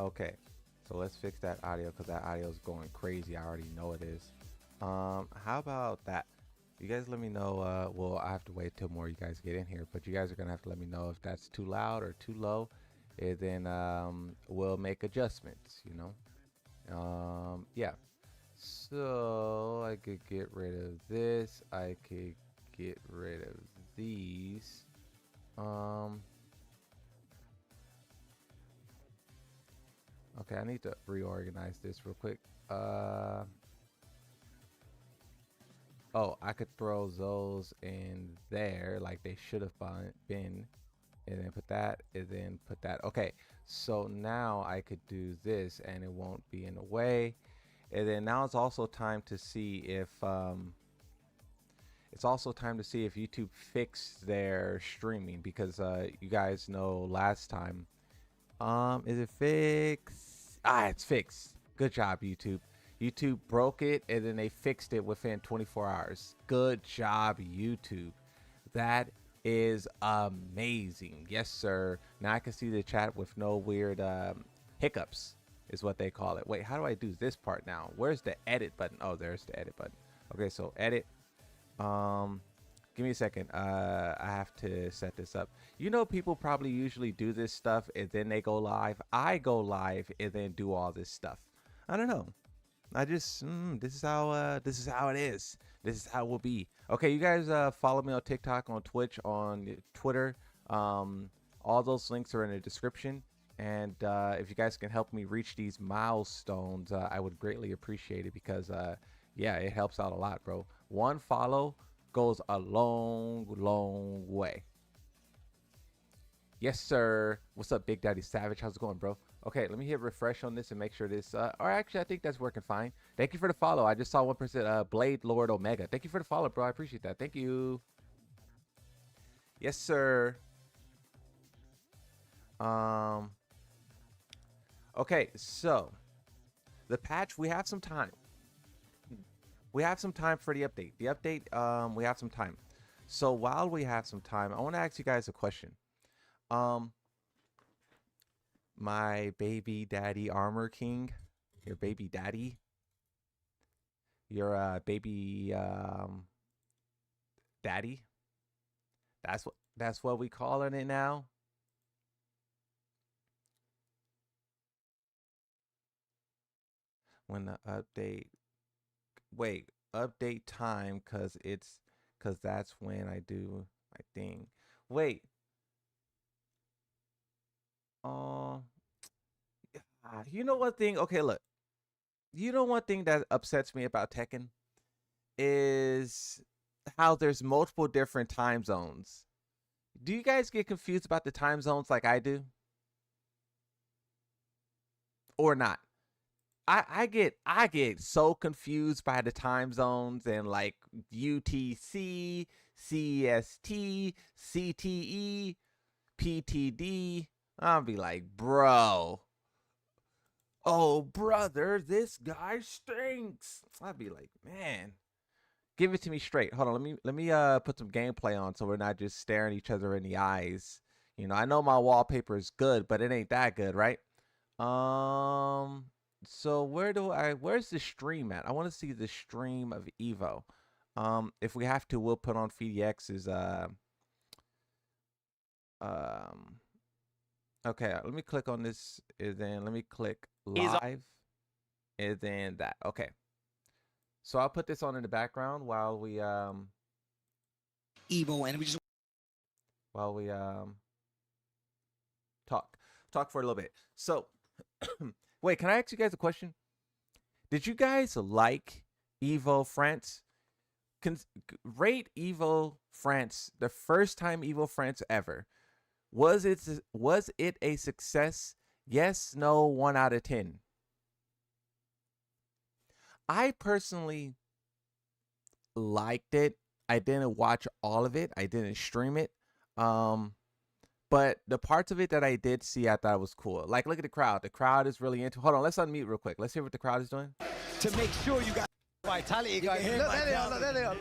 Okay, so let's fix that audio because that audio is going crazy. I already know it is. How about that? You guys let me know. Well, I have to wait till more you guys get in here, but you guys are gonna have to let me know if that's too loud or too low, and then we'll make adjustments. Yeah. So I could get rid of this. I could get rid of these. Um. Okay, I need to reorganize this real quick. Oh, I could throw those in there like they should have been, and then put that, and then put that. Okay, so now I could do this, and it won't be in the way. And then now it's also time to see if YouTube fixed their streaming because you guys know last time. Is it fixed? Ah, it's fixed. Good job, YouTube. YouTube broke it and then they fixed it within 24 hours. Good job, YouTube. That is amazing. Yes, sir. Now I can see the chat with no weird hiccups, is what they call it. Wait, how do I do this part now? Where's the edit button? Oh, there's the edit button. Okay, so edit. Give me a second. I have to set this up. People probably usually do this stuff and then they go live. I go live and then do all this stuff. I don't know. I just this is how it is. This is how it will be. Okay, you guys follow me on TikTok, on Twitch, on Twitter. All those links are in the description. And if you guys can help me reach these milestones, I would greatly appreciate it because yeah, it helps out a lot, bro. One follow goes a long way. Yes, sir. What's up, Big Daddy Savage? How's it going, bro? Okay, let me hit refresh on this and make sure this or actually I think that's working fine. Thank you for the follow. I just saw 1% Blade Lord Omega. Thank you for the follow, bro. I appreciate that. Thank you. Yes, sir. Okay, so the patch, we have some time. We have some time for the update. We have some time. So while we have some time, I want to ask you guys a question. My baby daddy Armor King, your baby daddy, your baby daddy. That's what we calling it now. When the update, wait, update time, cause that's when I do my thing. Wait. You know one thing? Okay, look. You know one thing that upsets me about Tekken is how there's multiple different time zones. Do you guys get confused about the time zones like I do? Or not? I get so confused by the time zones and like UTC, CST, CTE, PTD. I'll be like, bro. Oh, brother, this guy stinks. I'd be like, man, give it to me straight. Hold on, let me put some gameplay on so we're not just staring each other in the eyes. I know my wallpaper is good, but it ain't that good, right? So where's the stream at? I want to see the stream of Evo. If we have to, we'll put on FDX's okay, let me click on this and then let me click live and then that. Okay. So I'll put this on in the background while we Evo and we just talk for a little bit. So wait, can I ask you guys a question? Did you guys like Evo France? Rate Evo France, the first time Evo France ever. Was it a success? Yes, no, 1 out of 10. I personally liked it. I didn't watch all of it. I didn't stream it. But the parts of it that I did see, I thought was cool. Like, look at the crowd. The crowd is really into. Hold on, let's unmute real quick. Let's hear what the crowd is doing. To make sure you got vitality, guys. Look, there they are.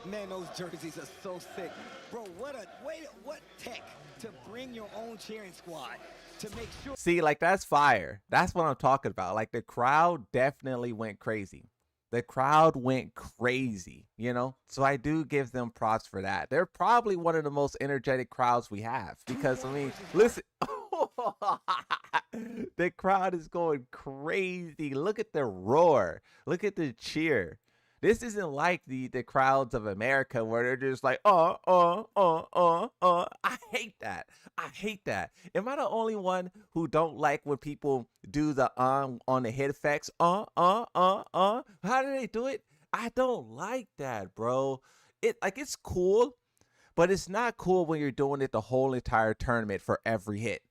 Man, those jerseys are so sick. Bro, what tech to bring your own cheering squad to make sure. See, like that's fire. That's what I'm talking about. Like the crowd definitely went crazy. The crowd went crazy, you know? So I do give them props for that. They're probably one of the most energetic crowds we have because I mean, listen. The crowd is going crazy. Look at the roar. Look at the cheer. This isn't like the crowds of America where they're just like, I hate that. I hate that. Am I the only one who don't like when people do the on the head effects? How do they do it? I don't like that, bro. It's cool, but it's not cool when you're doing it the whole entire tournament for every hit.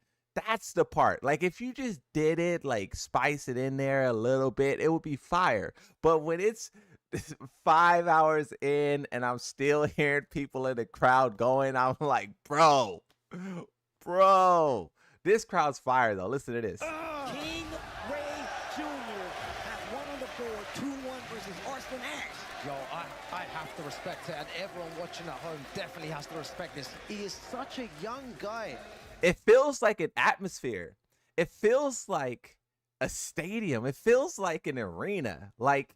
That's the part. Like if you just did it, like spice it in there a little bit, it would be fire. But when it's 5 hours in and I'm still hearing people in the crowd going, I'm like, bro, this crowd's fire though. Listen to this. King Ray Jr. has one on the board, 2-1 versus Arslan Ash. Yo, I have to respect it, and everyone watching at home definitely has to respect this. He is such a young guy. It feels like an atmosphere. It feels like a stadium. It feels like an arena. Like,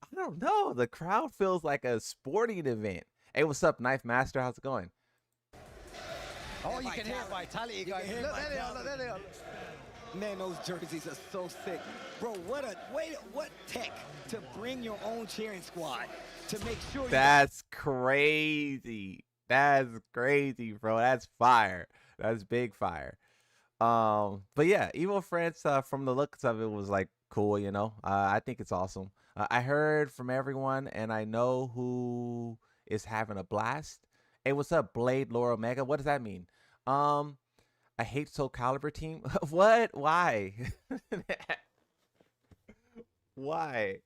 I don't know. The crowd feels like a sporting event. Hey, what's up, Knife Master? How's it going? Oh, you can hear vitality going. Look, there they are. Man, those jerseys are so sick. Bro, what tech to bring your own cheering squad to make sure. That's crazy. That's crazy, bro. That's fire. That's big fire. But yeah, Evo France, from the looks of it, was like cool, you know. I think it's awesome. I heard from everyone, and I know who is having a blast. Hey, what's up, Blade Lore Omega? What does that mean? I hate Soul Calibur team. What? Why? Why?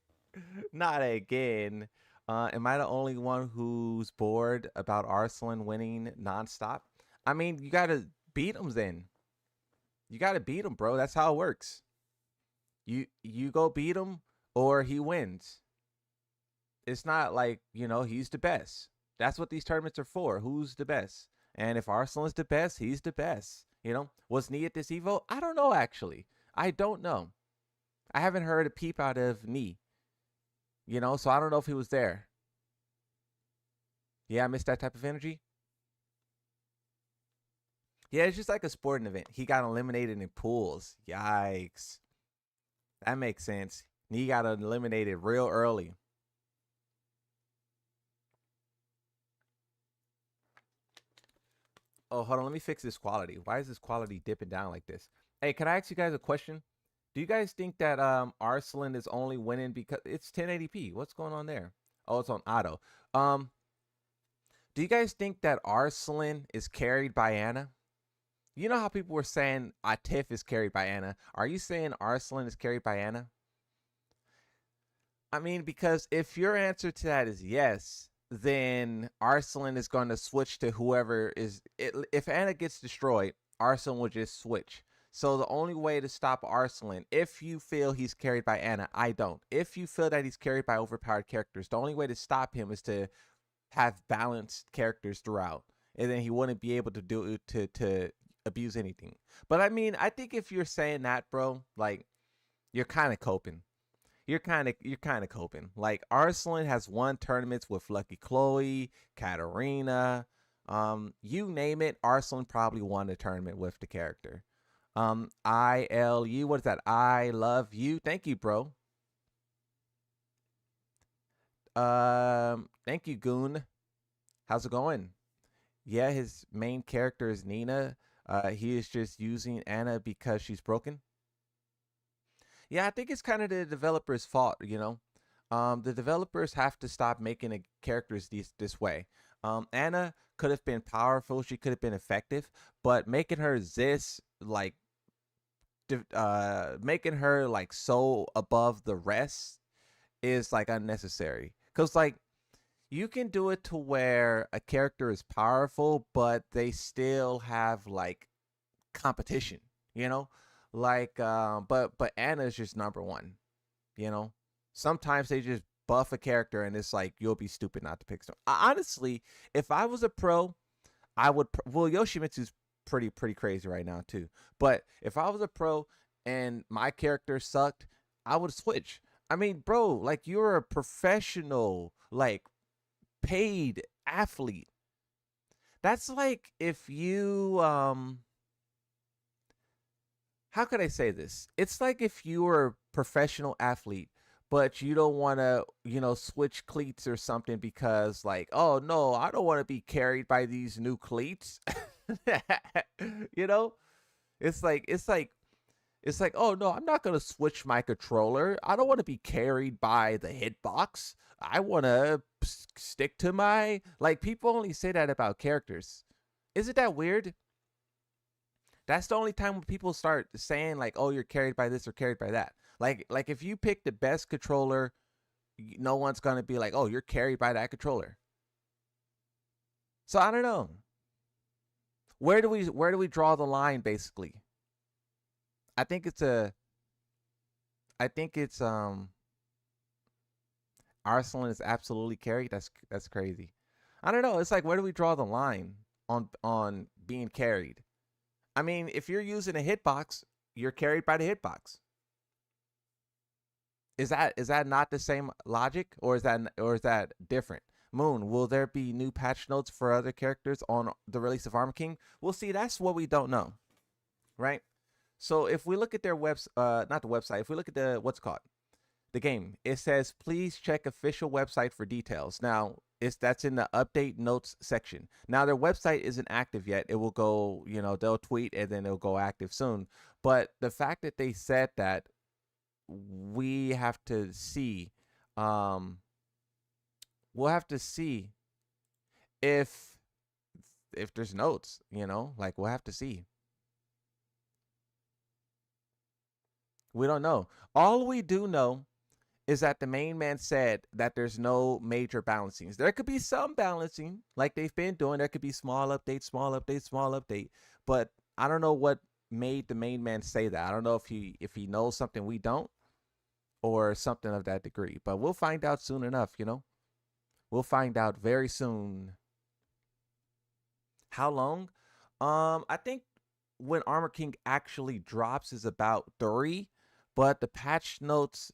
Not again. Am I the only one who's bored about Arslan winning nonstop? I mean, you gotta beat him then. You gotta beat him, bro. That's how it works. You go beat him or he wins. It's not like, you know, he's the best. That's what these tournaments are for. Who's the best? And if Arslan's the best, he's the best. You know, was Nee at this Evo? I don't know, actually. I don't know. I haven't heard a peep out of Nee. You know, so I don't know if he was there. Yeah, I missed that type of energy. Yeah, it's just like a sporting event. He got eliminated in pools. Yikes. That makes sense. Nee got eliminated real early. Oh, hold on. Let me fix this quality. Why is this quality dipping down like this? Hey, can I ask you guys a question? Do you guys think that Arslan is only winning because it's 1080p? What's going on there? Oh, it's on auto. Do you guys think that Arslan is carried by Ana? You know how people were saying Atif is carried by Ana. Are you saying Arslan is carried by Ana? I mean, because if your answer to that is yes, then Arslan is going to switch to whoever is. If Ana gets destroyed, Arslan will just switch. So the only way to stop Arslan, if you feel he's carried by Ana, I don't. If you feel that he's carried by overpowered characters, the only way to stop him is to have balanced characters throughout, and then he wouldn't be able to do to abuse anything. But I mean, I think if you're saying that, bro, like you're kind of coping. You're kind of coping. Like Arslan has won tournaments with Lucky Chloe, Katarina, you name it. Arslan probably won a tournament with the character. ILU, what is that? I love you. Thank you, bro. Thank you, Goon. How's it going? Yeah, his main character is Nina. He is just using Ana because she's broken. Yeah, I think it's kind of the developer's fault, you know. The developers have to stop making the characters this way. Ana could have been powerful, she could have been effective, but making her this like making her like so above the rest is like unnecessary. Cause like you can do it to where a character is powerful, but they still have like competition, you know? Like but Ana is just number one, you know? Sometimes they just buff a character, and it's like you'll be stupid not to pick some. Honestly, if I was a pro, I would. Well, Yoshimitsu's pretty crazy right now too. But if I was a pro and my character sucked, I would switch. I mean, bro, like you're a professional, like paid athlete. That's like if you how could I say this? It's like if you were a professional athlete, but you don't want to, switch cleats or something because, like, oh no, I don't want to be carried by these new cleats. you know, it's like, oh no, I'm not gonna switch my controller. I don't want to be carried by the hitbox. I want to stick to my, like, people only say that about characters. Isn't that weird? That's the only time when people start saying like, "Oh, you're carried by this or carried by that." Like if you pick the best controller, no one's gonna be like, "Oh, you're carried by that controller." So I don't know. Where do we draw the line? Basically, I think it's a. I think it's Arsenal is absolutely carried. That's crazy. I don't know. It's like, where do we draw the line on being carried? I mean, if you're using a hitbox, you're carried by the hitbox. Is that not the same logic, or is that different? Moon, will there be new patch notes for other characters on the release of Armor King? We'll see. That's what we don't know, right? So if we look at their not the website, if we look at the what's it called, the game, it says please check official website for details. Now, that's in the update notes section. Now their website isn't active yet. It will go, they'll tweet and then it'll go active soon. But the fact that they said that, we have to see, we'll have to see if there's notes, like we'll have to see. We don't know. All we do know is that the main man said that there's no major balancings. There could be some balancing like they've been doing. There could be small update, small update, small update. But I don't know what made the main man say that. I don't know if he knows something we don't, or something of that degree. But we'll find out soon enough, We'll find out very soon. How long? I think when Armor King actually drops is about 3, but the patch notes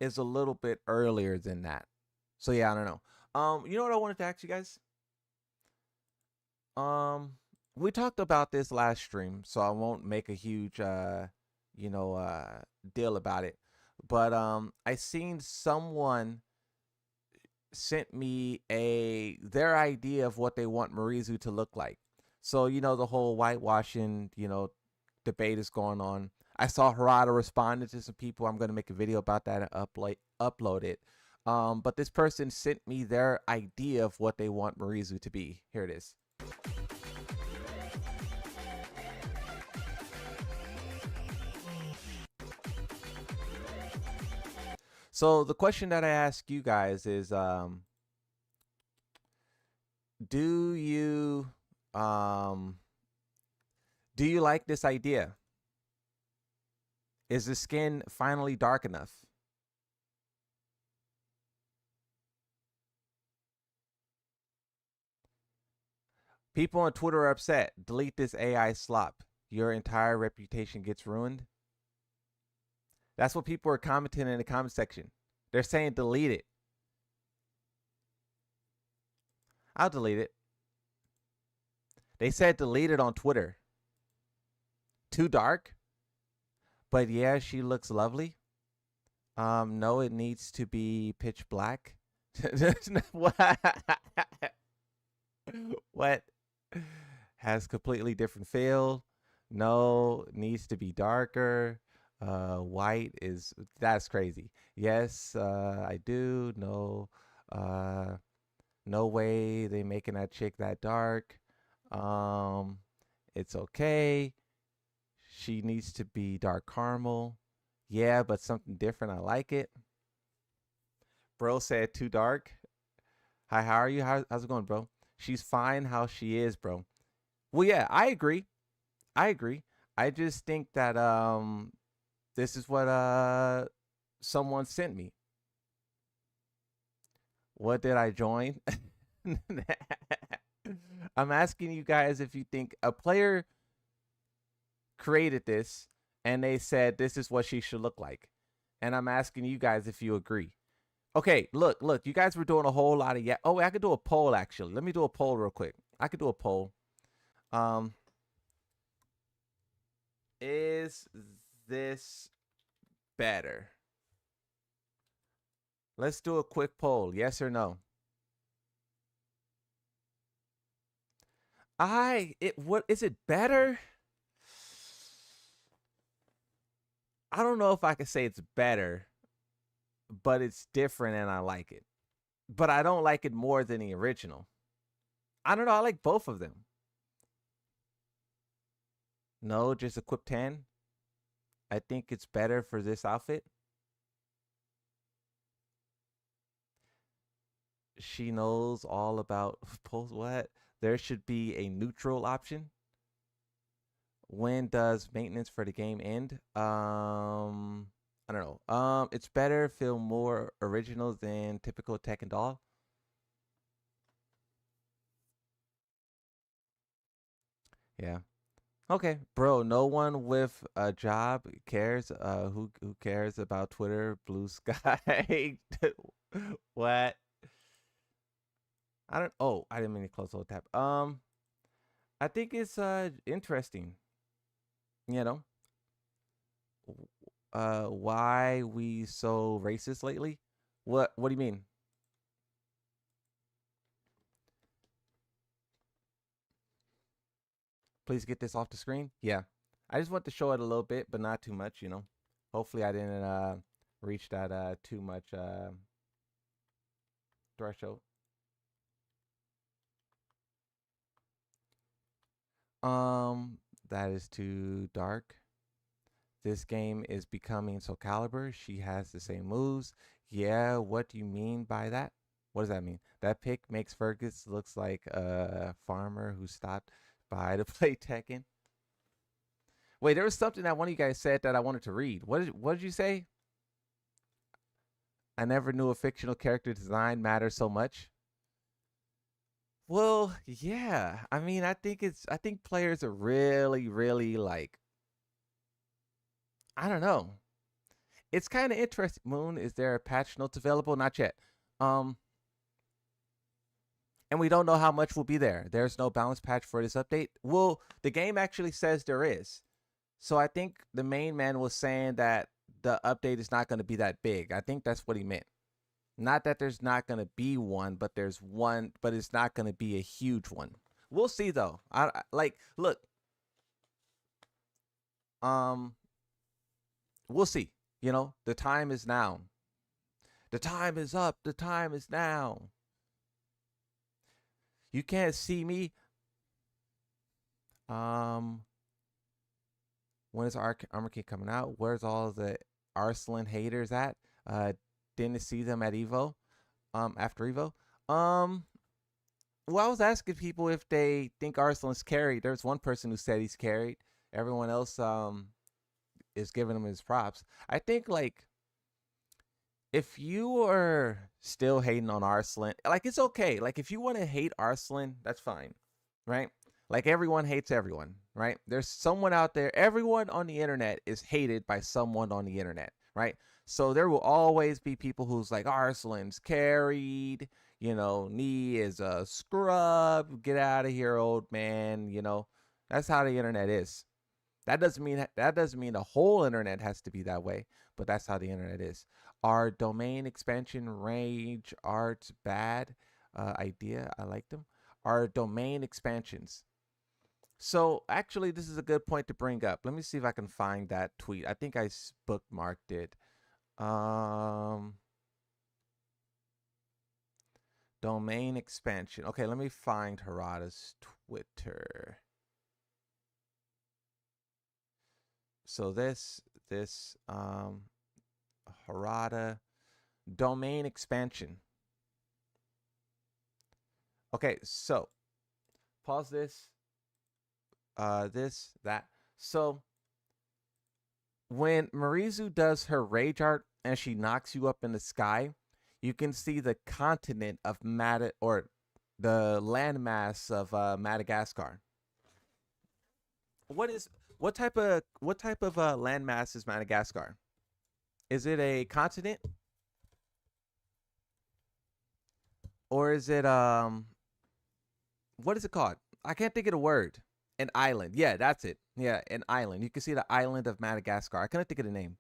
is a little bit earlier than that. So yeah, I don't know. You know what I wanted to ask you guys? We talked about this last stream, so I won't make a huge deal about it. But I seen someone sent me their idea of what they want Marizu to look like. So, the whole whitewashing, debate is going on. I saw Harada responded to some people. I'm going to make a video about that and upload it. But this person sent me their idea of what they want Marizu to be. Here it is. So the question that I ask you guys is, do you like this idea? Is the skin finally dark enough? People on Twitter are upset. Delete this AI slop. Your entire reputation gets ruined. That's what people are commenting in the comment section. They're saying delete it. I'll delete it. They said delete it on Twitter. Too dark? But yeah, she looks lovely. No, it needs to be pitch black. What? Has completely different feel. No, needs to be darker. White is, that's crazy. Yes, I do. No, no way they making that chick that dark. It's okay. She needs to be dark caramel. Yeah, but something different. I like it. Bro said too dark. Hi, how are you? How's it going, bro? She's fine how she is, bro. Well, yeah, I agree. I just think that This is what someone sent me. What did I join? I'm asking you guys if you think a player created this and they said this is what she should look like. And I'm asking you guys if you agree. Okay, look, you guys were doing a whole lot of Oh, I could do a poll actually. Let me do a poll real quick. I could do a poll. Is this better? Let's do a quick poll. Yes or no? What is it better? I don't know if I could say it's better, but it's different and I like it. But I don't like it more than the original. I don't know. I like both of them. No, just equip 10. I think it's better for this outfit. She knows all about post what? There should be a neutral option. When does maintenance for the game end? I don't know. It's better, feel more original than typical Tekken doll. Yeah. Okay, bro. No one with a job cares. Who cares about Twitter, Blue Sky? What? I don't. Oh, I didn't mean to close the tab. I think it's interesting. You know, why we so racist lately? What do you mean? Please get this off the screen. Yeah, I just want to show it a little bit, but not too much. You know, hopefully I didn't reach that too much threshold. That is too dark. This game is becoming Soul Calibur. She has the same moves. Yeah, what do you mean by that? What does that mean? That pic makes Fergus looks like a farmer who stopped by to play Tekken. Wait, there was something that one of you guys said that I wanted to read. What did you say? I never knew a fictional character design matters so much. Well, yeah. I mean, I think players are really, really like, I don't know. It's kind of interesting. Moon, is there a patch notes available? Not yet. Um, and we don't know how much will be there. There's no balance patch for this update. Well, the game actually says there is. So I think the main man was saying that the update is not going to be that big. I think that's what he meant. Not that there's not going to be one, but there's one, but it's not going to be a huge one. We'll see though. I like look. We'll see. You know, the time is now. The time is up. The time is now. You can't see me. When is Armor King coming out? Where's all the Arslan haters at? Didn't see them at Evo. After Evo. Well, I was asking people if they think Arslan's carried. There's one person who said he's carried. Everyone else is giving him his props. I think like if you are still hating on Arslan, like it's okay. Like if you want to hate Arslan, that's fine, right? Like everyone hates everyone, right? There's someone out there. Everyone on the internet is hated by someone on the internet, right? So there will always be people who's like Arslan's carried, you know, Nee is a scrub, get out of here, old man, you know. That's how the internet is. That doesn't mean the whole internet has to be that way, but that's how the internet is. Our domain expansion range arts bad idea. I like them. Our domain expansions. So actually, this is a good point to bring up. Let me see if I can find that tweet. I think I bookmarked it. Domain expansion. Okay, let me find Harada's Twitter. So this Harada domain expansion. Okay, so pause this. That. So when Marizu does her rage art and she knocks you up in the sky, you can see the continent of or the landmass of Madagascar. What type of landmass is Madagascar? Is it a continent or is it what is it called? I can't think of the word. An island. Yeah, that's it. Yeah, an island. You can see the island of Madagascar. I couldn't think of the name.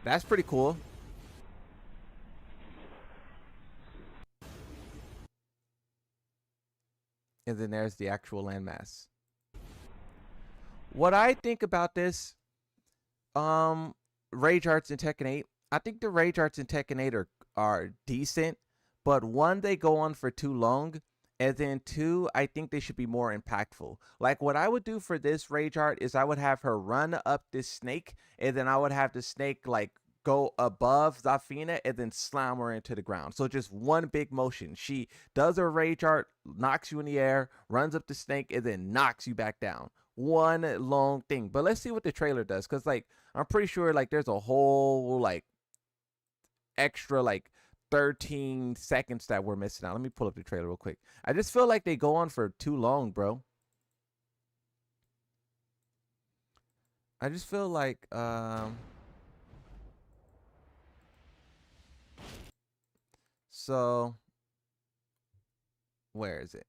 That's pretty cool. And then there's the actual landmass. What I think about this, rage arts in Tekken 8, I think the rage arts in Tekken 8 are decent, but one, they go on for too long, and then two, I think they should be more impactful. Like what I would do for this rage art is I would have her run up this snake, and then I would have the snake like go above Zafina and then slam her into the ground. So just one big motion. She does her rage art, knocks you in the air, runs up the snake, and then knocks you back down. One long thing. But let's see what the trailer does, because like I'm pretty sure like there's a whole like extra like 13 seconds that we're missing out. Let me pull up the trailer real quick. I just feel like they go on for too long, bro. I just feel like so where is it?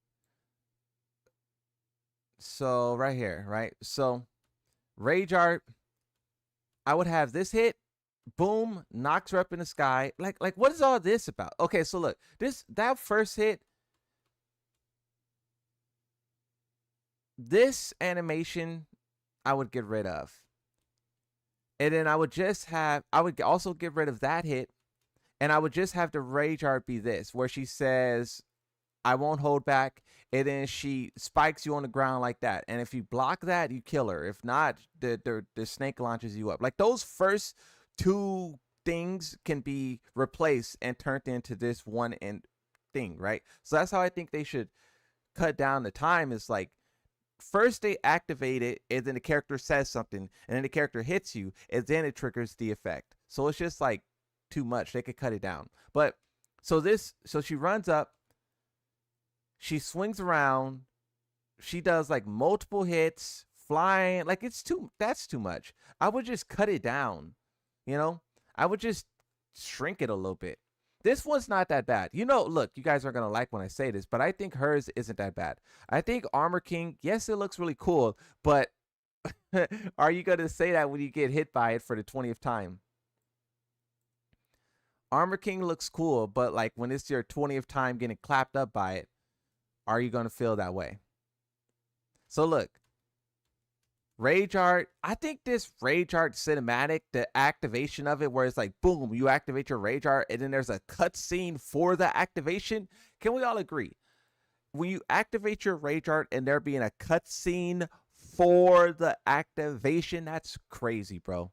So right here, right? So rage art, I would have this hit, boom, knocks her up in the sky. Like what is all this about? Okay, so look, that first hit, this animation I would get rid of. And then I would also get rid of that hit, and I would just have the rage art be this, where she says, I won't hold back, and then she spikes you on the ground like that. And if you block that, you kill her. If not, the snake launches you up. Like those first two things can be replaced and turned into this one end thing, right? So that's how I think they should cut down the time. Is like first they activate it, and then the character says something, and then the character hits you, and then it triggers the effect. So it's just like too much. They could cut it down. But so she runs up, she swings around, she does like multiple hits, flying, like that's too much. I would just cut it down, you know? I would just shrink it a little bit. This one's not that bad. You know, look, you guys are going to like when I say this, but I think hers isn't that bad. I think Armor King, yes, it looks really cool, but are you going to say that when you get hit by it for the 20th time? Armor King looks cool, but like when it's your 20th time getting clapped up by it, are you going to feel that way? So look, rage art, I think this rage art cinematic, the activation of it where it's like, boom, you activate your rage art and then there's a cut scene for the activation. Can we all agree? When you activate your rage art and there being a cut scene for the activation, that's crazy, bro.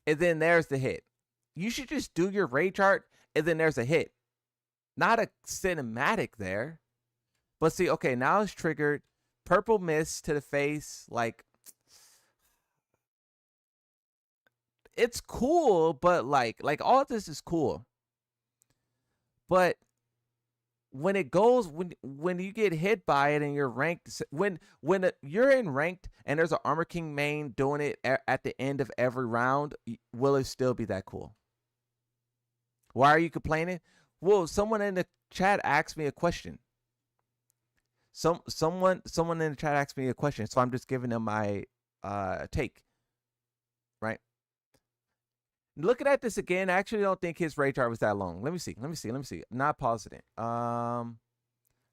And then there's the hit. You should just do your rage art and then there's a hit. Not a cinematic there. But see, okay, now it's triggered. Purple mist to the face. Like, it's cool, but like all of this is cool. But when it goes, when you get hit by it and you're ranked, when you're in ranked and there's an Armor King main doing it at the end of every round, will it still be that cool? Why are you complaining? Well, someone in the chat asked me a question. Someone in the chat asked me a question, so I'm just giving them my take. Right? Looking at this again, I actually don't think his rage art was that long. Let me see. Not pausing it. How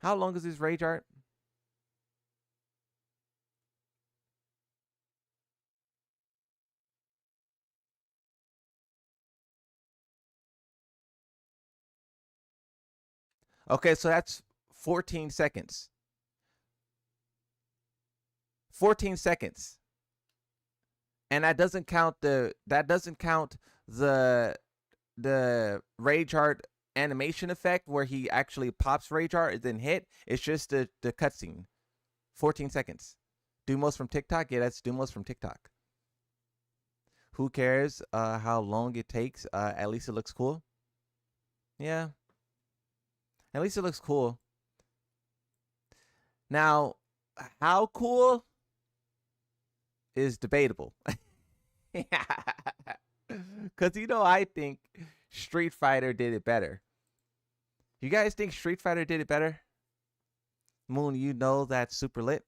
long is his rage art? Okay, so that's 14 seconds. 14 seconds. And that doesn't count the the Rage Art animation effect where he actually pops Rage Art and then hit. It's just the cutscene. 14 seconds. Dumos from TikTok? Yeah, that's Dumos from TikTok. Who cares how long it takes? At least it looks cool. Yeah. At least it looks cool. Now, how cool is debatable. Because, I think Street Fighter did it better. You guys think Street Fighter did it better? Moon, you know that's super lit.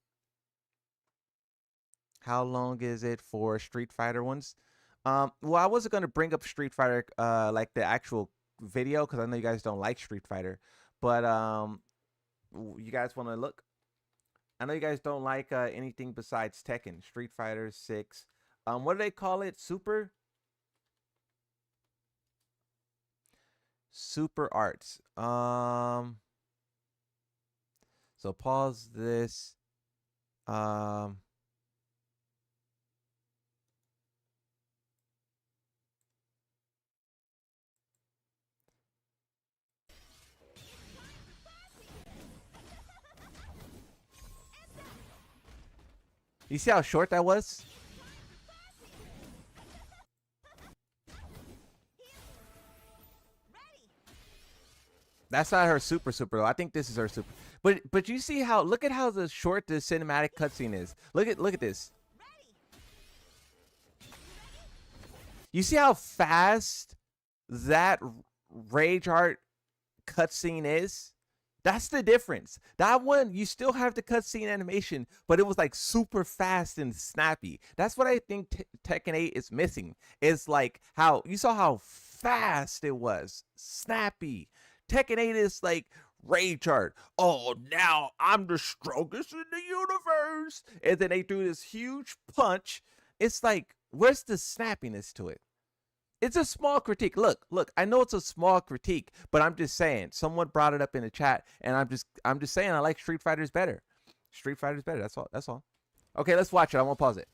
How long is it for Street Fighter ones? Well, I wasn't gonna bring up Street Fighter, like the actual video, because I know you guys don't like Street Fighter. But you guys want to look? I know you guys don't like anything besides Tekken, Street Fighter 6. What do they call it? Super Arts. So pause this. You see how short that was? That's not her super though. I think this is her super. But you see how, look at how short the cinematic cutscene is. Look at this. You see how fast that Rage Art cutscene is? That's the difference. That one, you still have the cutscene animation, but it was like super fast and snappy. That's what I think Tekken 8 is missing. It's like how you saw how fast it was, snappy. Tekken 8 is like Rage Art. Oh, now I'm the strongest in the universe. And then they do this huge punch. It's like, where's the snappiness to it? It's a small critique. Look, I know it's a small critique, but I'm just saying, someone brought it up in the chat, and I'm just saying I like Street Fighter's better. Street Fighter's better. That's all. Okay, let's watch it. I won't pause it.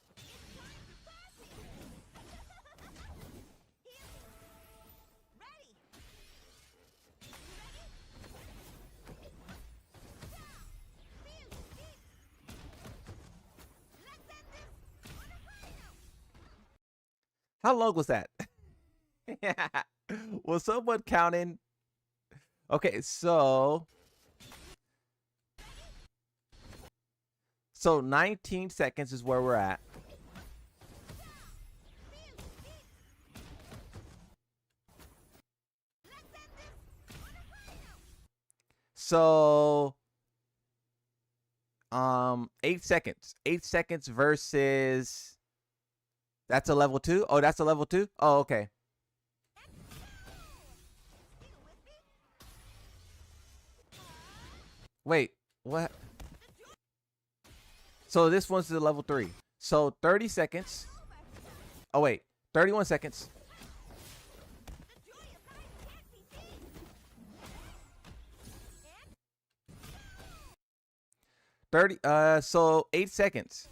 How long was that? Was someone counting? Okay, so 19 seconds is where we're at. So 8 seconds. 8 seconds versus, that's a level 2? Oh, that's a level 2? Oh, okay. Wait, what? So this one's the level 3. So 30 seconds. Oh, wait. 31 seconds. So 8 seconds.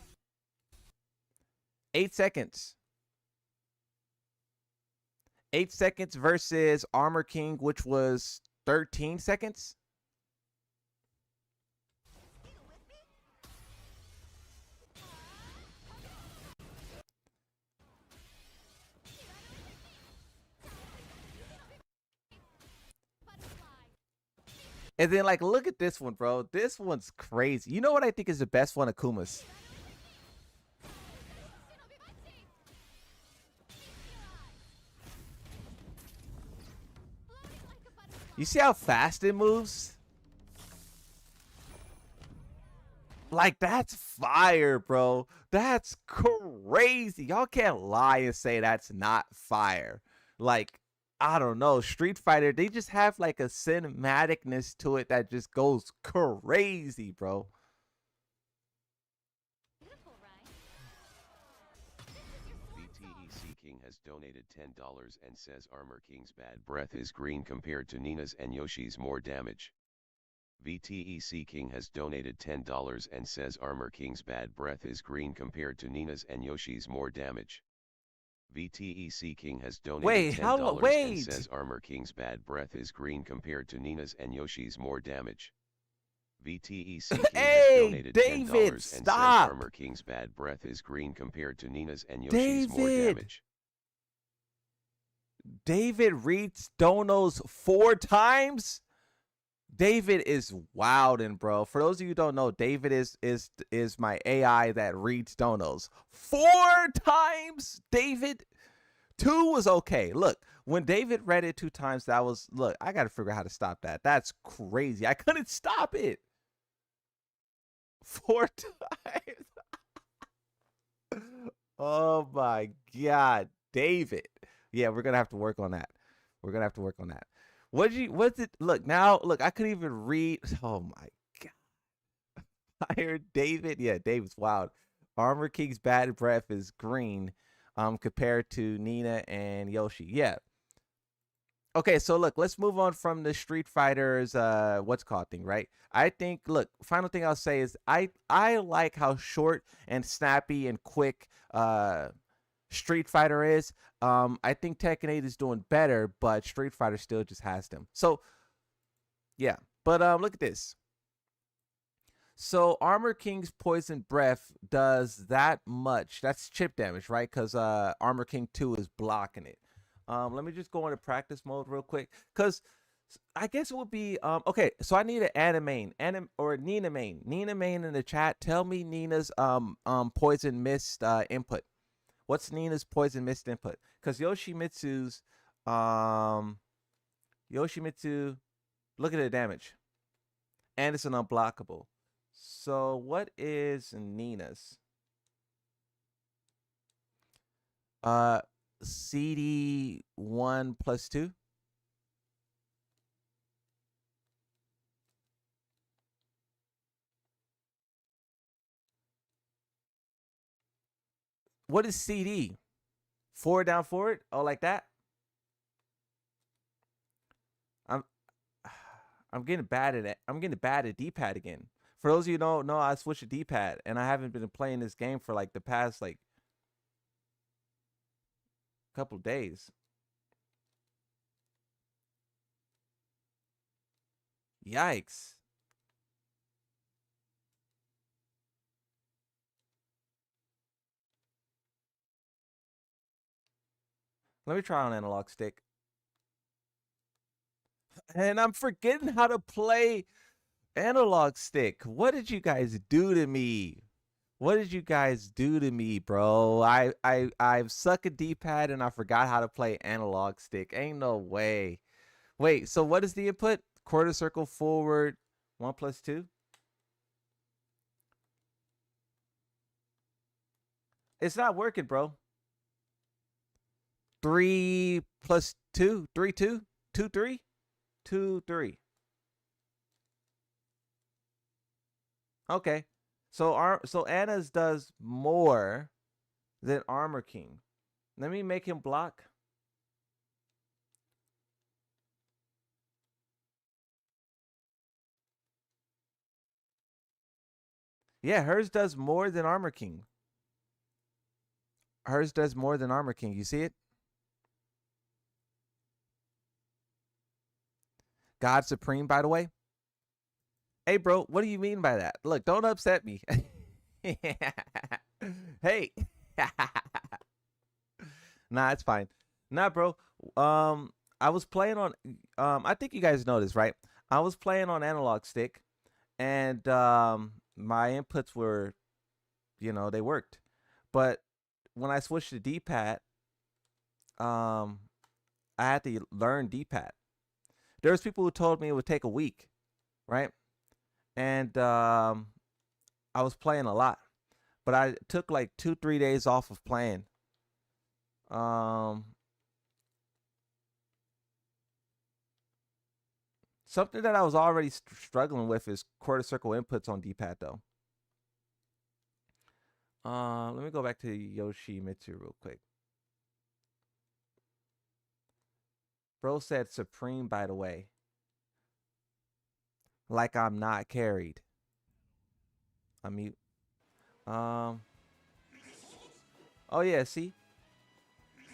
8 seconds. 8 seconds versus Armor King, which was 13 seconds. And then, like, look at this one, bro. This one's crazy. You know what I think is the best one? Akuma's. You see how fast it moves? Like, that's fire, bro. That's crazy. Y'all can't lie and say that's not fire. Like, I don't know, Street Fighter, they just have like a cinematicness to it that just goes crazy, bro. VTEC King has donated $10 and says Armor King's bad breath is green compared to Nina's and Yoshi's more damage. VTEC King has donated $10 and says Armor King's bad breath is green compared to Nina's and Yoshi's more damage. VTEC King has donated Wait, how $10 long? and Wait. says Armor King's bad breath is green compared to Nina's and Yoshi's more damage. VTEC King has Hey, donated David, $10 and says stop. Armor King's bad breath is green compared to Nina's and Yoshi's more David. damage. David reads donos 4 times. David is wildin', bro. For those of you who don't know, David is my AI that reads donos 4 times. David, 2 was okay. Look, when David read it 2 times, that was, look, I got to figure out how to stop that. That's crazy. I couldn't stop it. 4 times. Oh my God, David. Yeah, we're gonna have to work on that. We're gonna have to work on that. What's it? Look now. Look, I couldn't even read. Oh my God. I heard David. Yeah, David's wild. Armor King's bad breath is green, compared to Nina and Yoshi. Yeah. Okay, so look, let's move on from the Street Fighters what's called thing, right? I think, look, final thing I'll say is I like how short and snappy and quick Street Fighter is. I think Tekken 8 is doing better, but Street Fighter still just has them. So yeah, but look at this. So Armor King's Poison Breath does that much. That's chip damage, right? Because Armor King 2 is blocking it. Let me just go into practice mode real quick, because I guess it would be okay. So I need an or Nina main. Nina main in the chat. Tell me Nina's Poison Mist input. What's Nina's Poison Mist input? Because Yoshimitsu's Yoshimitsu, look at the damage, and it's an unblockable. So what is Nina's? CD 1 plus 2. What is CD? Forward, down, forward? Oh, like that? I'm getting bad at it. I'm getting bad at D-pad again. For those of you who don't know, I switched to D-pad, and I haven't been playing this game for like the past like couple days. Yikes. Let me try on analog stick. And I'm forgetting how to play analog stick. What did you guys do to me? What did you guys do to me, bro? I've sucked a D-pad and I forgot how to play analog stick. Ain't no way. Wait, so what is the input? Quarter circle forward, 1 plus 2. It's not working, bro. 3 plus 2, 3, 2, 2, 3, 2, 3. Okay. So Anna's does more than Armor King. Let me make him block. Yeah, hers does more than Armor King. Hers does more than Armor King. You see it? God Supreme, by the way. Hey, bro, what do you mean by that? Look, don't upset me. Hey. Nah, it's fine. Nah, bro. I was playing on I think you guys know this, right? I was playing on analog stick, and my inputs were, they worked. But when I switched to D-pad, I had to learn D-pad. There's people who told me it would take a week, right? And I was playing a lot, but I took like 2-3 days off of playing. Something that I was already struggling with is quarter circle inputs on D-pad though. Let me go back to Yoshimitsu real quick. Bro said Supreme, by the way. Like I'm not carried. I'm mute. Oh yeah, see?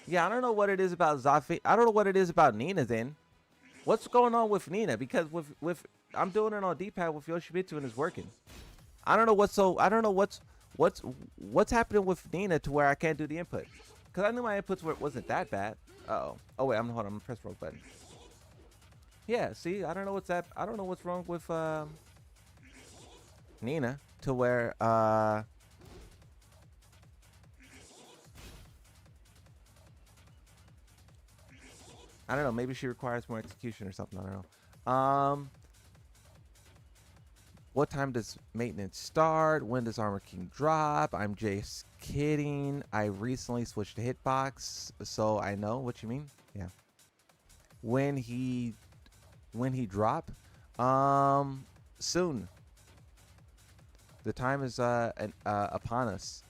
Yeah, I don't know what it is about Zafi. I don't know what it is about Nina then. What's going on with Nina? Because with I'm doing it on D-pad with Yoshimitsu and it's working. I don't know what's happening with Nina to where I can't do the input. Cause I knew my inputs wasn't that bad. Oh wait, hold on, I'm gonna press wrong button. Yeah, see, I don't know what's wrong with Nina to where I don't know, maybe she requires more execution or something, I don't know. What time does maintenance start? When does Armor King drop? I'm just kidding. I recently switched to Hitbox, so I know what you mean. Yeah. When he drop? Soon. The time is upon us.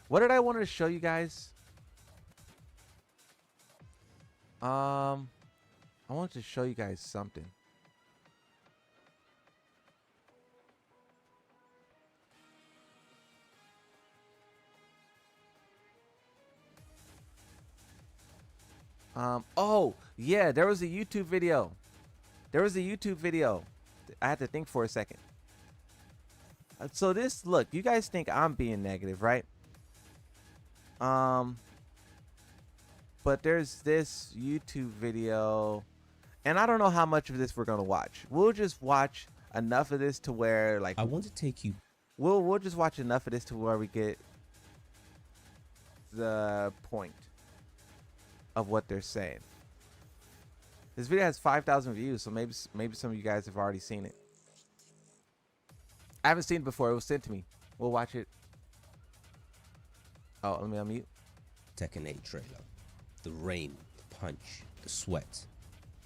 What did I want to show you guys? I wanted to show you guys something. Oh yeah, there was a YouTube video. I had to think for a second. So this, look, you guys think I'm being negative, right? But there's this YouTube video, and I don't know how much of this we're gonna watch. We'll just watch enough of this to where, like, I want to take you. We'll just watch enough of this to where we get the point of what they're saying. This video has 5,000 views, so maybe some of you guys have already seen it. I haven't seen it before. It was sent to me. We'll watch it. Oh, let me unmute. Tekken 8 trailer. The rain, the punch, the sweat,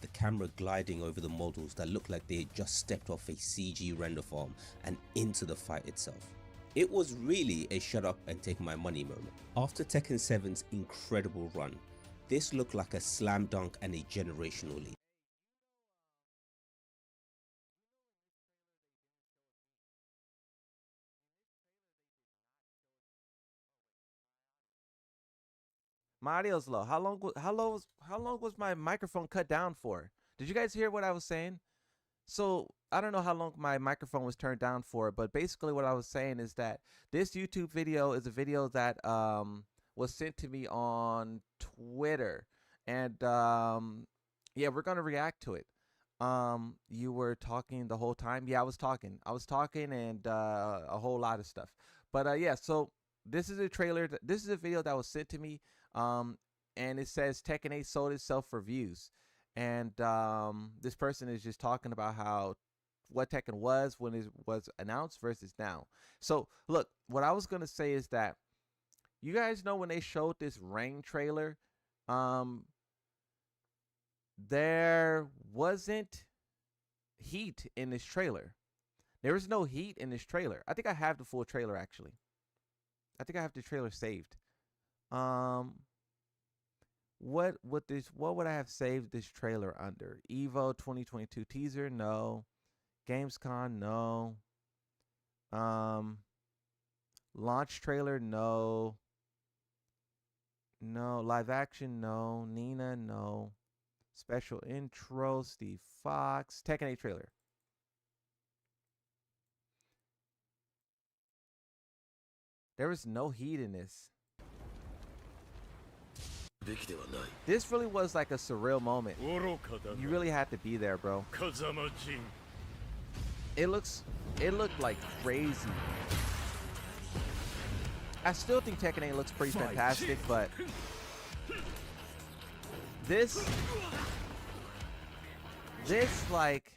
the camera gliding over the models that look like they had just stepped off a CG render farm and into the fight itself. It was really a shut up and take my money moment. After Tekken 7's incredible run, this looked like a slam dunk and a generational leap. My audio's low. How long was my microphone cut down for? Did you guys hear what I was saying? So I don't know how long my microphone was turned down for, but basically what I was saying is that this YouTube video is a video that was sent to me on Twitter, and yeah, we're gonna react to it. You were talking the whole time. Yeah, I was talking and a whole lot of stuff. But yeah, so this is a trailer. This is a video that was sent to me. And it says Tekken 8 sold itself for views. And this person is just talking about how what Tekken was when it was announced versus now. So look, what I was gonna say is that you guys know when they showed this Rain trailer, there wasn't heat in this trailer. There was no heat in this trailer. I think I have the full trailer actually. I think I have the trailer saved. What would I have saved this trailer under? Evo 2022 teaser? No. Gamescom? No. Launch trailer? No. No. Live action? No. Nina? No. Special intro? Steve Fox? Tekken 8 trailer. There was no heat in this. This really was like a surreal moment. You really had to be there, bro. It looked like crazy. I still think Tekken 8 looks pretty fantastic, but this like,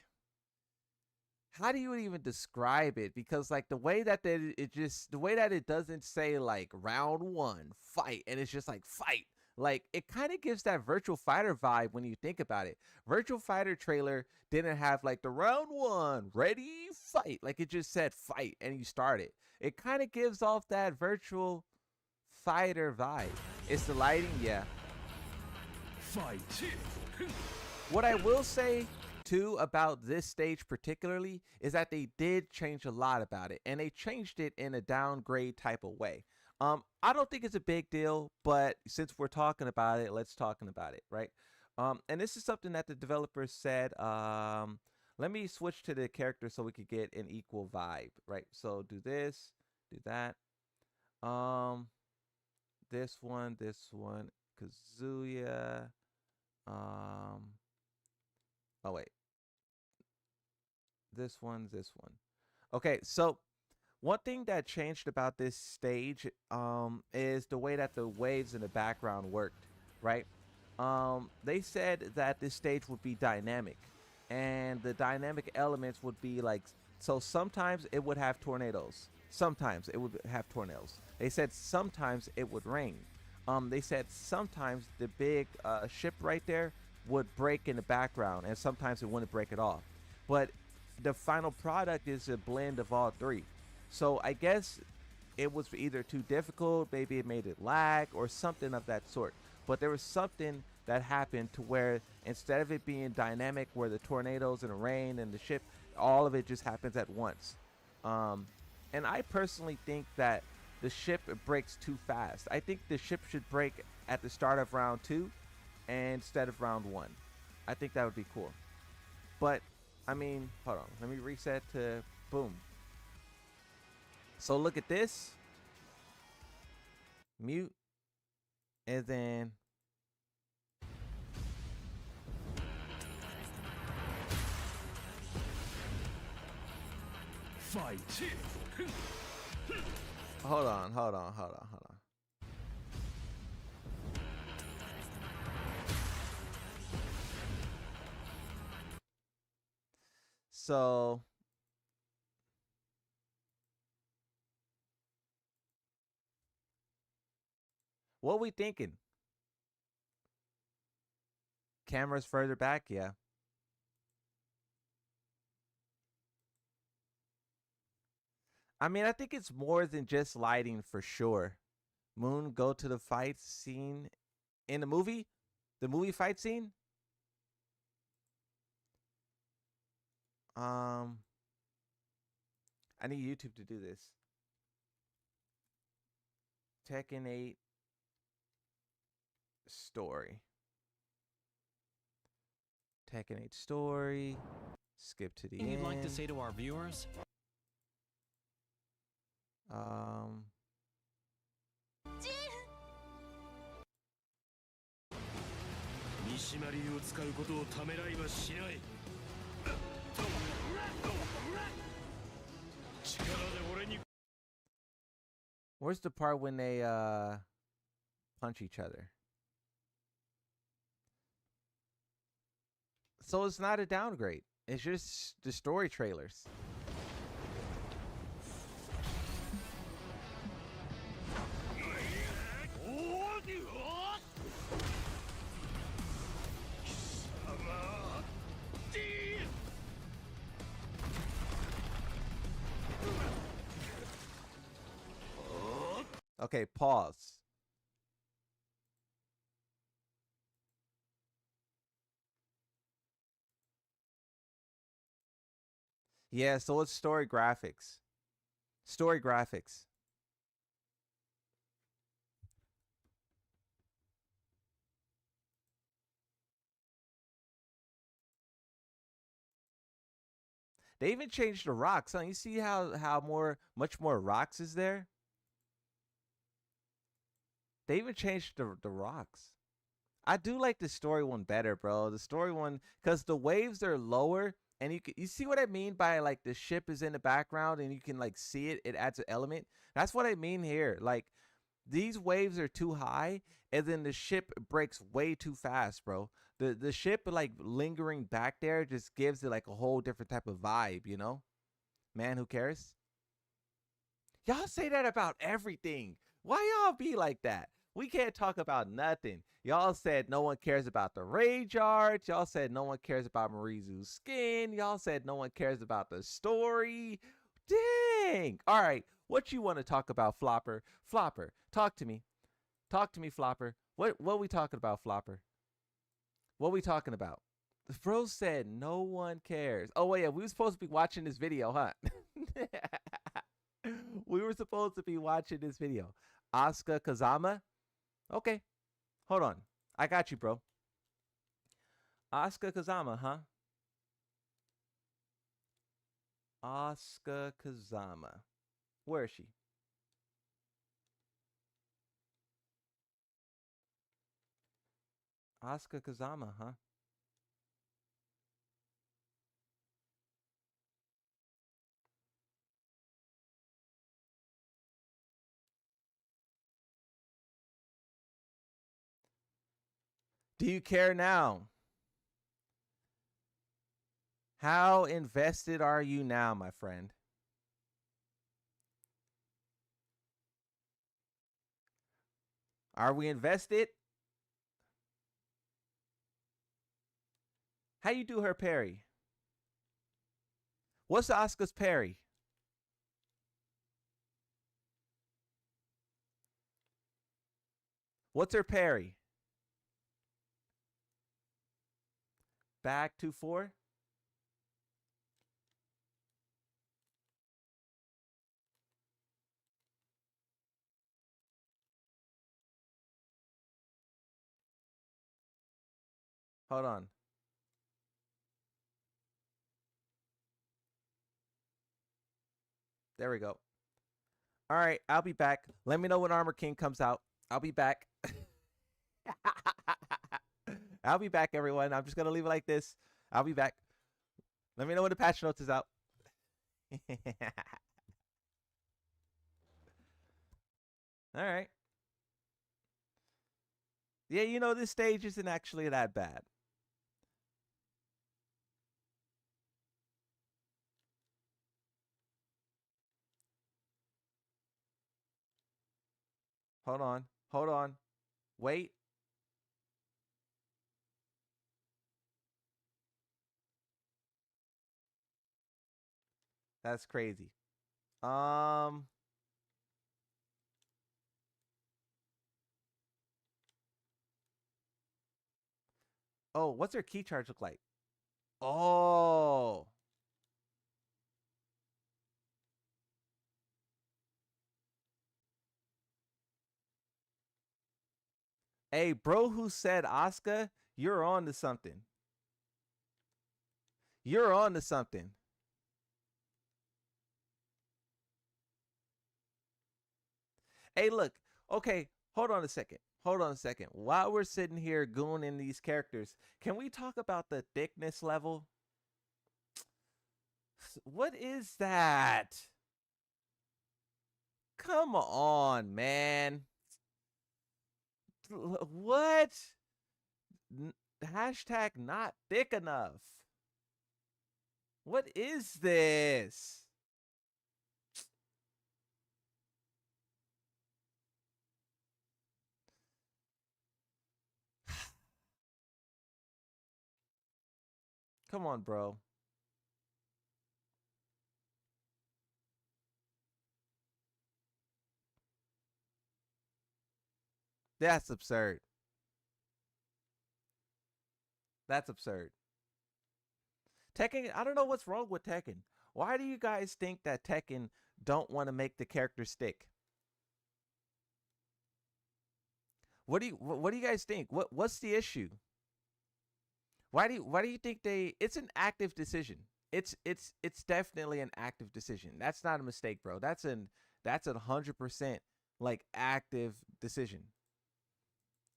how do you even describe it? Because like the way that it doesn't say like round 1 fight, and it's just like fight. Like, it kind of gives that Virtual Fighter vibe when you think about it. Virtual Fighter trailer didn't have like the round 1 ready fight. Like, it just said fight and you start it. It kind of gives off that Virtual Fighter vibe. It's the lighting, yeah. Fight. What I will say too about this stage particularly is that they did change a lot about it, and they changed it in a downgrade type of way. I don't think it's a big deal, but since we're talking about it, let's talking about it, right? And this is something that the developers said. Let me switch to the character so we could get an equal vibe, right? So do this, do that. This one, Kazuya. Oh wait, this one. Okay, so one thing that changed about this stage is the way that the waves in the background worked, right? They said that this stage would be dynamic, and the dynamic elements would be like, so sometimes it would have tornadoes, sometimes it would have tornadoes. They said sometimes it would rain. They said sometimes the big ship right there would break in the background, and sometimes it wouldn't break at all. But the final product is a blend of all three. So I guess it was either too difficult, maybe it made it lag or something of that sort. But there was something that happened to where instead of it being dynamic, where the tornadoes and the rain and the ship, all of it just happens at once. And I personally think that the ship breaks too fast. I think the ship should break at the start of round 2 instead of round 1. I think that would be cool. But I mean, hold on, let me reset to boom. So look at this. Mute. And then fight. hold on. So what we thinking? Cameras further back, yeah. I mean, I think it's more than just lighting for sure. Moon, go to the fight scene in the movie fight scene. I need YouTube to do this. Tekken 8 story. Tekken 8 story. Skip to the end. You'd like to say to our viewers? 三島流を使うことをためらいはしない。力で俺に。 Where's the part when they punch each other? So it's not a downgrade. It's just the story trailers. Okay, pause. Yeah, so it's story graphics. Story graphics. They even changed the rocks. Huh? You see how much more rocks is there? They even changed the rocks. I do like the story one better, bro. The story one, because the waves are lower, and you see what I mean by like the ship is in the background and you can like see it. It adds an element. That's what I mean here. Like these waves are too high, and then the ship breaks way too fast, bro. The ship like lingering back there just gives it like a whole different type of vibe, you know? Man, who cares? Y'all say that about everything. Why y'all be like that? We can't talk about nothing. Y'all said no one cares about the rage art. Y'all said no one cares about Marizu's skin. Y'all said no one cares about the story. Dang. All right. What you want to talk about, Flopper? Flopper, talk to me. Talk to me, Flopper. What we talking about, Flopper? What we talking about? The bro said no one cares. Oh, wait, yeah. We were supposed to be watching this video, huh? We were supposed to be watching this video. Asuka Kazama. Okay. Hold on. I got you, bro. Asuka Kazama, huh? Asuka Kazama. Where is she? Asuka Kazama, huh? Do you care now? How invested are you now, my friend? Are we invested? How you do her parry? What's Asuka's parry? What's her parry? Back 2-4. Hold on. There we go. All right, I'll be back. Let me know when Armor King comes out. I'll be back. I'll be back, everyone. I'm just going to leave it like this. I'll be back. Let me know when the patch notes is out. All right. Yeah, you know, this stage isn't actually that bad. Hold on. Hold on. Wait. That's crazy. Oh, what's her key charge look like? Oh. Hey, bro who said Asuka, you're on to something. You're on to something. Hey, look. Okay, hold on a second. Hold on a second. While we're sitting here gooning these characters, can we talk about the thickness level? What is that? Come on, man. What? Hashtag not thick enough. What is this? Come on, bro. That's absurd. That's absurd. Tekken, I don't know what's wrong with Tekken. Why do you guys think that Tekken don't want to make the character stick? What do you guys think? What's the issue? Why do you think it's an active decision. It's definitely an active decision. That's not a mistake, bro. That's a 100% like active decision.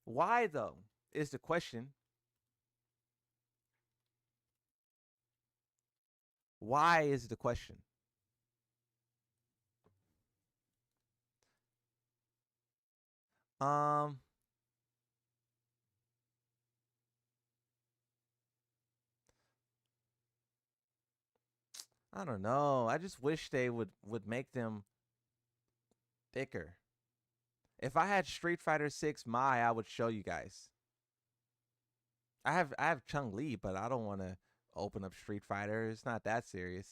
Why though is the question. Why is the question? I don't know. I just wish they would make them thicker. If I had Street Fighter 6 Mai, I would show you guys. I have Chun-Li, but I don't want to open up Street Fighter. It's not that serious.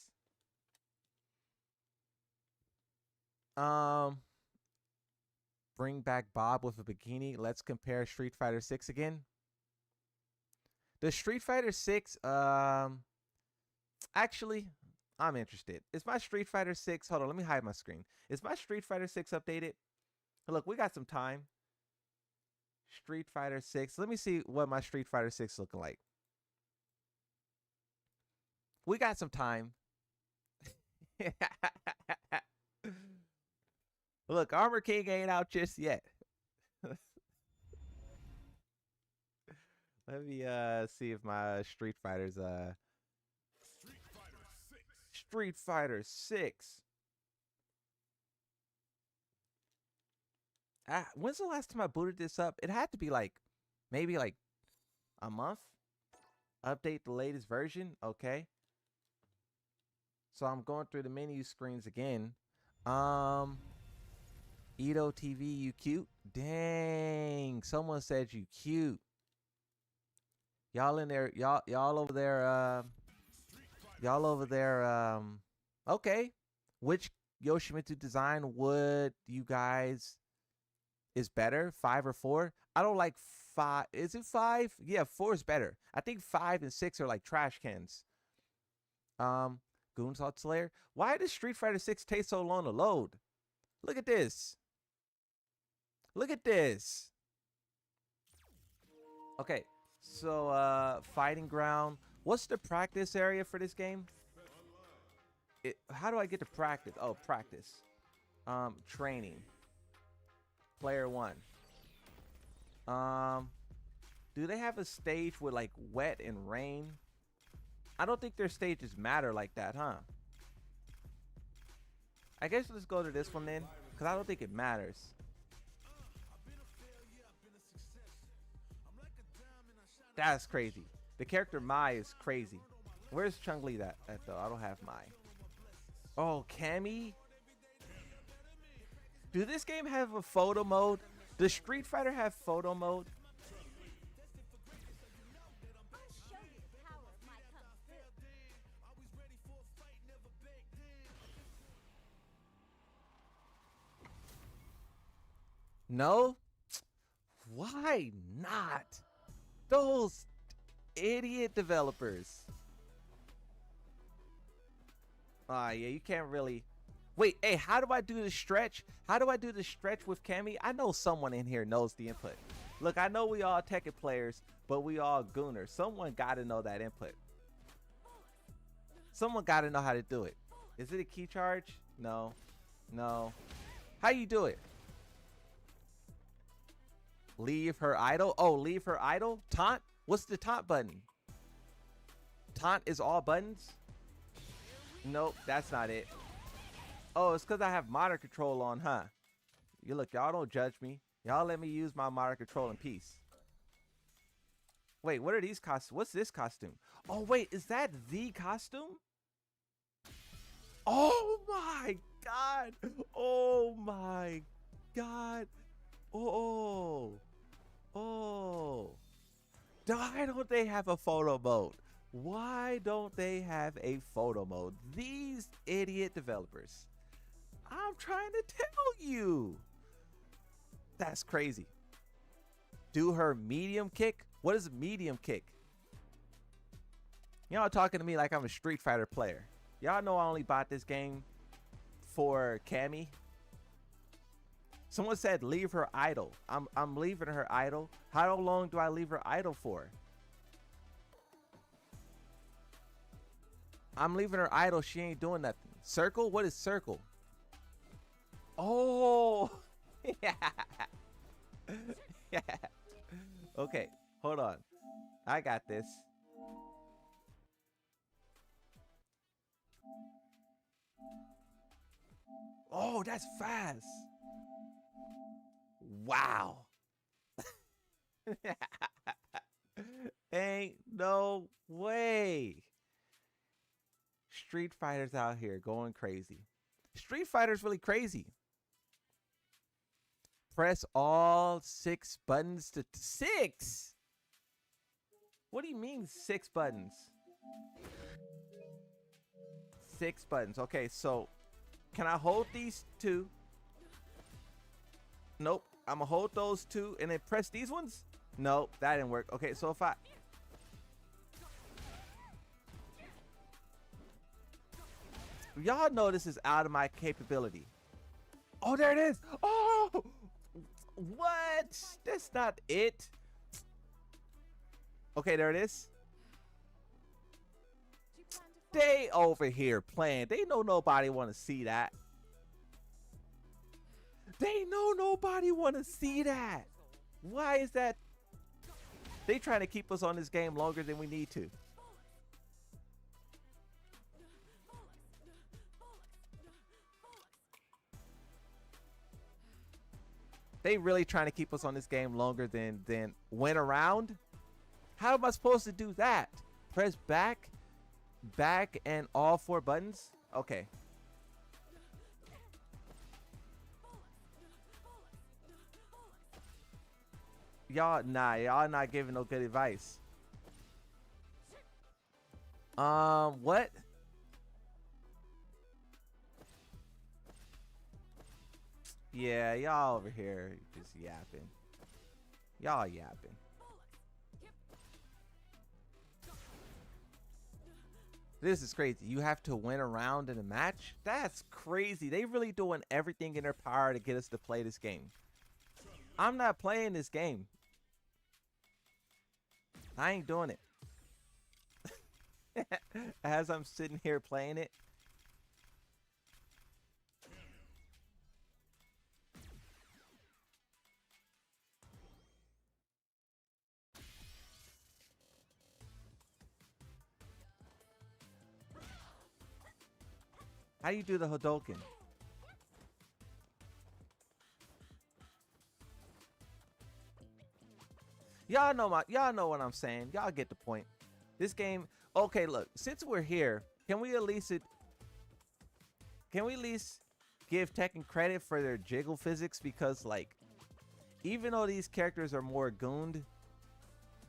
Bring back Bob with a bikini. Let's compare Street Fighter 6 again. The Street Fighter 6 actually I'm interested. Is my Street Fighter 6? Hold on, let me hide my screen. Is my Street Fighter 6 updated? Look, we got some time. Street Fighter 6. Let me see what my Street Fighter 6 looking like. We got some time. Look, Armor King ain't out just yet. Let me see if my Street Fighter's Street Fighter 6. When's the last time I booted this up? It had to be like maybe like a month. Update the latest version. Okay. So I'm going through the menu screens again. Edo TV, you cute? Dang, someone said you cute. Y'all in there, y'all over there, okay. Which Yoshimitsu design would you guys is better, 5 or 4? I don't like 5. Is it 5? Yeah, 4 is better. I think 5 and 6 are like trash cans. Goonsalt Slayer. Why does Street Fighter 6 take so long to load? Look at this. Look at this. Okay, so Fighting Ground. What's the practice area for this game? How do I get to practice? Oh, practice. Training. Player 1. Do they have a stage with like wet and rain? I don't think their stages matter like that, huh? I guess let's go to this one then, because I don't think it matters. That's crazy. The character Mai is crazy. Where's Chun-Li at though? I don't have Mai. Oh, Cammy? Do this game have a photo mode? Does Street Fighter have photo mode? No? Why not? Those idiot developers. Yeah, you can't really. Wait, hey, how do I do the stretch? How do I do the stretch with Cammy? I know someone in here knows the input. Look, I know we all Tekken players, but we all gooners. Someone got to know that input. Someone got to know how to do it. Is it a key charge? No. No. How you do it? Leave her idle? Oh, leave her idle? Taunt? What's the taunt button? Taunt is all buttons? Nope, that's not it. Oh, it's because I have motor control on, huh? You look, y'all don't judge me. Y'all let me use my motor control in peace. Wait, what are these costumes? What's this costume? Oh, wait, is that the costume? Oh my God. Oh my God. Oh. Oh. Why don't they have a photo mode? Why don't they have a photo mode? These idiot developers. I'm trying to tell you. That's crazy. Do her medium kick? What is a medium kick? Y'all talking to me like I'm a Street Fighter player. Y'all know I only bought this game for Cammy. Someone said leave her idle. I'm leaving her idle. How long do I leave her idle for? I'm leaving her idle. She ain't doing nothing. Circle? What is circle? Oh. Yeah. Yeah. Okay. Hold on. I got this. Oh, that's fast. Wow. Ain't no way. Street Fighter's out here going crazy. Street Fighter's really crazy. Press all 6 buttons to 6. What do you mean 6 buttons? 6 buttons. Okay, so can I hold these 2? Nope. I'm gonna hold those 2 and then press these ones? Nope, that didn't work. Okay, so if Y'all know this is out of my capability. Oh, there it is. Oh, what? That's not it. Okay, there it is. They over here playing. They know nobody want to see that. They know nobody want to see that. Why is that? They trying to keep us on this game longer than we need to. They really trying to keep us on this game longer than went around. How am I supposed to do that? Press back, and all 4 buttons? Okay. Y'all not giving no good advice. What? Yeah, y'all over here just yapping. Y'all yapping. This is crazy. You have to win a round in a match? That's crazy. They really doing everything in their power to get us to play this game. I'm not playing this game. I ain't doing it. As I'm sitting here playing it. How do you do the Hadouken? Y'all know what I'm saying. Y'all get the point. This game, okay, look, since we're here, can we at least give Tekken credit for their jiggle physics? Because like, even though these characters are more gooned,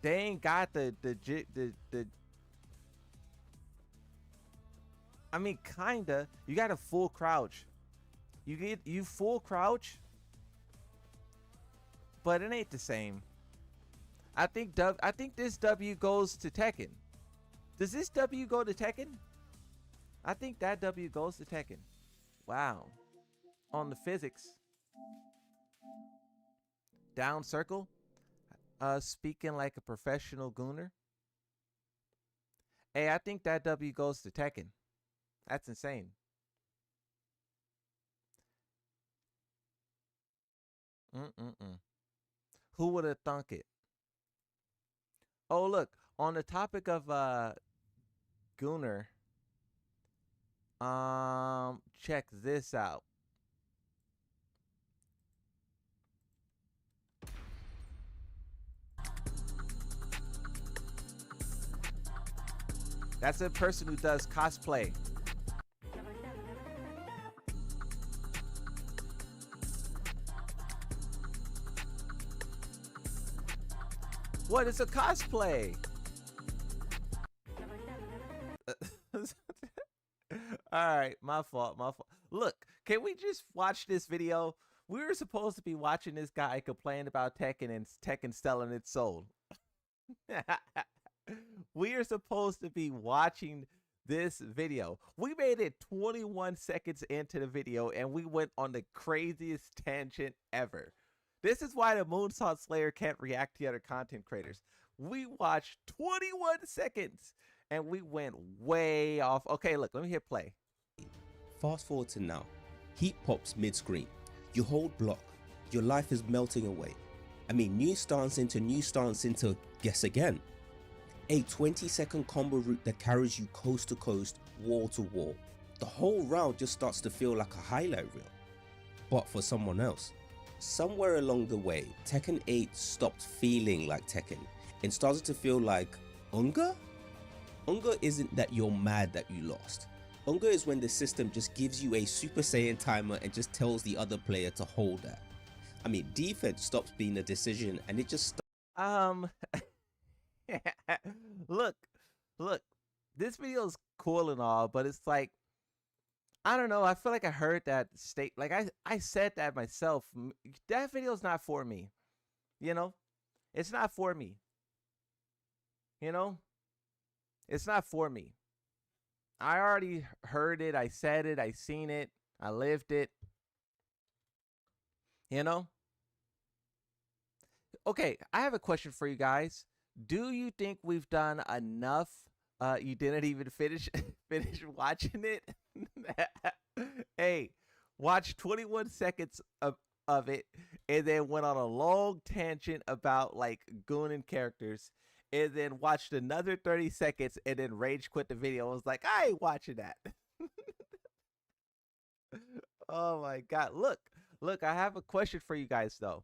they ain't got the I mean, kinda. You got a full crouch. You full crouch, but it ain't the same. I think this W goes to Tekken. Does this W go to Tekken? I think that W goes to Tekken. Wow. On the physics. Down circle. Speaking like a professional gooner. Hey, I think that W goes to Tekken. That's insane. Who would have thunk it? Oh, look, on the topic of Gooner, check this out. That's a person who does cosplay. What is a cosplay? Alright, my fault. Look, can we just watch this video? We were supposed to be watching this guy complain about Tekken and Tekken selling its soul. We are supposed to be watching this video. We made it 21 seconds into the video and we went on the craziest tangent ever. This is why the Moonsault Slayer can't react to other content creators. We watched 21 seconds and we went way off. Okay, look, let me hit play. Fast forward to now. Heat pops mid-screen. You hold block. Your life is melting away. I mean, new stance into guess again. A 20-second combo route that carries you coast to coast, wall to wall. The whole round just starts to feel like a highlight reel. But for someone else, somewhere along the way, Tekken 8 stopped feeling like Tekken and started to feel like Unga? Unga isn't that you're mad that you lost. Unga is when the system just gives you a Super Saiyan timer and just tells the other player to hold that. I mean, defense stops being a decision and it just look, this video is cool and all, but it's like, I don't know. I feel like I heard that state. Like I said that myself. That video is not for me. You know, it's not for me. You know, it's not for me. I already heard it. I said it. I seen it. I lived it. You know? Okay, I have a question for you guys. Do you think we've done enough? You didn't even finish finish watching it. Hey, watch 21 seconds of it, and then went on a long tangent about like gooning characters, and then watched another 30 seconds, and then rage quit the video. I was like, I ain't watching that. Oh my god! Look, I have a question for you guys though.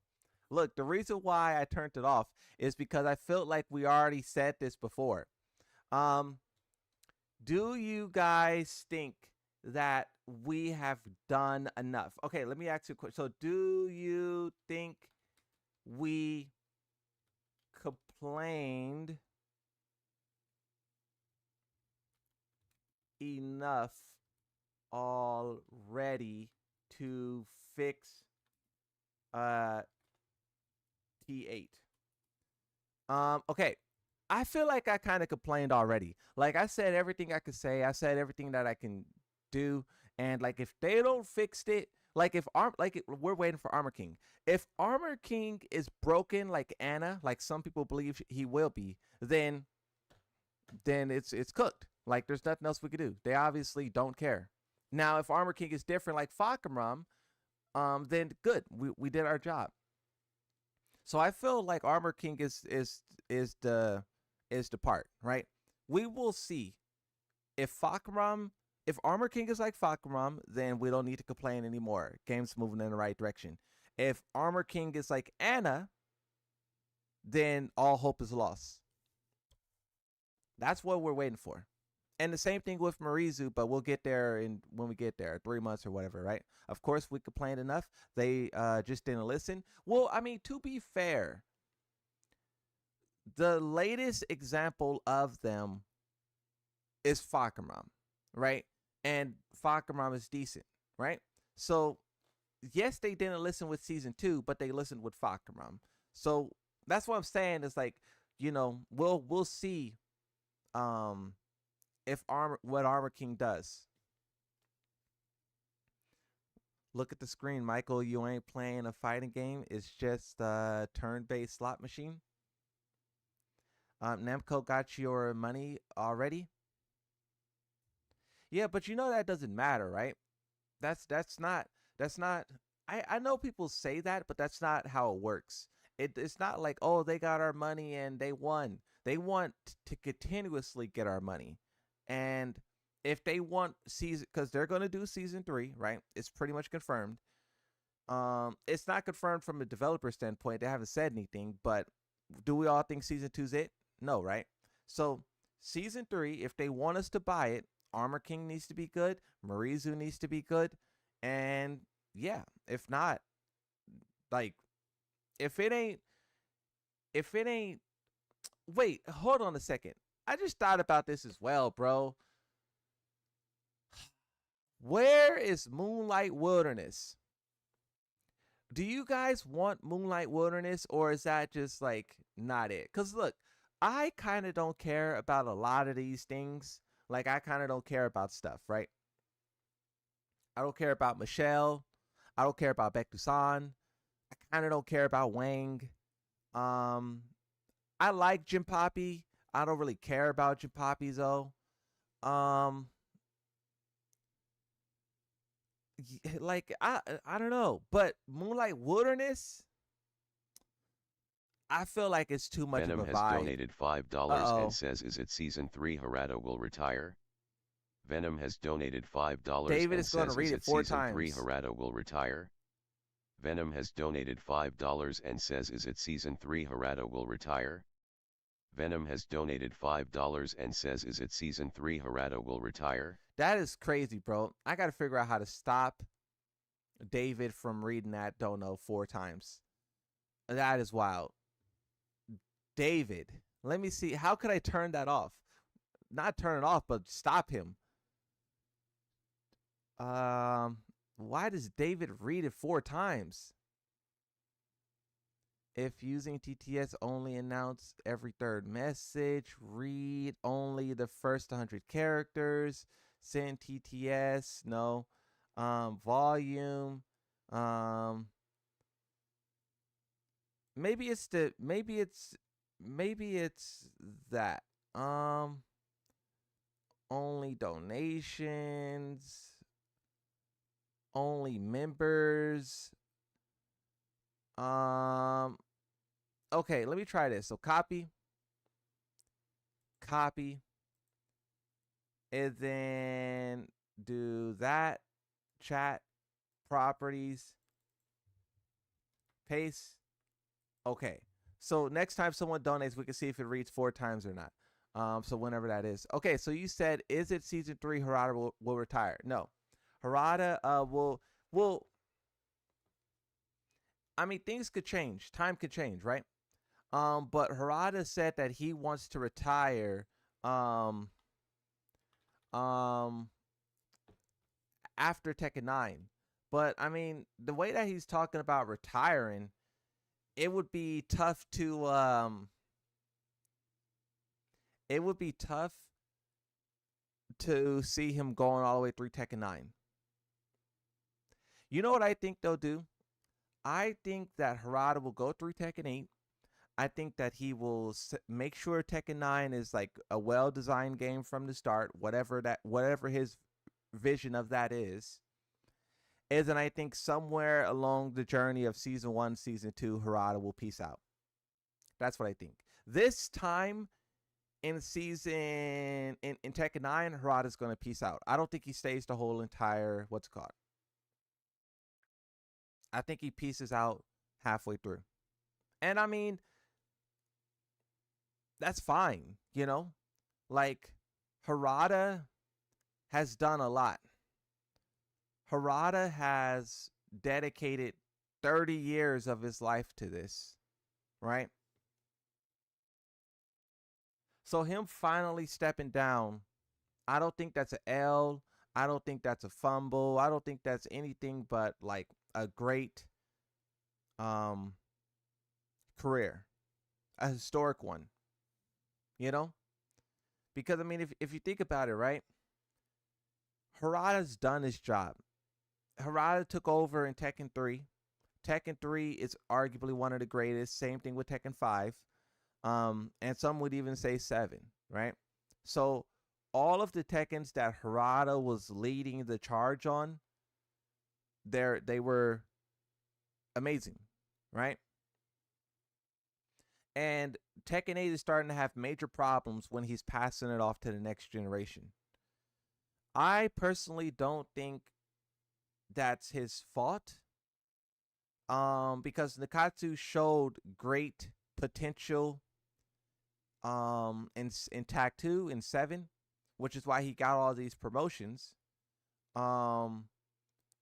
Look, the reason why I turned it off is because I felt like we already said this before. Um, do you guys think that we have done enough? Okay, let me ask you a question. So, do you think we complained enough already to fix T8? Okay. I feel like I kind of complained already. Like I said everything I could say. I said everything that I can do. And like if they don't fix it, like if we're waiting for Armor King. If Armor King is broken like Anna, like some people believe he will be, then it's cooked. Like there's nothing else we could do. They obviously don't care. Now if Armor King is different like Fahkumram, then good. We did our job. So I feel like Armor King is the part, right? We will see if Armor King is like Fahkumram, then we don't need to complain anymore. Game's moving in the right direction. If Armor King is like Anna, then all hope is lost. That's what we're waiting for. And the same thing with Marizu, but we'll get there when we get there, 3 months or whatever, right? Of course, we complained enough. They just didn't listen. Well, I mean, to be fair, the latest example of them is Fahkumram, right? And Fahkumram is decent, right? So, yes, they didn't listen with season 2, but they listened with Fahkumram. So that's what I'm saying. Is like, you know, we'll see. If what Armor King does. Look at the screen, Michael. You ain't playing a fighting game. It's just a turn-based slot machine. Namco got your money already. Yeah, but you know that doesn't matter, right? That's not. I know people say that, but that's not how it works. It's not like, oh, they got our money and they won. They want to continuously get our money. And if they want season, because they're going to do season 3, right? It's pretty much confirmed. It's not confirmed from a developer standpoint. They haven't said anything, but do we all think season 2's it? No, right? So season 3, if they want us to buy it, Armor King needs to be good. Marizu needs to be good. And yeah, if not, like, if it ain't, wait, hold on a second. I just thought about this as well, bro. Where is Moonlight Wilderness? Do you guys want Moonlight Wilderness, or is that just like not it? Because look, I kind of don't care about a lot of these things. Like I kind of don't care about stuff, right? I don't care about Michelle. I don't care about Baek Doosan. I kind of don't care about Wang. I like Jim Poppy. I don't really care about Jim Poppy though. Like I don't know, but Moonlight Wilderness, I feel like it's too much Venom of a has vibe. donated $5 and says, is it season 3 Harada will retire? Venom has donated $5 David and is going to says, read is it it 4 season times. 3 Harada will retire? Venom has donated $5 and says, is it season 3 Harada will retire? Venom has donated $5 and says, is it season 3 Harada will retire? That is crazy, bro. I got to figure out how to stop David from reading that don't know 4 times. That is wild. David, let me see. How could I turn that off? Not turn it off, but stop him. Why does David read it 4 times? If using TTS, only announce every 3rd message. Read only the first 100 characters. Send TTS, no. Volume. Maybe it's that. Only donations, only members. Okay, let me try this. So copy, and then do that. Chat, properties, paste. Okay. So next time someone donates, we can see if it reads 4 times or not. So whenever that is. Okay, so you said, is it season 3 Harada will retire? No. Harada will I mean, things could change. Time could change, right? But Harada said that he wants to retire after Tekken 9. But I mean, the way that he's talking about retiring, it would be tough to see him going all the way through Tekken 9. You know what I think they'll do? I think that Harada will go through Tekken 8. I think that he will make sure Tekken 9 is like a well-designed game from the start, whatever his vision of that is. And I think somewhere along the journey of season 1, season 2, Harada will peace out. That's what I think. This time in Tekken 9, Harada's going to peace out. I don't think he stays the whole entire, I think he pieces out halfway through. And I mean, that's fine, you know? Like, Harada has done a lot. Harada has dedicated 30 years of his life to this, right? So him finally stepping down, I don't think that's an L. I don't think that's a fumble. I don't think that's anything but like a great career, a historic one, you know? Because I mean, if you think about it, right? Harada's done his job. Harada took over in Tekken 3. Tekken 3 is arguably one of the greatest. Same thing with Tekken 5. And some would even say 7, right? So all of the Tekkens that Harada was leading the charge on, they were amazing, right? And Tekken 8 is starting to have major problems when he's passing it off to the next generation. I personally don't think that's his fault, because Nakatsu showed great potential in TAC 2 and 7, which is why he got all these promotions.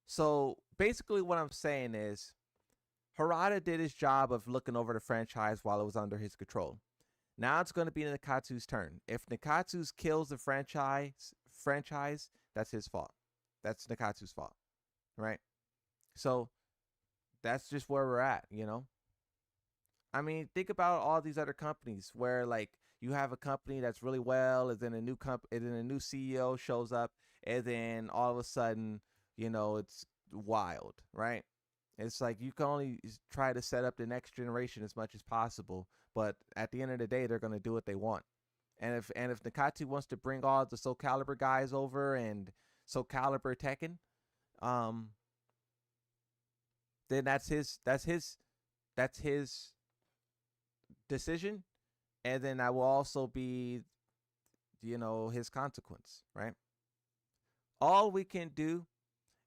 So basically what I'm saying is Harada did his job of looking over the franchise while it was under his control. Now it's going to be Nakatsu's turn. If Nakatsu kills the franchise, that's his fault. That's Nakatsu's fault, right? So that's just where we're at, you know? I mean, think about all these other companies where like you have a company that's really well, and then a new CEO shows up, and then all of a sudden, you know, it's wild, right? It's like you can only try to set up the next generation as much as possible, but at the end of the day, they're going to do what they want. And if Nakatsu wants to bring all the Soul Calibur guys over and Soul Calibur Tekken, then that's his decision, and then that will also be, you know, his consequence, right? All we can do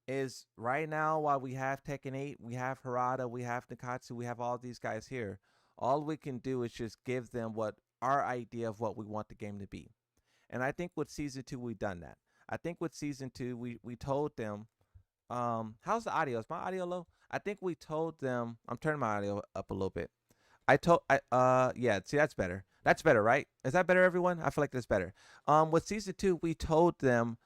is right now, while we have Tekken 8, we have Harada, we have Nakatsu, we have all these guys here. All we can do is just give them what our idea of what we want the game to be. And I think with Season 2, we've done that. I think with Season 2, we told them, how's the audio? Is my audio low? I think we told them, I'm turning my audio up a little bit. Yeah, see, that's better. That's better, right? Is that better, everyone? I feel like that's better. With Season 2, we told them,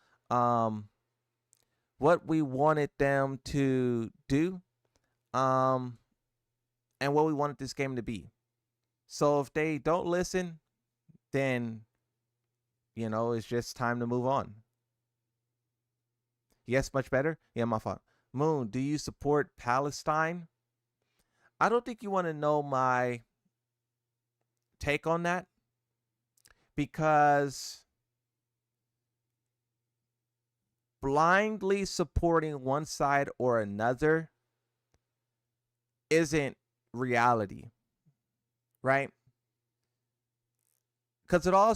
what we wanted them to do, and what we wanted this game to be. So if they don't listen, then, you know, it's just time to move on. Yes, much better. Yeah, my fault. Moon, do you support Palestine? I don't think you want to know my take on that, because blindly supporting one side or another isn't reality, right? Because it all,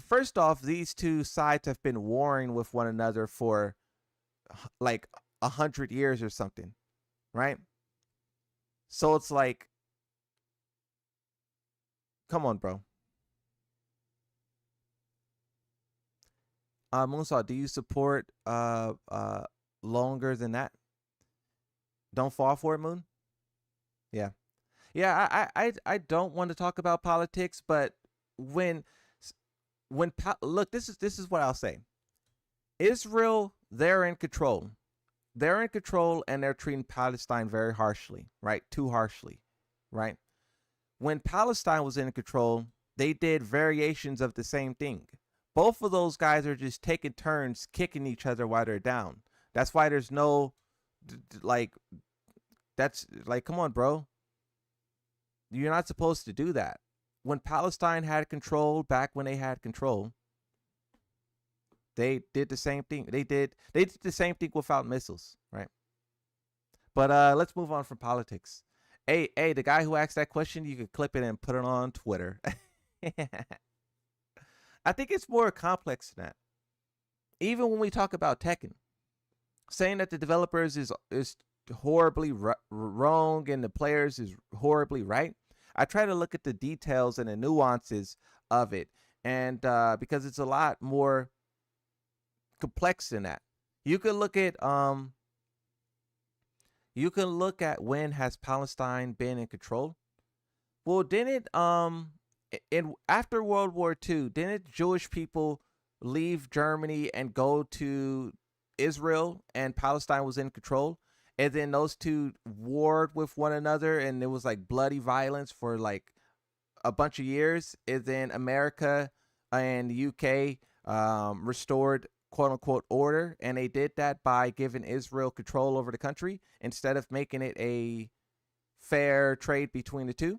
first off, these two sides have been warring with one another for like 100 years or something, right? So it's like, come on, bro. Moonsaw, do you support longer than that? Don't fall for it, Moon. Yeah, yeah. I don't want to talk about politics, but when look, this is what I'll say. Israel, they're in control. They're in control, and they're treating Palestine very harshly, right? Too harshly, right? When Palestine was in control, they did variations of the same thing. Both of those guys are just taking turns kicking each other while they're down. That's why there's no, like, that's like, come on, bro. You're not supposed to do that. When Palestine had control, back when they had control, they did the same thing. They did the same thing without missiles, right? But let's move on from politics. Hey, the guy who asked that question, you could clip it and put it on Twitter. I think it's more complex than that. Even when we talk about Tekken, saying that the developers is horribly wrong and the players is horribly right, I try to look at the details and the nuances of it, and because it's a lot more complex than that. You can look at when has Palestine been in control. Well, didn't after World War II, didn't Jewish people leave Germany and go to Israel, and Palestine was in control? And then those two warred with one another, and it was like bloody violence for like a bunch of years. And then America and the UK restored quote unquote order, and they did that by giving Israel control over the country instead of making it a fair trade between the two.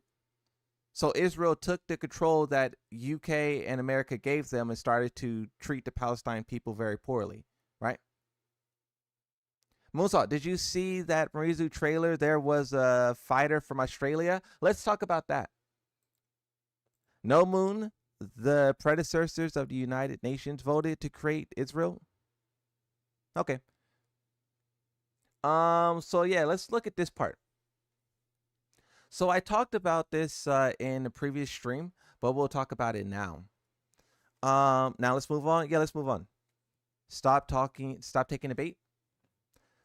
So Israel took the control that UK and America gave them and started to treat the Palestine people very poorly, right? Moonsaw, did you see that Marizu trailer? There was a fighter from Australia. Let's talk about that. No, Moon, the predecessors of the United Nations voted to create Israel. Okay. So yeah, let's look at this part. So I talked about this in the previous stream, but we'll talk about it now. Now let's move on. Yeah, let's move on. Stop talking. Stop taking the bait.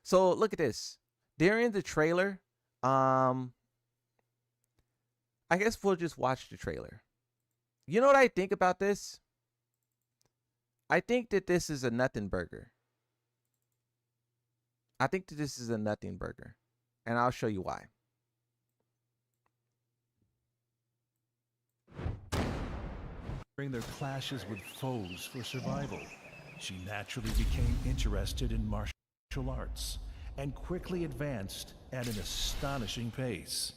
So look at this. During the trailer, I guess we'll just watch the trailer. You know what I think about this? I think that this is a nothing burger. I think that this is a nothing burger, and I'll show you why. During their clashes with foes for survival, she naturally became interested in martial arts and quickly advanced at an astonishing pace.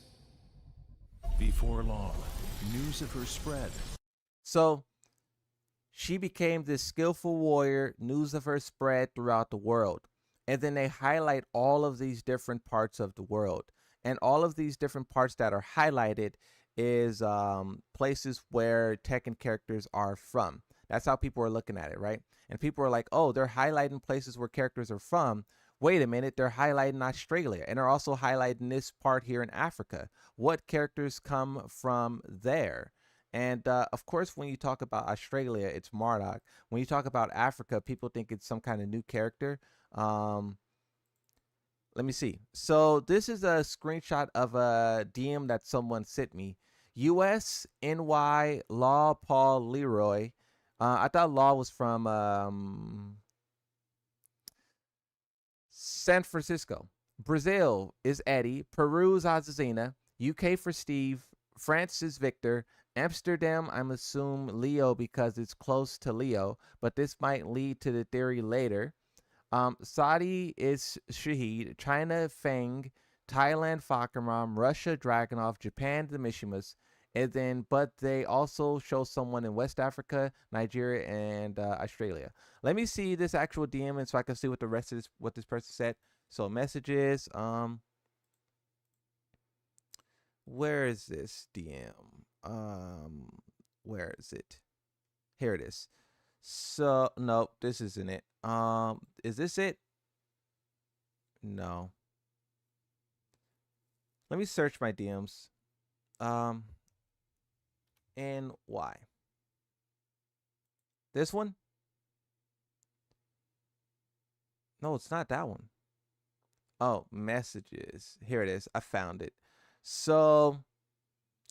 Before long, news of her spread. So she became this skillful warrior. News of her spread throughout the world. And then they highlight all of these different parts of the world. And all of these different parts that are highlighted is places where Tekken characters are from. That's how people are looking at it, right? And people are like, oh, they're highlighting places where characters are from. Wait a minute, they're highlighting Australia, and they're also highlighting this part here in Africa. What characters come from there? And of course, when you talk about Australia, it's Marduk. When you talk about Africa, people think it's some kind of new character. Let me see. So this is a screenshot of a DM that someone sent me. US NY Law Paul Leroy. I thought Law was from San Francisco. Brazil is Eddie. Peru is Azazina. UK for Steve. France is Victor. Amsterdam, I'm assuming Leo because it's close to Leo, but this might lead to the theory later. Saudi is Shahid, China Feng, Thailand Fakaram, Russia Dragonov, Japan the Mishimas, and then but they also show someone in West Africa, Nigeria, and Australia. Let me see this actual DM and so I can see what the rest of this what this person said. So messages, where is this DM? Where is it? Here it is. So nope, this isn't it. Is this it? No. Let me search my DMs. And why? This one? No, it's not that one. Oh, messages. Here it is. I found it. So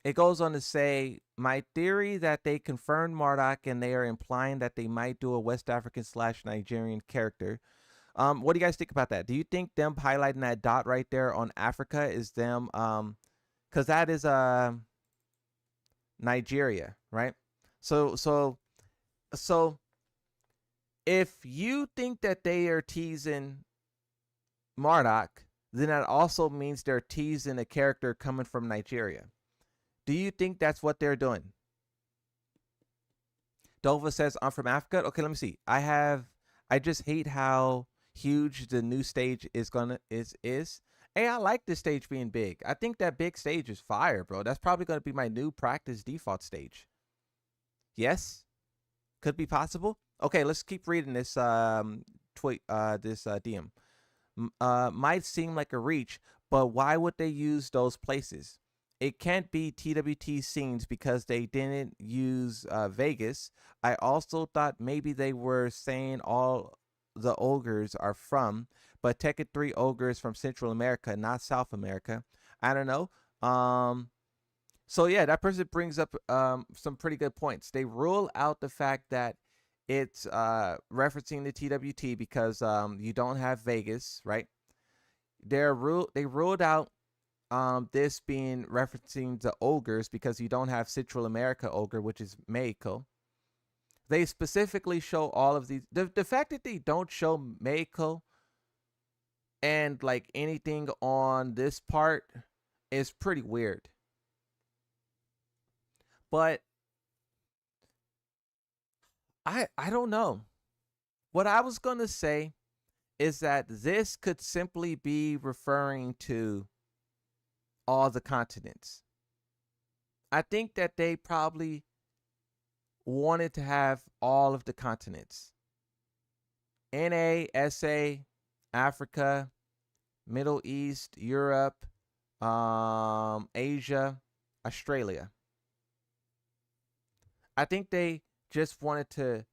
it goes on to say, my theory that they confirmed Marduk and they are implying that they might do a West African / Nigerian character. What do you guys think about that? Do you think them highlighting that dot right there on Africa is them? Because that is Nigeria, right? So if you think that they are teasing Marduk, then that also means they're teasing a character coming from Nigeria. Do you think that's what they're doing? Dova says, I'm from Africa. Okay, let me see. I just hate how huge the new stage is. Hey, I like this stage being big. I think that big stage is fire, bro. That's probably gonna be my new practice default stage. Yes? Could be possible. Okay, let's keep reading this tweet, this DM. Might seem like a reach, but why would they use those places? It can't be TWT scenes because they didn't use Vegas. I also thought maybe they were saying all the ogres are from, but Tekken 3 ogres from Central America, not South America. I don't know. So yeah, that person brings up some pretty good points. They rule out the fact that it's referencing the TWT because you don't have Vegas, right? They ruled out this being referencing the ogres because you don't have Central America ogre, which is Mexico. They specifically show all of these. The fact that they don't show Mexico and like anything on this part is pretty weird. But I don't know. What I was going to say is that this could simply be referring to all the continents. I think that they probably wanted to have all of the continents. NA, SA, Africa, Middle East, Europe, Asia, Australia. I think they just wanted to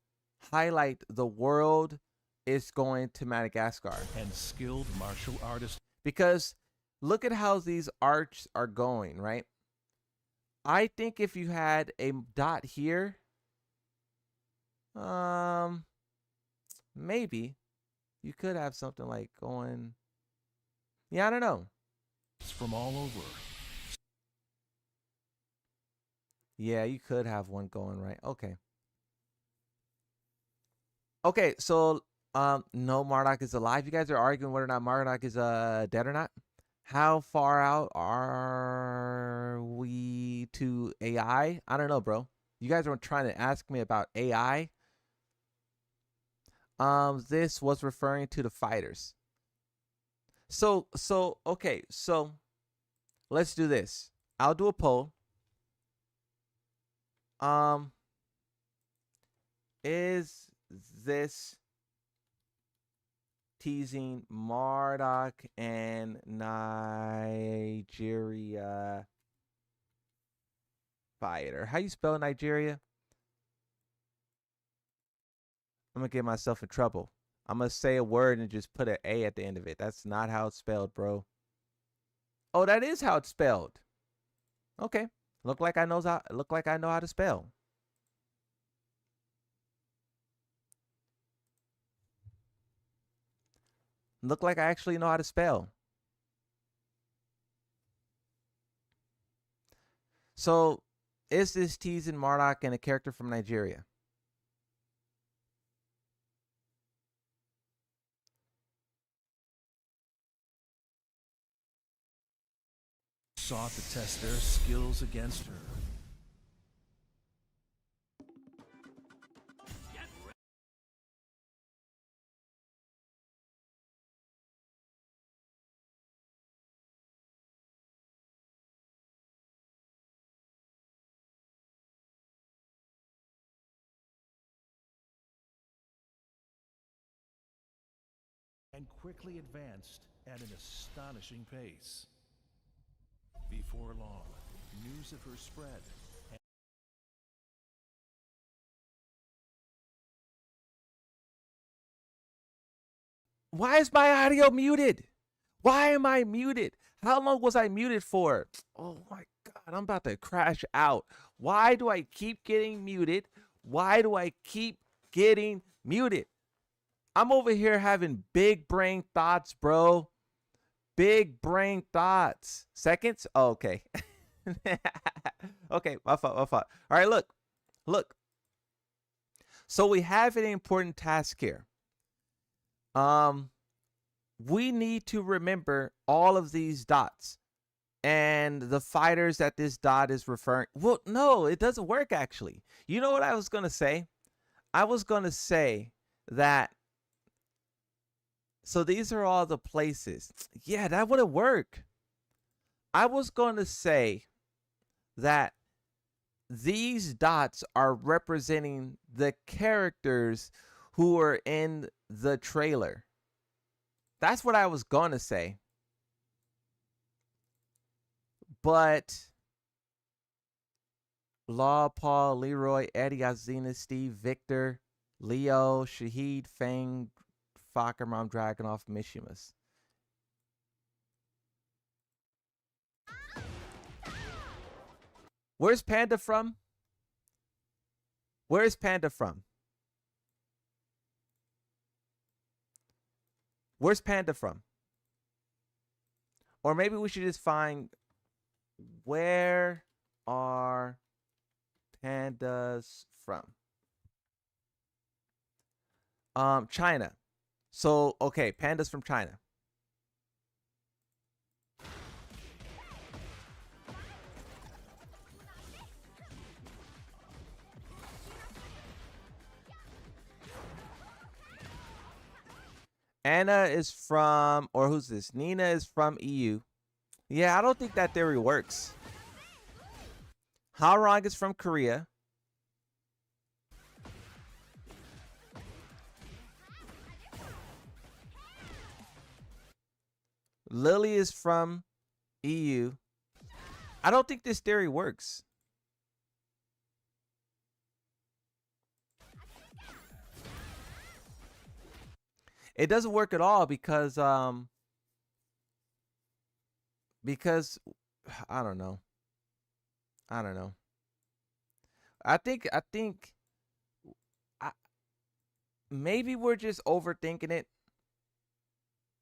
highlight the world is going to Madagascar. And skilled martial artists. Because look at how these arcs are going, right? I think if you had a dot here, maybe you could have something like going. Yeah, I don't know. From all over. Yeah, you could have one going, right? Okay. Okay, so no, Marduk is alive. You guys are arguing whether or not Marduk is dead or not. How far out are we to AI? I don't know, bro. You guys are trying to ask me about AI. This was referring to the fighters. So okay, so let's do this. I'll do a poll. Is this teasing Marduk and Nigeria fighter? How you spell Nigeria? I'm gonna get myself in trouble. I'm gonna say a word and just put an A at the end of it. That's not how it's spelled, bro. Oh, that is how it's spelled. Okay. Look like I know how to spell. Look like I actually know how to spell. So, is this teasing Marduk and a character from Nigeria? sought to test their skills against her. And quickly advanced at an astonishing pace. Before long, news of her spread. Why is my audio muted? Why am I muted? How long was I muted for? Oh my God, I'm about to crash out. Why do I keep getting muted? Why do I keep getting muted? I'm over here having big brain thoughts, bro. Big brain thoughts. Seconds? Oh, okay. Okay, my fault, my fault. All right, look. So we have an important task here. We need to remember all of these dots and the fighters that this dot is referring. Well, no, it doesn't work actually. You know what I was gonna say? I was gonna say that. So these are all the places. Yeah, that wouldn't work. I was gonna say that these dots are representing the characters who are in the trailer. That's what I was gonna say. But Law, Paul, Leroy, Eddie, Azina, Steve, Victor, Leo, Shahid, Fang, Fokker, Mom, Dragonoff, Mishimus. Where's Panda from? Where's Panda from? Where's Panda from? Or maybe we should just find, where are pandas from? China. So, okay, pandas from China. Anna is from, or who's this? Nina is from EU. Yeah, I don't think that theory works. Haorong is from Korea. Lily is from EU. I don't think this theory works. It doesn't work at all because I don't know. I think maybe we're just overthinking it.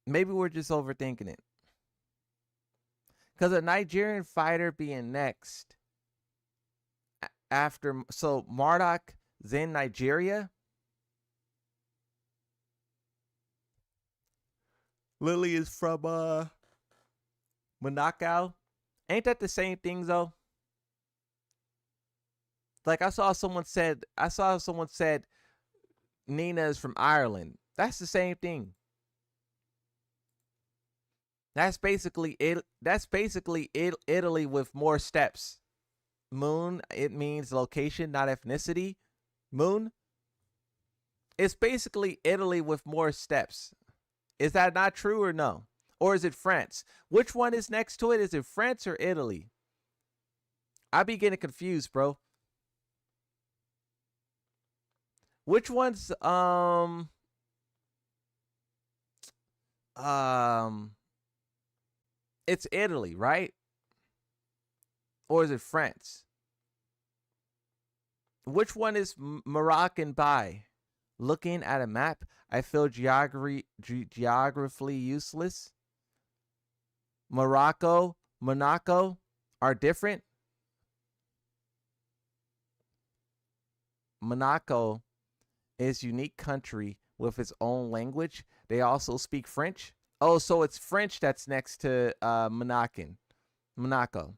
Maybe we're just overthinking it. Because a Nigerian fighter being next after, so Marduk is in Nigeria. Lily is from Monaco. Ain't that the same thing though? Like I saw someone said Nina is from Ireland. That's the same thing. That's basically it. That's basically Italy with more steps. Moon, it means location, not ethnicity. Moon. It's basically Italy with more steps. Is that not true or no? Or is it France? Which one is next to it? Is it France or Italy? I be getting confused, bro. Which one's it's Italy, right? Or is it France? Which one is Moroccan by? Looking at a map, I feel geographically useless. Monaco are different. Monaco is a unique country with its own language. They also speak French. Oh, so it's French that's next to Moroccan. Monaco.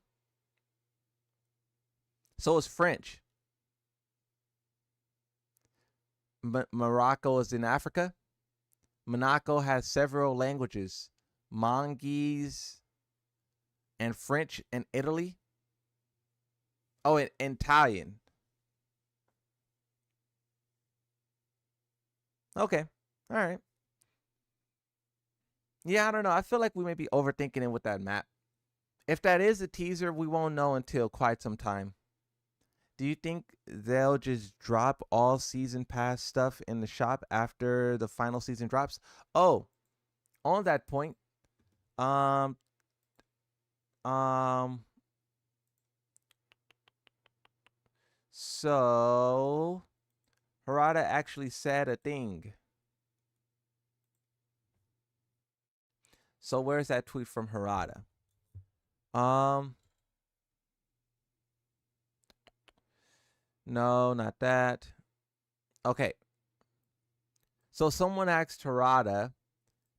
So is French. Morocco is in Africa. Monaco has several languages, Monguese and French and Italy. Oh, and Italian. Okay. All right. Yeah, I don't know. I feel like we may be overthinking it with that map. If that is a teaser, we won't know until quite some time. Do you think they'll just drop all season pass stuff in the shop after the final season drops? Oh, on that point, um, so Harada actually said a thing. So where's that tweet from Harada? No, not that. Okay. So someone asked Harada,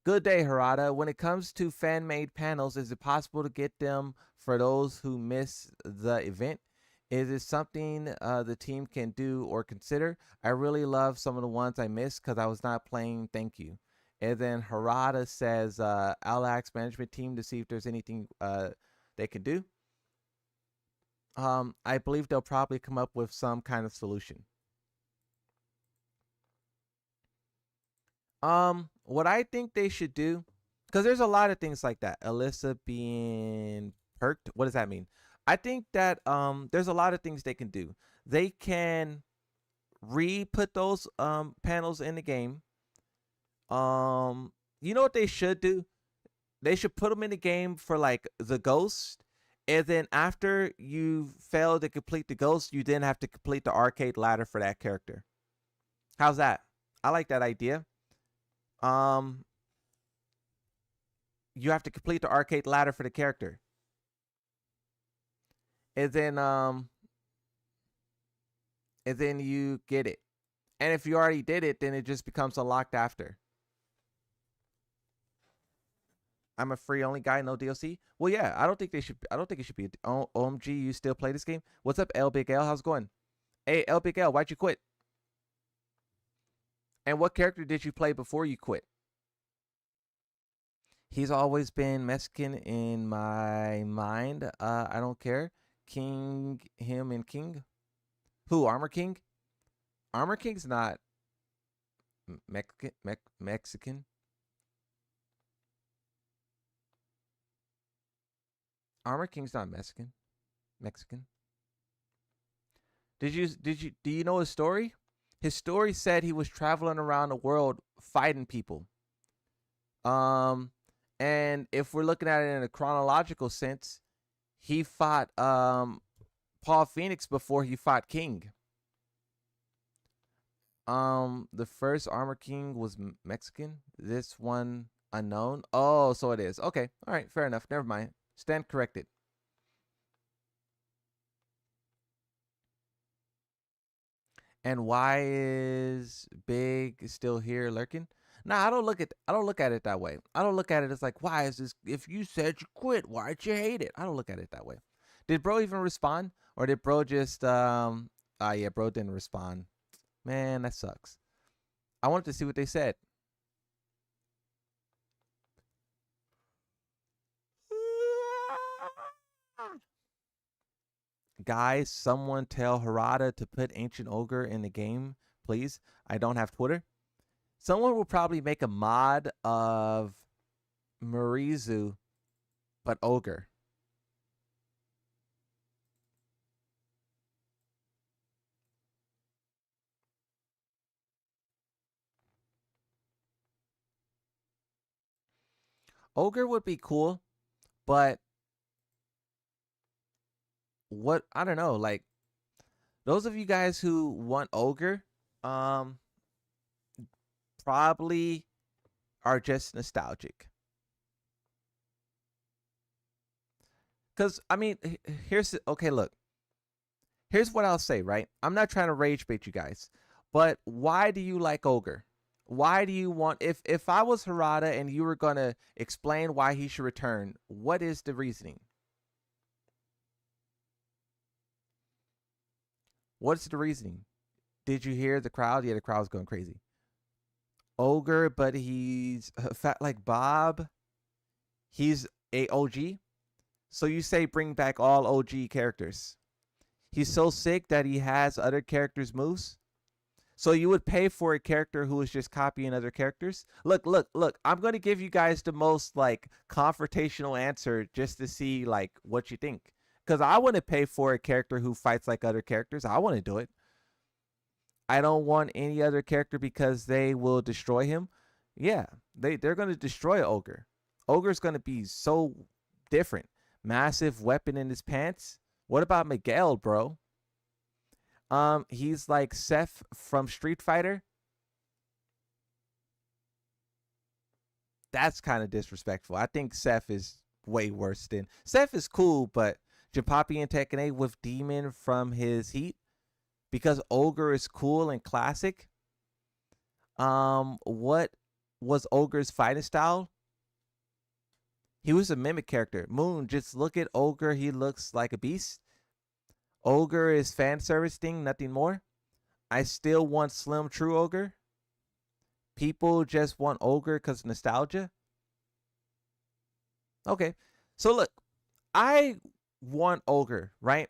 "Good day, Harada. When it comes to fan-made panels, is it possible to get them for those who miss the event? Is it something the team can do or consider? I really love some of the ones I missed because I was not playing. Thank you." And then Harada says, "I'll ask management team to see if there's anything they can do. I believe they'll probably come up with some kind of solution." What I think they should do, because there's a lot of things like that. Alyssa being perked. What does that mean? I think that there's a lot of things they can do. They can re-put those panels in the game. You know what they should do? They should put them in the game for like the ghost, and then after you fail to complete the ghost, you then have to complete the arcade ladder for that character. How's that? I like that idea. You have to complete the arcade ladder for the character, and then you get it. And if you already did it, then it just becomes unlocked after. I'm a free only guy, no DLC. Well, yeah, I don't think it should be. OMG, you still play this game? What's up, L Big L? How's it going? Hey, L Big L, why'd you quit? And what character did you play before you quit? He's always been Mexican in my mind. I don't care. King, him, and King. Who? Armor King? Armor King's not Mexican. Armor King's not Mexican. Do you know his story? His story said he was traveling around the world fighting people. And if we're looking at it in a chronological sense, he fought Paul Phoenix before he fought King. The first Armor King was Mexican. This one unknown. Oh, so it is. Okay. All right. Fair enough. Never mind. Stand corrected. And why is Big still here lurking? Nah, I don't look at it that way. I don't look at it as like, why is this? If you said you quit, why'd you hate it? I don't look at it that way. Did bro even respond, or did bro just yeah, bro didn't respond. Man, that sucks. I wanted to see what they said. Guys, someone tell Harada to put Ancient Ogre in the game, please. I don't have Twitter. Someone will probably make a mod of Marizu, but Ogre. Ogre would be cool, but what, I don't know, like those of you guys who want Ogre probably are just nostalgic. Cuz I mean, okay, look. Here's what I'll say, right? I'm not trying to rage bait you guys, but why do you like Ogre? Why do you want, if I was Harada and you were going to explain why he should return, what is the reasoning? What's the reasoning? Did you hear the crowd? Yeah, the crowd's going crazy. Ogre, but he's fat like Bob. He's a OG. So you say bring back all OG characters. He's so sick that he has other characters' moves. So you would pay for a character who is just copying other characters? Look. I'm going to give you guys the most like confrontational answer just to see like what you think. Because I want to pay for a character who fights like other characters. I want to do it. I don't want any other character because they will destroy him. Yeah, they're going to destroy Ogre. Ogre's going to be so different. Massive weapon in his pants. What about Miguel, bro? He's like Seth from Street Fighter. That's kind of disrespectful. I think Seth is way worse than Seth is cool, but Japapi and Tekken 8 with Demon from his Heat. Because Ogre is cool and classic. What was Ogre's fighting style? He was a mimic character. Moon, just look at Ogre. He looks like a beast. Ogre is fan service thing, nothing more. I still want Slim True Ogre. People just want Ogre because nostalgia. Okay. So look, I want Ogre, right?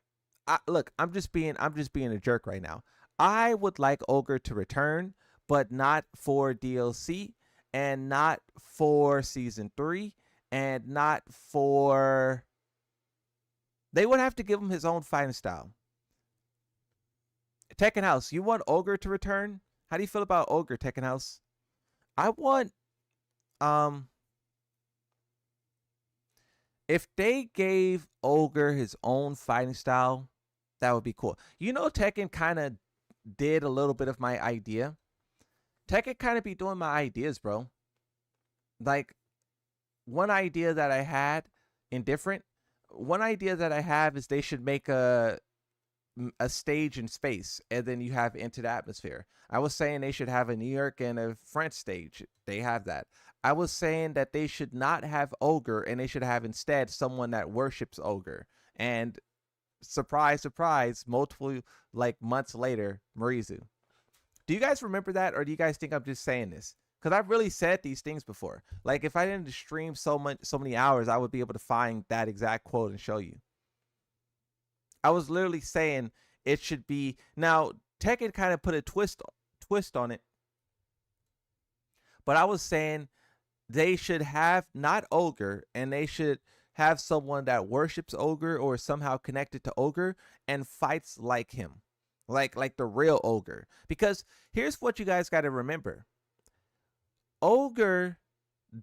Look, I'm just being a jerk right now. I would like Ogre to return, but not for DLC and not for season 3 and not for. They would have to give him his own fighting style. Tekken House, you want Ogre to return? How do you feel about Ogre, Tekken House? I want if they gave Ogre his own fighting style, that would be cool. You know, Tekken kind of did a little bit of my idea. Tekken kind of be doing my ideas, bro. Like, one idea that I had one idea that I have is they should make a stage in space, and then you have Into the Atmosphere. I was saying they should have a New York and a French stage. They have that. I was saying that they should not have Ogre, and they should have instead someone that worships Ogre. And surprise, surprise, multiple like months later, Marizu. Do you guys remember that, or do you guys think I'm just saying this? Because I've really said these things before. Like, if I didn't stream so many hours, I would be able to find that exact quote and show you. I was literally saying it should be. Now, Tekken kind of put a twist on it. But I was saying they should have not Ogre, and they should have someone that worships Ogre or somehow connected to Ogre and fights like him. Like the real Ogre. Because here's what you guys got to remember. Ogre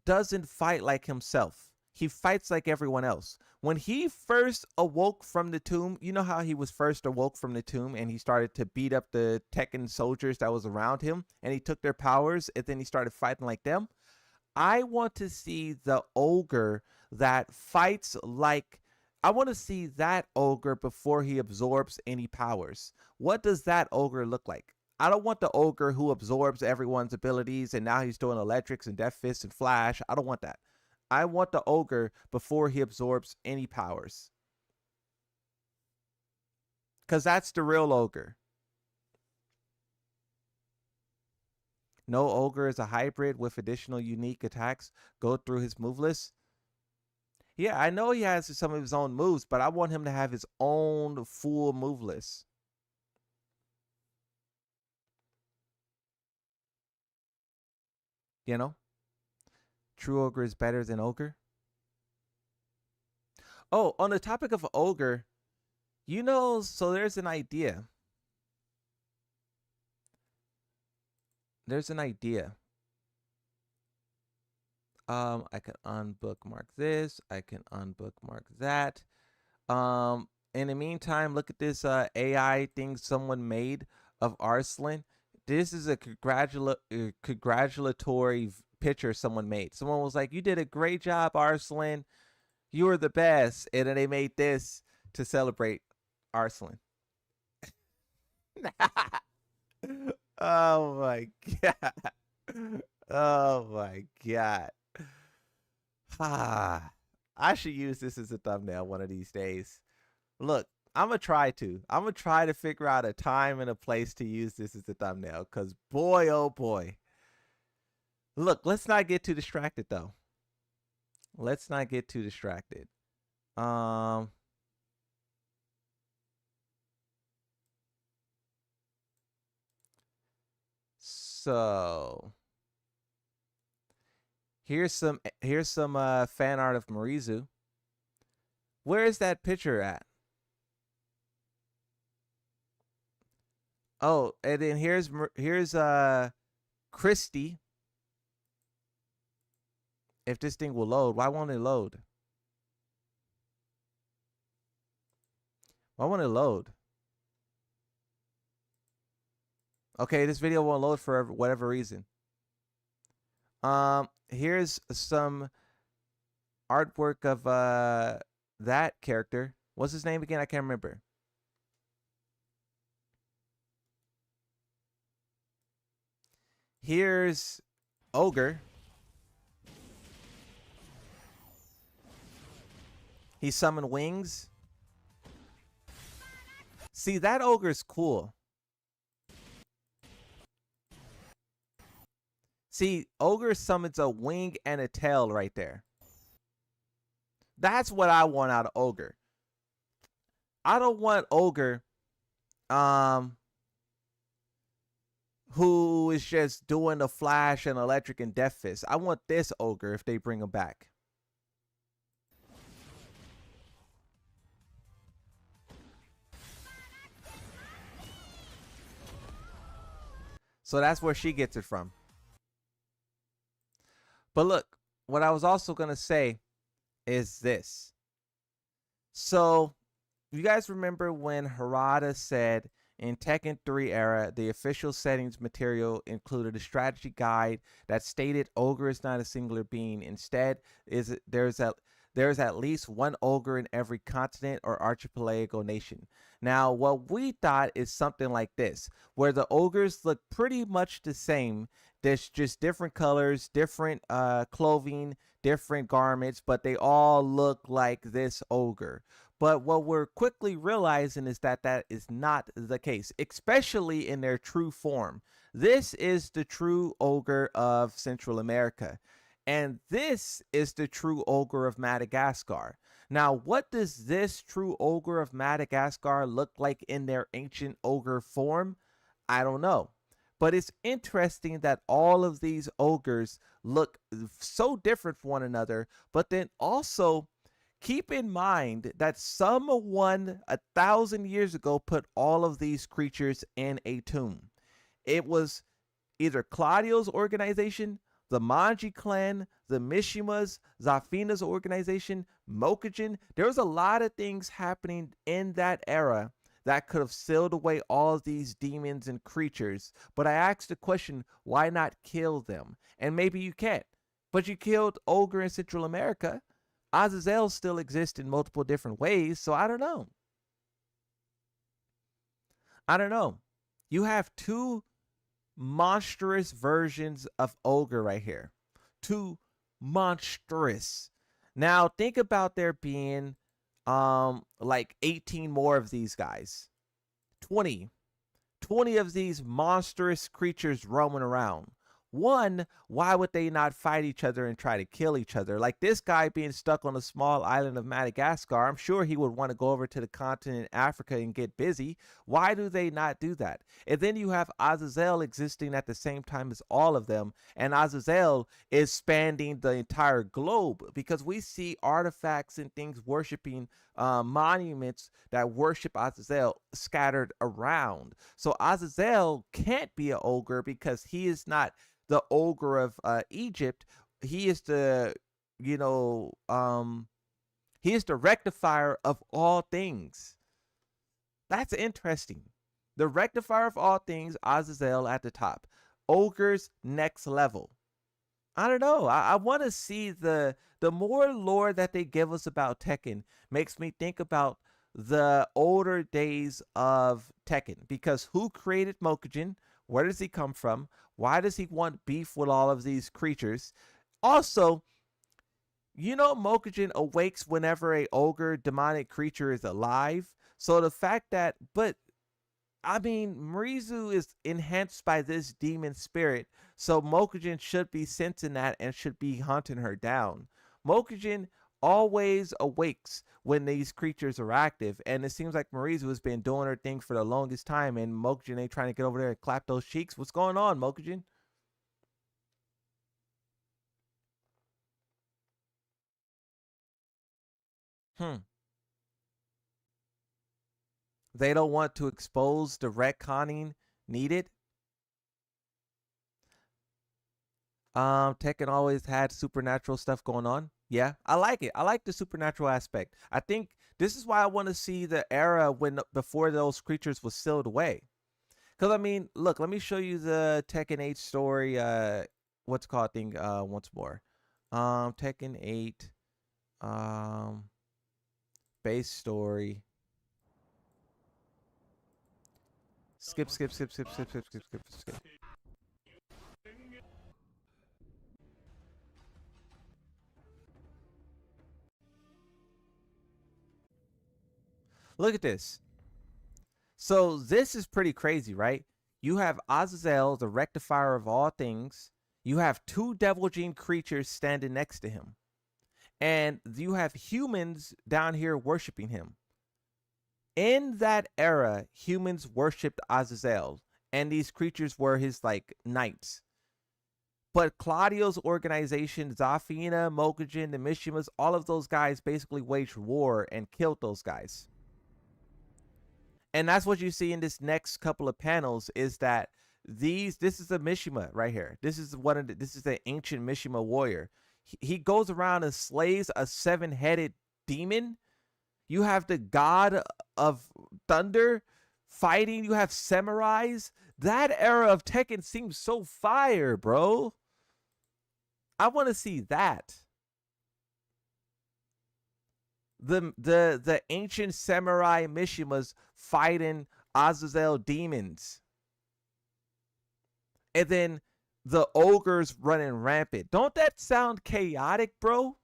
doesn't fight like himself. He fights like everyone else. When he first awoke from the tomb, you know how he was first awoke from the tomb and he started to beat up the Tekken soldiers that was around him, and he took their powers and then he started fighting like them? I want to see the Ogre that fights like, I want to see that Ogre before he absorbs any powers. What does that Ogre look like? I don't want the Ogre who absorbs everyone's abilities and now he's doing electrics and death fists and flash. I don't want that. I want the Ogre before he absorbs any powers. Because that's the real Ogre. No Ogre is a hybrid with additional unique attacks. Go through his move list. Yeah, I know he has some of his own moves, but I want him to have his own full move list. You know? True Ogre is better than Ogre. Oh, on the topic of Ogre, you know, so there's an idea. There's an idea. I can unbookmark this. I can unbookmark that. In the meantime, look at this AI thing someone made of Arslan. This is a congratulatory picture someone made. Someone was like, "You did a great job, Arslan. You were the best." And then they made this to celebrate Arslan. Oh my god. Oh my god. I should use this as a thumbnail one of these days. Look, I'm gonna try to. I'm gonna try to figure out a time and a place to use this as a thumbnail. Cause boy, oh boy. Look, let's not get too distracted though. Let's not get too distracted. So here's some fan art of Marizu. Where is that picture at? Oh, and then here's Christy. If this thing will load, why won't it load? Why won't it load? Okay, this video won't load for whatever reason. Here's some artwork of that character. What's his name again? I can't remember. Here's Ogre. He summoned wings. See, that ogre's cool. See, Ogre summons a wing and a tail right there. That's what I want out of Ogre. I don't want Ogre who is just doing the Flash and Electric and Death Fist. I want this Ogre if they bring him back. So that's where she gets it from. But look, what I was also going to say is this. So, you guys remember when Harada said in Tekken 3 era, the official settings material included a strategy guide that stated Ogre is not a singular being. Instead, there's at least one Ogre in every continent or archipelago nation. Now, what we thought is something like this, where the ogres look pretty much the same. There's just different colors, different clothing, different garments, but they all look like this ogre. But what we're quickly realizing is that that is not the case, especially in their true form. This is the true ogre of Central America. And this is the true ogre of Madagascar. Now, what does this true ogre of Madagascar look like in their ancient ogre form? I don't know. But it's interesting that all of these ogres look so different from one another. But then also keep in mind that someone 1,000 years ago put all of these creatures in a tomb. It was either Claudio's organization, the Manji clan, the Mishimas, Zafina's organization, Mokujin. There was a lot of things happening in that era that could have sealed away all of these demons and creatures. But I asked the question, why not kill them? And maybe you can't. But you killed Ogre in Central America. Azazel still exists in multiple different ways, so I don't know. I don't know. You have two monstrous versions of Ogre right here. Two monstrous. Now think about there being like 18 more of these guys. 20 of these monstrous creatures roaming around. One, why would they not fight each other and try to kill each other? Like this guy being stuck on a small island of Madagascar, I'm sure he would want to go over to the continent Africa and get busy. Why do they not do that? And then you have Azazel existing at the same time as all of them, and Azazel is spanning the entire globe because we see artifacts and things worshiping monuments that worship Azazel scattered around. So Azazel can't be an ogre because he is not the ogre of Egypt. He is the, he is the rectifier of all things. That's interesting. The rectifier of all things, Azazel at the top. Ogres next level. I don't know. I want to see the more lore that they give us about Tekken makes me think about the older days of Tekken, because who created Mokujin? Where does he come from? Why does he want beef with all of these creatures? Also, Mokujin awakes whenever a ogre demonic creature is alive. So the fact that, but I mean, Marizu is enhanced by this demon spirit, so Mokujin should be sensing that and should be hunting her down. Mokujin always awakes when these creatures are active, and it seems like Marizu has been doing her thing for the longest time, and Mokujin ain't trying to get over there and clap those cheeks. What's going on, Mokujin? They don't want to expose the retconning needed. Tekken always had supernatural stuff going on. Yeah, I like it. I like the supernatural aspect. I think this is why I want to see the era when before those creatures was sealed away. Because I mean, look, let me show you the Tekken 8 story. What's it called thing? Once more. Tekken 8. Base story. Skip. Look at this. So this is pretty crazy, right? You have Azazel, the rectifier of all things. You have two Devil Gene creatures standing next to him. And you have humans down here worshiping him. In that era, humans worshipped Azazel, and these creatures were his like knights. But Claudio's organization, Zafina, Mokujin, the Mishimas, all of those guys basically waged war and killed those guys. And that's what you see in this next couple of panels is that this is a Mishima right here. This is the ancient Mishima warrior. He goes around and slays a 7-headed demon. You have the god of thunder fighting. You have samurais. That era of Tekken seems so fire, bro. I want to see that. The ancient samurai Mishimas fighting Azazel demons. And then the ogres running rampant. Don't that sound chaotic, bro?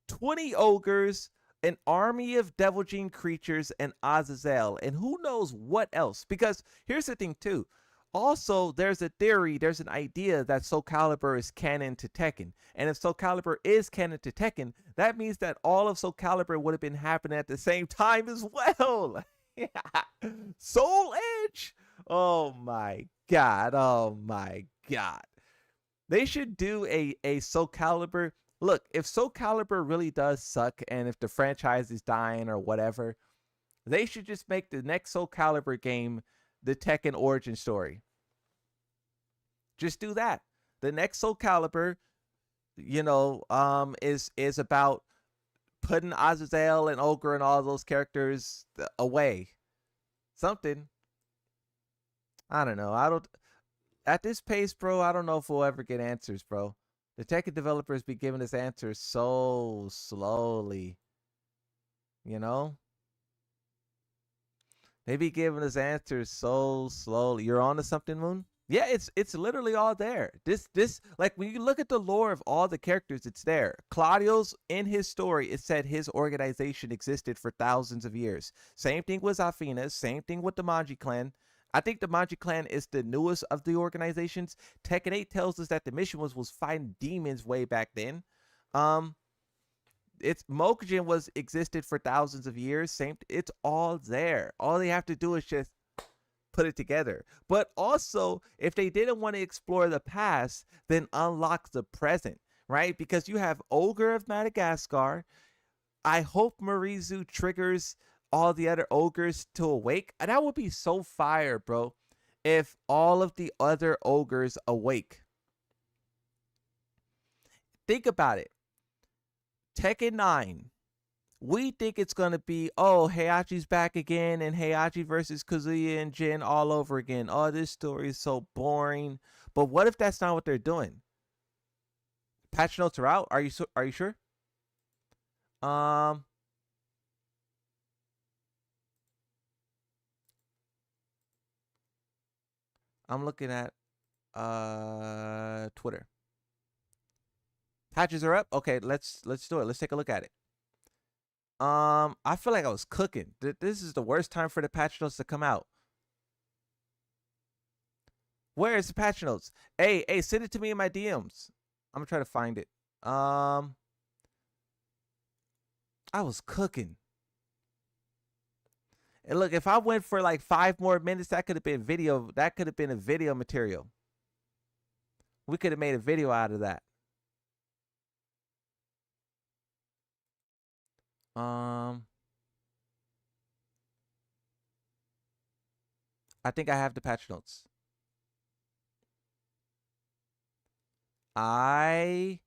20 ogres, an army of Devil Gene creatures, and Azazel, and who knows what else. Because here's the thing too. Also, there's a theory, there's an idea that Soul Calibur is canon to Tekken. And if Soul Calibur is canon to Tekken, that means that all of Soul Calibur would have been happening at the same time as well. Soul Edge. Oh my God. Oh my God. They should do a Soul Calibur. Look, if Soul Calibur really does suck and if the franchise is dying or whatever, they should just make the next Soul Calibur game the Tekken origin story. Just do that. The next Soul Calibur, is about putting Azazel and Ogre and all those characters away. Something. I don't know. At this pace, bro, I don't know if we'll ever get answers, bro. The Tekken developers be giving us answers so slowly. They be giving us answers so slowly. You're on to something, Moon? Yeah, it's literally all there. This like when you look at the lore of all the characters, it's there. Claudio's in his story, it said his organization existed for thousands of years. Same thing with Zafina, same thing with the Manji clan. I think the Manji clan is the newest of the organizations. Tekken 8 tells us that the mission was fighting demons way back then. It's Mokujin existed for thousands of years. It's all there. All they have to do is just put it together. But also, if they didn't want to explore the past, then unlock the present, right? Because you have Ogre of Madagascar. I hope Marizu triggers all the other ogres to awake. And that would be so fire, bro, if all of the other ogres awake. Think about it. Tekken 9. We think it's going to be, oh, Heihachi's back again and Heihachi versus Kazuya and Jin all over again. Oh, this story is so boring. But what if that's not what they're doing? Patch notes are out. Are you sure? I'm looking at Twitter. Patches are up. Okay, let's do it. Let's take a look at it. I feel like I was cooking. This is the worst time for the patch notes to come out. Where is the patch notes? Hey, send it to me in my DMs. I'm gonna try to find it. I was cooking. And look, if I went for like 5 more minutes, that could have been video. That could have been a video material. We could have made a video out of that. I think I have the patch notes. I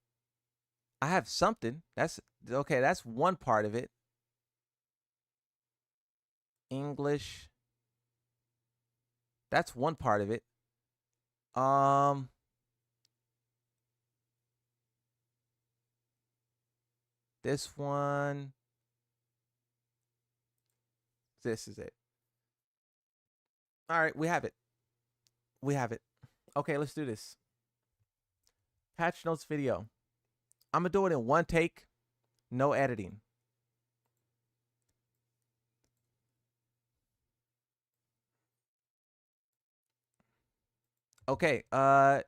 have something. That's okay. That's one part of it. English. That's one part of it. This one. This is it. All right, we have it. We have it. Okay, let's do this. Patch notes video. I'm gonna do it in one take, no editing. Okay,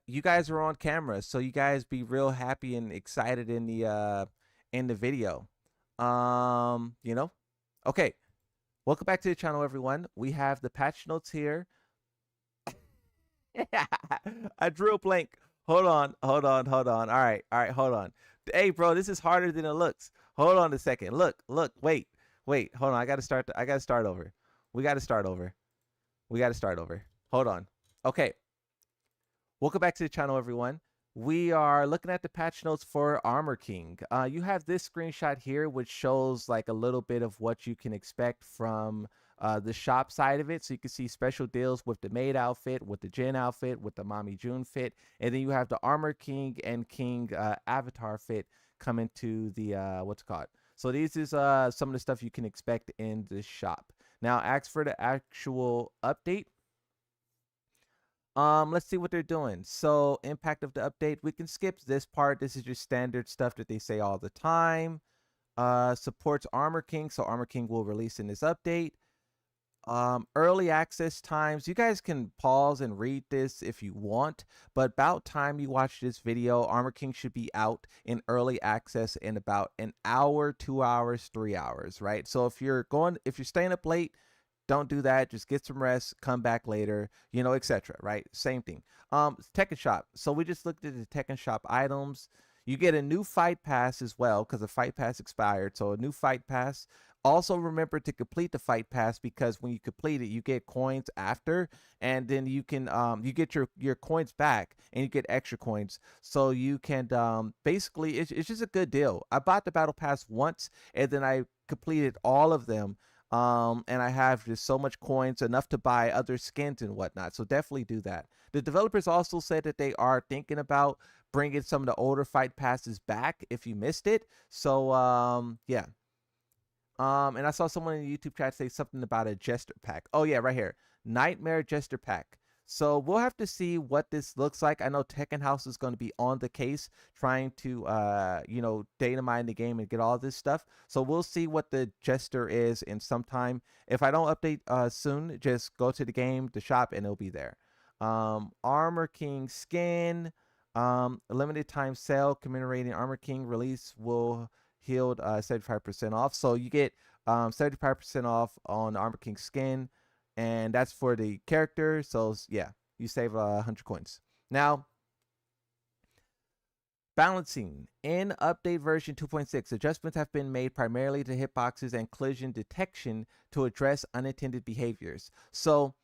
you guys are on camera, so you guys be real happy and excited in the video. You know? Okay. Welcome back to the channel, everyone. We have the patch notes here. I drew a blank. Hold on. All right, hold on. Hey, bro, this is harder than it looks. Hold on a second. Look, wait. Hold on. I gotta start over. We gotta start over. Hold on. Okay. Welcome back to the channel, everyone. We are looking at the patch notes for Armor King. You have this screenshot here, which shows like a little bit of what you can expect from the shop side of it. So you can see special deals with the maid outfit, with the Jin outfit, with the Mommy June fit. And then you have the Armor King and King avatar fit coming to the, what's it called? So these is some of the stuff you can expect in the shop. Now, as for the actual update, let's see what they're doing. So impact of the update, we can skip this part. This is just standard stuff that they say all the time. Supports Armor King, so Armor King will release in this update. Early access times, you guys can pause and read this if you want, but about time you watch this video, Armor King should be out in early access in about an hour, 2 hours, 3 hours, right? So if you're staying up late, don't do that. Just get some rest, come back later, you know, etc. Right? Same thing. Tekken Shop. So we just looked at the Tekken Shop items. You get a new fight pass as well because the fight pass expired. So a new fight pass. Also remember to complete the fight pass because when you complete it, you get coins after, and then you can you get your coins back and you get extra coins. So you can basically it's just a good deal. I bought the battle pass once and then I completed all of them. And I have just so much coins, enough to buy other skins and whatnot. So definitely do that. The developers also said that they are thinking about bringing some of the older fight passes back if you missed it. So yeah. And I saw someone in the YouTube chat say something about a Jester pack. Oh yeah, right here, Nightmare Jester pack. So we'll have to see what this looks like. I know Tekken House is going to be on the case trying to, you know, data mine the game and get all this stuff. So we'll see what the Jester is in some time. If I don't update soon, just go to the game, the shop, and it'll be there. Armor King skin, limited time sale commemorating Armor King release will yield 75% off. So you get 75% off on Armor King skin. And that's for the character. So yeah, you save 100 coins. Now, balancing. In update version 2.6, adjustments have been made primarily to hitboxes and collision detection to address unintended behaviors. So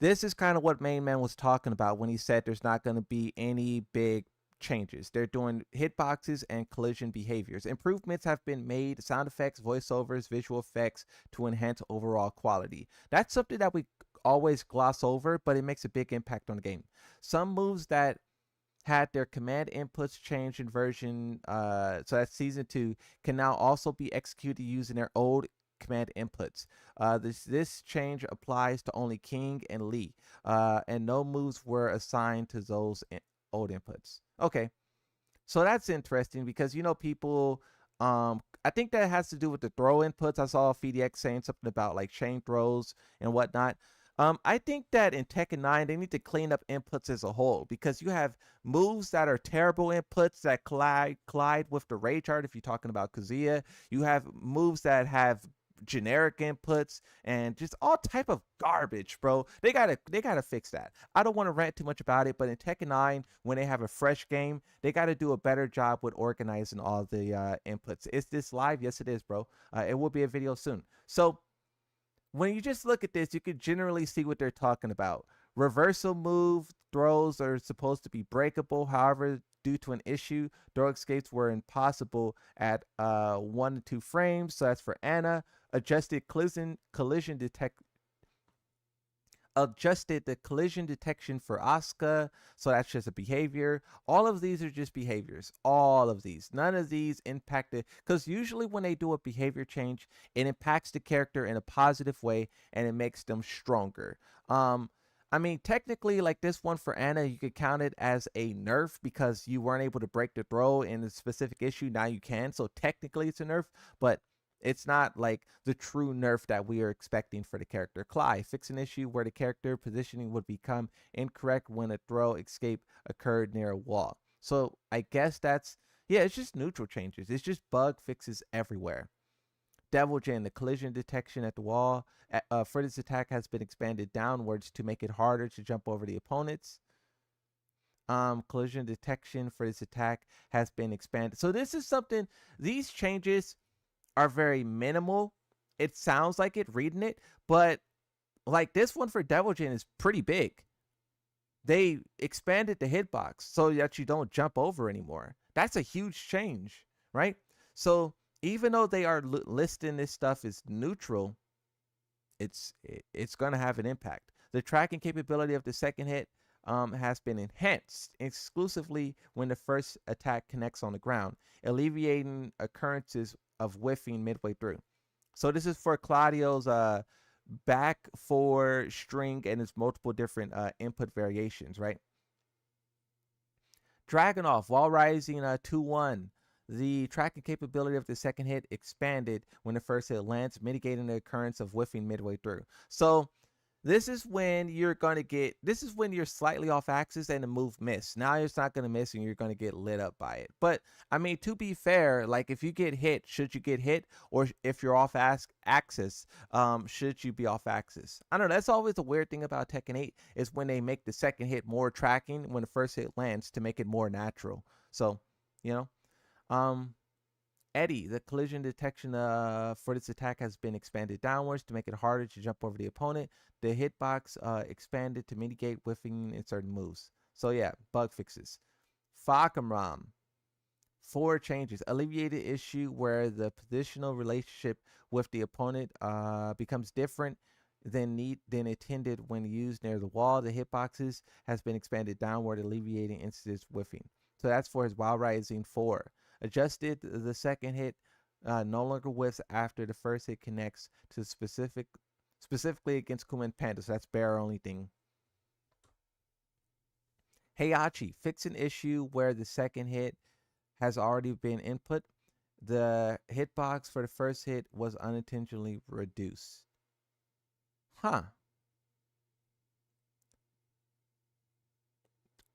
this is kind of what Main Man was talking about when he said there's not going to be any big changes. They're doing hitboxes and collision behaviors. Improvements have been made, sound effects, voiceovers, visual effects to enhance overall quality. That's something that we always gloss over, but it makes a big impact on the game. Some moves that had their command inputs changed in version, so that's season 2, can now also be executed using their old command inputs. This change applies to only King and Lee, and no moves were assigned to those old inputs. Okay, so that's interesting because, you know, people, I I think that has to do with the throw inputs. I saw FeedX saying something about like chain throws and whatnot. I think that in Tekken 9 they need to clean up inputs as a whole, because you have moves that are terrible inputs that collide with the rage art. If you're talking about Kazuya, you have moves that have generic inputs and just all type of garbage, bro. They gotta fix that. I don't want to rant too much about it, but in Tekken 9, when they have a fresh game, they got to do a better job with organizing all the inputs. Is this live? Yes, it is, bro. It will be a video soon. So when you just look at this, you can generally see what they're talking about. Reversal move throws are supposed to be breakable. However, due to an issue, throw escapes were impossible at 1 to 2 frames. So that's for Anna. Adjusted the collision detection for Asuka, so that's just a behavior. All of these are just behaviors. All of these, none of these impacted, because usually when they do a behavior change, it impacts the character in a positive way and it makes them stronger. I mean, technically, like this one for Anna, you could count it as a nerf because you weren't able to break the throw in a specific issue. Now you can, so technically it's a nerf, but it's not like the true nerf that we are expecting for the character. Clyde, fix an issue where the character positioning would become incorrect when a throw escape occurred near a wall. So I guess that's, yeah, it's just neutral changes. It's just bug fixes everywhere. Devil Jin, the collision detection at the wall for this attack has been expanded downwards to make it harder to jump over the opponents. Collision detection for this attack has been expanded. So this is something, these changes are very minimal. It sounds like it reading it, but like this one for Devil Jin is pretty big. They expanded the hitbox so that you don't jump over anymore. That's a huge change, right? So even though they are listing this stuff as neutral, it's going to have an impact. The tracking capability of the second hit has been enhanced exclusively when the first attack connects on the ground, alleviating occurrences of whiffing midway through. So this is for Claudio's back four string and its multiple different input variations, right? Dragunov, while rising 2-1, the tracking capability of the second hit expanded when the first hit lands, mitigating the occurrence of whiffing midway through. So this is when you're going to get, this is when you're slightly off axis and the move miss. Now it's not going to miss and you're going to get lit up by it. But I mean, to be fair, like if you get hit, should you get hit? Or if you're off axis, should you be off axis? I don't know. That's always the weird thing about Tekken 8 is when they make the second hit more tracking when the first hit lands to make it more natural. So, you know. Eddie, the collision detection for this attack has been expanded downwards to make it harder to jump over the opponent. The hitbox expanded to mitigate whiffing in certain moves. So yeah, bug fixes. Fakamram, 4 changes. Alleviated issue where the positional relationship with the opponent becomes different than intended when used near the wall. The hitboxes has been expanded downward, alleviating incidents whiffing. So that's for his Wild Rising 4. Adjusted, the second hit no longer whiffs after the first hit connects to specifically against Kuma and Panda. So that's bear only thing. Heihachi, fix an issue where the second hit has already been input. The hitbox for the first hit was unintentionally reduced. Huh.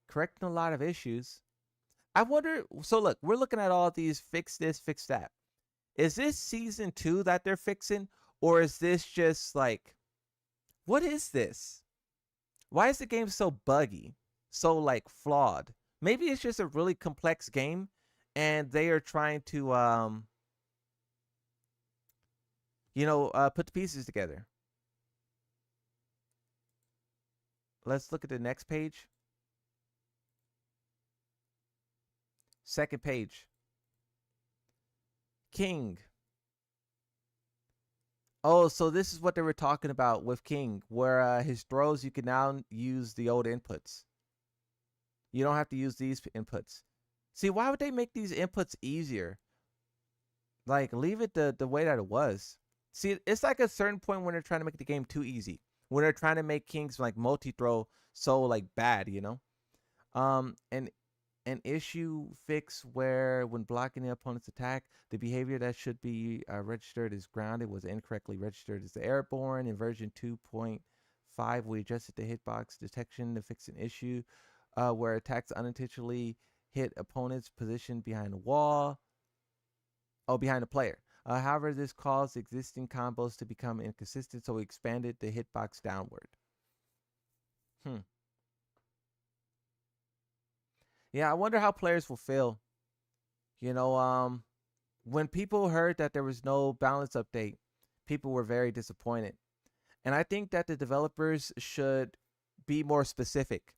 Correcting a lot of issues. I wonder, so look, we're looking at all these, fix this, fix that. Is this season 2 that they're fixing? Or is this just like, what is this? Why is the game so buggy? So like flawed? Maybe it's just a really complex game and they are trying to, put the pieces together. Let's look at the next page. Second page. King. Oh, so this is what they were talking about with King, where his throws, you can now use the old inputs. You don't have to use these inputs. See, why would they make these inputs easier? Like, leave it the way that it was. See, it's like a certain point when they're trying to make the game too easy. When they're trying to make King's like multi-throw so like bad, you know? an issue fix where when blocking the opponent's attack, the behavior that should be registered as grounded was incorrectly registered as airborne. In version 2.5, we adjusted the hitbox detection to fix an issue where attacks unintentionally hit opponents positioned behind the wall. Oh, behind the player. However, this caused existing combos to become inconsistent, so we expanded the hitbox downward. Yeah, I wonder how players will feel. You know, when people heard that there was no balance update, people were very disappointed. And I think that the developers should be more specific,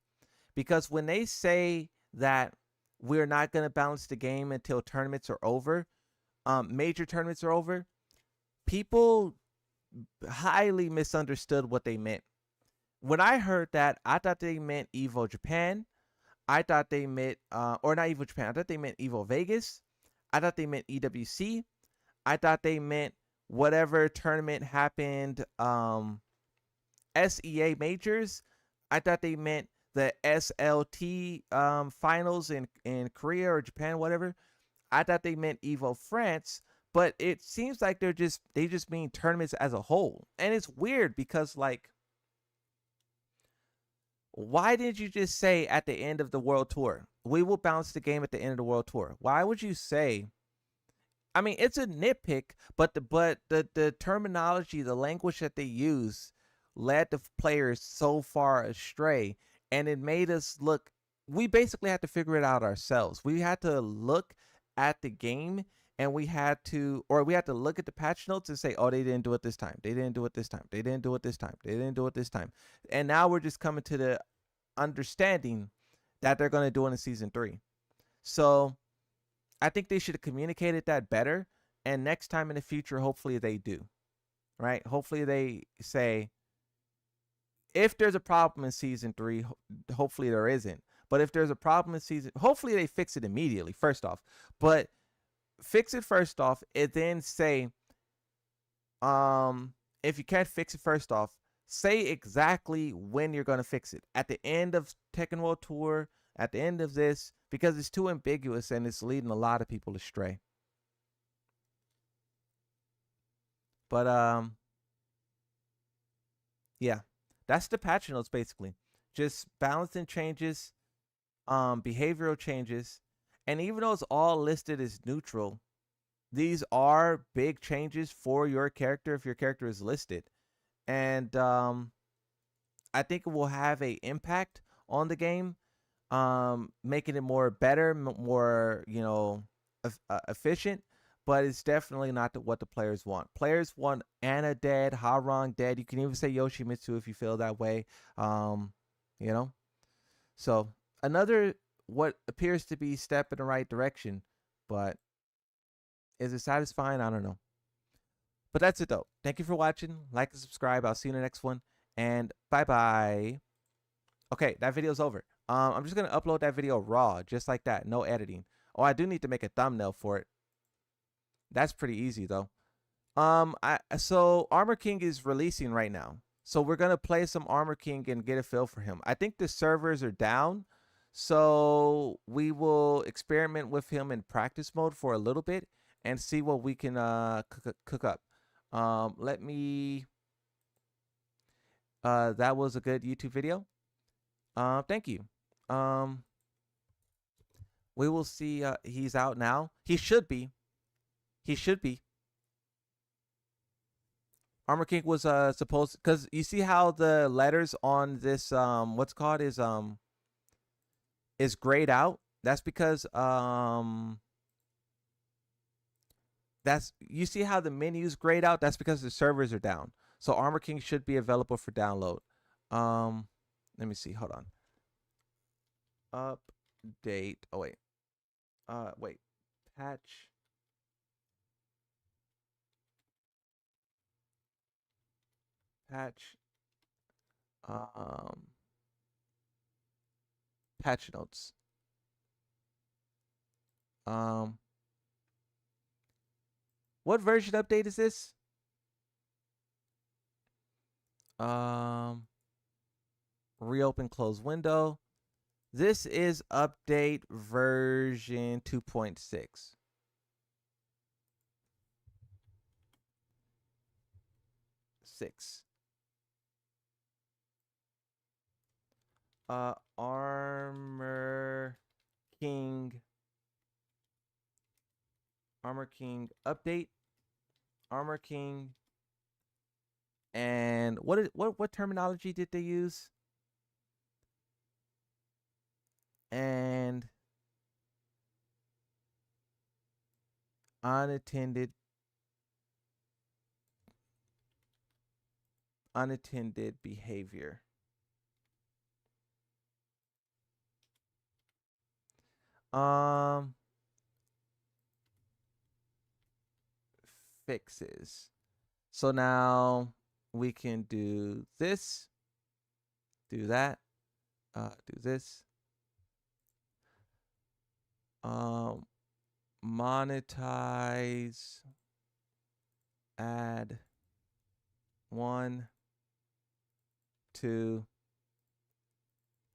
because when they say that we're not going to balance the game until tournaments are over, major tournaments are over, people highly misunderstood what they meant. When I heard that, I thought they meant Evo Japan. I thought they meant, or not Evo Japan, I thought they meant Evo Vegas. I thought they meant EWC. I thought they meant whatever tournament happened, SEA majors. I thought they meant the SLT finals in Korea or Japan, whatever. I thought they meant Evo France, but it seems like they just mean tournaments as a whole. And it's weird because, like, why did you just say at the end of the World Tour, we will balance the game at the end of the World Tour? Why would you say, I mean, it's a nitpick, but the terminology, the language that they use led the players so far astray, and it made us look, we basically had to figure it out ourselves. We had to look at the game, and we had to look at the patch notes and say, oh, they didn't do it this time. They didn't do it this time. They didn't do it this time. They didn't do it this time. And now we're just coming to the understanding that they're going to do it in season 3. So I think they should have communicated that better. And next time in the future, hopefully they do. Right? Hopefully they say, if there's a problem in season 3, hopefully there isn't. But if there's a problem in season, hopefully they fix it immediately, first off. But fix it first off, and then say, if you can't fix it first off, say exactly when you're going to fix it. At the end of Tekken World Tour, at the end of this, because it's too ambiguous and it's leading a lot of people astray. But, yeah, that's the patch notes basically. Just balancing changes, behavioral changes. And even though it's all listed as neutral, these are big changes for your character if your character is listed. And I think it will have an impact on the game, making it more better, more, you know, efficient. But it's definitely not what the players want. Players want Anna dead, Harong dead. You can even say Yoshimitsu if you feel that way. You know? So another what appears to be step in the right direction, but is it satisfying? I don't know. But that's it though. Thank you for watching. Like and subscribe. I'll see you in the next one. And bye-bye. Okay, that video's over. I'm just going to upload that video raw, just like that. No editing. Oh, I do need to make a thumbnail for it. That's pretty easy though. So Armor King is releasing right now. So we're going to play some Armor King and get a feel for him. I think the servers are down. So we will experiment with him in practice mode for a little bit and see what we can cook up. Let me, that was a good YouTube video. Thank you. We will see. He's out now. He should be. He should be. Armor King was supposed, because you see how the letters on this what's called is grayed out. That's because that's, you see how the menus grayed out. That's because the servers are down. So Armor King should be available for download. Let me see. Hold on. Update. Oh wait. Wait. Patch. Patch notes. What version update is this? Reopen close window. This is update version 2.6. Armor King update. Armor King. And what terminology did they use? And unattended behavior. Fixes. So now we can do this, do that, do this. Monetize, add 1, 2,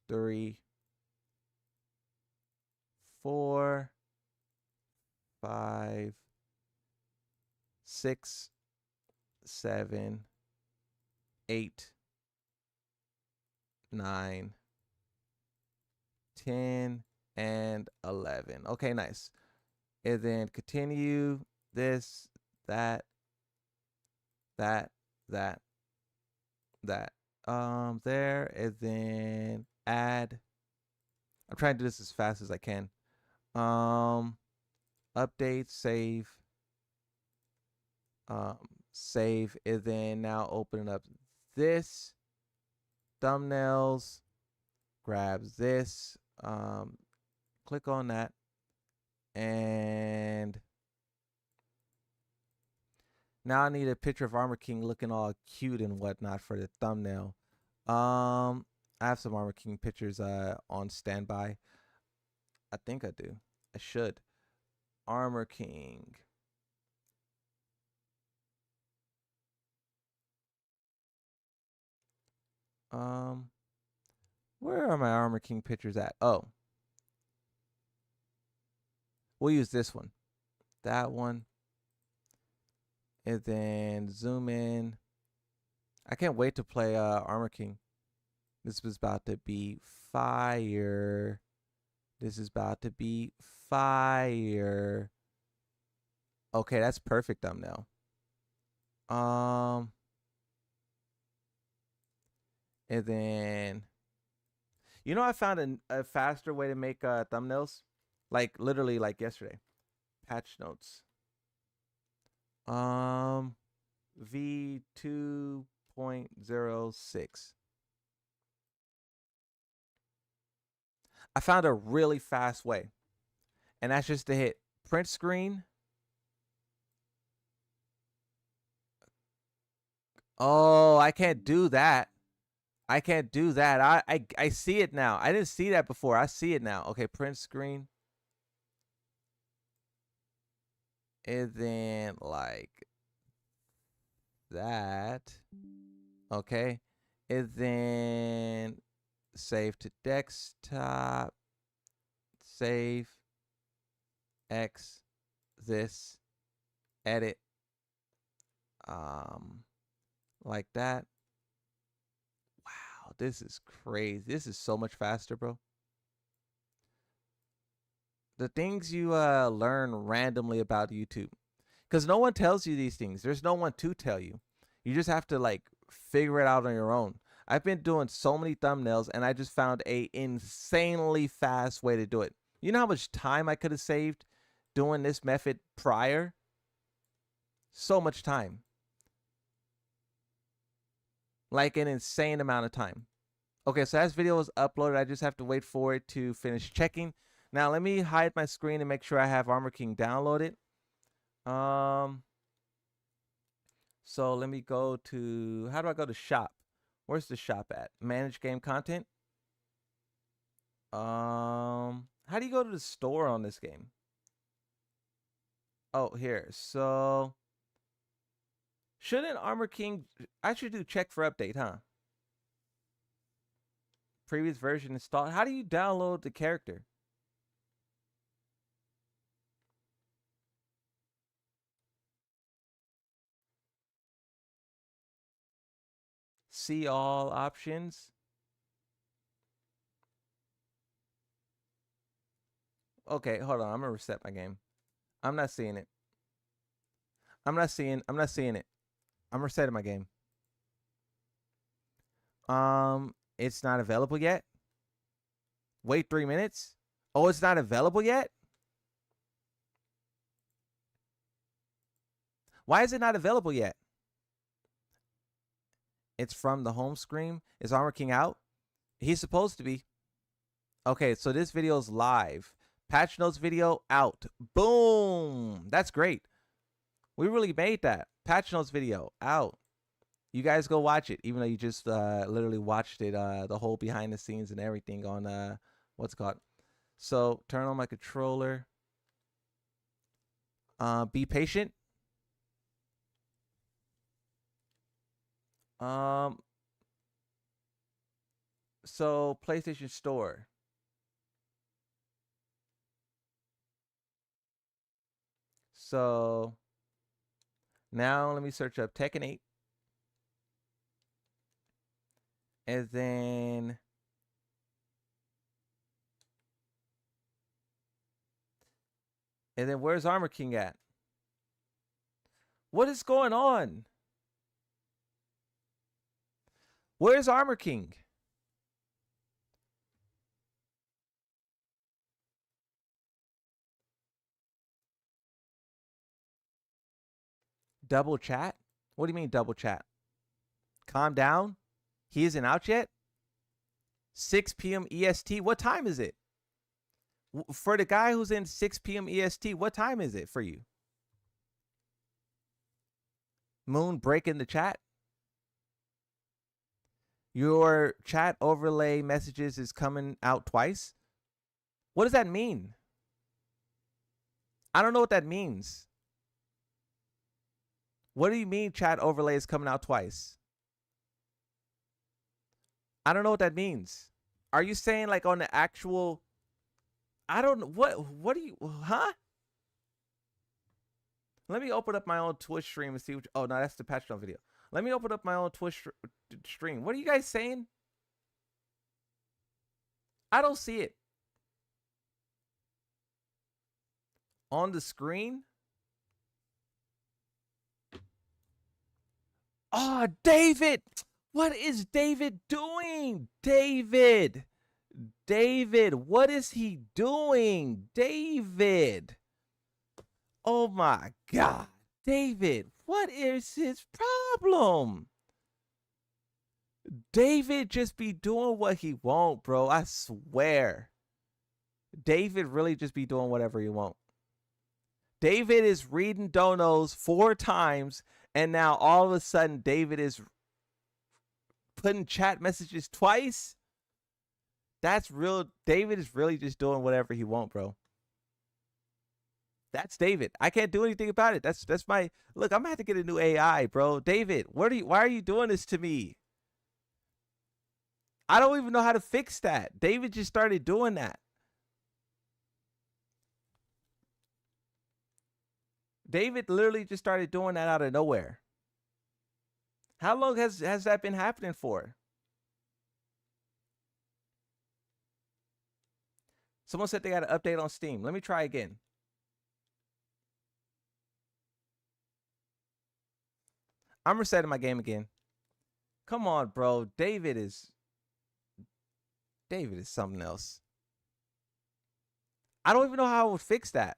3, 4, 5, 6, 7, 8, 9, 10, and 11. Okay, nice. And then continue this, that. There, and then add. I'm trying to do this as fast as I can. Update, save. Save, and then now open up this thumbnails, grabs this, click on that, and now I need a picture of Armor King looking all cute and whatnot for the thumbnail. I have some Armor King pictures on standby. I think I do. I should. Armor King. Where are my Armor King pictures at? Oh. We'll use this one. That one. And then zoom in. I can't wait to play Armor King. This is about to be fire. This is about to be fire. Okay, that's perfect thumbnail. And then, you know, I found a faster way to make thumbnails, like literally like yesterday. Patch notes. V2.06. I found a really fast way, and that's just to hit print screen. Oh, I can't do that. I can't do that. I see it now. I didn't see that before. I see it now. Okay, print screen. And then like that. Okay. And then save to desktop. Save. X. This. Edit. Like that. Wow, this is crazy. This is so much faster, bro. The things you learn randomly about YouTube, because no one tells you these things. There's no one to tell you. You just have to like figure it out on your own. I've been doing so many thumbnails, and I just found a insanely fast way to do it. You know how much time I could have saved doing this method prior? So much time. Like an insane amount of time. Okay, so as video was uploaded, I just have to wait for it to finish checking. Now let me hide my screen and make sure I have Armor King downloaded. So let me go to, how do I go to shop? Where's the shop at? Manage game content. How do you go to the store on this game? Oh, here. So shouldn't Armor King, I should do check for update, huh? previous version installed. How do you download the character? See all options. Okay, hold on. I'm gonna reset my game. I'm not seeing it. I'm not seeing it. I'm resetting my game. It's not available yet. Wait 3 minutes. Oh, it's not available yet? Why is it not available yet? It's from the home screen. Is Armor King out? He's supposed to be. Okay, so this video is live. Patch notes video out. Boom. That's great. We really made that. Patch notes video out. You guys go watch it, even though you just literally watched it, the whole behind the scenes and everything on what's it called. So turn on my controller. Be patient. So PlayStation Store. So now let me search up Tekken 8. And then where's Armor King at? What is going on? Where's Armor King? Double chat? What do you mean double chat? Calm down. He isn't out yet? 6 p.m. EST. What time is it? For the guy who's in 6 p.m. EST, what time is it for you? Moon breaking the chat? Your chat overlay messages is coming out twice? What does that mean? I don't know what that means. What do you mean chat overlay is coming out twice? I don't know what that means. Are you saying like on the actual... I don't know. What do you... Huh? Let me open up my own Twitch stream and see what... Oh, no, that's the patch note video. Let me open up my own Twitch stream. What are you guys saying? I don't see it. On the screen? Oh, David! What is David doing? David! David, what is he doing? David! Oh my God. David, what is his problem? David just be doing what he want, bro. I swear. David really just be doing whatever he want. David is reading donos 4 times, and now all of a sudden David is putting chat messages twice. That's real. David is really just doing whatever he want, bro. That's David. I can't do anything about it. That's my look. I'm gonna have to get a new AI, bro. David, why are you doing this to me? I don't even know how to fix that. David just started doing that. David literally just started doing that out of nowhere. How long has that been happening for? Someone said they got an update on Steam. Let me try again. I'm resetting my game again. Come on, bro. David is something else. I don't even know how I would fix that.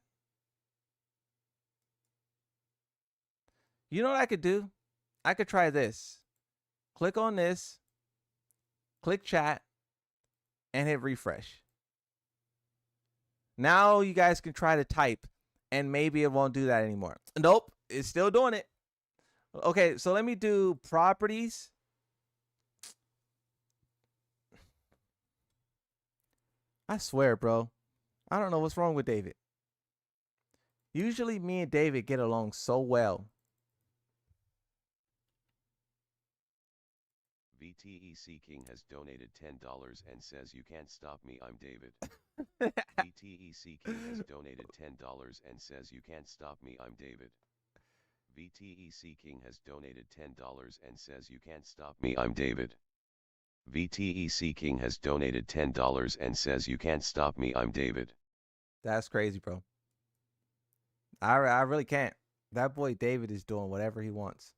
You know what I could do? I could try this. Click on this. Click chat. And hit refresh. Now you guys can try to type. And maybe it won't do that anymore. Nope. It's still doing it. Okay, so let me do properties. I swear, bro. I don't know what's wrong with David. Usually me and David get along so well. VTEC King has donated $10 and says you can't stop me, I'm David. VTEC King has donated $10 and says you can't stop me, I'm David. VTEC King has donated $10 and says you can't stop me, I'm David. VTEC King has donated $10 and says you can't stop me, I'm David. That's crazy, bro. I really can't. That boy David is doing whatever he wants.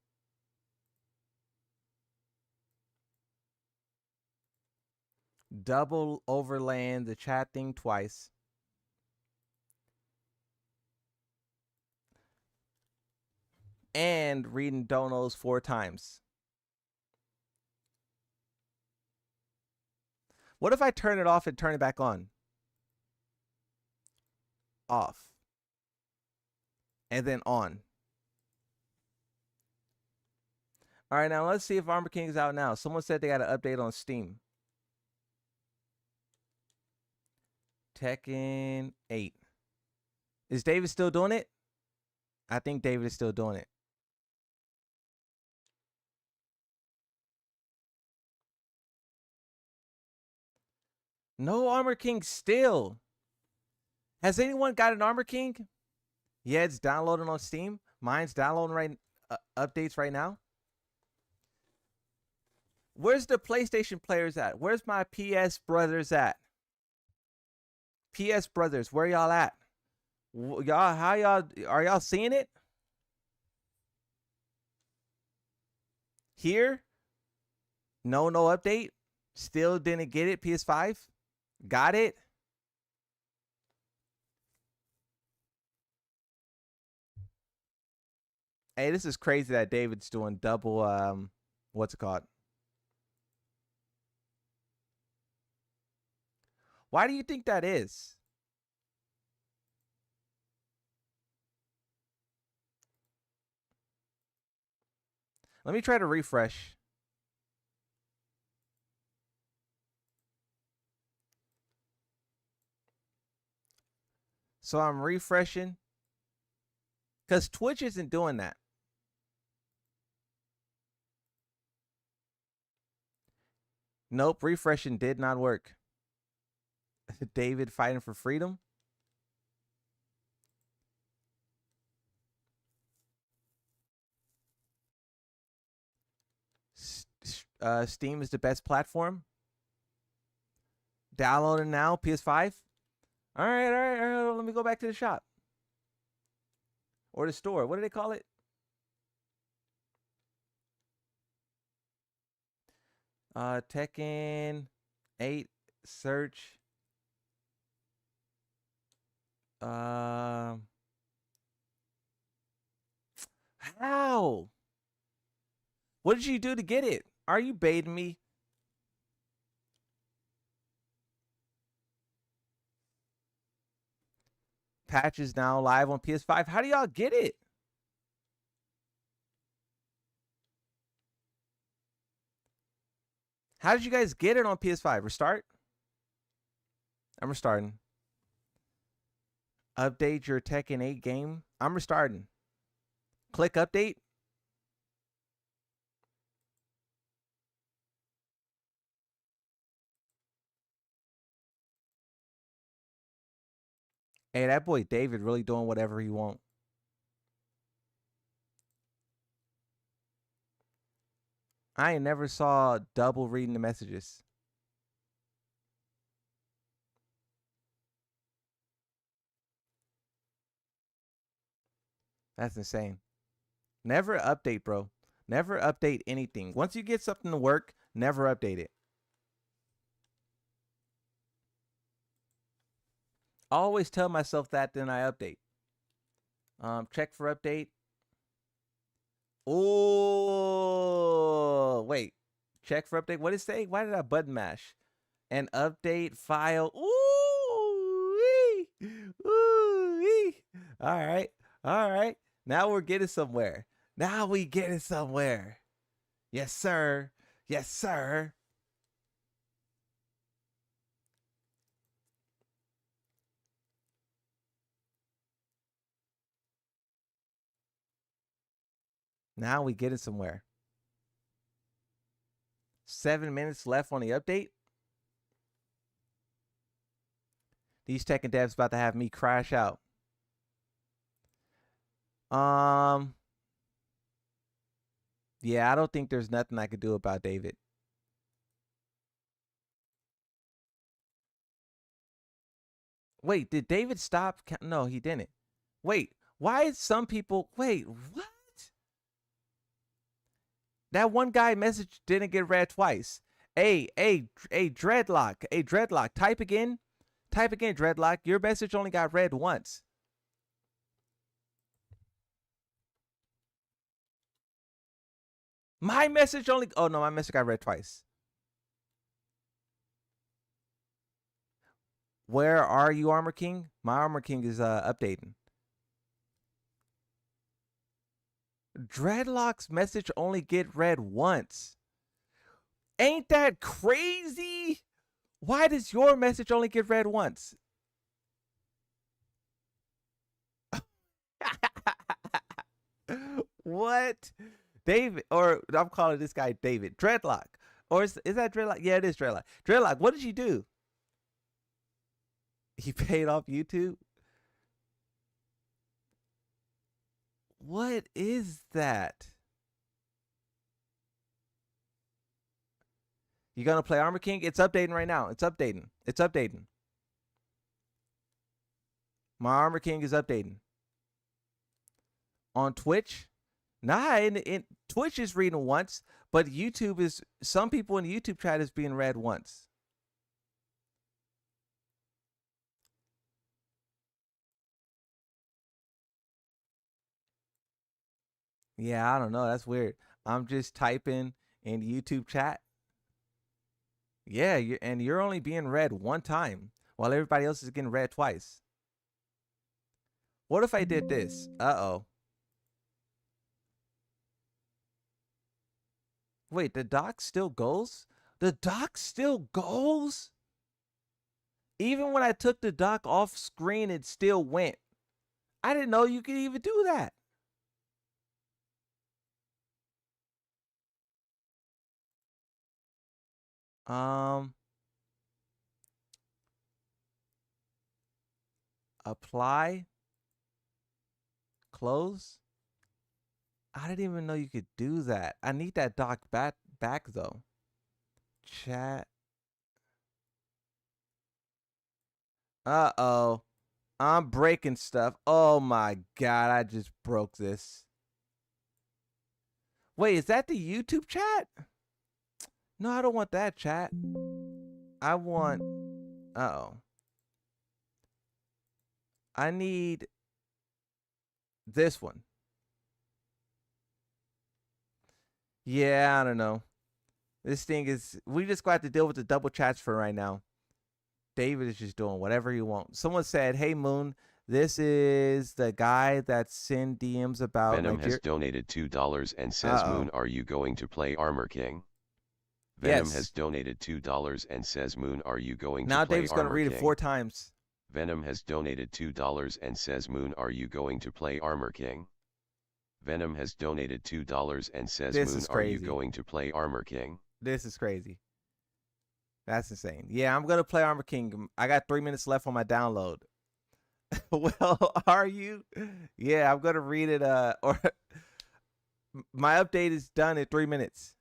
Double overlaying the chat thing twice. And reading donos 4 times. What if I turn it off and turn it back on? Off. And then on. All right, now let's see if Armor King is out now. Someone said they got an update on Steam. Tekken 8. Is David still doing it? I think David is still doing it. No Armor King still. Has anyone got an Armor King? Yeah, it's downloading on Steam. Mine's downloading right updates right now. Where's the PlayStation players at? Where's my PS brothers at? PS brothers, where y'all at? Y'all, how y'all are y'all seeing it? Here? No update. Still didn't get it. PS5. Got it. Hey, this is crazy that David's doing double what's it called? Why do you think that is? Let me try to refresh. So I'm refreshing because Twitch isn't doing that. Nope, refreshing did not work. David fighting for freedom. Steam is the best platform. Downloading now, PS5. All right. Let me go back to the shop. Or the store. What do they call it? Tekken 8 search. How? What did you do to get it? Are you baiting me? Patch is now live on PS5. How do y'all get it? How did you guys get it on PS5? Restart? I'm restarting. Update your Tekken 8 game. I'm restarting. Click update. Hey, that boy David really doing whatever he want. I ain't never saw double reading the messages. That's insane. Never update, bro. Never update anything. Once you get something to work, never update it. I always tell myself that, then I update. Check for update. Oh, wait. Check for update. What did it say? Why did I button mash? And update file. Ooh, ooh. All right. Now we're getting somewhere. Yes, sir. Now we getting somewhere. 7 minutes left on the update. These tech and devs about to have me crash out. Yeah, I don't think there's nothing I could do about David. Wait, did David stop? No, he didn't. Wait, why is some people... Wait, what? That one guy message didn't get read twice. Hey, Dreadlock, type again. Type again, Dreadlock. Your message only got read once. My message only... Oh, no, my message got read twice. Where are you, Armor King? My Armor King is updating. Dreadlock's message only get read once. Ain't that crazy? Why does your message only get read once? What? David, or I'm calling this guy David. Dreadlock. Or is that Dreadlock? Yeah, it is Dreadlock. Dreadlock, what did you do? He paid off YouTube? What is that? You gonna play Armor King? It's updating right now. It's updating. It's updating. My Armor King is updating. On Twitch? Nah, in Twitch is reading once, but YouTube is... Some people in the YouTube chat is being read once. Yeah, I don't know. That's weird. I'm just typing in YouTube chat. Yeah, you're only being read one time while everybody else is getting read twice. What if I did this? Uh-oh. Wait, the doc still goes? The doc still goes? Even when I took the doc off screen, it still went. I didn't know you could even do that. Apply. Close. I didn't even know you could do that. I need that doc back though. Chat. Uh-oh. I'm breaking stuff. Oh my God, I just broke this. Wait, is that the YouTube chat? No, I don't want that chat. I want... Uh-oh. I need this one. Yeah, I don't know. This thing is... We just got to deal with the double chats for right now. David is just doing whatever he wants. Someone said, hey, Moon, this is the guy that sent DMs about... Venom has donated $2 and says, Moon, are you going to play Armor King? Venom has donated $2 and says, Moon, are you going to play Armor King? Now David's going to read it 4 times. Venom has donated $2 and says, Moon, are you going to play Armor King? Venom has donated $2 and says, Moon, are you going to play Armor King? This is crazy. That's insane. Yeah, I'm going to play Armor King. I got 3 minutes left on my download. Well, are you? Yeah, I'm going to read it. Or my update is done in 3 minutes.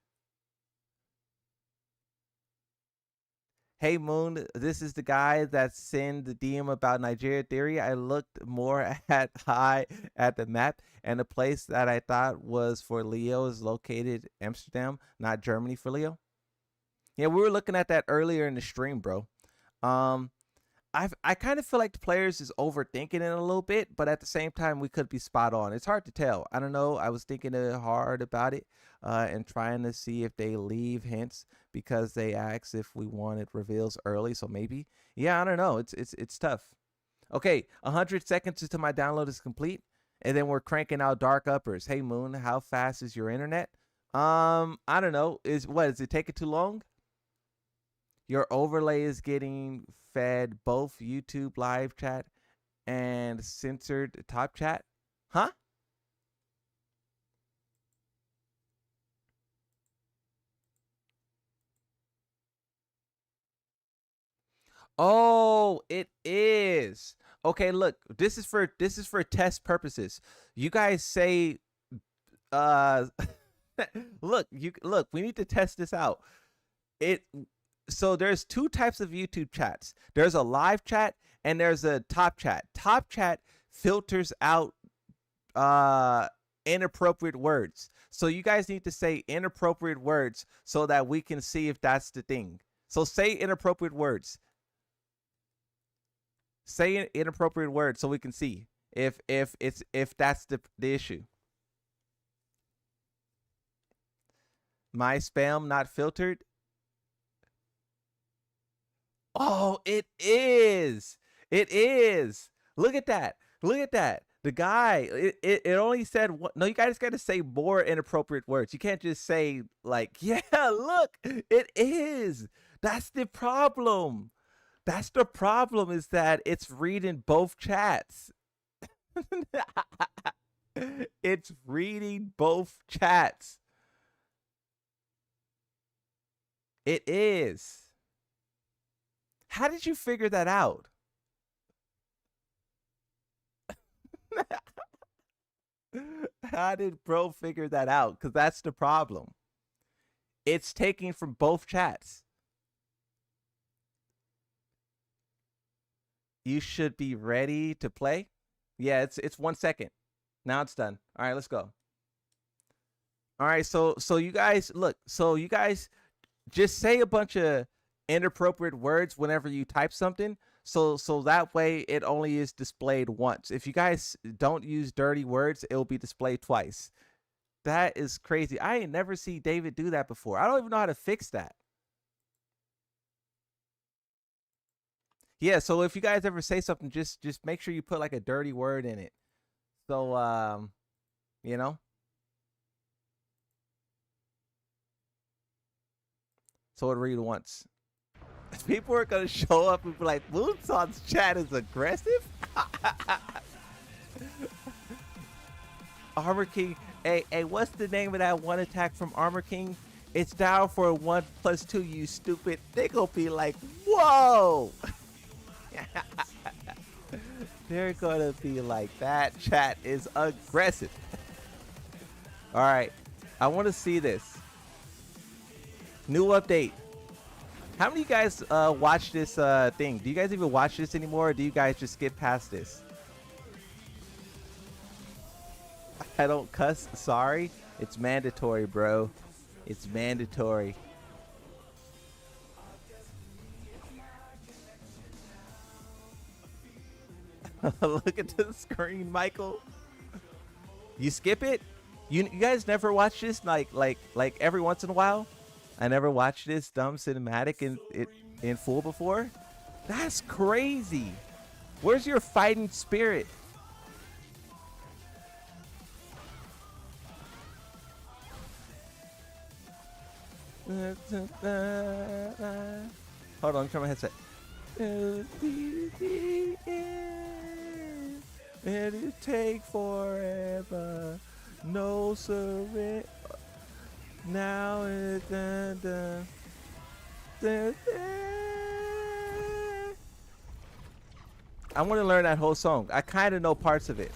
Hey, Moon, this is the guy that sent the DM about Nigeria Theory. I looked more high at the map, and the place that I thought was for Leo is located Amsterdam, not Germany for Leo. Yeah, we were looking at that earlier in the stream, bro. I kind of feel like the players is overthinking it a little bit, but at the same time, we could be spot on. It's hard to tell. I don't know. I was thinking hard about it and trying to see if they leave hints because they asked if we wanted reveals early. So maybe, yeah, I don't know. It's tough. Okay, 100 seconds until my download is complete, and then we're cranking out Dark Uppers. Hey, Moon, how fast is your internet? I don't know. Is it taking too long? Your overlay is getting fed both YouTube live chat and censored top chat. Huh? Oh, it is. Okay, look, this is for test purposes. You guys say uh look, we need to test this out. It so there's two types of YouTube chats. There's a live chat and there's a top chat. Top chat filters out inappropriate words. So you guys need to say inappropriate words so that we can see if that's the thing. So say inappropriate words. Say inappropriate words so we can see if that's the issue. My spam not filtered. Oh, it is. It is. Look at that. Look at that. The guy, it only said what? No, you guys got to say more inappropriate words. You can't just say like, yeah, look, it is. That's the problem. That's the problem, is that it's reading both chats. It's reading both chats. It is. How did you figure that out? How did bro figure that out? Because that's the problem. It's taking from both chats. You should be ready to play. Yeah, it's 1 second. Now it's done. All right, let's go. All right, so you guys look. So you guys just say a bunch of inappropriate words whenever you type something. So that way it only is displayed once. If you guys don't use dirty words, it will be displayed twice. That is crazy. I ain't never see David do that before. I don't even know how to fix that. Yeah, so if you guys ever say something, just make sure you put like a dirty word in it. So you know. So it read once. People are gonna show up and be like, Moonson's chat is aggressive. Armor King, hey, what's the name of that one attack from Armor King? It's down for a 1+2, you stupid. They gonna be like, whoa. They're gonna be like, that chat is aggressive. All right, I want to see this new update. How many of you guys watch this thing? Do you guys even watch this anymore, or do you guys just skip past this? I don't cuss. Sorry. It's mandatory, bro. It's mandatory. Look at the screen, Michael. You skip it? You guys never watch this like every once in a while? I never watched this dumb cinematic in full before. That's crazy. Where's your fighting spirit? Hold on, turn my headset. It'll take forever. No surrender. Now it's done. I want to learn that whole song. I kind of know parts of it.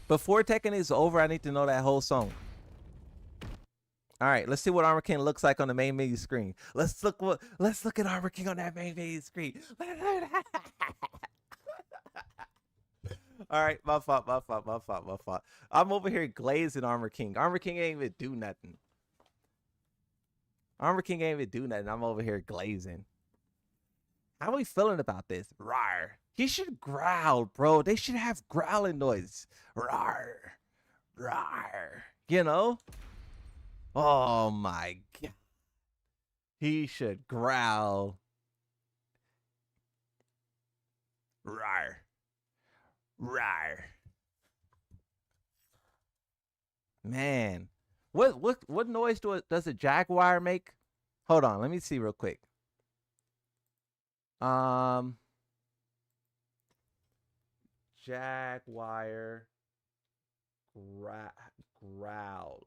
Before Tekken is over, I need to know that whole song. All right, let's see what Armor King looks like on the main menu screen. Let's look at Armor King on that main menu screen. All right, my fault. I'm over here glazing Armor King. Armor King ain't even do nothing. I'm over here glazing. How are we feeling about this? Rawr. He should growl, bro. They should have growling noise. Rawr. Rawr. You know? Oh my god. He should growl. Rawr. Rawr. Man. What noise does a jaguar make? Hold on, let me see real quick. Jaguar growl.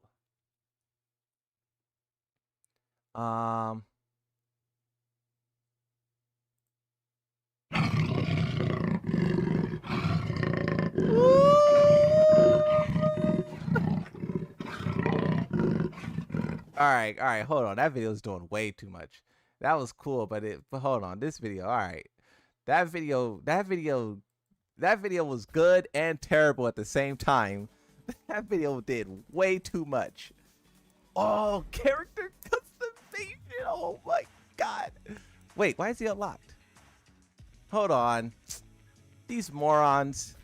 All right, hold on. That video's doing way too much. That was cool, but hold on. This video, all right. That video was good and terrible at the same time. That video did way too much. Oh, character customization. Oh my god. Wait, why is he unlocked? Hold on. These morons.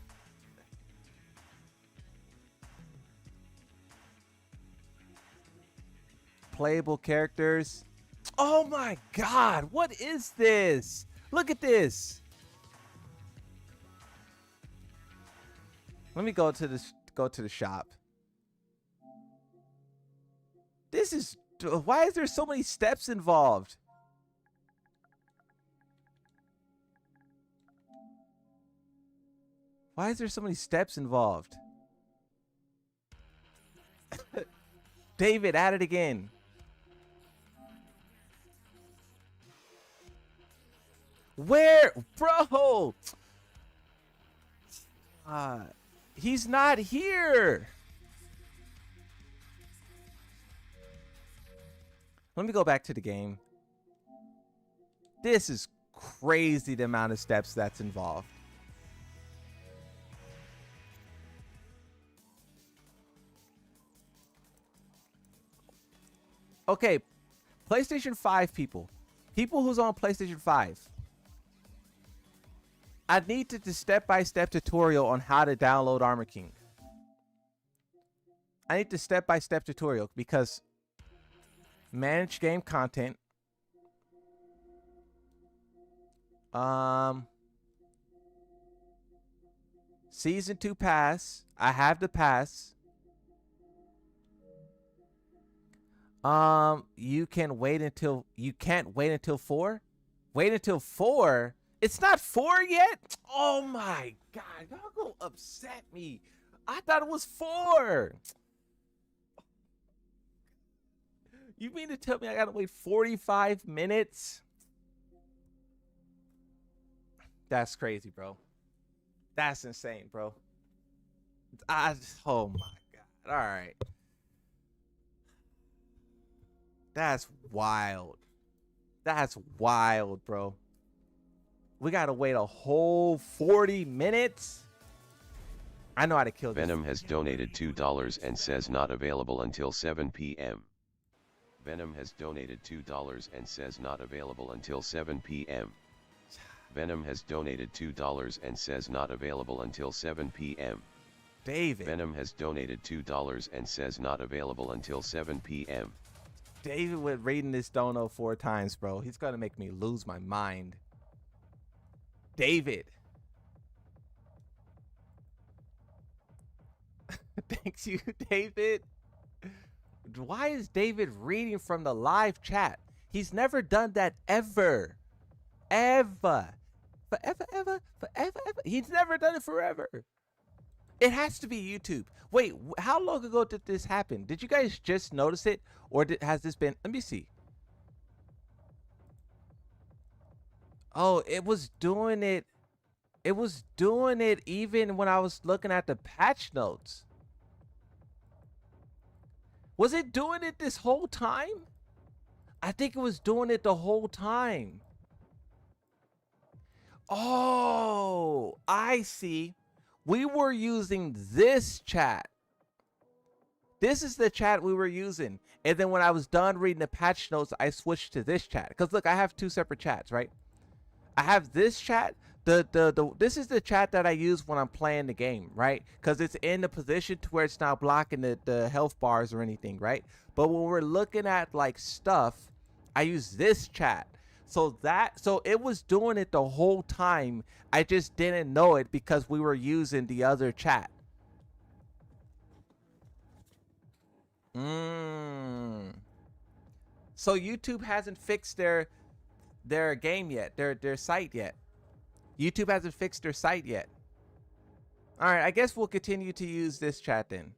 Playable characters. Oh my god, what is this? Look at this. Let me go to the shop. This is, why is there so many steps involved? Why is there so many steps involved? David, at it again. Where, bro? He's not here. Let me go back to the game. This is crazy, the amount of steps that's involved. Okay, PlayStation 5 people who's on PlayStation 5. I needed the step-by-step tutorial on how to download Armor King. I need the step-by-step tutorial because manage game content. Season 2 pass. I have the pass. You can't wait until 4? Wait until 4? It's not 4 yet? Oh my god, y'all gonna upset me. I thought it was 4. You mean to tell me I gotta wait 45 minutes? That's crazy, bro. That's insane, bro. Oh my god. All right. That's wild. That's wild, bro. We gotta wait a whole 40 minutes? I know how to kill this. Venom has donated $2 and says not available until 7 p.m. Venom has donated $2 and says not available until 7 p.m. Venom has donated $2 and says not available until 7 p.m. David. Venom has donated $2 and says not available until 7 p.m. David with reading this dono 4 times, bro. He's gonna make me lose my mind. David. Thanks you, David. Why is David reading from the live chat? He's never done that ever. Forever. He's never done it forever. It has to be YouTube. Wait, how long ago did this happen? Did you guys just notice it? Or has this been... Let me see. Oh, it was doing it. It was doing it even when I was looking at the patch notes. Was it doing it this whole time? I think it was doing it the whole time. Oh, I see. We were using this chat. This is the chat we were using. And then when I was done reading the patch notes, I switched to this chat. Because look, I have 2 separate chats, right? I have this chat. This is the chat that I use when I'm playing the game, right? Because it's in the position to where it's not blocking the health bars or anything, right? But when we're looking at like stuff, I use this chat. So it was doing it the whole time. I just didn't know it because we were using the other chat. So YouTube hasn't fixed their game yet, their site yet. YouTube hasn't fixed their site yet. All right, I guess we'll continue to use this chat then.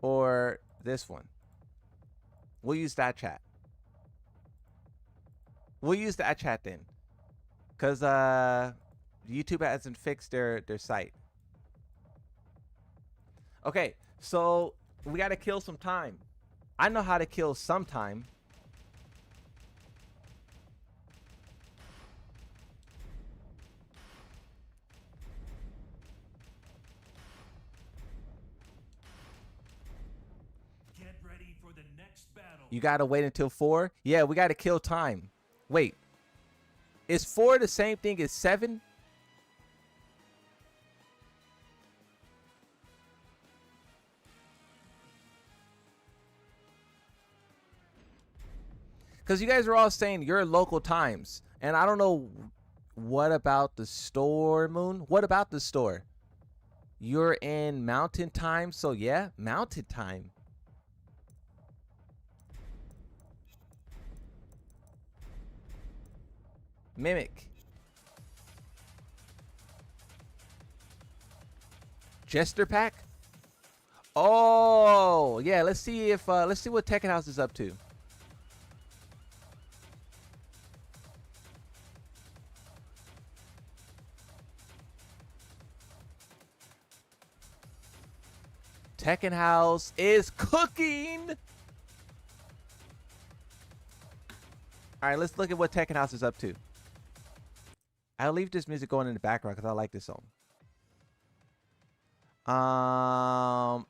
Or this one. We'll use that chat. We'll use that chat then. Because YouTube hasn't fixed their site. Okay, so we got to kill some time. I know how to kill sometime. Get ready for the next battle. You gotta wait until 4. Yeah, we gotta kill time. Wait, is 4 the same thing as 7? Because you guys are all saying your local times. And I don't know, what about the store, Moon? What about the store? You're in mountain time, so yeah, mountain time. Mimic. Jester pack? Oh, yeah, let's see if let's see what Tekken House is up to. Tekken House is cooking. All right, let's look at what Tekken House is up to. I'll leave this music going in the background because I like this song.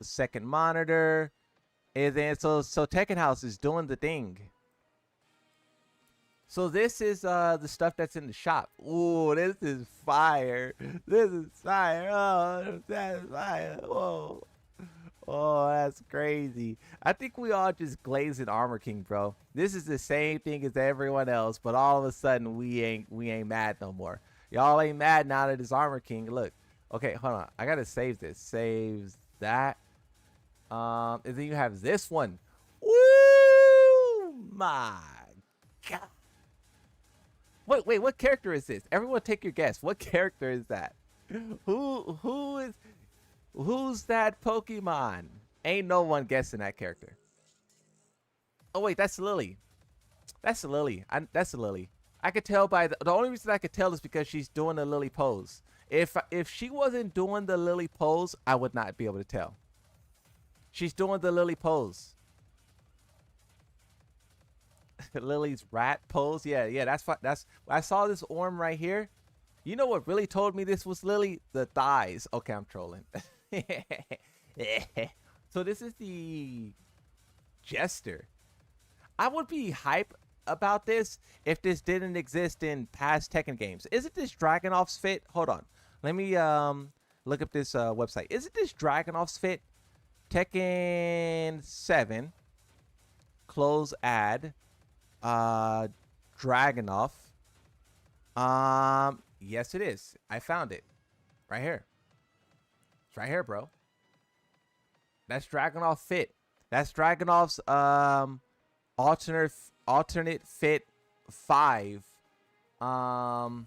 Second monitor. And then so Tekken House is doing the thing. So this is the stuff that's in the shop. Ooh, this is fire. This is fire. Oh, that's fire. Whoa. Oh, that's crazy. I think we all just glazing Armor King, bro. This is the same thing as everyone else, but all of a sudden we ain't mad no more. Y'all ain't mad now that it's Armor King. Look. Okay, hold on. I gotta save this. Saves that. And then you have this one. Ooh my god. Wait, what character is this? Everyone take your guess. What character is that? Who's that Pokemon? Ain't no one guessing that character. Oh wait, that's Lily. That's Lily. That's Lily. I could tell by the only reason I could tell is because she's doing the Lily pose. If she wasn't doing the Lily pose, I would not be able to tell. She's doing the Lily pose. Lily's rat pose. Yeah, that's what I saw this arm right here. You know what really told me this was Lily? The thighs. Okay, I'm trolling. So this is the Jester. I would be hype about this if this didn't exist in past Tekken games. Isn't this Dragunov's fit? Hold on. Let me look up this website. Isn't this Dragunov's fit? Tekken 7. Close ad. Dragunov. Yes it is. I found it. Right here. It's right here, bro. That's Dragunov fit. That's Dragunov's alternate fit 5. Now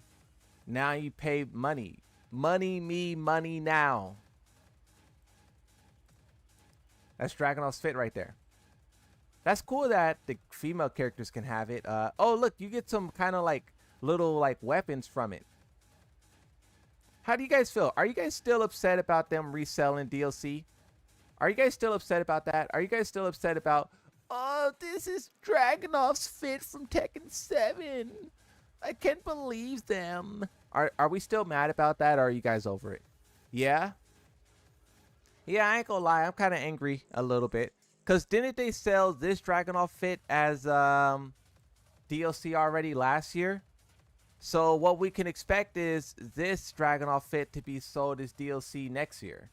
you pay money. Money now. That's Dragunov's fit right there. That's cool that the female characters can have it. Oh look, you get some kind of like little like weapons from it. How do you guys feel? Are you guys still upset about them reselling DLC? Are you guys still upset about that? Are you guys still upset about, oh, this is Dragunov's fit from Tekken 7. I can't believe them. Are we still mad about that, or are you guys over it? Yeah? Yeah, I ain't gonna lie. I'm kind of angry a little bit. Because didn't they sell this Dragunov fit as DLC already last year? So what we can expect is this Dragunov fit to be sold as DLC next year.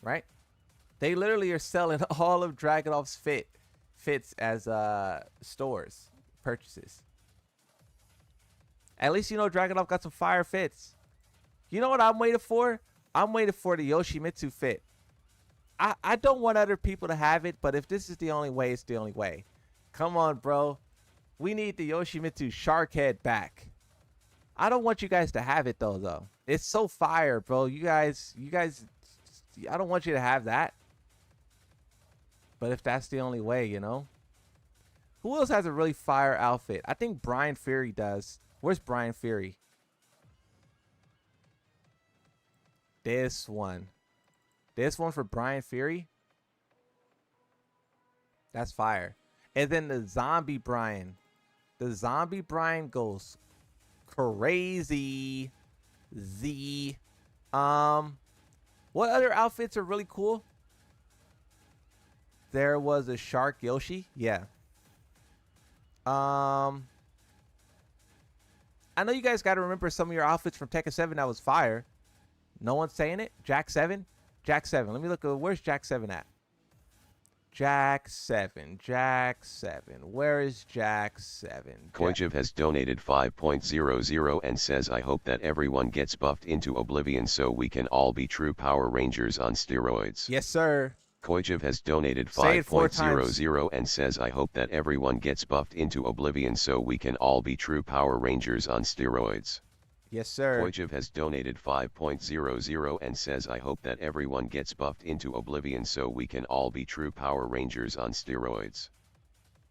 Right? They literally are selling all of Dragunov's fits as stores, purchases. At least you know Dragunov got some fire fits. You know what I'm waiting for? I'm waiting for the Yoshimitsu fit. I don't want other people to have it, but if this is the only way, it's the only way. Come on, bro. We need the Yoshimitsu shark head back. I don't want you guys to have it though. It's so fire, bro. You guys, I don't want you to have that. But if that's the only way, you know. Who else has a really fire outfit? I think Brian Fury does. Where's Brian Fury? This one. This one for Brian Fury. That's fire. And then the zombie Brian. The zombie Brian goes crazy. Z. What other outfits are really cool? There was a shark Yoshi. Yeah. I know you guys got to remember some of your outfits from Tekken 7 that was fire. No one's saying it. Jack 7. Jack 7. Let me look. Where's Jack 7 at? Jack 7. Jack 7. Where is Jack 7? Koichev has donated 5.00 and says, I hope that everyone gets buffed into oblivion so we can all be true Power Rangers on steroids. Yes, sir. Koichev has donated Say it 4 5.00 and says, I hope that everyone gets buffed into oblivion so we can all be true Power Rangers on steroids. Yes, sir. Koichev has donated 5.00 and says, I hope that everyone gets buffed into oblivion so we can all be true Power Rangers on steroids.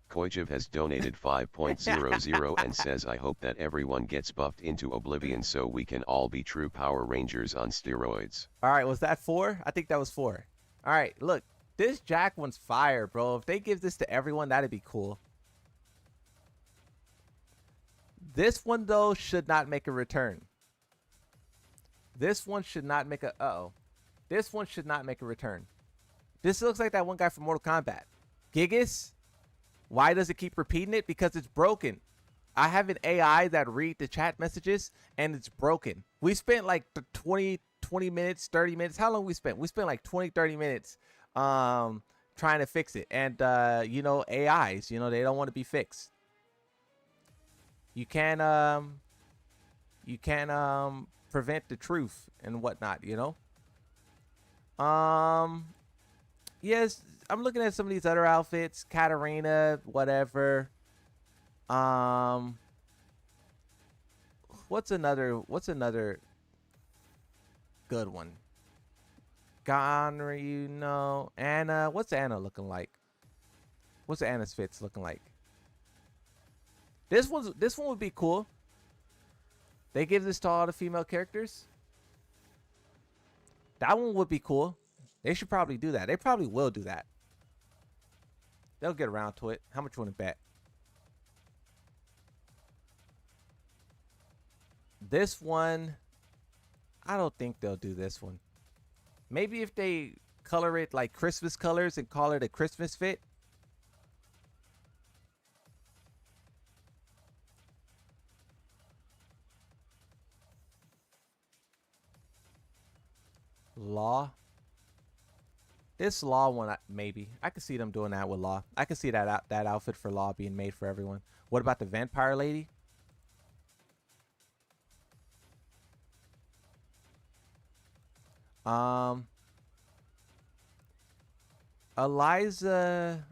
Koichev has donated 5.00 and says, I hope that everyone gets buffed into oblivion so we can all be true Power Rangers on steroids. All right, was that 4? I think that was 4. All right, look, this Jack one's fire, bro. If they give this to everyone, that'd be cool. This one, though, should not make a return. This one should not make a... Uh-oh. This one should not make a return. This looks like that one guy from Mortal Kombat. Gigas? Why does it keep repeating it? Because it's broken. I have an AI that read the chat messages, and it's broken. We spent like 20 minutes, 30 minutes. How long we spent? We spent like 20, 30 minutes trying to fix it. And, you know, AIs, you know, they don't want to be fixed. You can prevent the truth and whatnot, you know. Yes, I'm looking at some of these other outfits, Katarina, whatever. What's another good one? Gonry, you know. Anna, what's Anna looking like? What's Anna's fits looking like? This one would be cool. They give this to all the female characters. That one would be cool. They should probably do that. They probably will do that. They'll get around to it. How much you want to bet? This one, I don't think they'll do this one. Maybe if they color it like Christmas colors and call it a Christmas fit. Law. This Law one, maybe. I could see them doing that with Law. I could see that outfit for Law being made for everyone. What about the Vampire Lady? Eliza.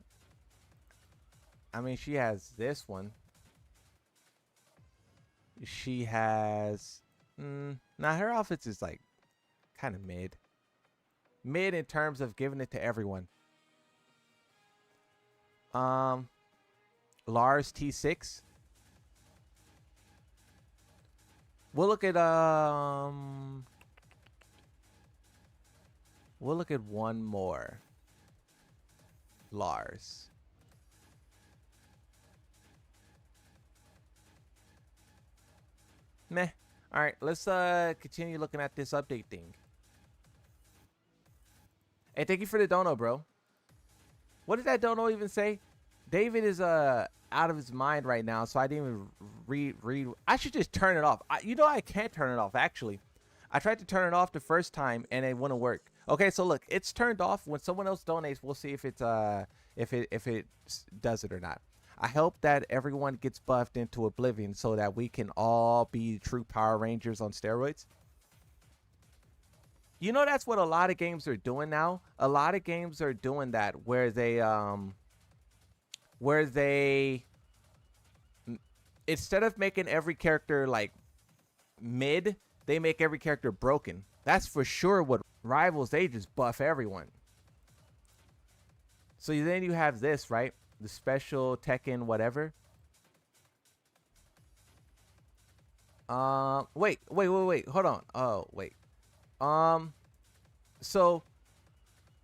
I mean, she has this one. She has... Nah, her outfits is like kind of mid in terms of giving it to everyone. Lars T6. We'll look at one more. Lars. Meh. All right, let's continue looking at this update thing. Hey, thank you for the dono, bro. What did that dono even say? David is out of his mind right now, so I didn't even read. I should just turn it off. You know, I can't turn it off, actually. I tried to turn it off the first time, and it wouldn't work. Okay, so look, it's turned off. When someone else donates, we'll see if it's if it does it or not. I hope that everyone gets buffed into oblivion so that we can all be true Power Rangers on steroids. You know, that's what a lot of games are doing now. A lot of games are doing that where they instead of making every character like mid, they make every character broken. That's for sure what Rivals, they just buff everyone. So then you have this, right? The special Tekken whatever. Wait. Hold on. Oh, wait. So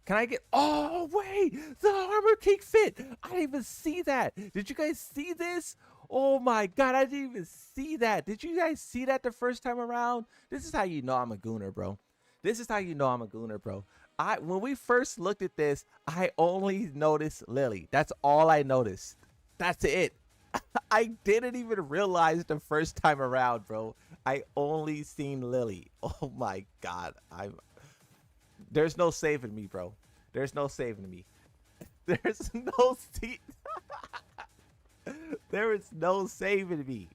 Can I get? Oh wait, the Armor King fit. I didn't even see that. Did you guys see this? Oh my god, I didn't even see that. Did you guys see that the first time around? This is how you know I'm a gooner, bro. This is how you know I'm a gooner, bro. When we first looked at this, I only noticed Lily. That's all I noticed. That's it. I didn't even realize the first time around, bro. I only seen Lily. Oh my god. There's no saving me, bro. There's no saving me. There's no there is no saving me.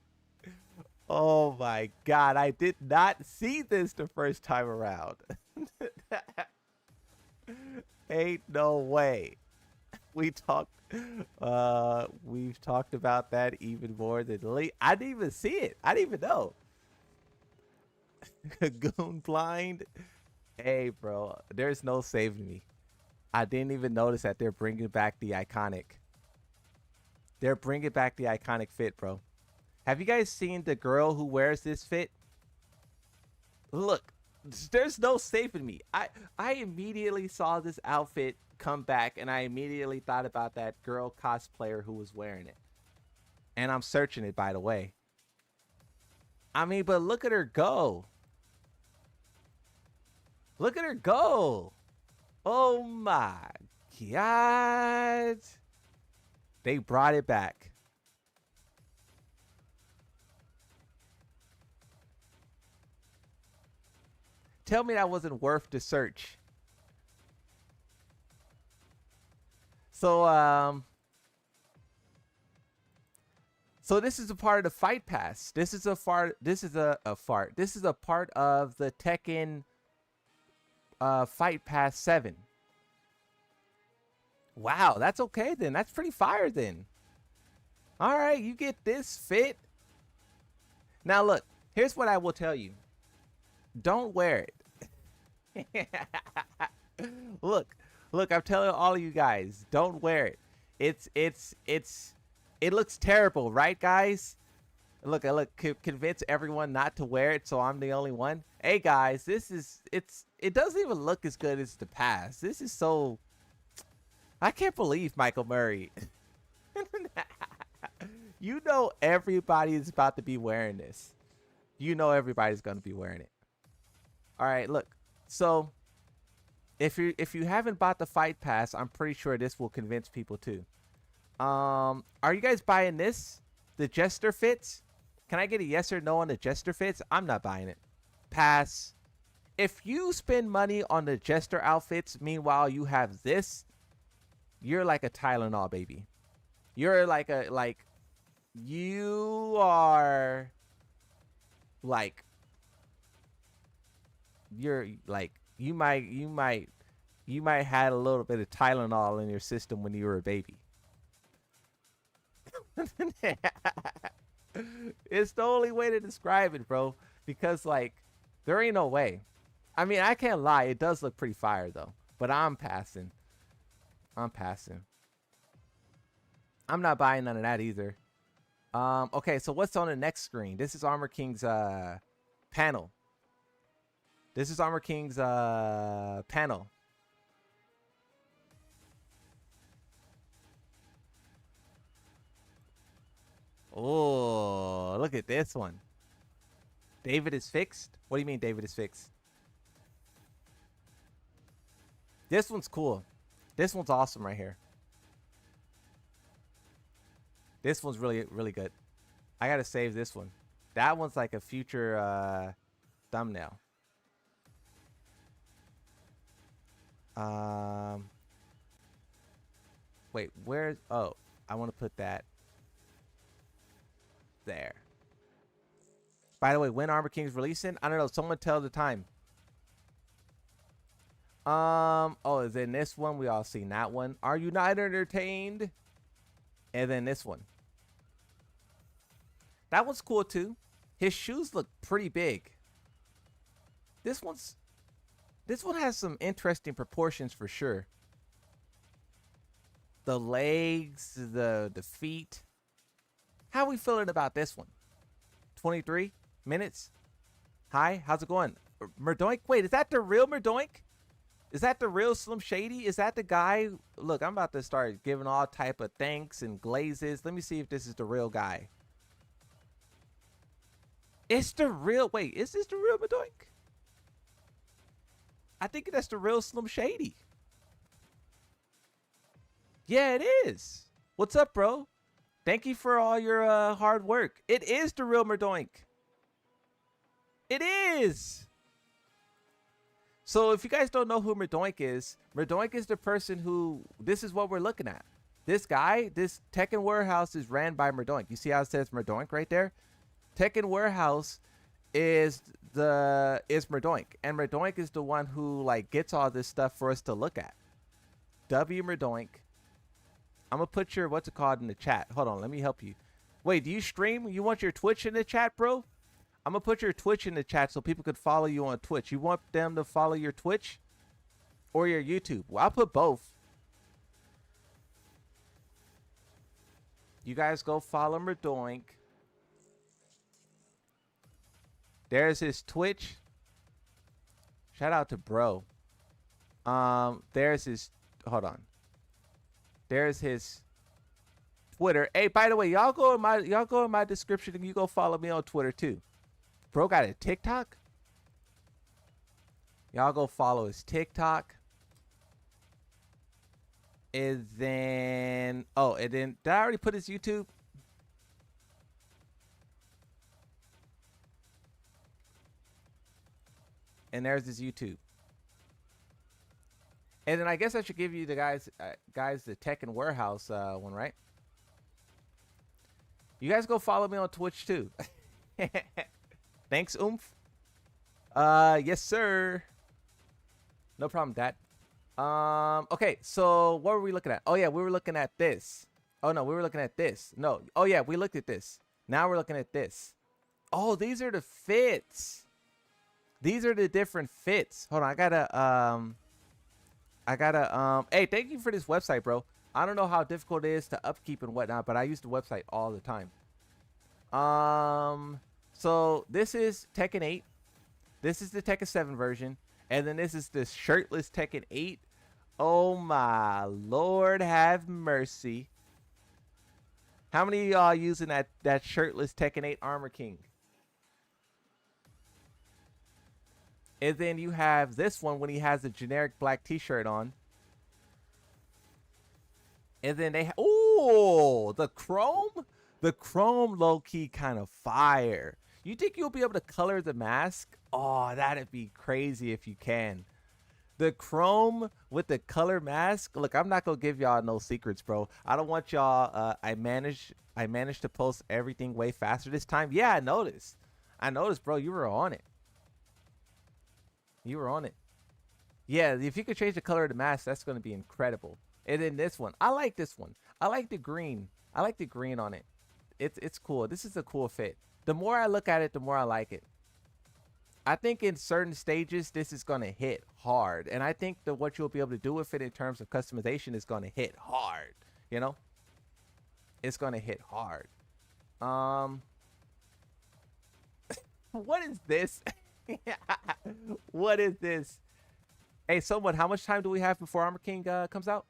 Oh my god, I did not see this the first time around. Ain't no way. We've talked about that even more than Lee. I didn't even see it. I didn't even know. Goon blind. Hey, bro, there's no saving me. I didn't even notice that they're bringing back the iconic. They're bringing back the iconic fit, bro. Have you guys seen the girl who wears this fit? Look, there's no saving me. I immediately saw this outfit come back, and I immediately thought about that girl cosplayer who was wearing it. And I'm searching it, by the way. I mean, but look at her go. Look at her go. Oh my god. They brought it back. Tell me that wasn't worth the search. So so this is a part of the Fight Pass. This is a part of the Tekken Fight Pass 7. Wow, that's okay then. That's pretty fire then. All right, you get this fit. Now look, here's what I will tell you. Don't wear it. Look, I'm telling all of you guys, don't wear it. It looks terrible, right, guys? Look, convince everyone not to wear it, so I'm the only one. Hey, guys, it doesn't even look as good as the past. This is so... I can't believe Michael Murray. You know everybody is about to be wearing this. You know everybody's going to be wearing it. All right, look. So, if you haven't bought the Fight Pass, I'm pretty sure this will convince people too. Are you guys buying this? The Jester fits? Can I get a yes or no on the Jester fits? I'm not buying it. Pass. If you spend money on the Jester outfits, meanwhile you have this, you're like a Tylenol baby. You're like you are like, you're like, you might had a little bit of Tylenol in your system when you were a baby. It's the only way to describe it, bro, because like there ain't no way. I mean, I can't lie, it does look pretty fire though, but I'm passing. I'm not buying none of that either. Okay, so what's on the next screen? This is Armor King's panel. This is Armor King's panel. Oh, look at this one. David is fixed? What do you mean David is fixed? This one's cool. This one's awesome right here. This one's really, really good. I gotta save this one. That one's like a future thumbnail. Wait, where's... Oh, I want to put that there. By the way, when Armor King's releasing? I don't know. Someone tell the time. Oh, is in this one? We all seen that one. Are you not entertained? And then this one. That one's cool too. His shoes look pretty big. This one has some interesting proportions for sure. The legs, the feet. How are we feeling about this one? 23 minutes. Hi, how's it going? Murdoink? Wait, is that the real Murdoink? Is that the real Slim Shady? Is that the guy? Look, I'm about to start giving all type of thanks and glazes. Let me see if this is the real guy. It's the real. Wait, is this the real Madoink? I think that's the real Slim Shady. Yeah, it is. What's up, bro? Thank you for all your hard work. It is the real Merdoink. It is. So if you guys don't know who Merdoink is the person who, this is what we're looking at. This guy, this Tekken Warehouse is ran by Merdoink. You see how it says Merdoink right there? Tekken Warehouse is Merdoink. And Merdoink is the one who like gets all this stuff for us to look at. W Merdoink. I'm gonna put your what's it called in the chat. Hold on, let me help you. Wait, do you stream? You want your Twitch in the chat, bro? I'm gonna put your Twitch in the chat so people could follow you on Twitch. You want them to follow your Twitch or your YouTube? Well, I'll put both. You guys go follow Merdoink. There's his Twitch. Shout out to bro. There's his, hold on. There's his Twitter. Hey, by the way, y'all go in my description and you go follow me on Twitter too. Bro got a TikTok. Y'all go follow his TikTok. And then did I already put his YouTube? And there's his YouTube. And then I guess I should give you the guys the Tekken Warehouse one, right? You guys go follow me on Twitch too. Thanks, Oomph. Yes, sir. No problem, Dad. Okay, so what were we looking at? Oh yeah, we were looking at this. Oh no, we were looking at this. No. Oh yeah, we looked at this. Now we're looking at this. Oh, these are the fits. These are the different fits. Hold on, I gotta hey, thank you for this website, bro. I don't know how difficult it is to upkeep and whatnot, but I use the website all the time. So this is Tekken 8. This is the Tekken 7 version. And then this is the shirtless Tekken 8. Oh my Lord, have mercy. How many of y'all using that shirtless Tekken 8 Armor King? And then you have this one when he has a generic black t-shirt on. And then they the chrome? The chrome low-key kind of fire. You think you'll be able to color the mask? Oh, that'd be crazy if you can. The chrome with the color mask. Look, I'm not gonna give y'all no secrets, bro. I don't want y'all. I managed to post everything way faster this time. Yeah, I noticed. Bro. You were on it. You were on it. Yeah, if you could change the color of the mask, that's going to be incredible. And then this one. I like this one. I like the green. I like the green on it. It's cool. This is a cool fit. The more I look at it, the more I like it. I think in certain stages, this is going to hit hard. And I think that what you'll be able to do with it in terms of customization is going to hit hard. You know? It's going to hit hard. What is this? What is this? Hey, someone, how much time do we have before Armor King comes out?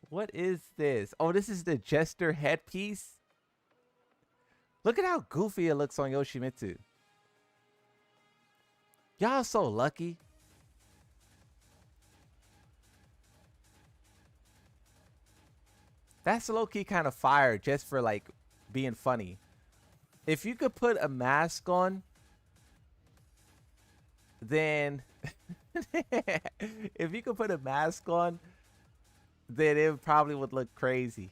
What is this? Oh, this is the Jester headpiece. Look at how goofy it looks on Yoshimitsu. Y'all so lucky. That's low-key kind of fire just for like being funny. If you could put a mask on, then if you could put a mask on, then it probably would look crazy.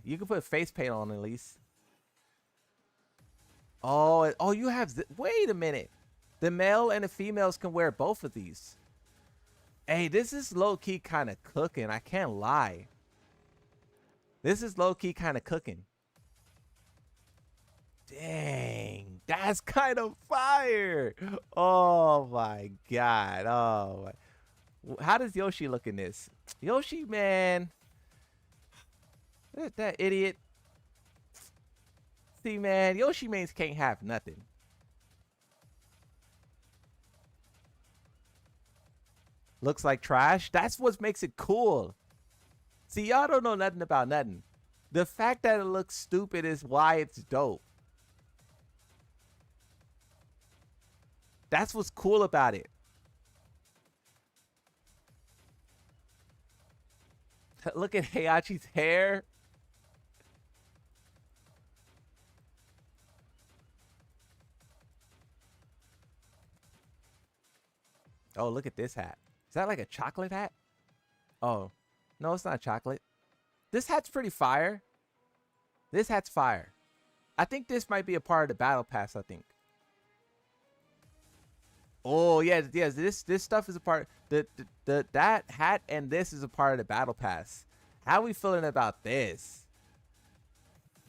You could put face paint on at least. Oh, you have. Wait a minute. The male and the females can wear both of these. Hey, this is low key kind of cooking. I can't lie. This is low key kind of cooking. Dang, that's kind of fire. Oh my god. Oh, how does Yoshi look in this? Yoshi, man, that idiot. See, man, Yoshi mains can't have nothing. looks like trash. That's what makes it cool. See, y'all don't know nothing about nothing. The fact that it looks stupid is why it's dope. That's what's cool about it. Look at Heihachi's hair. Oh, look at this hat. Is that like a chocolate hat? Oh, no, it's not chocolate. This hat's pretty fire. This hat's fire. I think this might be a part of the battle pass, I think. Oh, yeah, this stuff is a part. That hat and this is a part of the battle pass. How we feeling about this?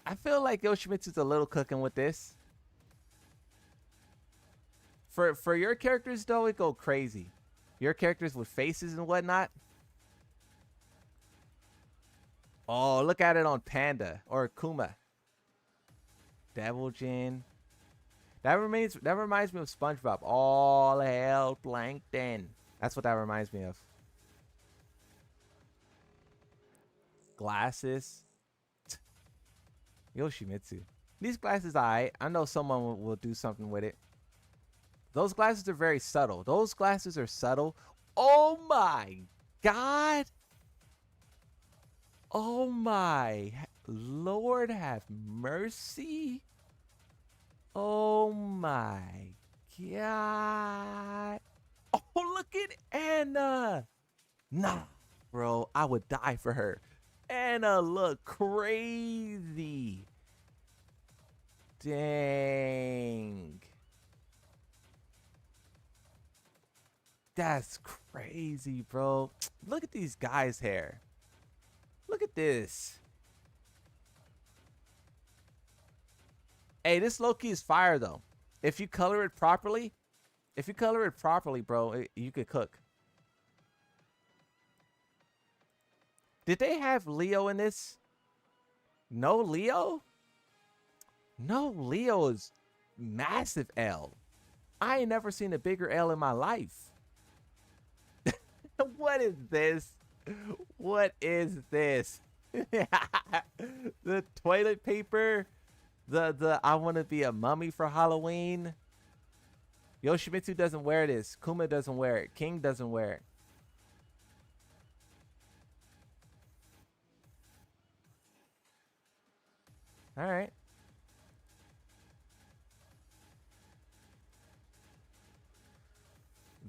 I feel like Yoshimitsu's a little cooking with this. For your characters though, it go crazy. Your characters with faces and whatnot. Oh, look at it on Panda or Kuma. Devil Jin. That reminds me of SpongeBob. All hail Plankton. That's what that reminds me of. Glasses. Yoshimitsu. These glasses, I know someone will do something with it. Those glasses are very subtle. Those glasses are subtle. Oh my God. Oh my Lord, have mercy. Oh my God. Oh, look at Anna. Nah, bro, I would die for her. Anna look crazy. Dang. That's crazy, bro. Look at these guys' hair. Look at this. Hey, this low-key is fire, though. If you color it properly, bro, you could cook. Did they have Leo in this? No Leo? No, Leo is massive L. I ain't never seen a bigger L in my life. What is this? What is this? The toilet paper? The I want to be a mummy for Halloween? Yoshimitsu doesn't wear this. Kuma doesn't wear it. King doesn't wear it. All right.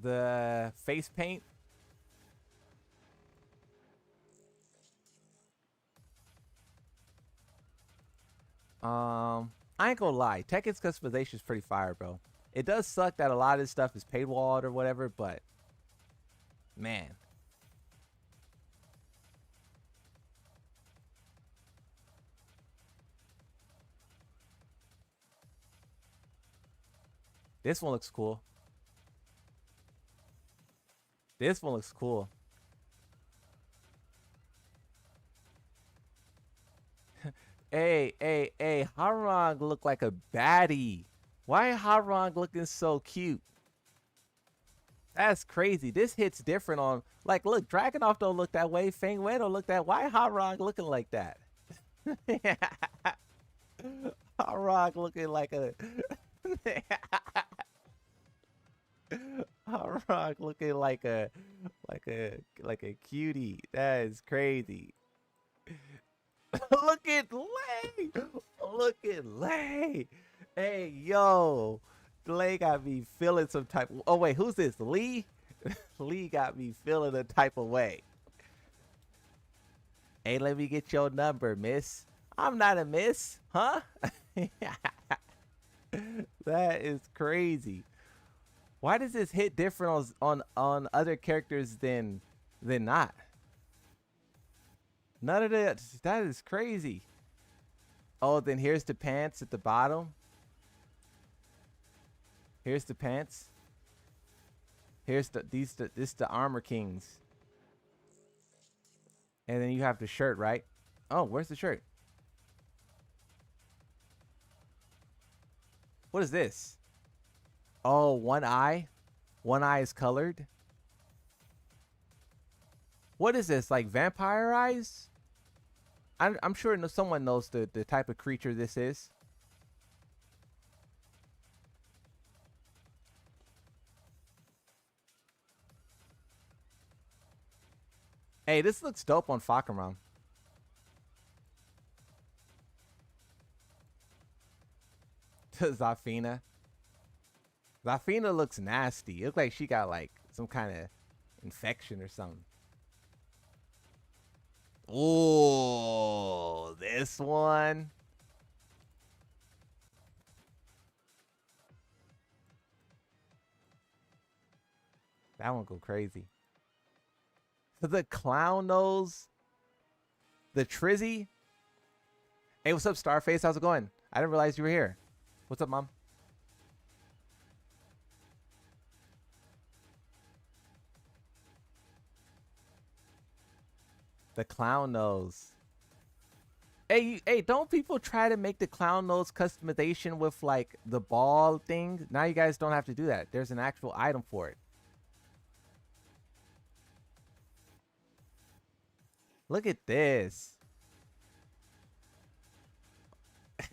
The face paint. I ain't gonna lie. Tekken's customization is pretty fire, bro. It does suck that a lot of this stuff is paywalled or whatever, but man. This one looks cool. This one looks cool. Hey, Harang look like a baddie. Why Harang looking so cute? That's crazy. This hits different on, like, look, Dragunov don't look that way. Feng Wei don't look that. Why Harang looking like that? Harang looking like a Harang looking like a cutie. That is crazy. Look at Lei. Look at Lei. Hey, yo. Lei got me feeling some type of... Oh, wait. Who's this? Lee? Lee got me feeling a type of way. Hey, let me get your number, miss. I'm not a miss. Huh? That is crazy. Why does this hit different on other characters than not? None of that. That is crazy. Oh, then here's the pants at the bottom. Here's the pants. Here's this the Armor Kings. And then you have the shirt, right? Oh, where's the shirt? What is this? Oh, one eye. One eye is colored. What is this? Like vampire eyes? I'm sure someone knows the type of creature this is. Hey, this looks dope on Fakaram. Zafina. Zafina looks nasty. It looks like she got like some kind of infection or something. Oh, this one. That one go crazy. The clown nose. The Trizzy. Hey, what's up, Starface? How's it going? I didn't realize you were here. What's up, Mom? The clown nose. Hey, hey, don't people try to make the clown nose customization with like the ball thing? Now you guys don't have to do that. There's an actual item for it. Look at this.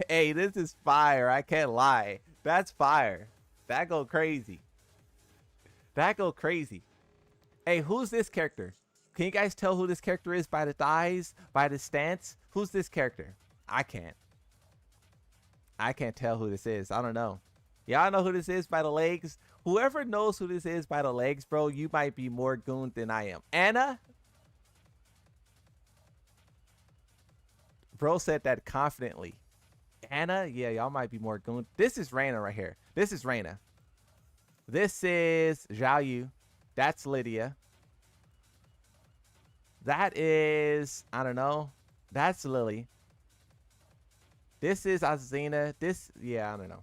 Hey, this is fire. I can't lie. That's fire. That go crazy. That go crazy. Hey, who's this character? Can you guys tell who this character is by the thighs, by the stance? Who's this character? I can't. I can't tell who this is. I don't know. Y'all know who this is by the legs? Whoever knows who this is by the legs, bro, you might be more gooned than I am. Anna? Bro said that confidently. Anna? Yeah, y'all might be more gooned. This is Reina right here. This is Reina. This is Zhao Yu. That's Lydia. That is, I don't know. That's Lily. This is Azina. This, yeah, I don't know.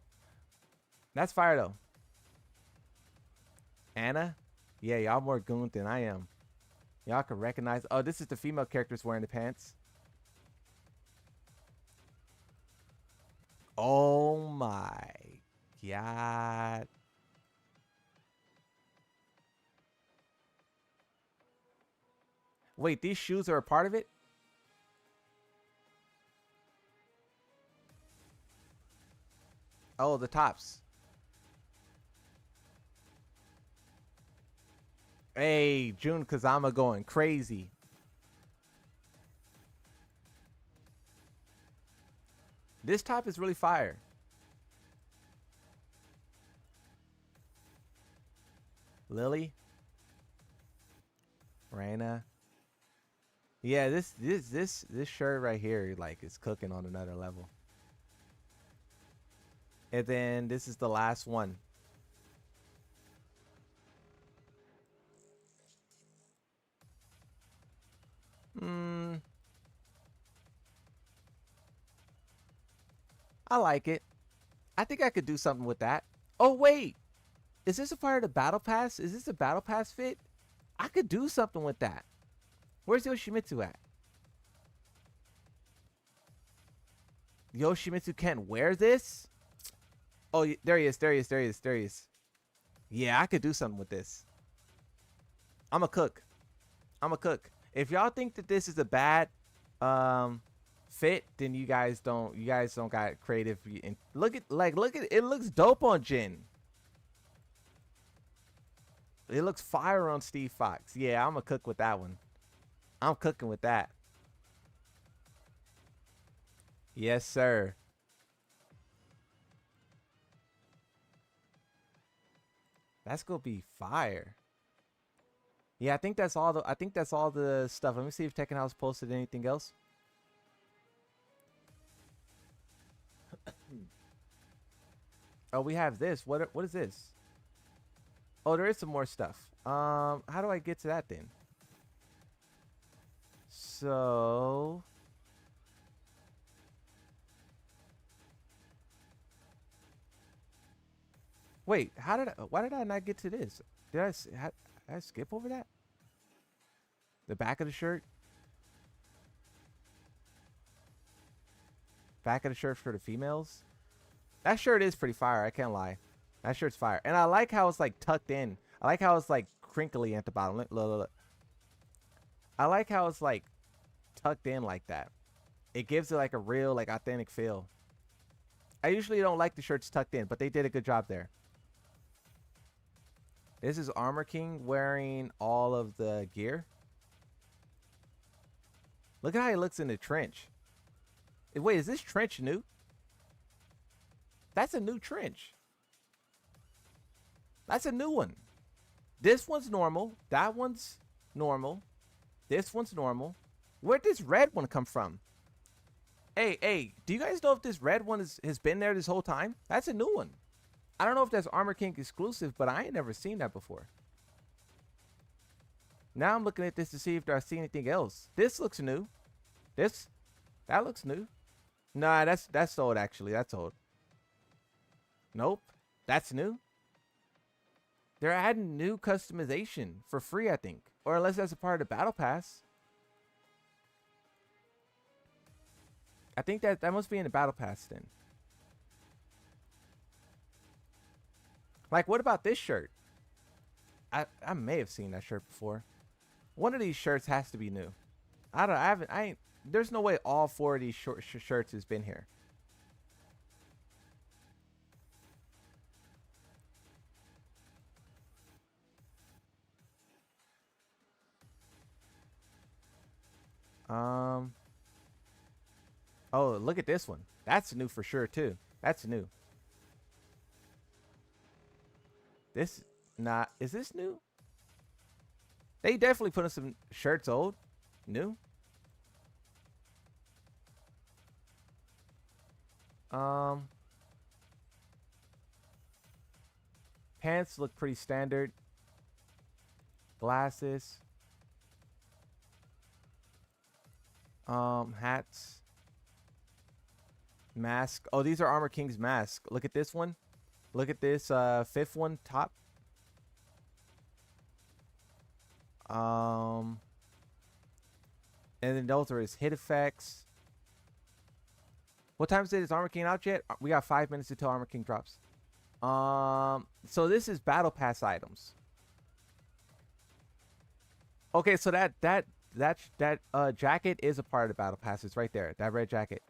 That's fire though. Anna? Yeah, y'all more gooned than I am. Y'all can recognize. Oh, this is the female characters wearing the pants. Oh my God. Wait, these shoes are a part of it? Oh, the tops. Hey, Jun Kazama going crazy. This top is really fire. Lily. Reina. Yeah, this shirt right here, like, is cooking on another level. And then this is the last one. I like it. I think I could do something with that. Oh, wait. Is this a part of the battle pass? Is this a battle pass fit? I could do something with that. Where's Yoshimitsu at? Yoshimitsu can't wear this? Oh, there he is. There he is. There he is. There he is. Yeah, I could do something with this. I'm a cook. I'm a cook. If y'all think that this is a bad fit, then you guys don't got creative. And look at it looks dope on Jin. It looks fire on Steve Fox. Yeah, I'm a cook with that one. I'm cooking with that. Yes, sir. That's gonna be fire. Yeah, I think that's all the stuff. Let me see if Tekken House posted anything else. Oh, we have this. What is this? Oh, there is some more stuff. How do I get to that then? So wait, why did I not get to this? Did I skip over that? The back of the shirt? Back of the shirt for the females? That shirt is pretty fire, I can't lie. That shirt's fire. And I like how it's like tucked in. I like how it's like crinkly at the bottom. Look. I like how it's like tucked in like that. It gives it like a real, like authentic feel. I usually don't like the shirts tucked in, but they did a good job there. This is Armor King wearing all of the gear. Look at how he looks in the trench. Wait, is this trench new? That's a new trench. That's a new one. This one's normal. That one's normal. This one's normal. Where'd this red one come from? Hey, do you guys know if this red one has been there this whole time? That's a new one. I don't know if that's Armor King exclusive, but I ain't never seen that before. Now I'm looking at this to see if I see anything else. This looks new. That looks new. Nah, that's old actually. That's old. Nope. That's new. They're adding new customization for free, I think. Or unless that's a part of the battle pass. I think that must be in the battle pass then. Like, what about this shirt? I may have seen that shirt before. One of these shirts has to be new. There's no way all 4 of these shirts has been here. Oh, look at this one. That's new for sure too. That's new. Is this new? They definitely put in some shirts old. New. Pants look pretty standard. Glasses. Hats. Mask. Oh, these are Armor King's mask. Look at this one. Look at this 5th one top. And then those are his hit effects. What time is it? Is Armor King out yet? We got 5 minutes until Armor King drops. So this is battle pass items. Okay, so that jacket is a part of the battle pass. It's right there. That red jacket.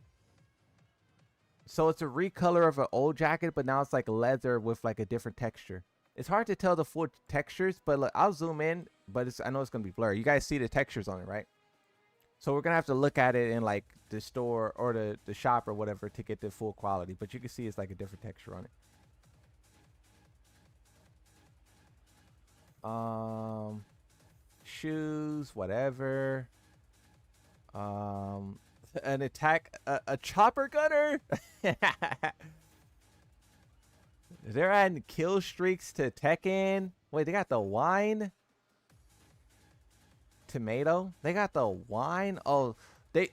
So it's a recolor of an old jacket, but now it's like leather with like a different texture. It's hard to tell the full textures, but look, I'll zoom in, but I know it's gonna be blurry. You guys see the textures on it, right? So we're gonna have to look at it in like the store or the shop or whatever to get the full quality. But you can see it's like a different texture on it. Shoes, whatever. An attack, a chopper gunner. They're adding kill streaks to Tekken. Wait, they got the wine. Tomato. They got the wine. Oh,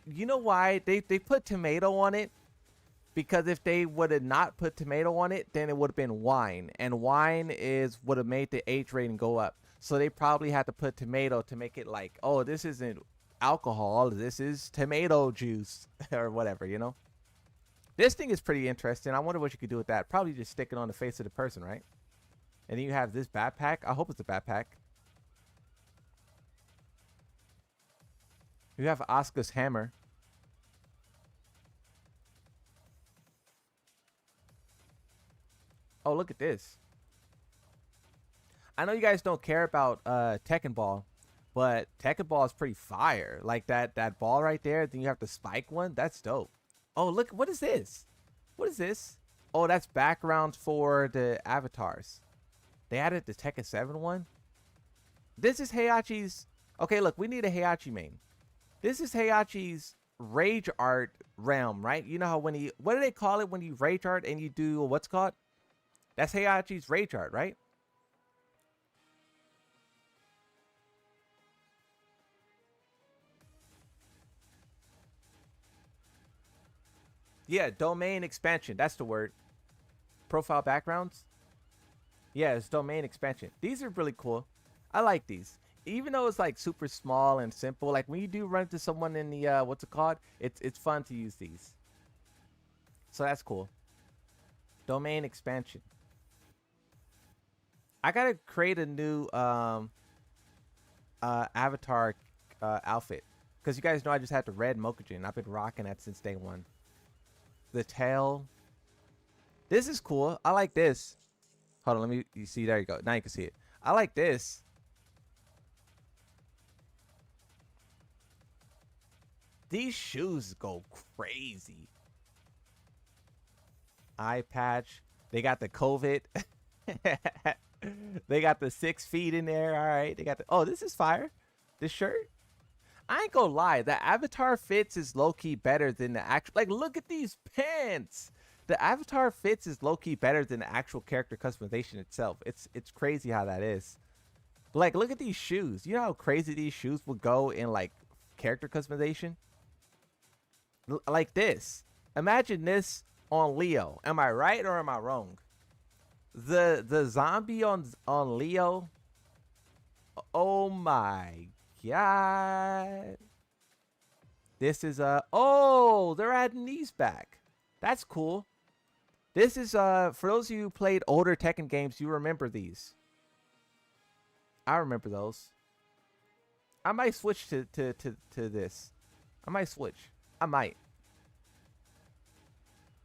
you know why they put tomato on it? Because if they would have not put tomato on it, then it would have been wine, and wine would have made the H rating go up. So they probably had to put tomato to make it like, oh, this isn't alcohol, this is tomato juice or whatever, you know. This thing is pretty interesting. I wonder what you could do with that. Probably just stick it on the face of the person, right? And then you have this backpack. I hope it's a backpack. You have Asuka's hammer. Oh, look at this. I know you guys don't care about Tekken Ball, but Tekken Ball is pretty fire. Like that ball right there, then you have the spike one. That's dope. Oh, look, what is this? What is this? Oh, that's background for the avatars. They added the Tekken 7 one. This is Heihachi's. Okay, look, we need a Heihachi main. This is Heihachi's rage art realm, right? You know how when he, what do they call it when you rage art and you do what's called? That's Heihachi's rage art, right? Yeah, domain expansion. That's the word. Profile backgrounds. Yeah, it's domain expansion. These are really cool. I like these. Even though it's like super small and simple, like when you do run into someone in the what's it called? It's fun to use these. So that's cool. Domain expansion. I gotta create a new avatar outfit. Because you guys know I just had the red Mokujin. I've been rocking that since day one. The tail. This is cool. I like this. Hold on, you see, there you go. Now you can see it. I like this. These shoes go crazy. Eye patch. They got the COVID. They got the 6 feet in there. All right. They got the, oh, this is fire. This shirt. I ain't gonna lie. The avatar fits is low-key better than the actual. Like, look at these pants. The avatar fits is low-key better than the actual character customization itself. It's crazy how that is. But like, look at these shoes. You know how crazy these shoes would go in like character customization? Like this. Imagine this on Leo. Am I right or am I wrong? The zombie on Leo. Oh my god. This is oh, they're adding these back. That's cool. This is for those of you who played older Tekken games, you remember these. I remember those. I might switch to this. I might switch. I might.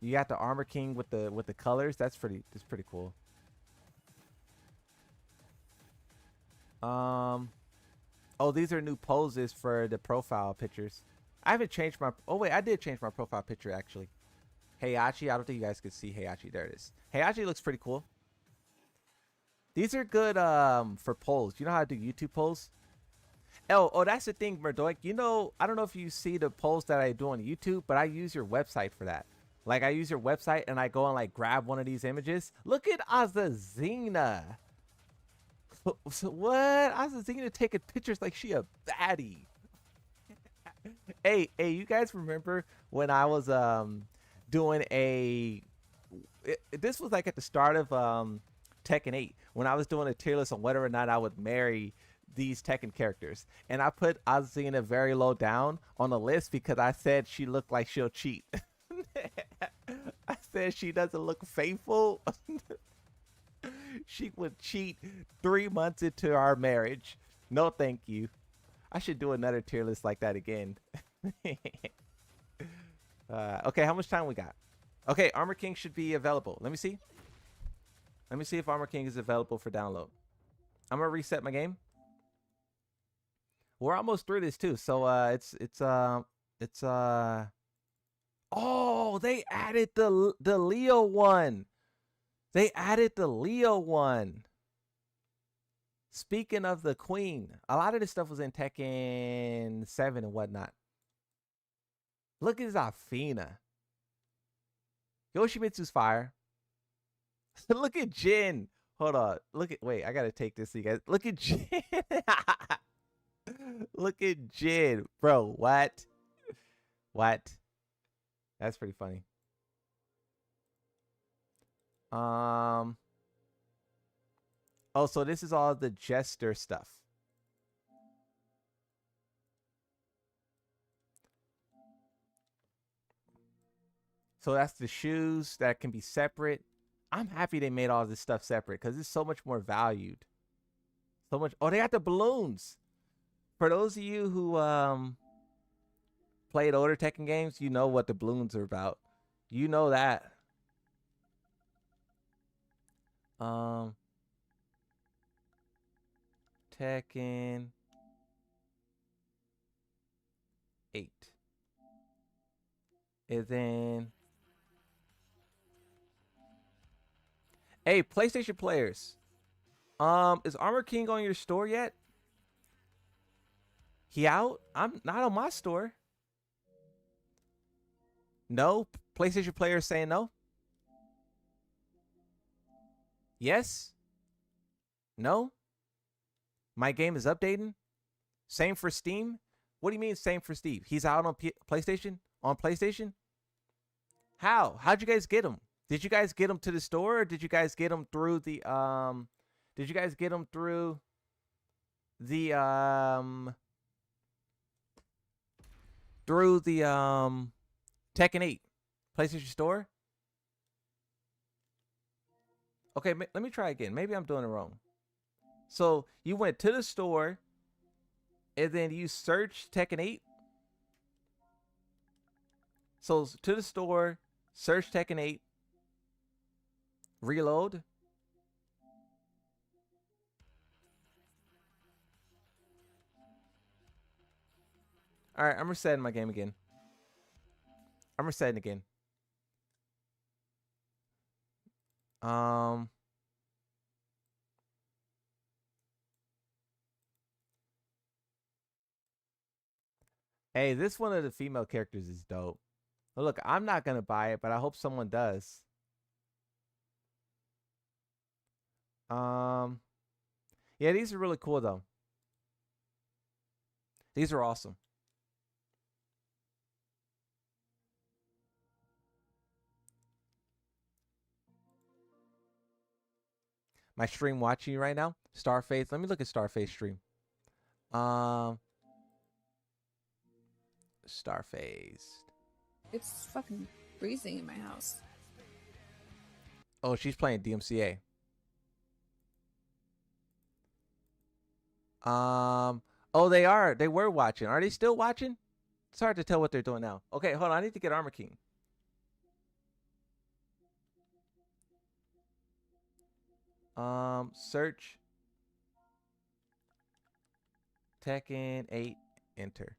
You got the Armor King with the colors. That's pretty cool. Oh, these are new poses for the profile pictures. I haven't changed my, oh wait, I did change my profile picture actually. Heihachi, I don't think you guys could see Heihachi. There it is. Heihachi looks pretty cool. These are good for polls. You know how to do YouTube polls? Oh, that's the thing, Murdoch. You know, I don't know if you see the polls that I do on YouTube, but I use your website for that. Like, I use your website and I go and like grab one of these images. Look at Azazina. So what? Azazina taking pictures like she a baddie. Hey, you guys remember when I was doing this was like at the start of Tekken 8 when I was doing a tier list on whether or not I would marry these Tekken characters, and I put Azazina very low down on the list because I said she looked like she'll cheat. I said she doesn't look faithful. She would cheat 3 months into our marriage. No, thank you. I should do another tier list like that again. Okay, how much time we got? Okay, Armor King should be available. Let me see. Let me see if Armor King is available for download. I'm gonna reset my game. We're almost through this too, so oh, they added the Leo one. They added the Leo one. Speaking of the Queen, a lot of this stuff was in Tekken 7 and whatnot. Look at Zafina. Yoshimitsu's fire. Look at Jin. Hold on. Wait, I gotta take this so you guys. Look at Jin. Look at Jin. Bro, what? What? That's pretty funny. Oh, so this is all the Jester stuff. So that's the shoes that can be separate. I'm happy they made all this stuff separate because it's so much more valued. So much. Oh, they got the balloons. For those of you who played older Tekken games, you know what the balloons are about. You know that. Tekken 8 is in. Hey, PlayStation players. Is Armor King on your store yet? He out? I'm not on my store. No? PlayStation players saying no? Yes? No? My game is updating? Same for Steam? What do you mean same for Steam? He's out on PlayStation? On PlayStation? How? How'd you guys get him? Did you guys get him to the store, or did you guys get him through the did you guys get him through the Tekken 8 PlayStation Store? Okay, let me try again. Maybe I'm doing it wrong. So you went to the store and then you search Tekken 8. So to the store, search Tekken 8, reload. All right, I'm resetting my game again. I'm resetting again. Hey, this one of the female characters is dope. Look, I'm not gonna buy it, but I hope someone does. Yeah, these are really cool though. These are awesome. My stream watching you right now, Starface. Let me look at Starface stream. Starface. It's fucking freezing in my house. Oh, she's playing DMCA. Oh, they are. They were watching. Are they still watching? It's hard to tell what they're doing now. Okay, hold on. I need to get Armor King. Search Tekken 8, enter.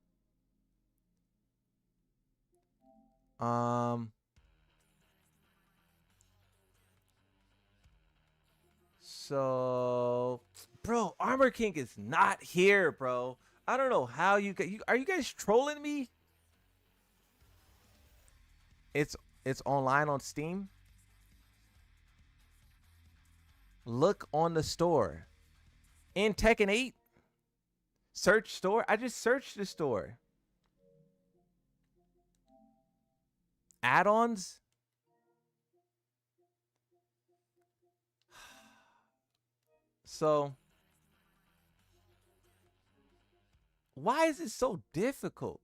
So, bro, Armor King is not here, bro. I don't know how you are you guys trolling me? It's online on Steam. Look on the store. In Tekken 8, search store. I just searched the store. Add-ons. So, why is it so difficult?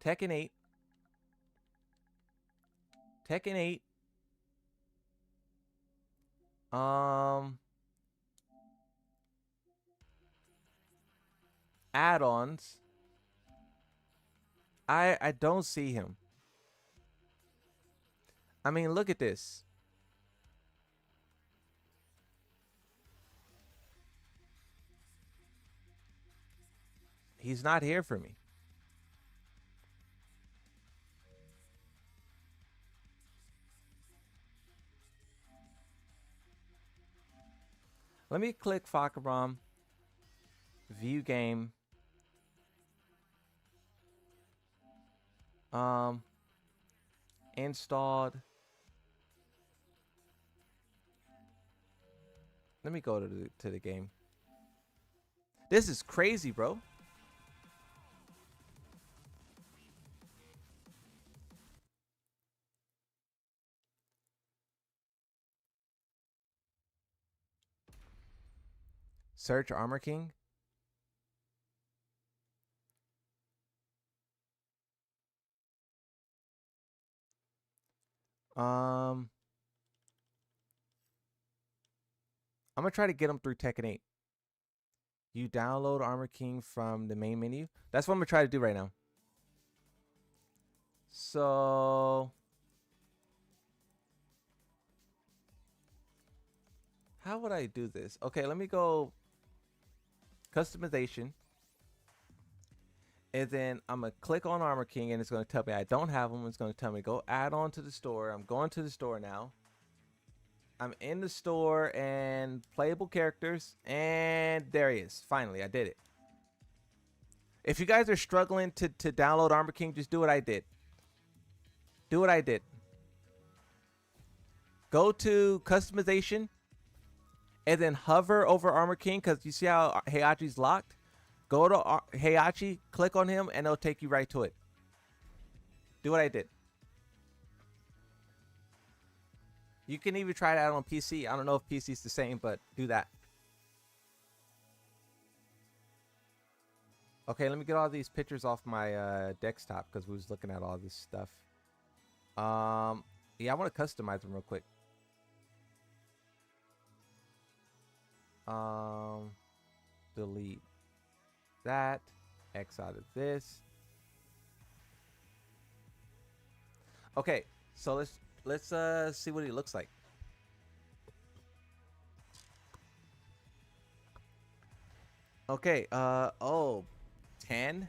Tekken 8. Tekken 8. Add-ons. I don't see him. I mean, look at this. He's not here for me. Let me click Fakaram. View game. Installed. Let me go to the game. This is crazy, bro. Search Armor King. I'm gonna try to get him through Tekken 8. You download Armor King from the main menu. That's what I'm gonna try to do right now. So, how would I do this? Okay, let me go customization. And then I'm going to click on Armor King, and it's going to tell me I don't have them. It's going to tell me go add on to the store. I'm going to the store now. I'm in the store and playable characters, and there he is. Finally, I did it. If you guys are struggling to download Armor King, just do what I did. Do what I did. Go to customization and then hover over Armor King, because you see how Heihachi's locked? Go to Heihachi, click on him, and it'll take you right to it. Do what I did. You can even try that on PC. I don't know if PC is the same, but do that. Okay, let me get all these pictures off my desktop because we was looking at all this stuff. Yeah, I want to customize them real quick. Delete that. X out of this. Okay, so let's see what he looks like. Okay, oh, 10.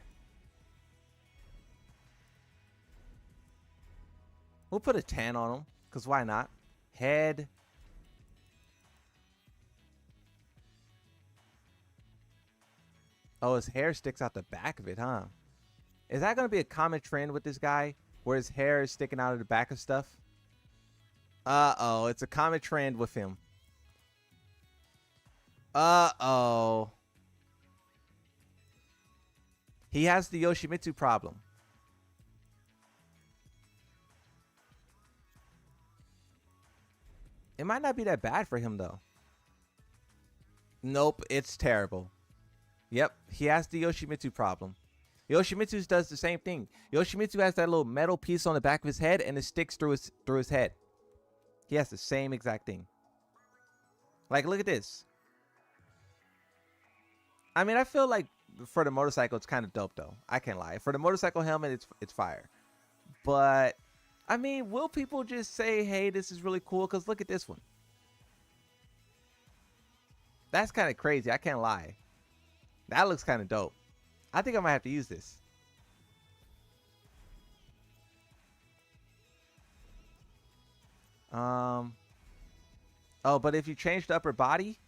We'll put a 10 on him, because why not? Head. Oh, his hair sticks out the back of it, huh? Is that going to be a common trend with this guy, where his hair is sticking out of the back of stuff? Uh-oh, it's a common trend with him. Uh-oh. He has the Yoshimitsu problem. It might not be that bad for him, though. Nope, it's terrible. Yep, he has the Yoshimitsu problem. Yoshimitsu does the same thing. Yoshimitsu has that little metal piece on the back of his head, and it sticks through his head. He has the same exact thing. Like, look at this. I mean, I feel like for the motorcycle, it's kind of dope, though. I can't lie. For the motorcycle helmet, it's fire. But I mean, will people just say, hey, this is really cool? Because look at this one. That's kind of crazy. I can't lie. That looks kind of dope. I think I might have to use this. Oh, but if you change the upper body.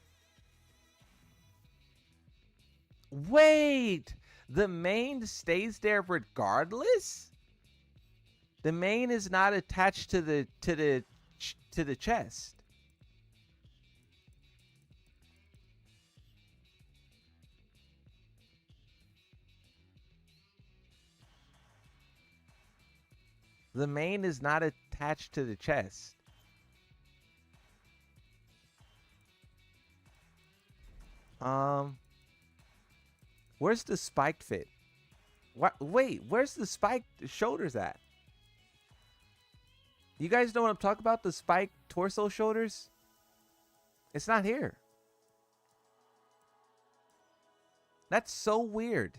Wait, the mane stays there regardless? The mane is not attached to the chest. The mane is not attached to the chest. Where's the spiked fit? What? Wait, where's the spiked shoulders at? You guys know what I'm talking about? The spiked torso shoulders? It's not here. That's so weird.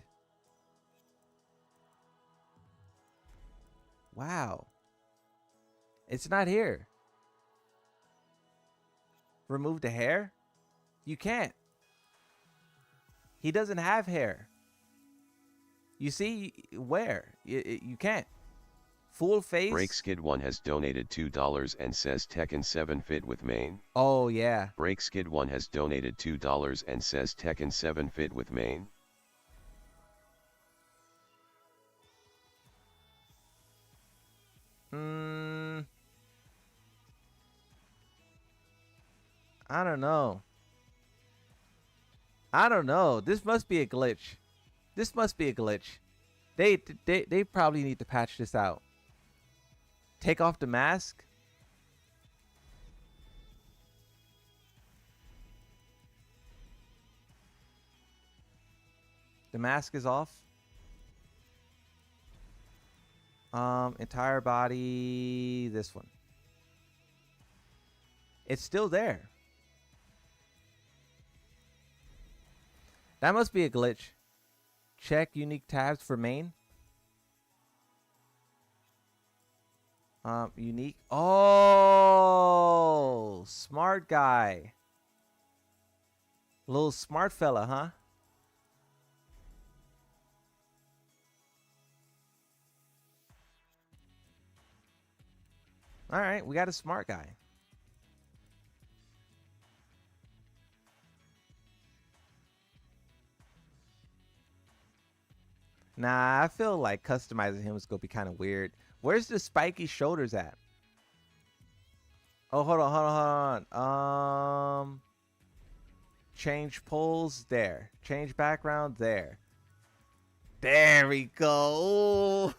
Wow. It's not here. Remove the hair? You can't. He doesn't have hair. You see where? You can't. Full face. BreakSkid1 has donated $2 and says Tekken 7 fit with mane. Oh yeah. BreakSkid1 has donated $2 and says Tekken 7 fit with mane. I don't know. I don't know. This must be a glitch. This must be a glitch. They probably need to patch this out. Take off the mask. The mask is off. Entire body, this one. It's still there. That must be a glitch. Check unique tabs for main. Unique. Oh, smart guy. Little smart fella, huh? All right, we got a smart guy. Nah, I feel like customizing him is gonna be kind of weird. Where's the spiky shoulders at? Oh, hold on. Change poles there. Change background there. There we go.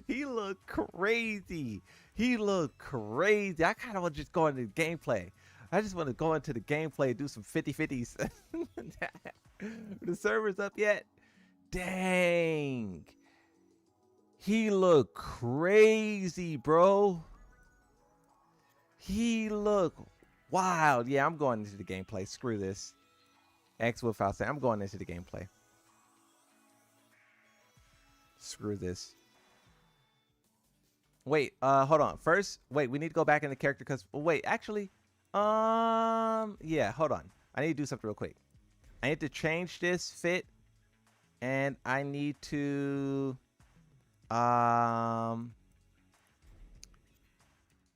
He looked crazy. He looked crazy. I kind of want to just go into the gameplay. I just want to go into the gameplay and do some 50-50s. The server's up yet? Dang. He looked crazy, bro. He looked Wild. Yeah, I'm going into the gameplay. Screw this. X with Faust. I'm going into the gameplay. Screw this. Wait, hold on. First, wait, we need to go back in the character because wait, actually, yeah, hold on. I need to do something real quick. I need to change this fit, and I need to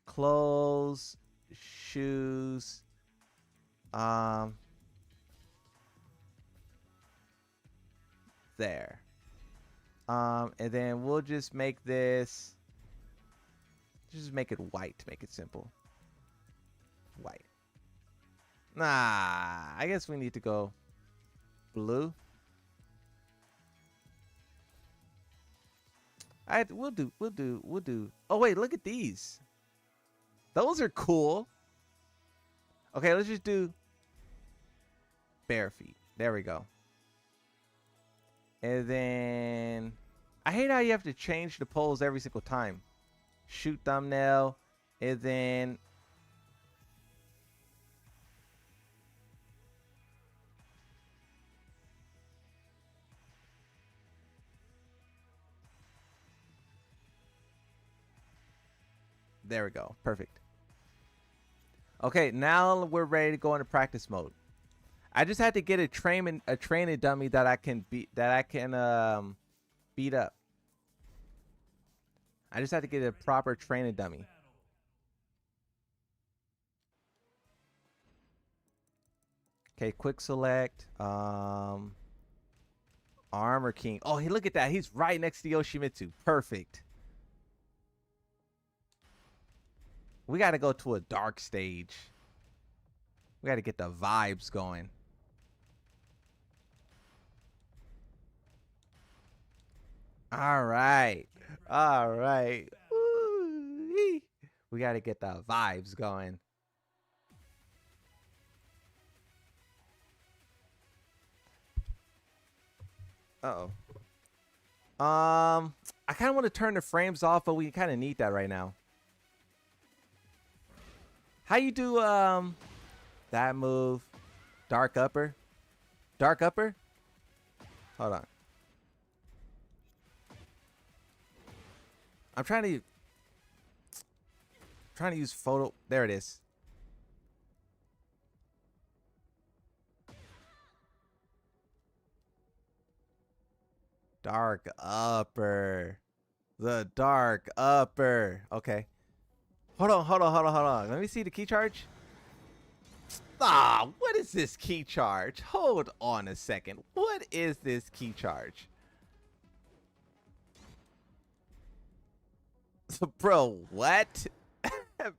clothes, shoes, there. And then we'll just make this, just make it white to make it simple. White. Nah, I guess we need to go blue. We'll do. Oh wait, look at these. Those are cool. Okay, let's just do bare feet. There we go. And then I hate how you have to change the polls every single time. Shoot thumbnail, and then there we go. Perfect. Okay, now we're ready to go into practice mode. I just had to get a training dummy that I can beat up. I just had to get a proper training dummy. Okay, quick select. Armor King. Oh, hey, look at that. He's right next to Yoshimitsu. Perfect. We got to go to a dark stage. We got to get the vibes going. All right. All right. Ooh-wee. We got to get the vibes going. Uh-oh. I kind of want to turn the frames off, but we kind of need that right now. How you do that move? Dark upper? Dark upper? Hold on. I'm trying to use photo. There it is. Dark upper. The dark upper. Okay. Hold on. Let me see the key charge. Ah, what is this key charge? Hold on a second. What is this key charge? Bro, what?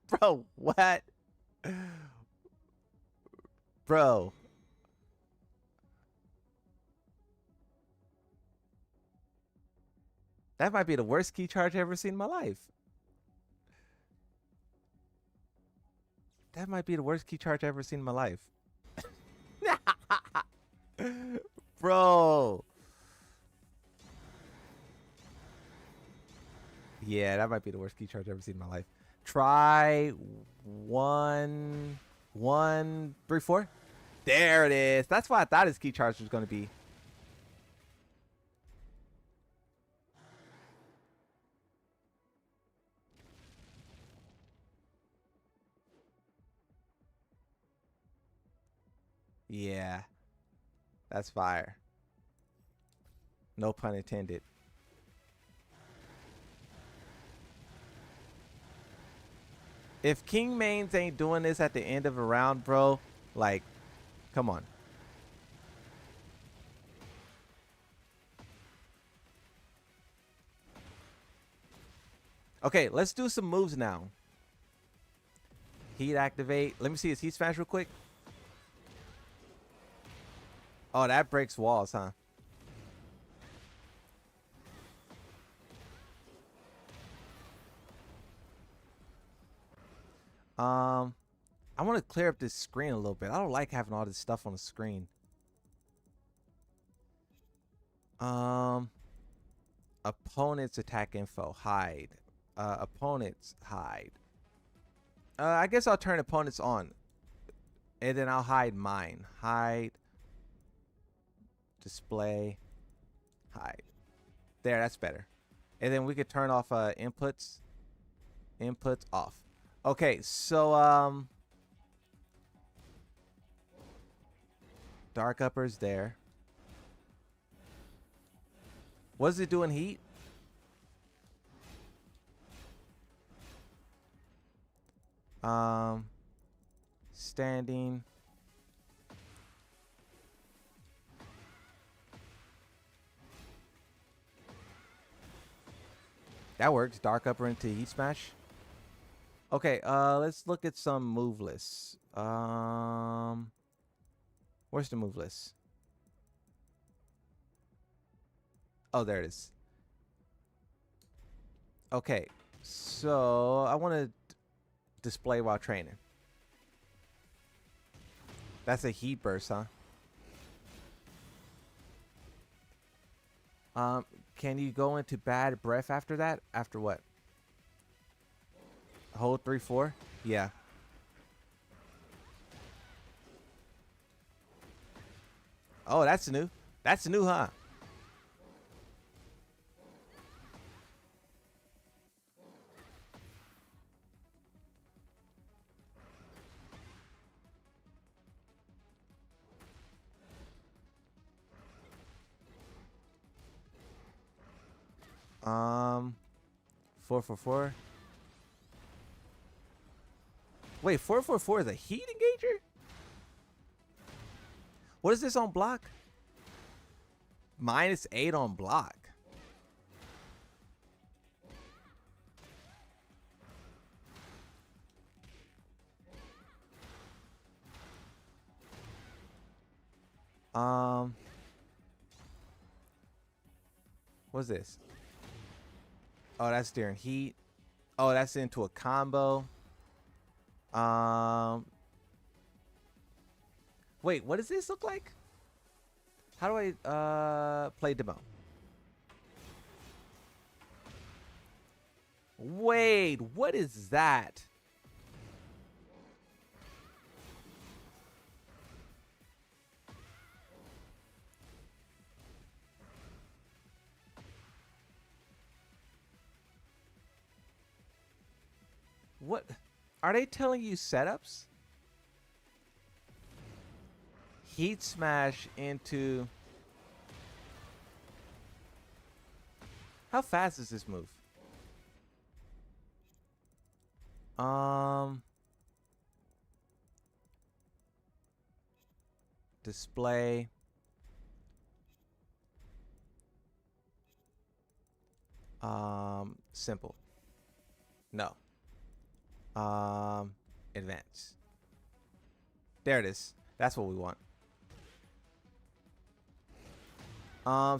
Bro, what? Bro. That might be the worst key charge I've ever seen in my life. That might be the worst key charge I've ever seen in my life. Bro. Yeah, that might be the worst key charge I've ever seen in my life. Try 1, 1, 3, 4. There it is. That's what I thought his key charge was going to be. Yeah. That's fire. No pun intended. If King Mains ain't doing this at the end of a round, bro, like, come on. Okay, let's do some moves now. Heat activate. Let me see his heat smash real quick. Oh, that breaks walls, huh? I want to clear up this screen a little bit. I don't like having all this stuff on the screen. Opponents attack info, hide. Opponents hide. I guess I'll turn opponents on. And then I'll hide mine. Hide. Display. Hide. There, that's better. And then we could turn off inputs. Inputs off. Okay, so dark upper's there. What is it doing heat? Standing. That works. Dark upper into heat smash. Okay, let's look at some move lists. Where's the move list? Oh, there it is. Okay, so I want to display while training. That's a heat burst, huh? Can you go into bad breath after that? After what? Hold 3-4? Yeah. Oh, that's new. That's new, huh? Um, 4-4-4. Wait, 4-4-4 is a heat engager? What is this on block? -8 on block. What's this? Oh, that's during heat. Oh, that's into a combo. Wait, what does this look like? How do I play demo? Wait, what is that? What are they telling you setups? Heat smash into. How fast is this move? Display. Simple. No. Advance. There it is. That's what we want.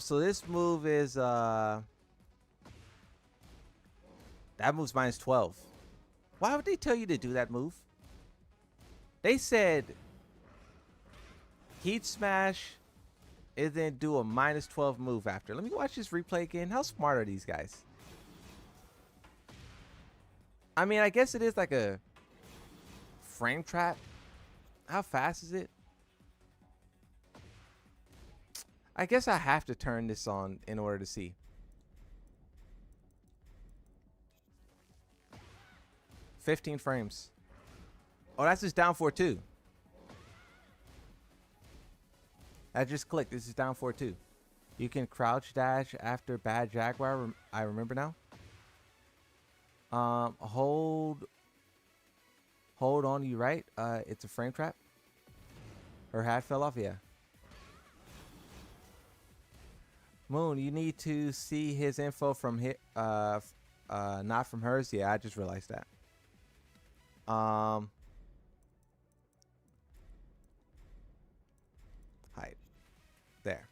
So this move is that move's -12. Why would they tell you to do that move? They said heat smash and then do a -12 move after. Let me watch this replay again. How smart are these guys? I mean, I guess it is like a frame trap. How fast is it? I guess I have to turn this on in order to see. 15 frames. Oh, that's just down 4-2. I just clicked. This is down 4-2. You can crouch dash after bad Jaguar. I remember now. Hold on, you right? It's a frame trap. Her hat fell off. Yeah. Moon, you need to see his info from not from hers. Yeah, I just realized that. Hide. There.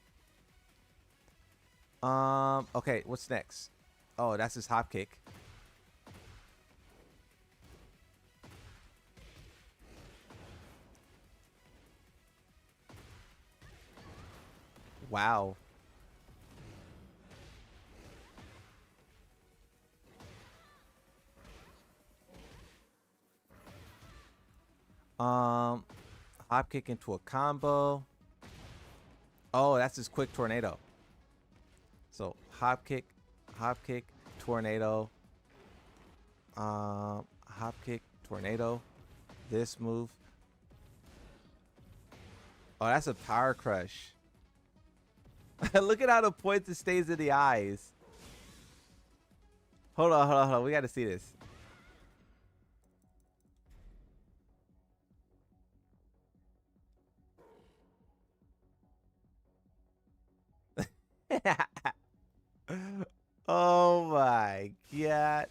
Okay, what's next? Oh, that's his hop kick. Wow. Hop kick into a combo. Oh, that's his quick tornado. So hop kick, tornado. Hop kick, tornado. This move. Oh, that's a power crush. Look at how the points it stays in the eyes. Hold on. We got to see this. Oh my god.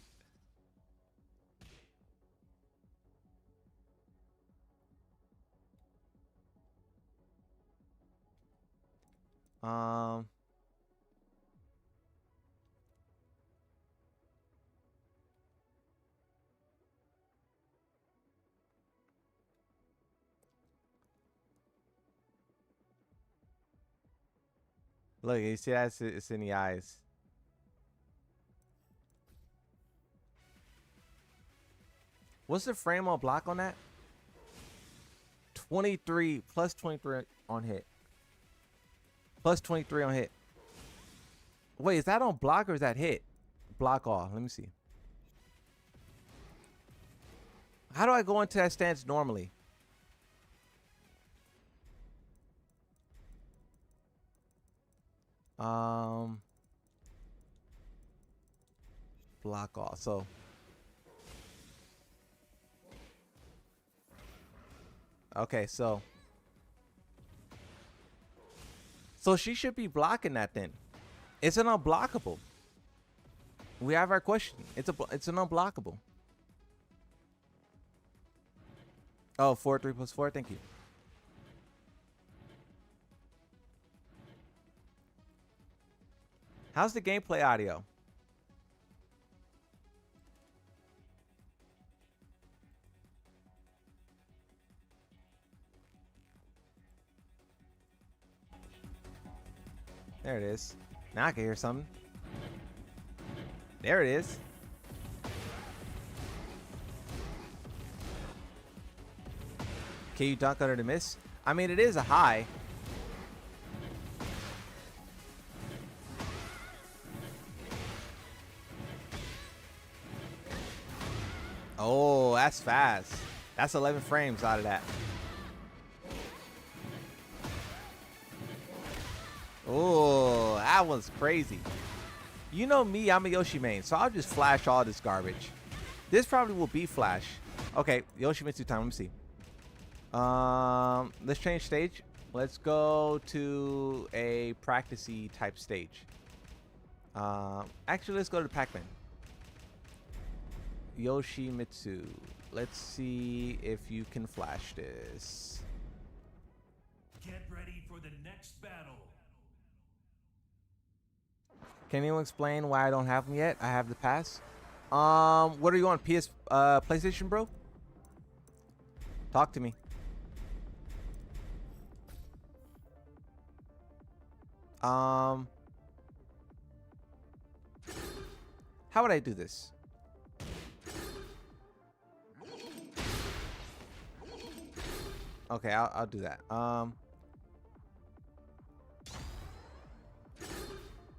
Look, you see that? It's in the eyes. What's the frame on block on that? 23 plus 23 on hit. Plus 23 on hit. Wait, is that on block or is that hit? Block off. Let me see. How do I go into that stance normally? Block off. So okay, so she should be blocking that then. It's an unblockable. We have our question. It's an unblockable. Oh, 4 3 plus 4. Thank you. How's the gameplay audio? There it is. Now I can hear something. There it is. Can you dunk under the miss? I mean, it is a high. Oh, that's fast. That's 11 frames out of that. Oh, that was crazy. You know me, I'm a Yoshi main, so I'll just flash all this garbage. This probably will be flash. Okay, Yoshimitsu time. Let me see. Let's change stage. Let's go to a practicey type stage. Actually, let's go to Pac-Man. Yoshimitsu. Let's see if you can flash this. Get ready for the next battle. Can anyone explain why I don't have them yet? I have the pass. What are you on? PlayStation, bro? Talk to me. How would I do this? Okay, I'll do that.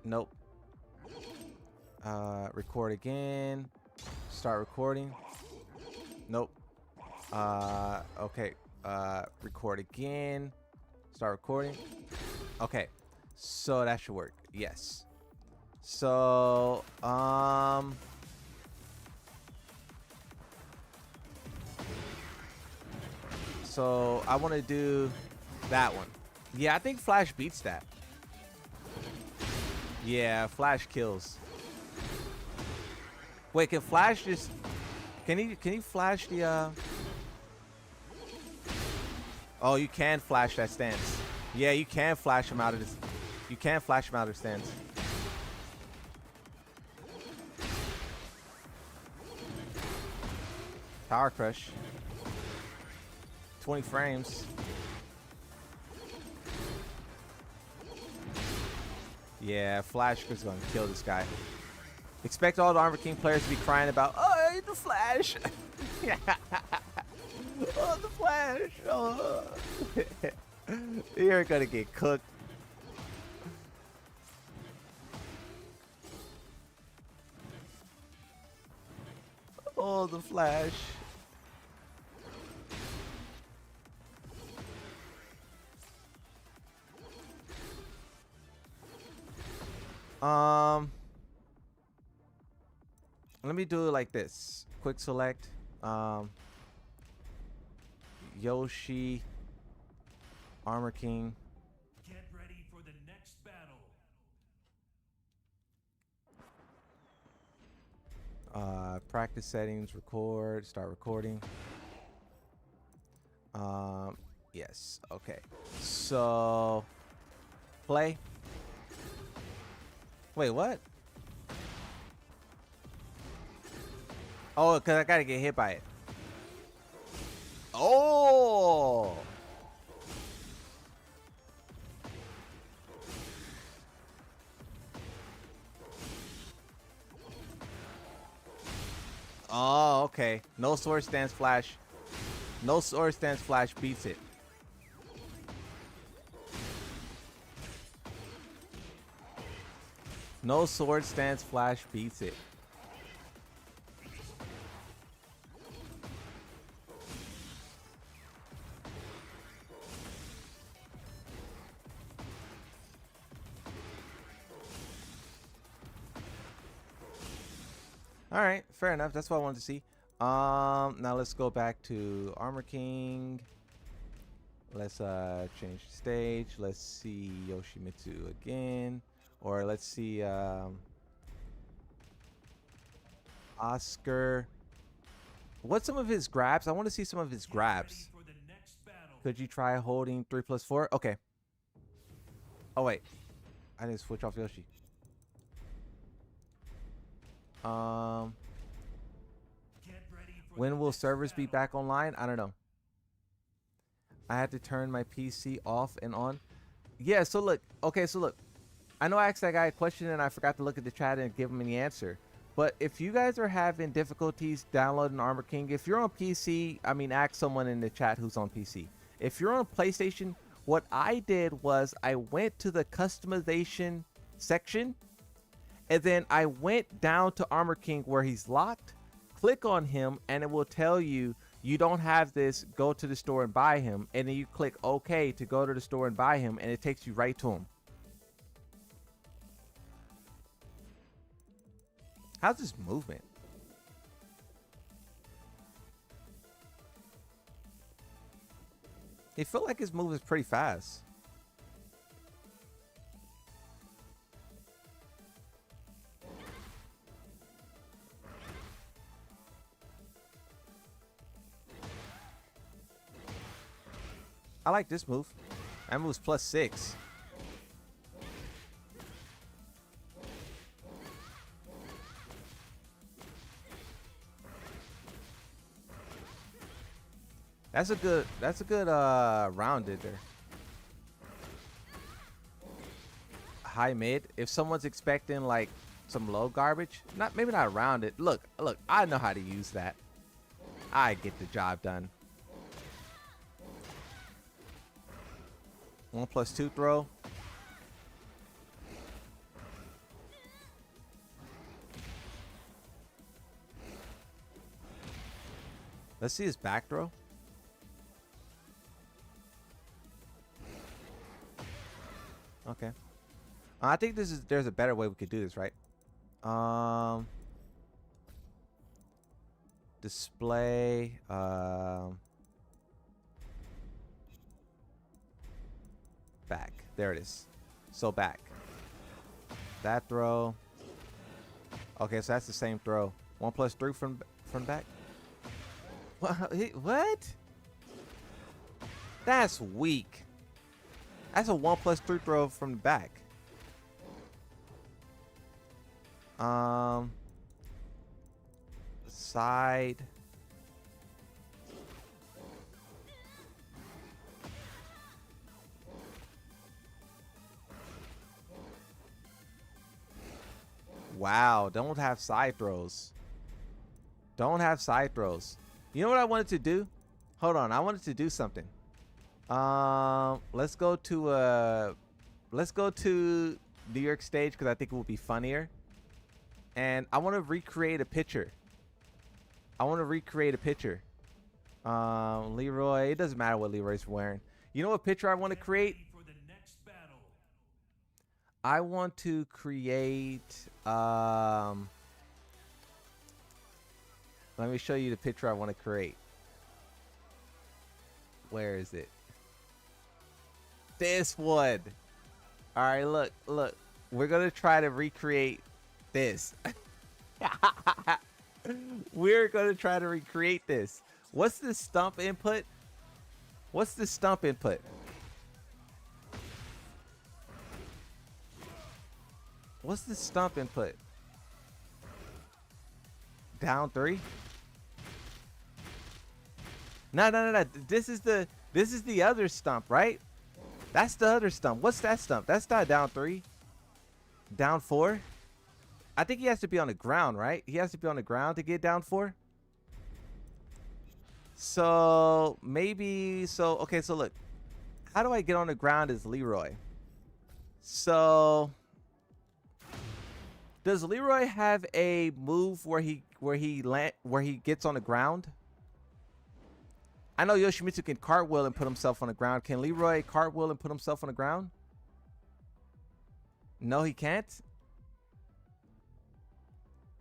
Nope. Record again. Start recording. Nope. Okay. Record again. Start recording. Okay. So that should work. Yes. So, so I want to do that one. Yeah, I think Flash beats that. Yeah, Flash kills. Wait, can Flash just... Can he flash the... Oh, you can flash that stance. Yeah, you can flash him out of this. You can flash him out of the stance. Power crush. 20 frames. Yeah, Flash is gonna kill this guy. Expect all the Armor King players to be crying about, oh, I need the Flash. Oh, the flash. Oh. You're gonna get cooked. Oh, the flash. Let me do it like this. Quick select. Yoshi, Armor King. Get ready for the next battle. Practice settings, record, start recording. Yes, okay. So, play. Wait, what? Oh, because I gotta get hit by it. Oh! Oh, okay. No sword stance flash. No sword stance flash beats it. No sword stance flash beats it. All right, fair enough. That's what I wanted to see. Now let's go back to Armor King. Let's change the stage. Let's see Yoshimitsu again, or let's see Oscar. What's some of his grabs? I want to see some of his grabs. Could you try holding 3+4? Okay. Oh wait, I didn't switch off Yoshi. When will servers be back online? I don't know. I had to turn my PC off and on. Yeah, so look. Okay, so look. I know I asked that guy a question and I forgot to look at the chat and give him any answer. But if you guys are having difficulties downloading Armor King, if you're on PC, I mean, ask someone in the chat who's on PC. If you're on PlayStation, what I did was I went to the customization section. And then I went down to Armor King where he's locked, click on him, and it will tell you, you don't have this, go to the store and buy him. And then you click OK to go to the store and buy him, and it takes you right to him. How's this movement? It felt like his move is pretty fast. I like this move. That move's +6. That's a good rounded there. High mid. If someone's expecting like some low garbage, maybe not rounded. Look, I know how to use that. I get the job done. 1+2 throw. Let's see his back throw. Okay. I think there's a better way we could do this, right? Display. Back. There it is. So back. That throw. Okay, so that's the same throw. 1+3 from back. What? That's weak. That's a 1+3 throw from the back. Side. Wow, don't have side throws. Don't have side throws. You know what I wanted to do? Hold on, I wanted to do something. Let's go to New York stage because I think it will be funnier. And I want to recreate a picture. Leroy, it doesn't matter what Leroy's wearing. You know what picture I want to create? I want to create let me show you the picture I want to create. Where is it? This one. All right, look. We're going to try to recreate this. We're going to try to recreate this. What's the stump input? What's the stump input? What's the stump input? Down 3? No. This is the other stump, right? That's the other stump. What's that stump? That's not down 3. Down 4? I think he has to be on the ground, right? He has to be on the ground to get down 4. So maybe okay, so look. How do I get on the ground as Leroy? So does Leroy have a move where he gets on the ground? I know Yoshimitsu can cartwheel and put himself on the ground. Can Leroy cartwheel and put himself on the ground? No, he can't.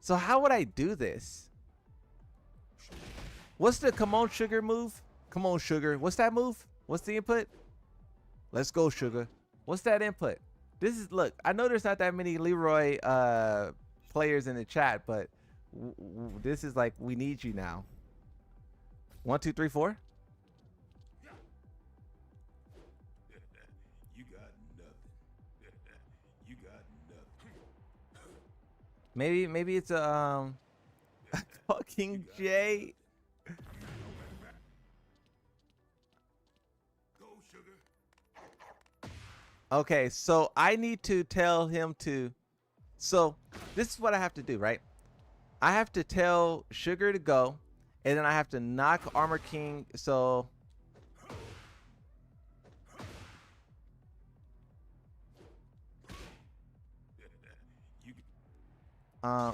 So how would I do this? What's the come on sugar move? Come on sugar. What's that move? What's the input? Let's go sugar. What's that input? This is, look, I know there's not that many Leroy players in the chat, but this is like, we need you now. 1, 2, 3, 4. You got nothing. You got nothing. Maybe it's a fucking J. Okay, so I need to tell him to. So this is what I have to do, right? I have to tell Sugar to go, and then I have to knock Armor King. So You got nothing.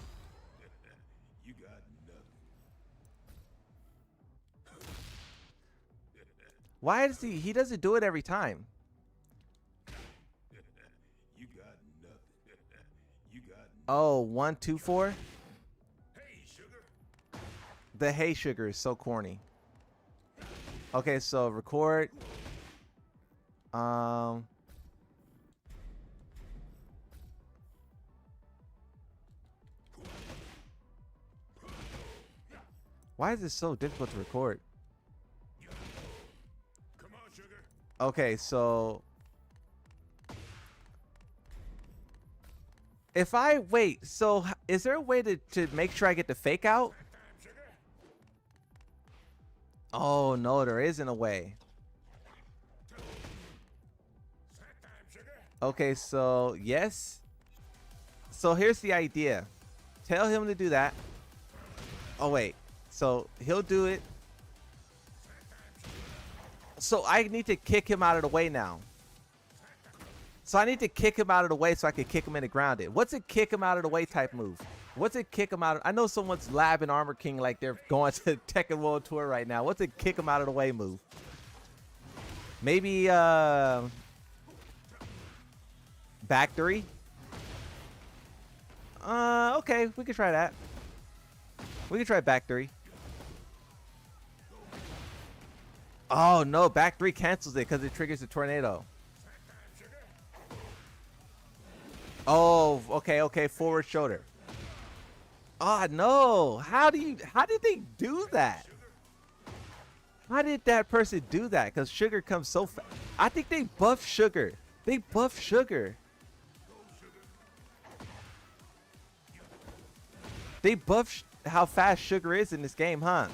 why does he doesn't do it every time? You got nothing. You got nothing. Oh, 1, 2, 4. Hey, sugar. The hey sugar is so corny. Okay, so record. Why is this so difficult to record? Come on, sugar. Okay, so if I wait, so is there a way to make sure I get the fake out? Oh no, there isn't a way. Okay, so yes. So here's the idea. Tell him to do that. Oh wait. So he'll do it. So I need to kick him out of the way now. So I need to kick him out of the way so I can kick him in the grounded. What's a kick him out of the way type move? What's a kick him out of? I know someone's labbing Armor King like they're going to Tekken World Tour right now. What's a kick him out of the way move? Maybe back 3. Okay, we can try that. We can try back 3. Oh no, back 3 cancels it because it triggers the tornado. Oh, okay, forward shoulder. Oh no, how did they do that? How did that person do that? Because Sugar comes so fast. I think they buffed Sugar. They buffed Sugar. They buffed how fast Sugar is in this game, huh?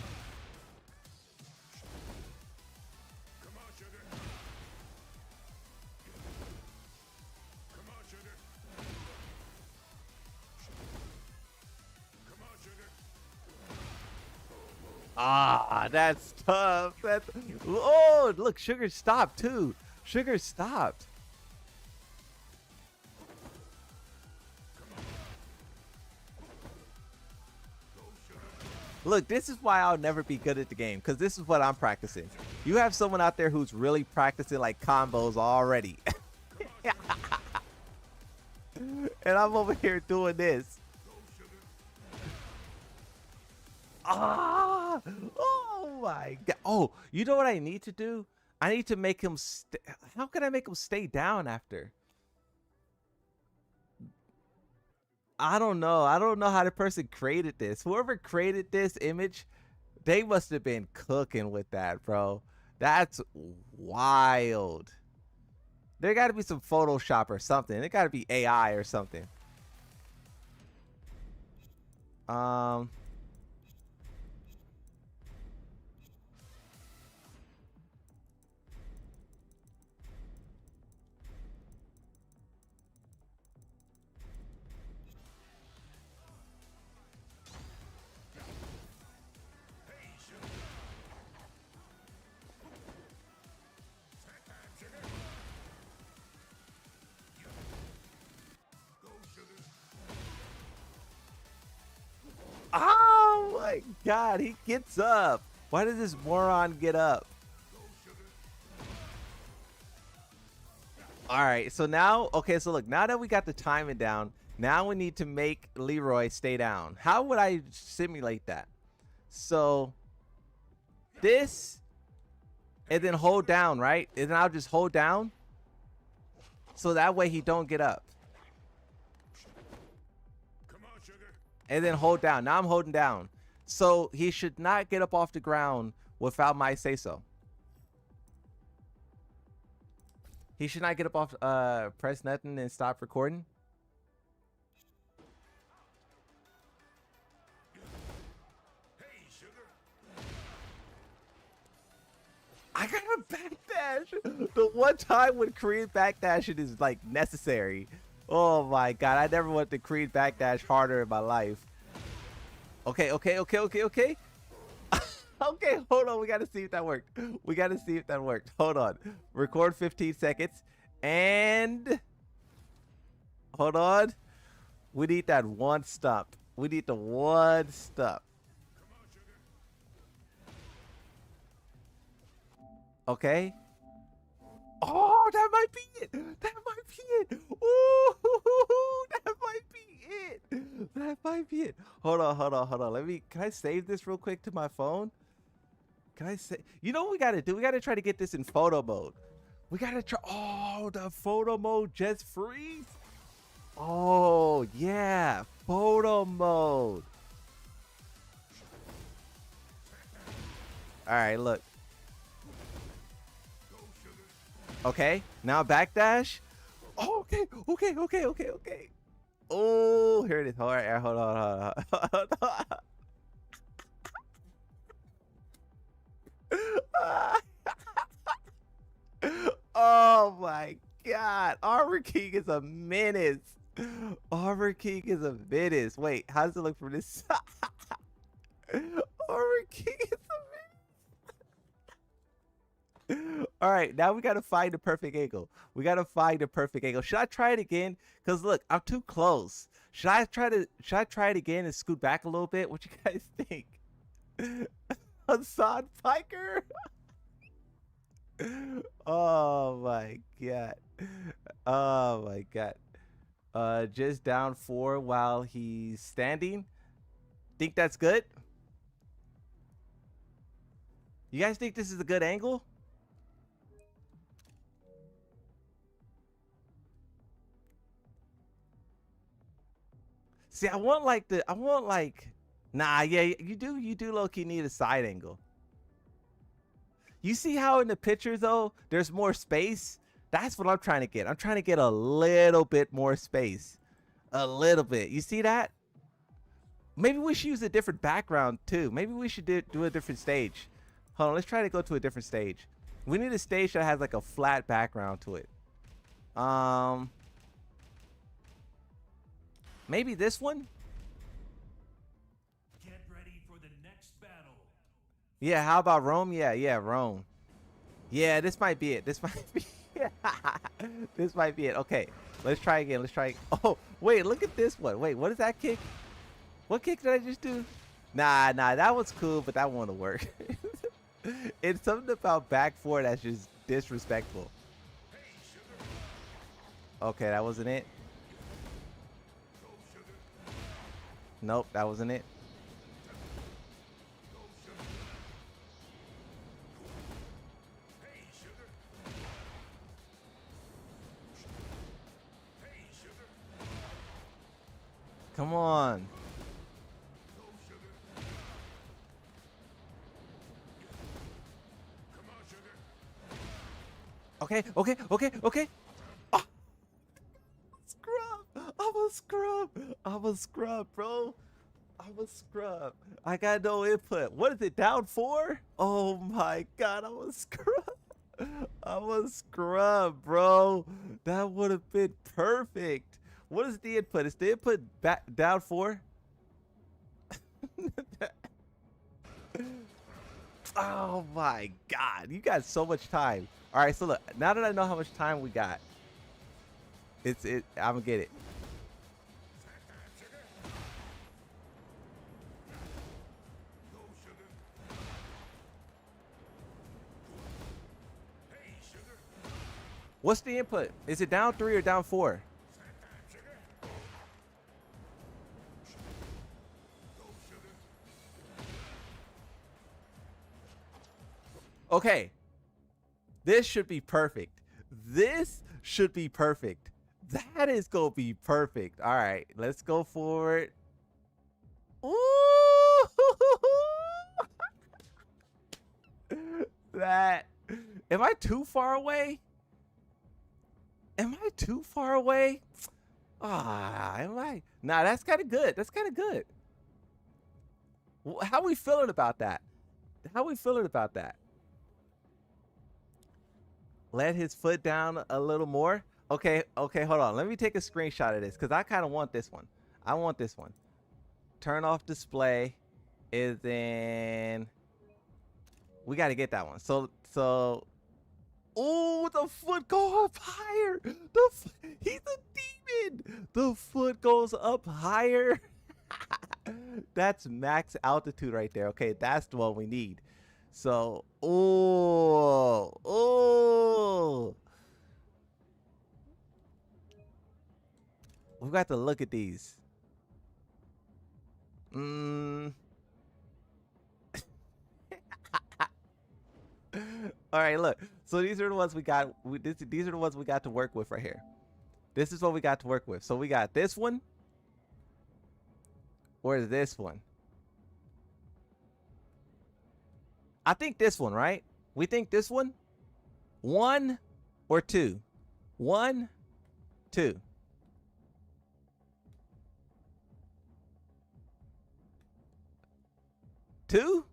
Ah, that's tough. That's, oh, look, Sugar stopped too. Sugar stopped. Look, this is why I'll never be good at the game, because this is what I'm practicing. You have someone out there who's really practicing like combos already. And I'm over here doing this. Ah! Oh my God. Oh, you know what I need to do? I need to make him how can I make him stay down after? I don't know. I don't know how the person created this. Whoever created this image, they must have been cooking with that, bro. That's wild. There got to be some Photoshop or something. It got to be AI or something. Oh my God, he gets up. Why does this moron get up? All right, so now, okay, so look, now that we got the timing down, now we need to make Leroy stay down. How would I simulate that? So this, and then hold down, right? And then I'll just hold down, so that way he don't get up. And then hold down. Now I'm holding down. So he should not get up off the ground without my say so. He should not get up off, press nothing and stop recording. I got a backdash. The one time when Korean backdashing is like necessary. Oh my God, I never want the Korean backdash harder in my life. Okay. Okay, hold on. We got to see if that worked. Hold on. Record 15 seconds. And hold on. We need that one stump. We need the one stump. Okay. Oh, that might be it. Ooh, that might be it. Hold on. Can I save this real quick to my phone? Can I say, you know what we got to do? We got to try to get this in photo mode. We got to try. Oh, the photo mode just freeze. Oh, yeah. Photo mode. All right, look. Okay, now backdash. Oh, okay. Oh, here it is. All right, hold on. Oh my God, Armor King is a menace. Wait, how does it look from this side? Armor King is a menace. All right, now we gotta find the perfect angle. Should I try it again? Cause look, I'm too close. Should I try it again and scoot back a little bit? What you guys think? Hassan Piker. Oh my God. Just down 4 while he's standing. Think that's good? You guys think this is a good angle? See, nah, yeah, you do low-key need a side angle. You see how in the picture though, there's more space? That's what I'm trying to get. I'm trying to get a little bit more space. A little bit. You see that? Maybe we should use a different background too. Maybe we should do a different stage. Hold on, let's try to go to a different stage. We need a stage that has like a flat background to it. Maybe this one? Get ready for the next battle. Yeah, how about Rome? Yeah, yeah, Rome. Yeah, this might be it. This might be this might be it. Okay, let's try again. Let's try. Oh, wait, look at this one. Wait, what is that kick? What kick did I just do? Nah, that was cool, but that won't work. It's something about back four that's just disrespectful. Okay, that wasn't it. Nope, that wasn't it. Come on. Okay. Oh, scrub. I'm a scrub, bro. I'm a scrub. I got no input. What is it? Down 4? Oh my god, I'm a scrub. I'm a scrub, bro. That would have been perfect. What is the input? Is the input back down 4? Oh my god, you got so much time. All right, so look, now that I know how much time we got, I'm gonna get it. What's the input? Is it down 3 or down 4? Okay. This should be perfect. This should be perfect. That is gonna be perfect. All right, let's go for it. Ooh! That. Am I too far away? Am I too far away? Am I? Nah, that's kind of good. That's kind of good. How we feeling about that? How we feeling about that? Let his foot down a little more. Okay, hold on. Let me take a screenshot of this because I kind of want this one. I want this one. Turn off display is in. We got to get that one. So. Oh, the foot go up higher. He's a demon. The foot goes up higher. That's max altitude right there. Okay, that's the one we need. So, we got to look at these. All right, look. So these are the ones we got. These are the ones we got to work with right here. This is what we got to work with. So we got this one. Or this one. I think this one, right? We think this one? 1 or 2? 1, 2. Two?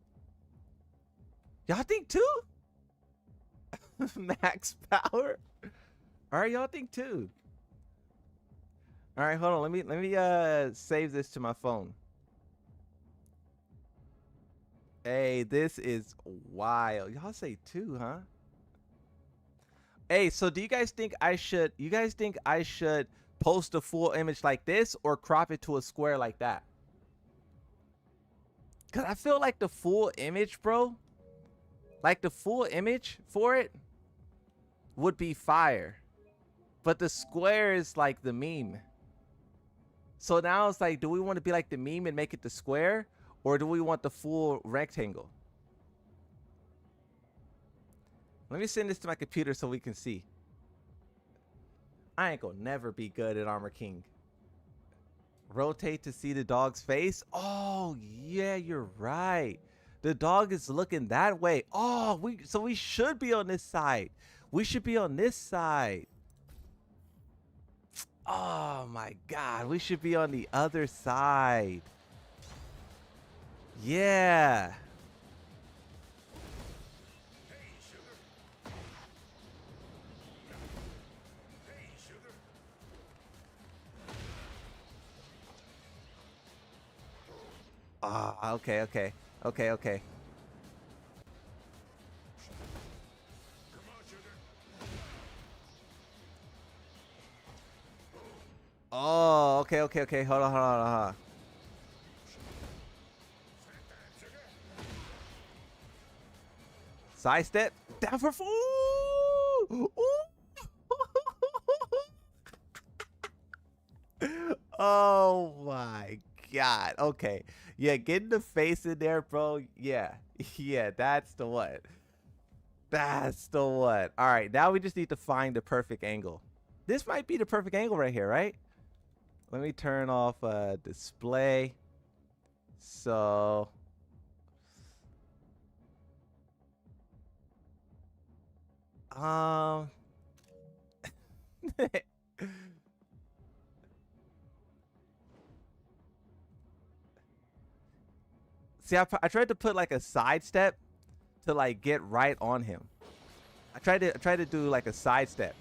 Y'all think 2? Max power? All right, y'all think 2. All right, hold on. Let me save this to my phone. Hey, this is wild. Y'all say 2, huh? Hey, so do you guys think I should post a full image like this or crop it to a square like that? Cause I feel like the full image, bro, like the full image for it would be fire. But the square is like the meme. So now it's like, do we want to be like the meme and make it the square? Or do we want the full rectangle? Let me send this to my computer so we can see. I ain't gonna never be good at Armor King. Rotate to see the dog's face. Oh, yeah, you're right. The dog is looking that way. Oh, so we should be on this side. We should be on this side. Oh my God, we should be on the other side. Yeah. Ah, okay. Oh, okay, okay, okay. Hold on, hold on, hold on. Side step. Down for 4. Ooh. Oh my God. Okay. Yeah, getting the face in there, bro. Yeah. Yeah, that's the one. That's the one. All right, now we just need to find the perfect angle. This might be the perfect angle right here, right? Let me turn off display. So see, I tried to put like a side step to like get right on him. I tried to do like a side step.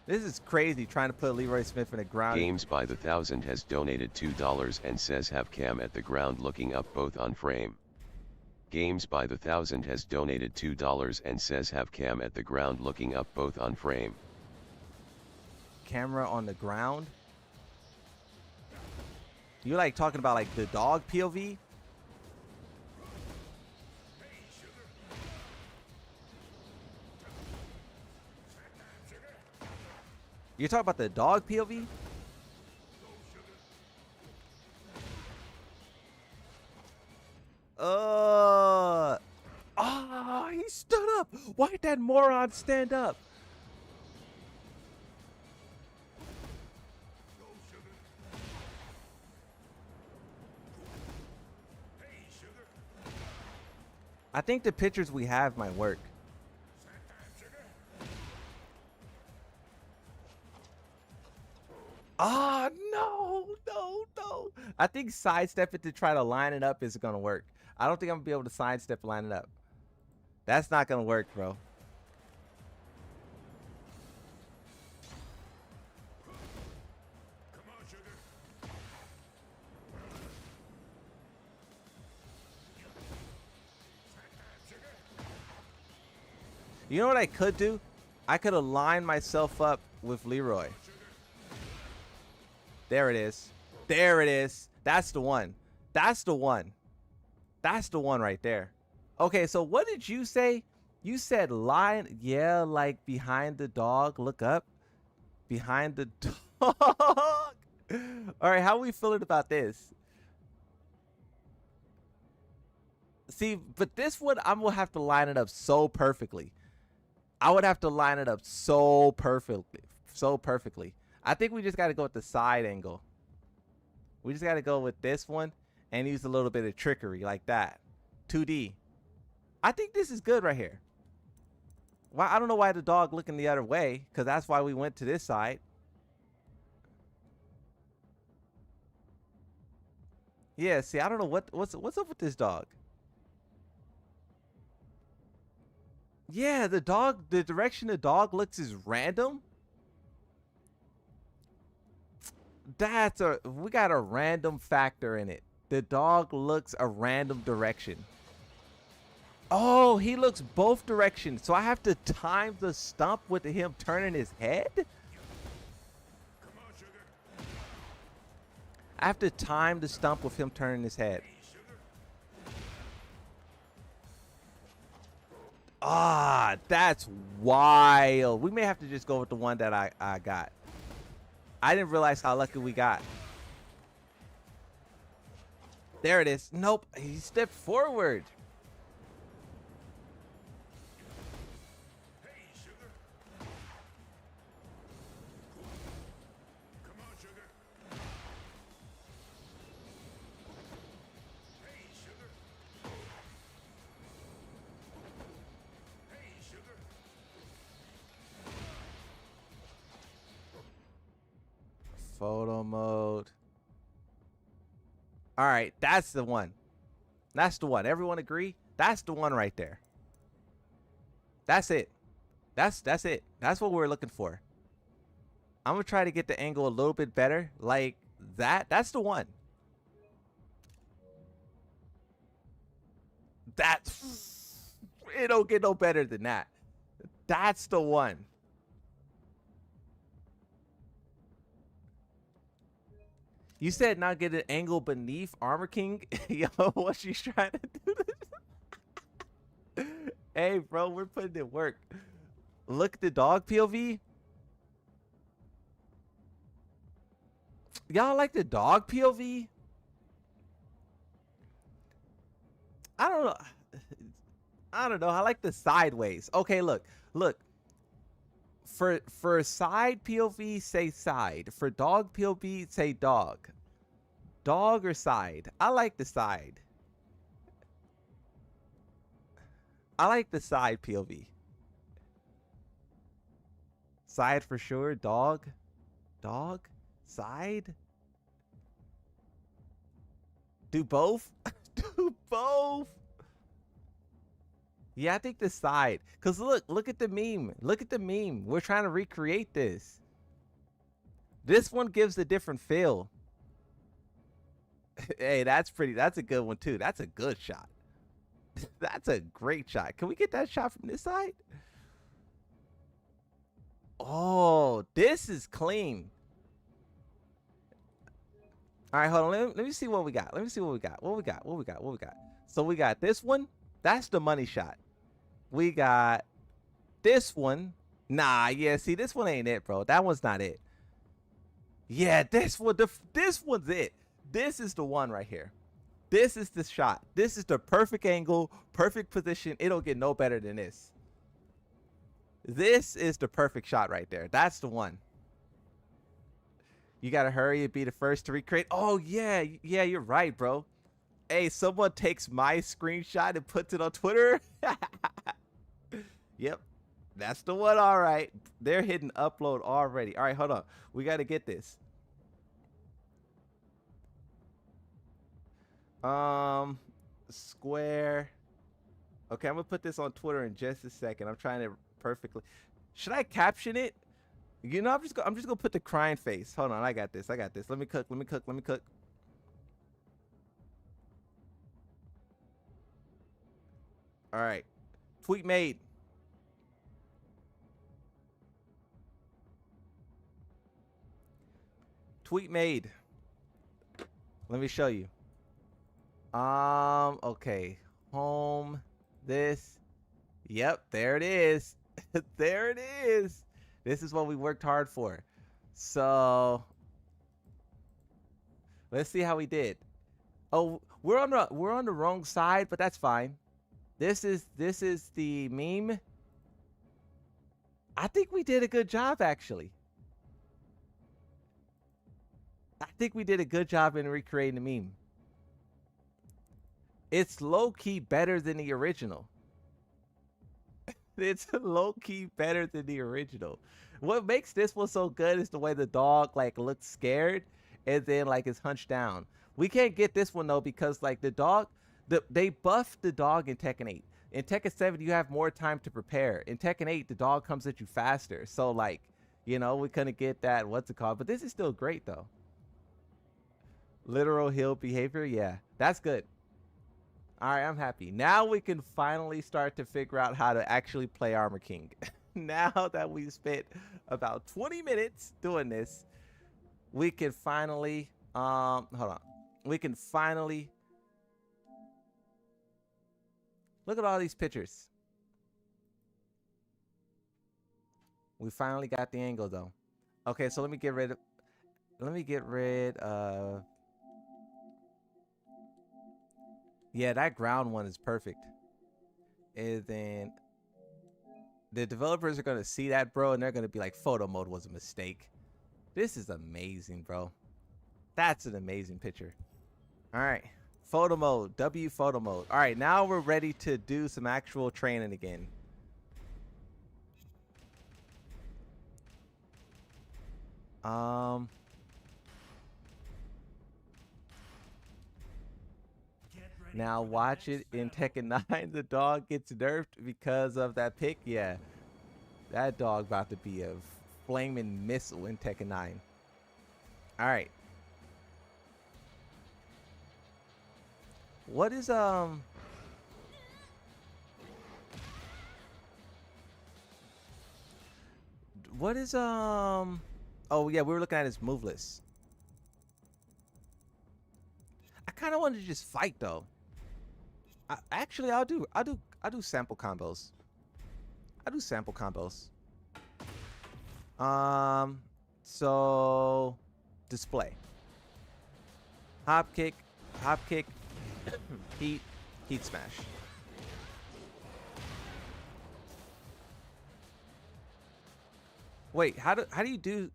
This is crazy trying to put Leroy Smith in the ground. Games by the 1000 has donated $2 and says have Cam at the ground looking up both on frame. Games by the 1000 has donated $2 and says have Cam at the ground looking up both on frame. Camera on the ground? You like talking about like the dog POV? You're talking about the dog POV? He stood up. Why'd that moron stand up? I think the pictures we have might work. Ah, no. I think sidestep it to try to line it up is gonna work. I don't think I'm gonna be able to sidestep line it up. That's not gonna work, bro. You know what I could do? I could align myself up with Leroy. There it is. There it is. That's the one. That's the one. That's the one right there. Okay, so what did you say? You said line, yeah, like behind the dog. Look up. Behind the dog. All right, how are we feeling about this? See, but this one, I'm gonna have to line it up so perfectly. I would have to line it up so perfectly. So perfectly. I think we just got to go with the side angle. We just got to go with this one and use a little bit of trickery like that. 2D. I think this is good right here. Why? I don't know why the dog looking the other way, because that's why we went to this side. Yeah, see, I don't know what's up with this dog. Yeah, the direction the dog looks is random. We got a random factor in it. The dog looks a random direction. Oh, he looks both directions. So I have to time the stump with him turning his head? I have to time the stump with him turning his head. Ah, that's wild. We may have to just go with the one that I got. I didn't realize how lucky we got. There it is. Nope, he stepped forward. Photo mode. All right, that's the one. That's the one. Everyone agree? That's the one right there. That's it. That's it. That's what we're looking for. I'm gonna try to get the angle a little bit better, like that. That's the one. That's it. Don't get no better than that. That's the one. You said not get an angle beneath Armor King. Yo, what she's trying to do? Hey, bro, we're putting in work. Look at the dog POV. Y'all like the dog POV? I don't know. I don't know. I like the sideways. Okay, look. For side POV, say side. For dog POV, say dog. Dog or side? I like the side. I like the side POV. Side for sure. Dog. Side. Do both. Do both. Yeah, I think the side. Cause look at the meme. Look at the meme. We're trying to recreate this. This one gives a different feel. Hey, that's a good one too. That's a good shot. That's a great shot. Can we get that shot from this side? Oh, this is clean. All right, hold on. Let me see what we got. What we got? So we got this one. That's the money shot. We got this one. Nah, yeah, see, this one ain't it, bro. That one's not it. Yeah, this one's it. This is the one right here. This is the shot. This is the perfect angle, perfect position. It don't get no better than this. This is the perfect shot right there. That's the one. You gotta hurry and be the first to recreate. Oh, yeah, you're right, bro. Hey, someone takes my screenshot and puts it on Twitter. Yep, that's the one. All right, they're hitting upload already. All right, hold on. We got to get this. Square. Okay, I'm gonna put this on Twitter in just a second. I'm trying to perfectly. Should I caption it? You know, I'm just gonna put the crying face. Hold on, I got this. Let me cook. All right, tweet made. Tweet made. Let me show you. Okay. Home. This. Yep, there it is. There it is. This is what we worked hard for. So let's see how we did. Oh, we're on the wrong side, but that's fine. This is the meme. I think we did a good job, actually. I think we did a good job in recreating the meme. It's low-key better than the original. It's low-key better than the original. What makes this one so good is the way the dog like looks scared and then like is hunched down. We can't get this one though because like the dog, they buffed the dog in Tekken 8. In Tekken 7, you have more time to prepare. In Tekken 8, the dog comes at you faster. So like, you know, we couldn't get that, what's it called? But this is still great though. Literal heel behavior, yeah, that's good. All right, I'm happy. Now we can finally start to figure out how to actually play Armor King. Now that we spent about 20 minutes doing this, we can finally, hold on. We can finally, look at all these pictures. We finally got the angle though. Okay, so let me get rid of, yeah, that ground one is perfect. And then the developers are going to see that, bro, and they're going to be like, photo mode was a mistake. This is amazing, bro. That's an amazing picture. All right. Photo mode. W photo mode. All right. Now we're ready to do some actual training again. Now watch it in Tekken 9. The dog gets nerfed because of that pick. Yeah, that dog about to be a flaming missile in Tekken 9. All right. What is What is Oh yeah, we were looking at his move list. I kind of wanted to just fight though. Actually, I'll do sample combos. I do sample combos. So display. Hop kick, heat smash. Wait, how do you do?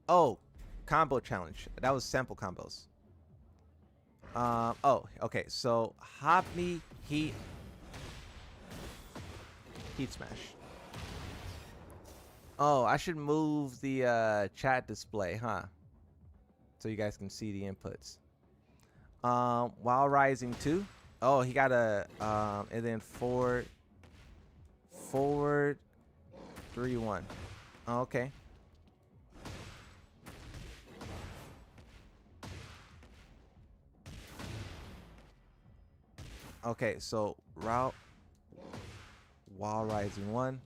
Oh, combo challenge. That was sample combos. Oh, okay. So hop me, heat smash. Oh, I should move the chat display, huh? So you guys can see the inputs. While rising 2. Oh, he got a and then forward 3-1. Oh, okay. Okay, so route while rising 1.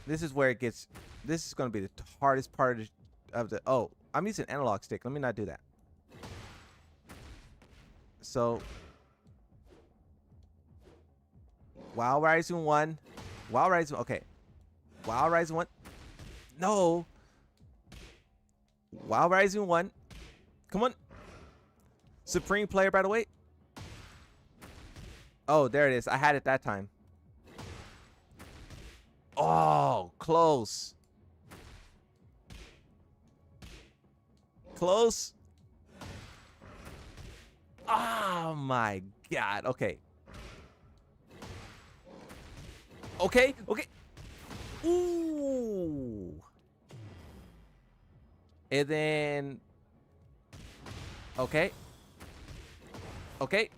This is where it gets. This is going to be the hardest part of the. Oh, I'm using analog stick. Let me not do that. So while rising 1, while rising. Okay, while rising 1. No. While rising 1. Come on. Supreme player, by the way. Oh, there it is. I had it that time. Oh, close. Close. Oh my God. Okay. Okay. Okay. Ooh. And then. Okay. Okay.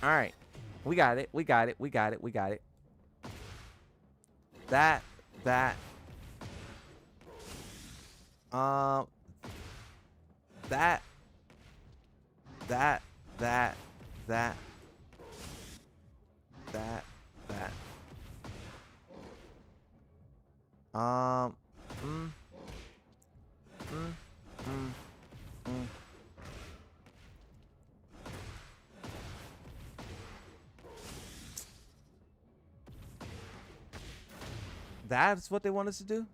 All right. We got it. We got it. We got it. We got it. That. That. That. That. That. That. That. That's what they want us to do?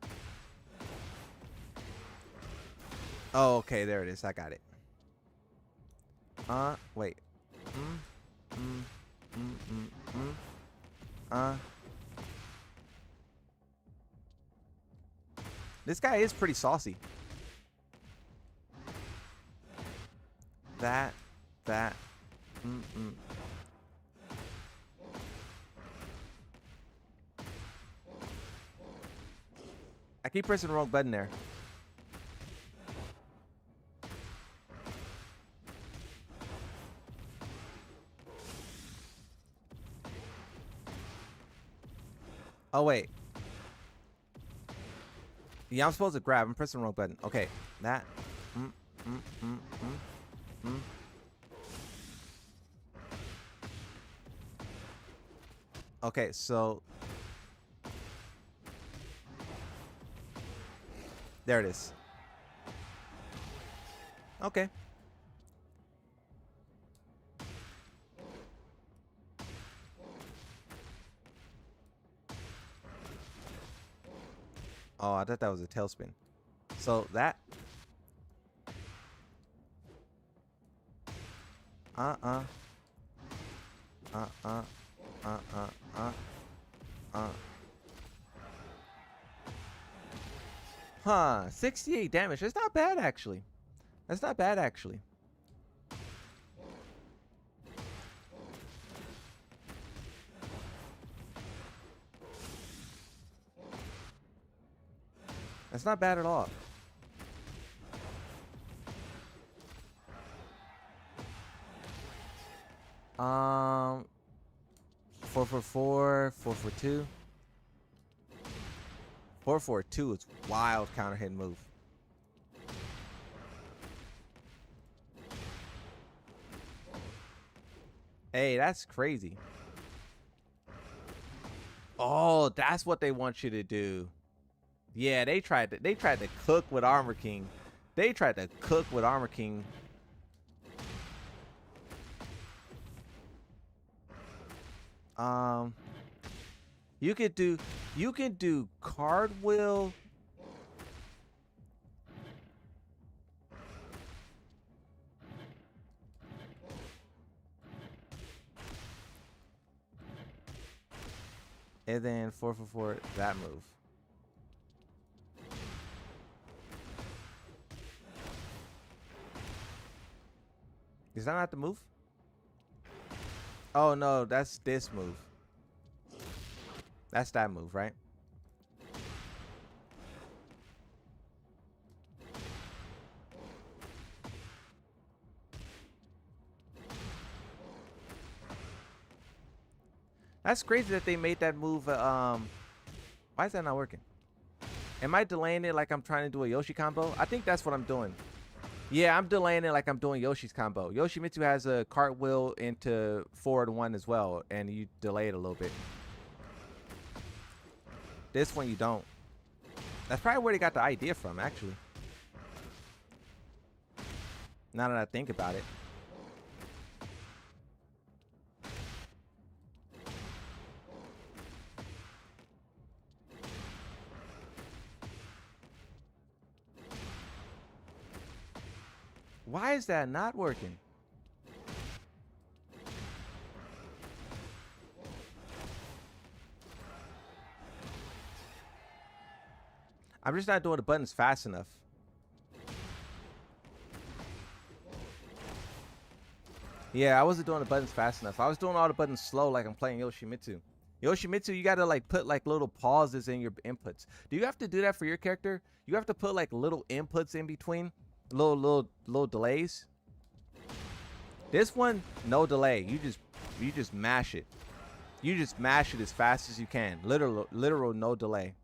Oh, okay, there it is. I got it. Wait. This guy is pretty saucy. That. I keep pressing the wrong button there. Oh, wait. Yeah, I'm supposed to grab. I'm pressing the wrong button. Okay. That. Okay, so. There it is. Okay. Oh, I thought that was a tailspin. So that. Huh, 68 damage. That's not bad, actually. That's not bad, actually. That's not bad at all. 444, 442. 442 is wild counter hit move. Hey, that's crazy. Oh, that's what they want you to do. Yeah, they tried to cook with Armor King. They tried to cook with Armor King. You can do cartwheel. And then 444 that move. Is that not the move? Oh no, that's this move. That's that move, right? That's crazy that they made that move. Why is that not working? Am I delaying it like I'm trying to do a Yoshi combo? I think that's what I'm doing. Yeah, I'm delaying it like I'm doing Yoshi's combo. Yoshimitsu has a cartwheel into forward one as well, and you delay it a little bit. This one you don't. That's probably where they got the idea from, actually. Now that I think about it. Why is that not working? I'm just not doing the buttons fast enough. Yeah, I wasn't doing the buttons fast enough. I was doing all the buttons slow like I'm playing Yoshimitsu. Yoshimitsu, you gotta like put like little pauses in your inputs. Do you have to do that for your character? You have to put like little inputs in between? Little delays? This one, no delay. You just mash it. You just mash it as fast as you can. Literal no delay.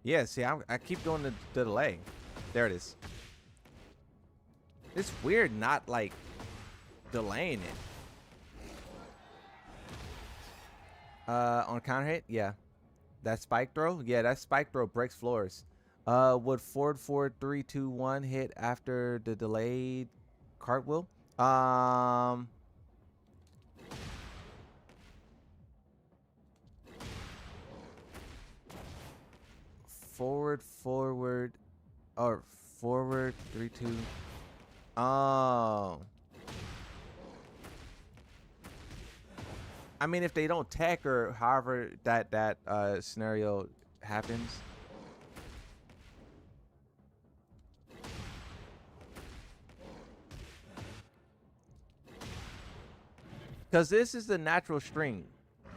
Yeah, see, I keep doing the delay. There it is. It's weird not, like, delaying it. On counter hit? Yeah. That spike throw? Yeah, that spike throw breaks floors. Would forward 4, 3, 2, 1 hit after the delayed cartwheel? Forward, or forward, 3, 2. Oh. I mean, if they don't tech or however that scenario happens. Because this is the natural string.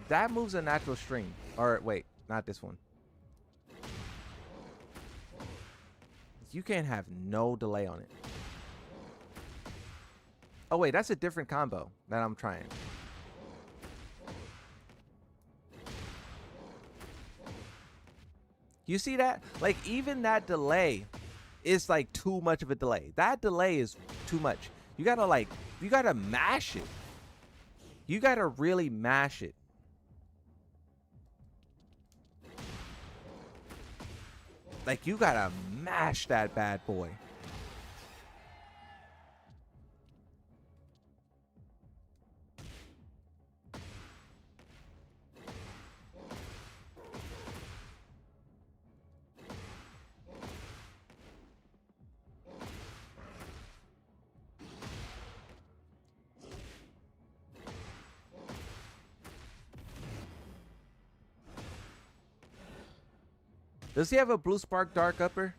That moves a natural string. Or wait, not this one. You can't have no delay on it. Oh wait, that's a different combo that I'm trying. You see that? Like, even that delay is like too much of a delay. That delay is too much. You gotta mash it. You gotta really mash it. Like, you gotta mash that bad boy. Does he have a blue spark dark upper?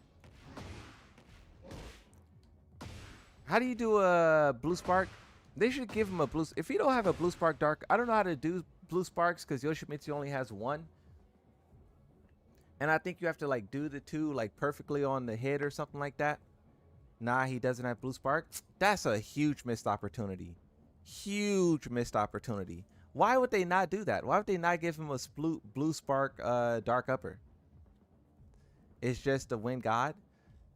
How do you do a blue spark? They should give him a blue. If you don't have a blue spark dark, I don't know how to do blue sparks because Yoshimitsu only has one. And I think you have to like do the two like perfectly on the head or something like that. Nah, he doesn't have blue spark. That's a huge missed opportunity. Huge missed opportunity. Why would they not do that? Why would they not give him a blue spark dark upper? It's just the wind god.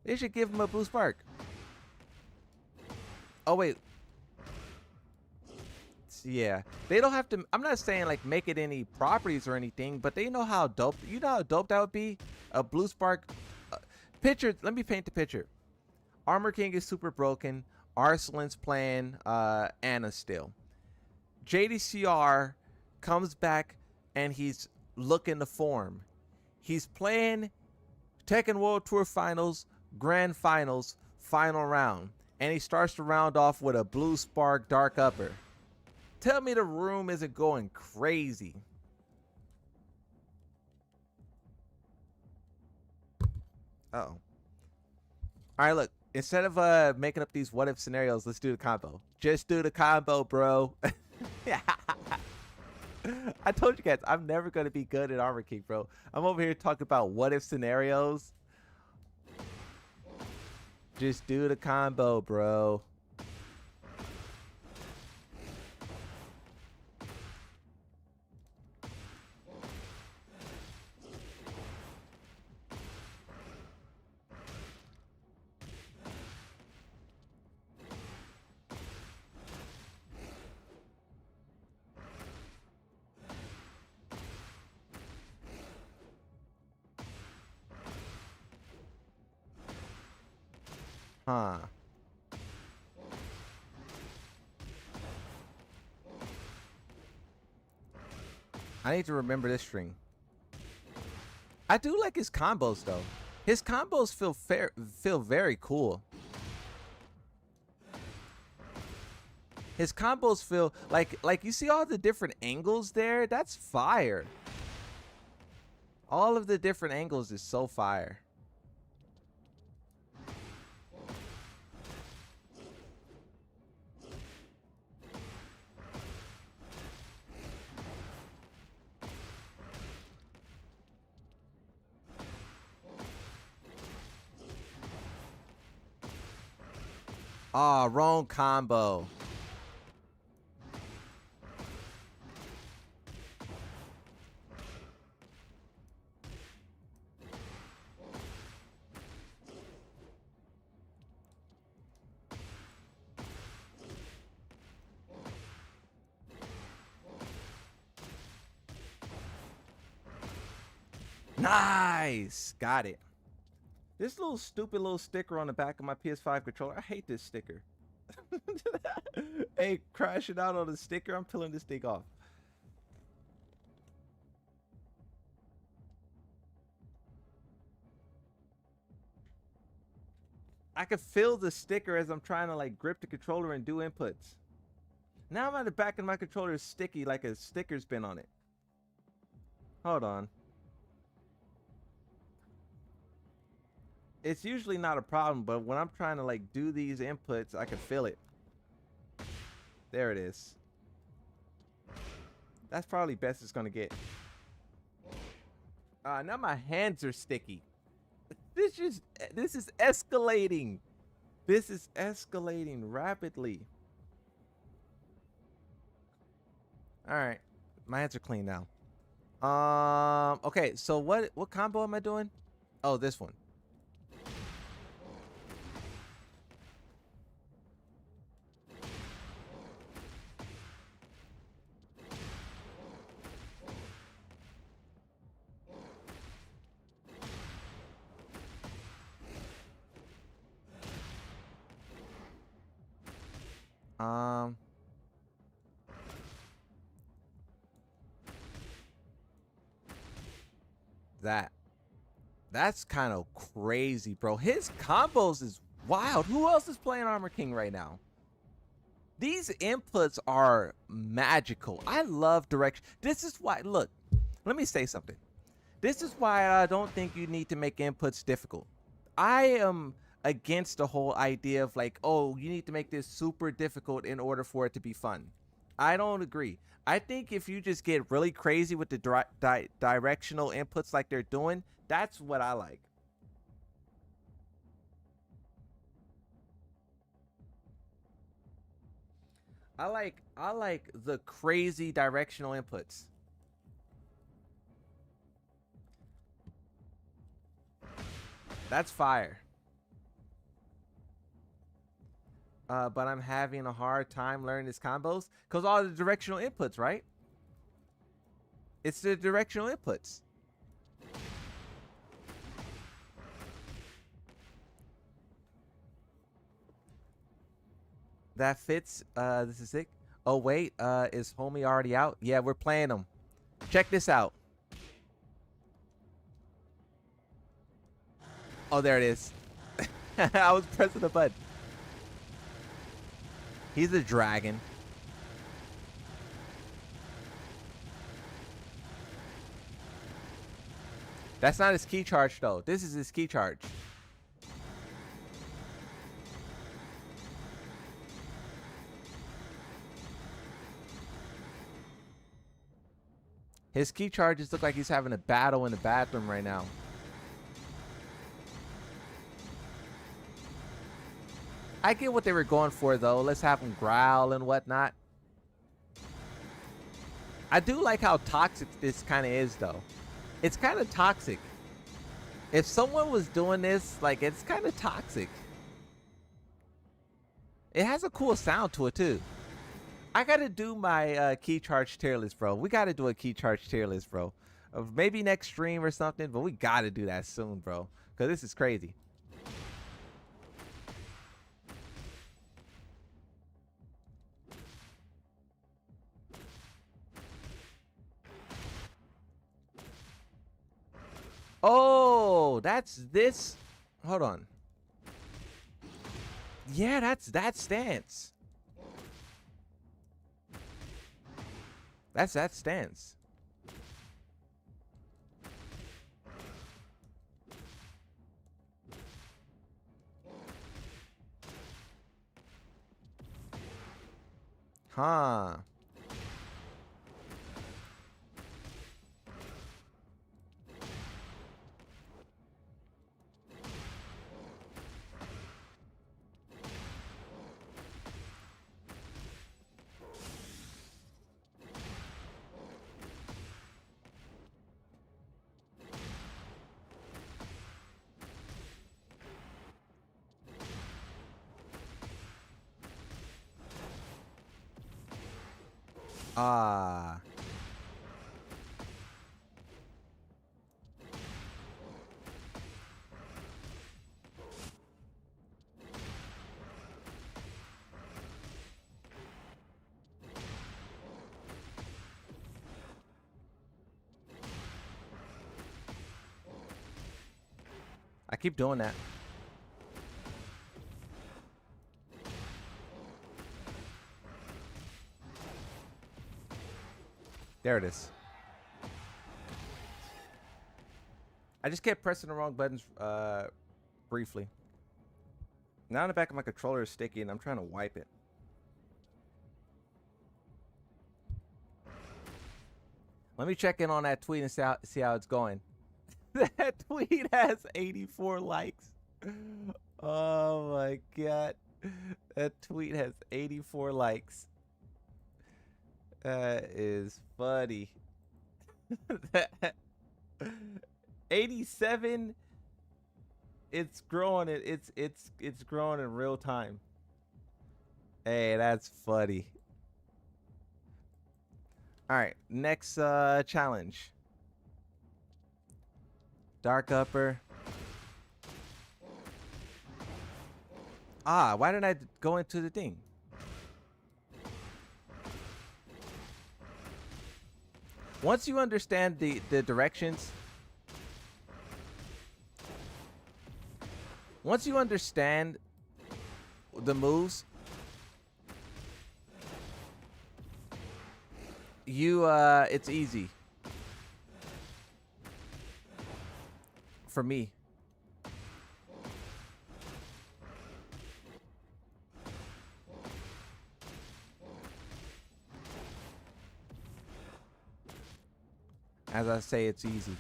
They should give him a blue spark. Oh wait. Yeah, they don't have to. I'm not saying like make it any properties or anything, but they know how dope. You know how dope that would be. A blue spark picture. Let me paint the picture. Armor King is super broken. Arsalan's playing Anna still. JDCR comes back and he's looking to form. He's playing Tekken World Tour Finals, Grand Finals, final round, and he starts the round off with a blue spark dark upper. Tell me the room isn't going crazy. Uh-oh. All right, look. Instead of making up these what if scenarios, let's do the combo. Just do the combo, bro. I told you guys, I'm never going to be good at Armor King, bro. I'm over here talking about what if scenarios. Just do the combo, bro. Huh. I need to remember this string. I do like his combos though. His combos feel very cool. His combos feel like you see all the different angles there? That's fire. All of the different angles is so fire. Ah, wrong combo. Nice. Got it. This little stupid little sticker on the back of my PS5 controller. I hate this sticker. Hey, crashing out on the sticker. I'm peeling this thing off. I can feel the sticker as I'm trying to like grip the controller and do inputs. Now my the back of my controller is sticky like a sticker's been on it. Hold on. It's usually not a problem, but when I'm trying to like do these inputs, I can feel it. There it is. That's probably best it's gonna get. Now my hands are sticky. This is escalating. This is escalating rapidly. All right, my hands are clean now. Okay, so what combo am I doing? Oh, this one. That's kind of crazy, bro. His combos is wild. Who else is playing Armor King right now? These inputs are magical. I love direction. This is why, look, let me say something. This is why I don't think you need to make inputs difficult. I against the whole idea of like, oh, you need to make this super difficult in order for it to be fun. I don't agree. I think if you just get really crazy with the directional inputs like they're doing, that's what I like. I like the crazy directional inputs. That's fire. But I'm having a hard time learning these combos because all the directional inputs, right? It's the directional inputs. That fits. This is sick. Oh wait, is homie already out? Yeah, we're playing them. Check this out. Oh, there it is. I was pressing the button. He's a dragon. That's not his key charge though. This is his key charge. His key charges look like he's having a battle in the bathroom right now. I get what they were going for though. Let's have him growl and whatnot. I do like how toxic this kind of is though. It's kind of toxic. If someone was doing this, like, it's kind of toxic. It has a cool sound to it too. I gotta do my key charge tier list, bro. We gotta do a key charge tier list, bro. Maybe next stream or something, but we gotta do that soon, bro. Because this is crazy. Oh, that's this. Hold on. Yeah, that's that stance. That's that stance. Huh. Ah. I keep doing that. There it is. I just kept pressing the wrong buttons briefly. Now the back of my controller is sticky and I'm trying to wipe it. Let me check in on that tweet and see how it's going. That tweet has 84 likes. Oh my god. That tweet has 84 likes. That is funny. 87. It's growing. It's growing in real time. Hey, that's funny. All right, next challenge. Dark upper. Ah, why didn't I go into the thing? Once you understand the directions, once you understand the moves, it's easy for me. As I say, it's easy.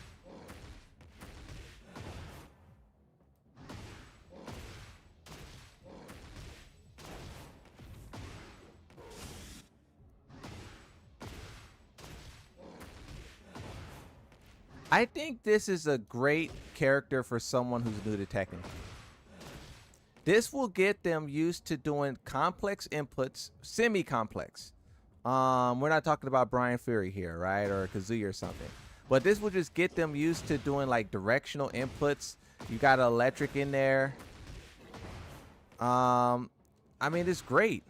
I think this is a great character for someone who's new to Tekken. This will get them used to doing complex inputs, semi-complex. We're not talking about Brian Fury here, right? Or Kazuya or something. But this will just get them used to doing like directional inputs. You got electric in there. I mean, it's great.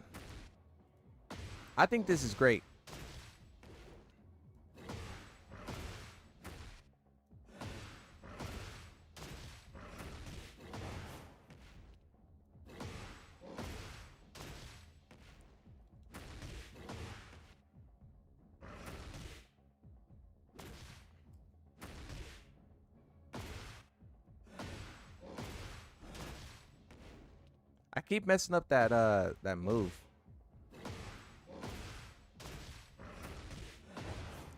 I think this is great. I keep messing up that move.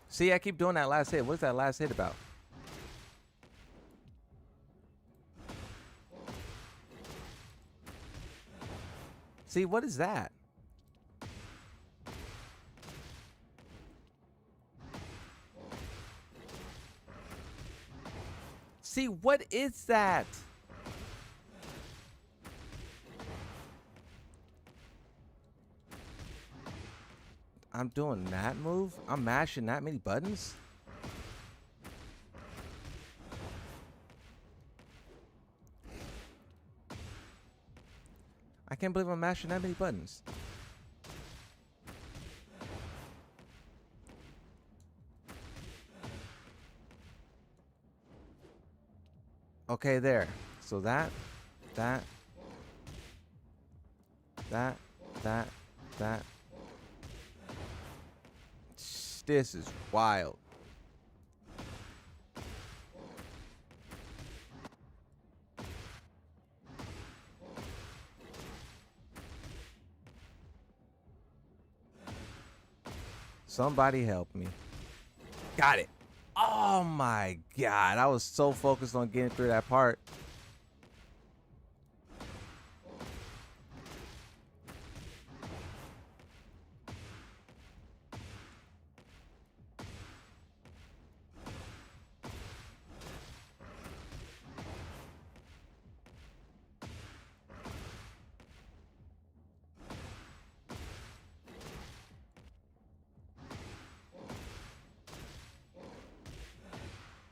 See, I keep doing that last hit. What's that last hit about? See, what is that? See, what is that? I'm doing that move? I'm mashing that many buttons? I can't believe I'm mashing that many buttons. Okay, there. So that. This is wild. Somebody help me. Got it. Oh my God. I was so focused on getting through that part.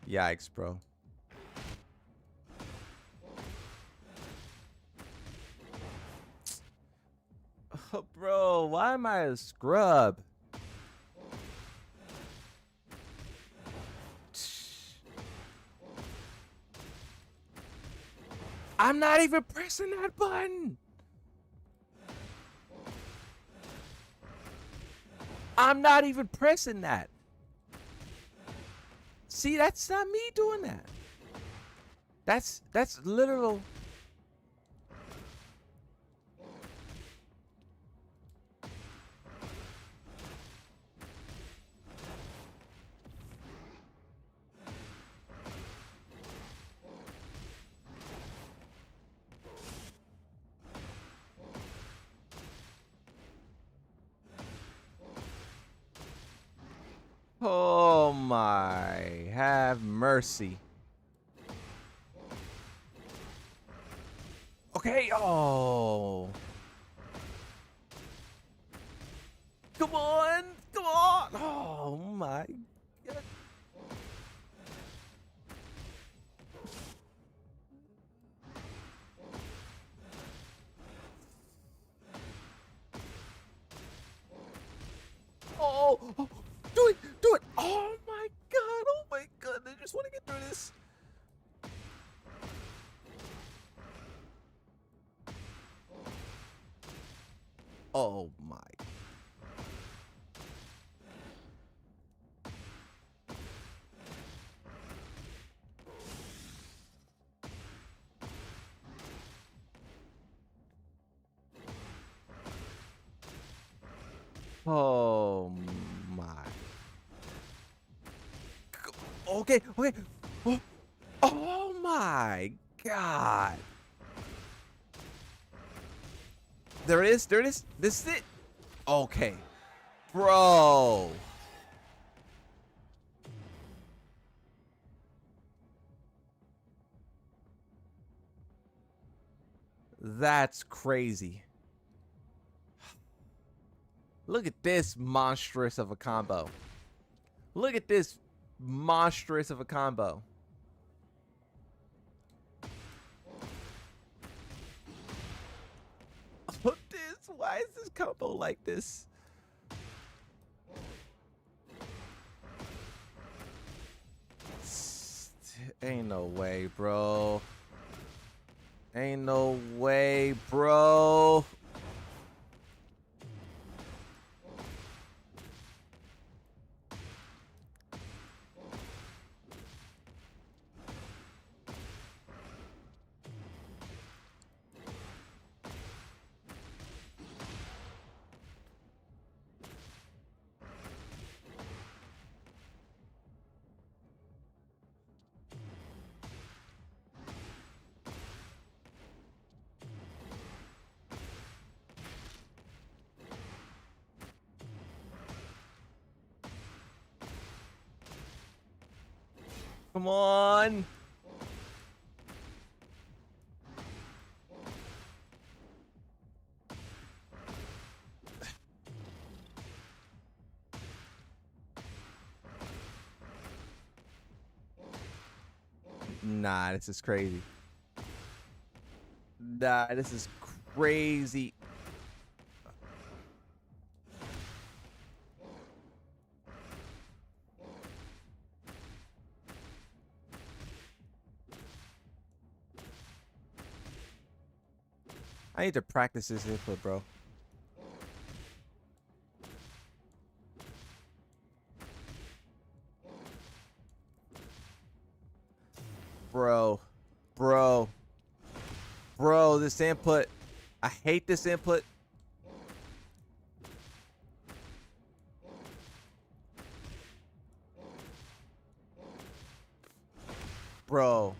Yikes, bro. Oh, bro, why am I a scrub? I'm not even pressing that button. I'm not even pressing that. See, that's not me doing that. That's literal. Oh my, have mercy. Okay, oh. Come on, come on. Oh my God. Oh, oh, do it, do it. Oh my God, I just want to get through this. Oh my. Oh my. Okay, okay. Oh, oh my God. There it is. There it is. This is it. Okay. Bro. That's crazy. Look at this monstrous of a combo. Look at this monstrous of a combo. Look at this. Why is this combo like this? Ain't no way, bro. Ain't no way, bro. Come on. Nah, this is crazy. Nah, this is crazy. I need to practice this input, bro. Bro, this input. I hate this input. Bro.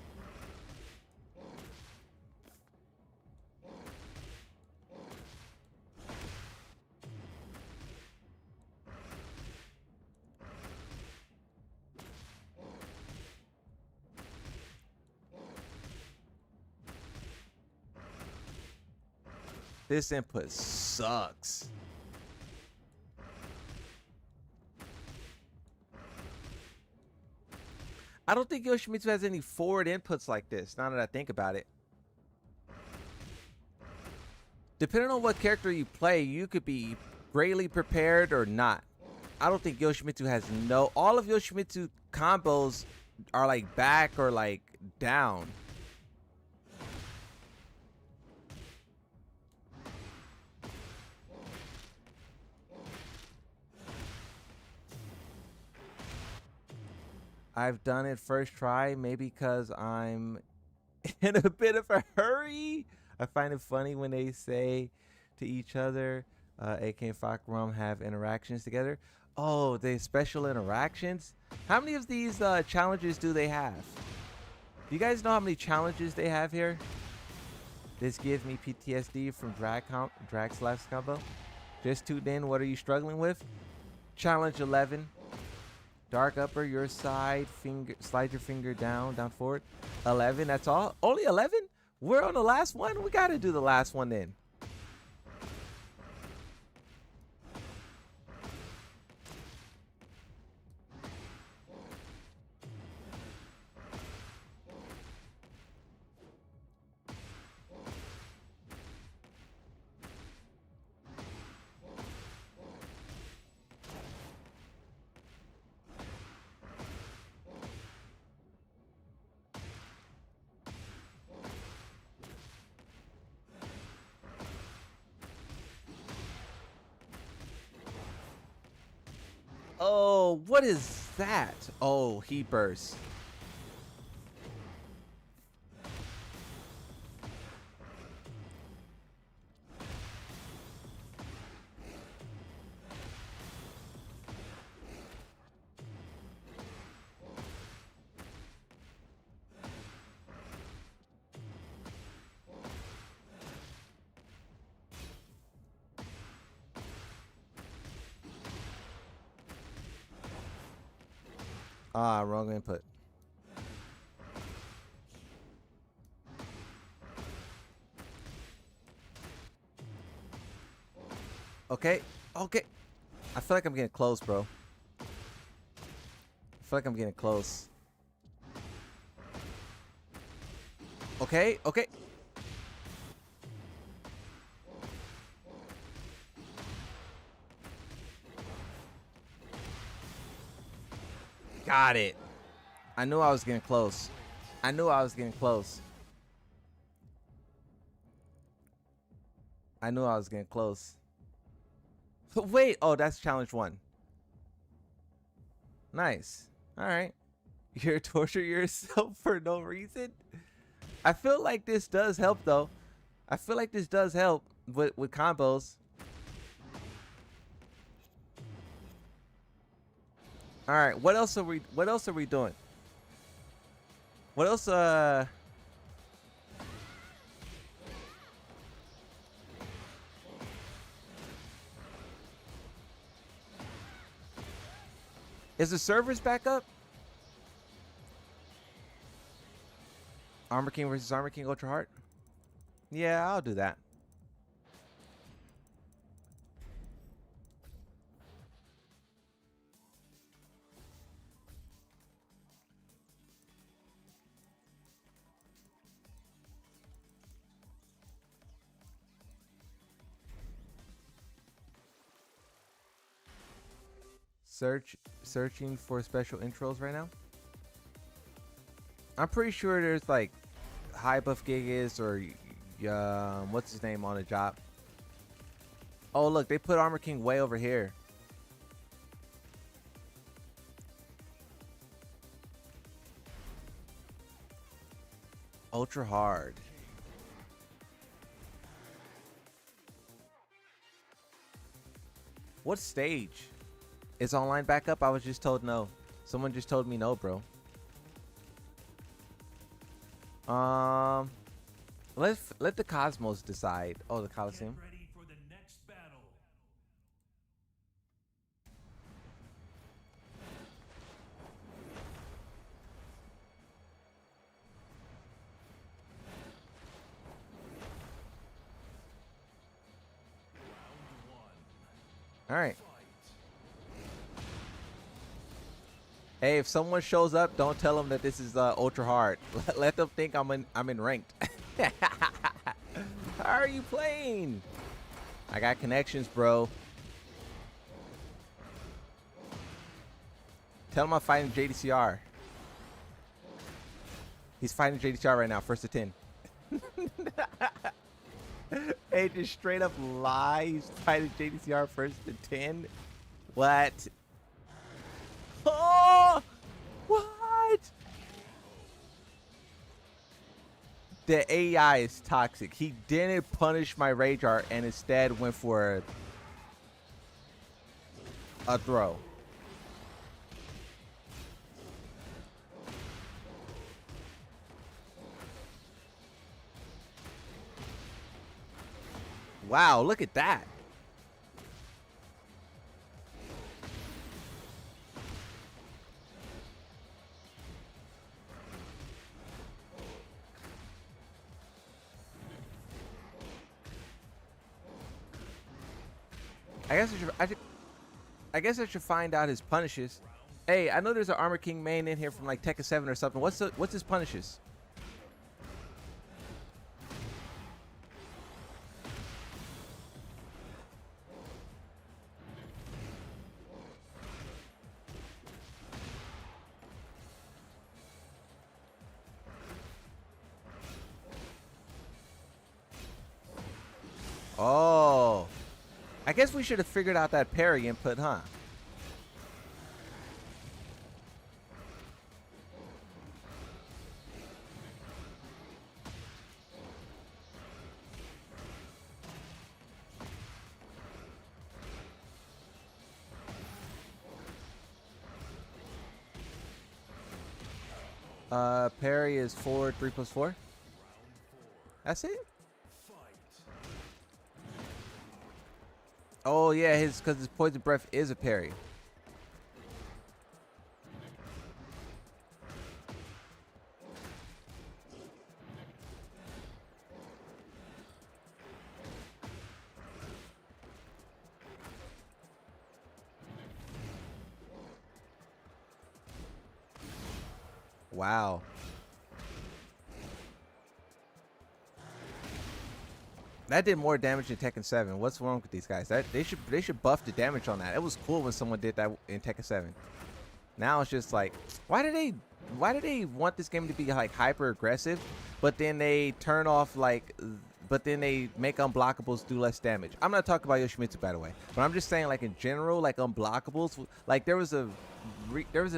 This input sucks. I don't think Yoshimitsu has any forward inputs like this, now that I think about it. Depending on what character you play, you could be greatly prepared or not. I don't think Yoshimitsu has no... All of Yoshimitsu combos are like back or like down. I've done it first try, maybe because I'm in a bit of a hurry. I find it funny when they say to each other, AK and Fahkumram have interactions together. Oh, they special interactions? How many of these challenges do they have? Do you guys know how many challenges they have here? This gives me PTSD from Drag's last combo. Just tuned in, what are you struggling with? Challenge 11. Dark upper, your side, finger, slide your finger down forward. 11, that's all? Only 11? We're on the last one? We gotta do the last one then. Oh, what is that? Oh, he burst. Ah, wrong input. Okay. Okay. I feel like I'm getting close, bro. I feel like I'm getting close. Okay. Okay. Got it. I knew I was getting close. I knew I was getting close. I knew I was getting close. Wait. Oh, that's challenge 1. Nice. All right. You're torture yourself for no reason. I feel like this does help, though. I feel like this does help with combos. All right. What else are we doing? What else? Is the servers back up? Armor King versus Armor King Ultra Heart? Yeah, I'll do that. Searching for special intros right now. I'm pretty sure there's like High Buff Gigas or what's his name on the job. Oh look, they put Armor King way over here. Ultra hard. What stage? Is online back up? I was just told no. Someone just told me no, bro. Let the Cosmos decide. Oh, the Coliseum. Get ready for the next battle. All right. Hey, if someone shows up, don't tell them that this is ultra hard. Let them think I'm in ranked. How are you playing? I got connections, bro. Tell him I'm fighting JDCR. He's fighting JDCR right now, first to 10. Hey, just straight up lie. He's fighting JDCR first to 10. What? Oh! What? The AI is toxic. He didn't punish my Rage Art and instead went for a throw. Wow, look at that. I guess I should find out his punishes. Hey, I know there's an Armor King main in here from like Tekken 7 or something. What's his punishes? Oh, I guess we should have figured out that parry input, huh? Parry is forward 3+4. That's it. Oh yeah, because his poison breath is a parry. Wow. That did more damage than Tekken 7. What's wrong with these guys? They should buff the damage on that. It was cool when someone did that in Tekken 7. Now it's just like, why do they want this game to be like hyper aggressive, but then they turn off like, but then they make unblockables do less damage? I'm not talking about Yoshimitsu, by the way, but I'm just saying, like, in general, like unblockables, like there was a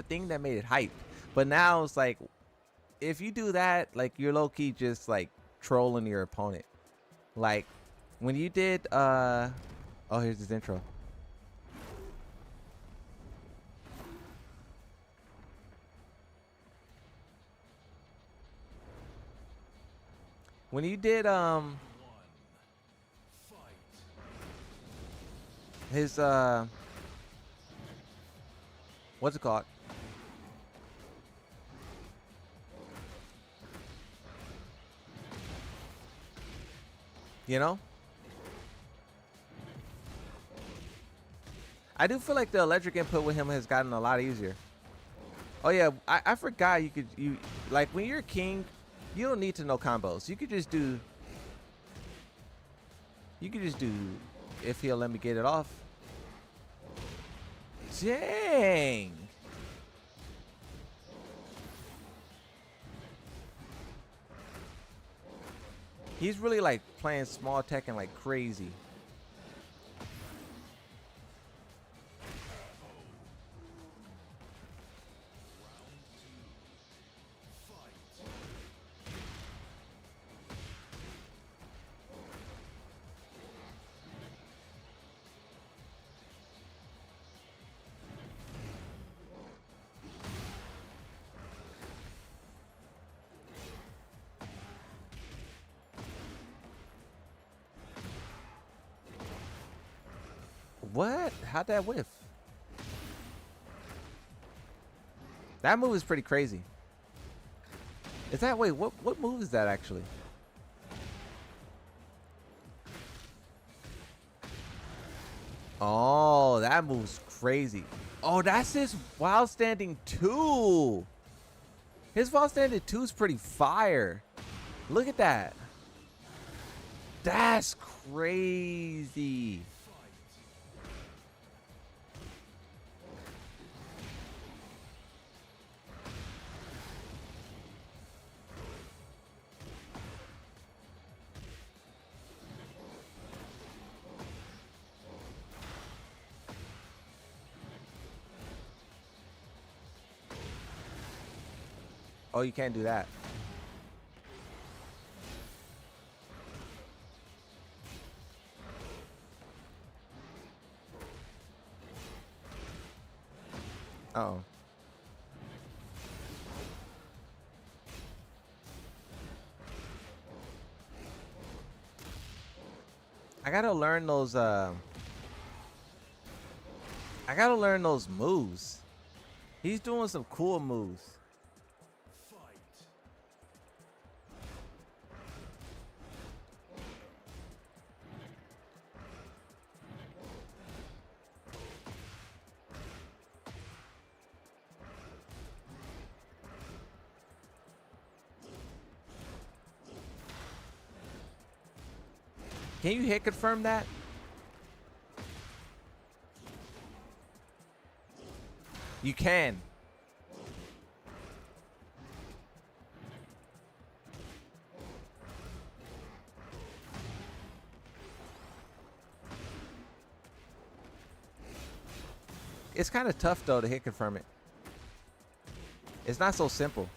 thing that made it hype, but now it's like, if you do that, like, you're low-key just like trolling your opponent. Like when you did oh, here's his intro. When you did his what's it called? You know? I do feel like the electric input with him has gotten a lot easier. Oh yeah, I forgot you like when you're king, you don't need to know combos. You could just do if he'll let me get it off. Dang. He's really like playing small Tekken like crazy. What? How'd that whiff? That move is pretty crazy. Is that, wait, what move is that actually? Oh, that move's crazy. Oh, that's his wild standing 2. His wild standing 2 is pretty fire. Look at that. That's crazy. Oh, you can't do that. Uh-oh. I gotta learn those moves. He's doing some cool moves. Can you hit confirm that? You can. It's kind of tough though to hit confirm it. It's not so simple.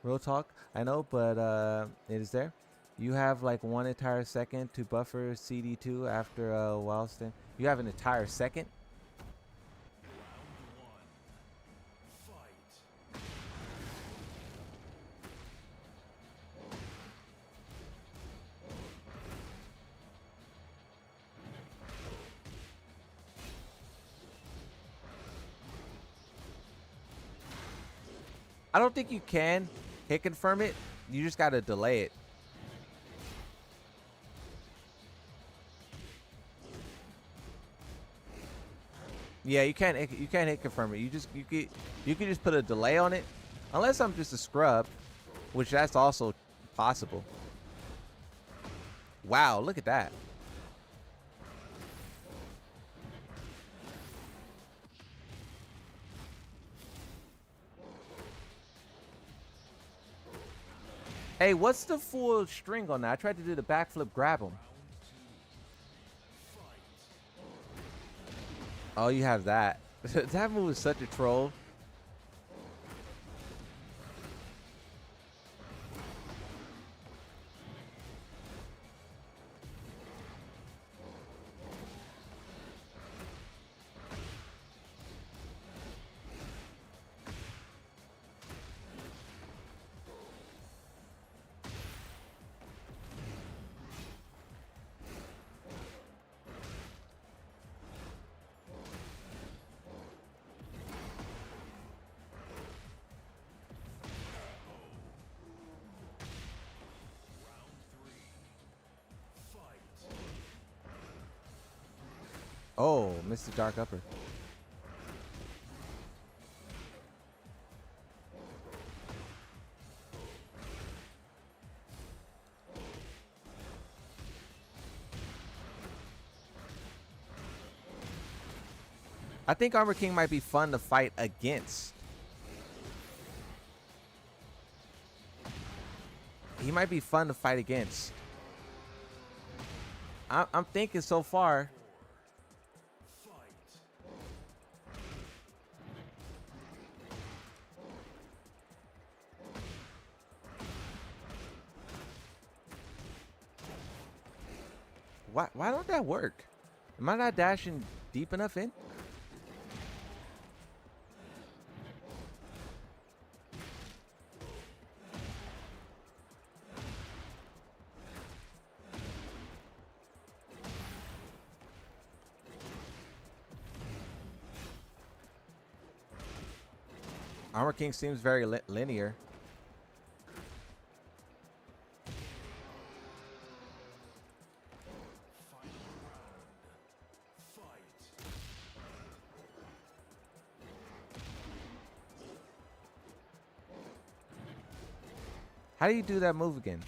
Real talk, I know, but it is there. You have like 1 entire second to buffer CD2 after a wild stand. You have an entire second? I don't think you can hit confirm it. You just gotta delay it. Yeah, you can't hit confirm it. You could just put a delay on it, unless I'm just a scrub, which that's also possible. Wow, look at that. Hey, what's the full string on that? I tried to do the backflip grab him. Oh, you have that. That move is such a troll. Oh, missed the dark upper. I think Armor King might be fun to fight against. He might be fun to fight against. I'm thinking so far. Why don't that work? Am I not dashing deep enough in? Armor King seems very linear. How do you do that move again?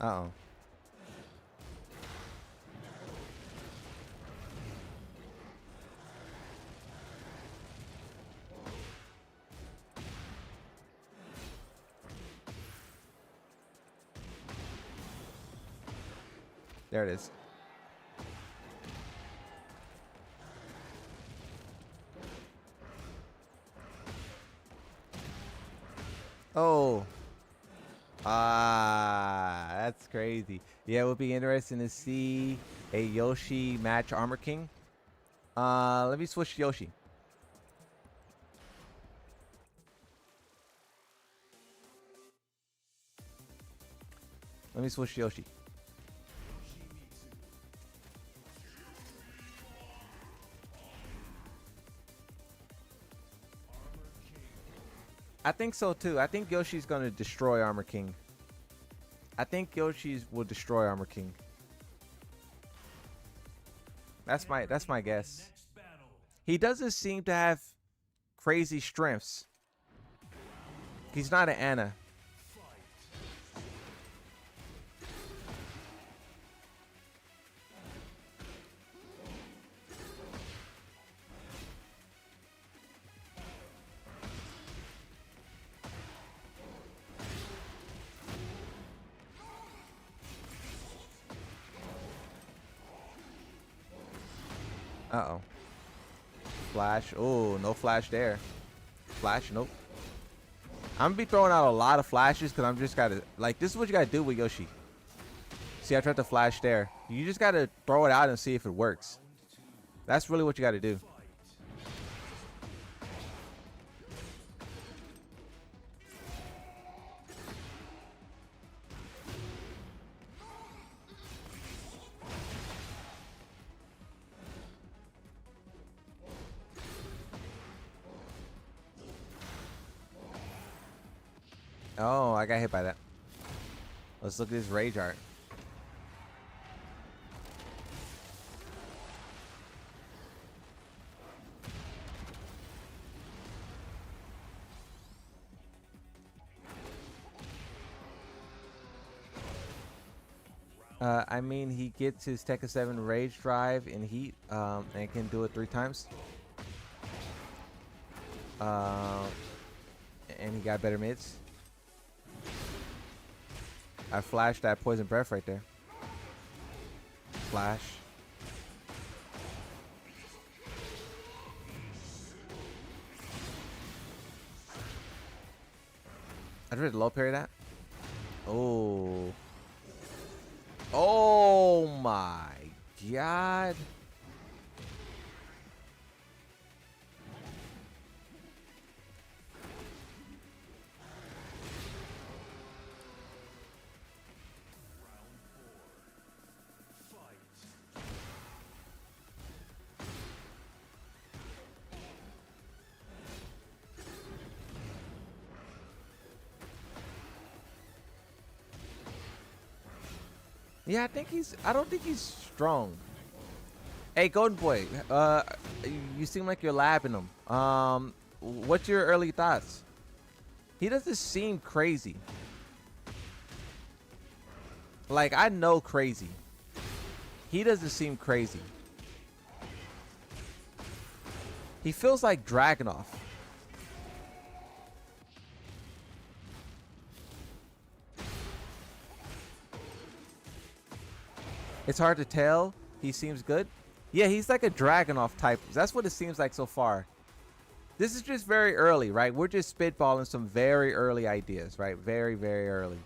Uh-oh. There it is. Oh. That's crazy. Yeah, it would be interesting to see a Yoshi match Armor King. Let me switch Yoshi. Let me switch Yoshi. I think so too. I think Yoshi's gonna destroy Armor King. I think Yoshi's will destroy Armor King. That's my guess. He doesn't seem to have crazy strengths. He's not an Anna. Uh-oh. Flash. Oh, no flash there. Flash, nope. I'm gonna be throwing out a lot of flashes because I'm just gotta, like, this is what you gotta do with Yoshi. See, I tried to flash there. You just gotta throw it out and see if it works. That's really what you gotta do. Oh, I got hit by that. Let's look at this rage art. I mean, he gets his Tekken 7 Rage Drive in Heat, and can do it 3 times. And he got better mids. I flashed that Poison Breath right there. Flash. I tried to low parry that. Oh. Oh my god. Yeah, I don't think he's strong. Hey, Golden Boy, you seem like you're labbing him. What's your early thoughts? He doesn't seem crazy. Like, I know crazy. He doesn't seem crazy. He feels like Dragunov. It's hard to tell. He seems good. Yeah, he's like a Dragunov type. That's what it seems like so far. This is just very early, right? We're just spitballing some very early ideas, right? Very, very early.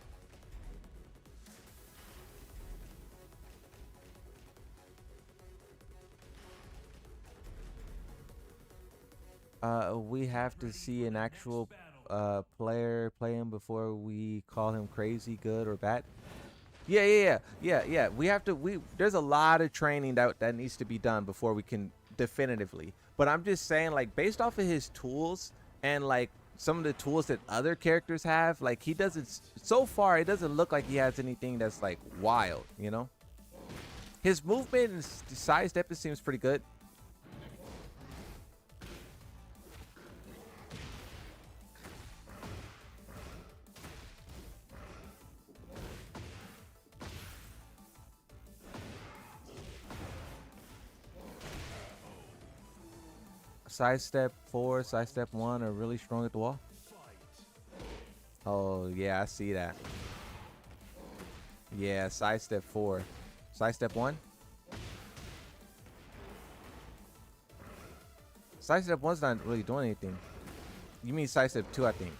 We have to see an actual player play him before we call him crazy, good, or bad. Yeah. We have to. There's a lot of training that needs to be done before we can definitively. But I'm just saying, like, based off of his tools and like some of the tools that other characters have, like, he doesn't. So far, it doesn't look like he has anything that's like wild. You know, his movement and sidestep seems pretty good. Sidestep 4, sidestep 1 are really strong at the wall. Oh yeah, I see that. Yeah, sidestep 4. Sidestep 1. Sidestep 1's not really doing anything. You mean sidestep 2, I think.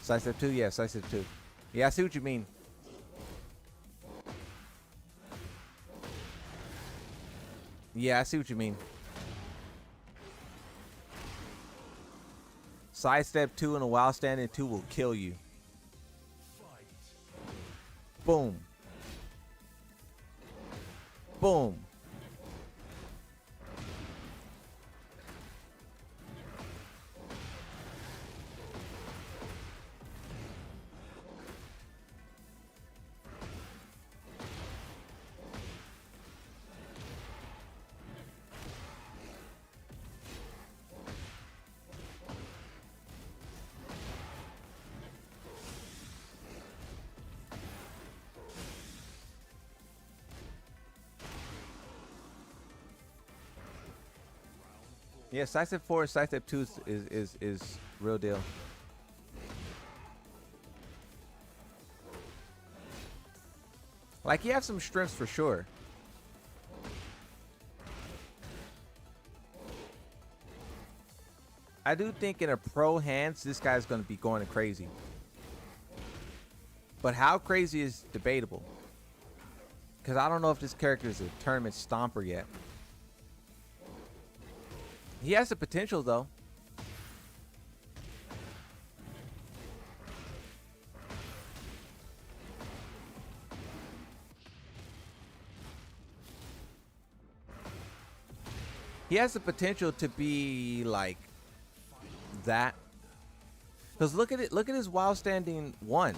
Sidestep 2, yeah, sidestep 2. Yeah, I see what you mean. Yeah, I see what you mean. Sidestep 2 and a wild standing 2 will kill you. Boom. Boom. Yeah, sidestep 4, sidestep 2 is real deal. Like, you have some strengths for sure. I do think in a pro hands, this guy's going to be going crazy. But how crazy is debatable. Because I don't know if this character is a tournament stomper yet. He has the potential, though. He has the potential to be like that. Because look at it. Look at his wild standing 1.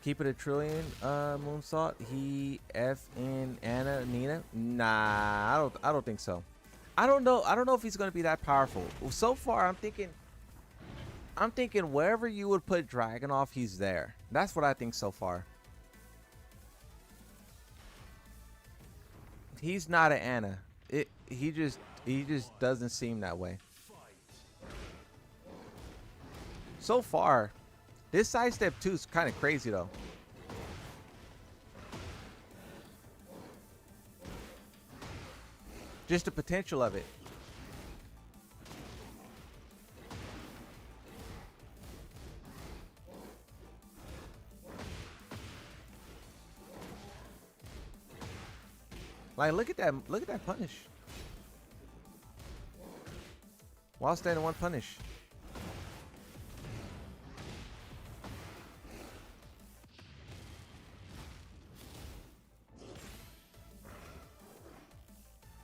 Keep it a trillion, Moonsault. He F in Anna Nina. Nah, I don't think so. I don't know if he's gonna be that powerful. So far, I'm thinking wherever you would put Dragunov, he's there. That's what I think so far. He's not an Anna. He just doesn't seem that way. So far, this sidestep 2 is kind of crazy though. Just the potential of it. Like, look at that punish. While standing 1 punish.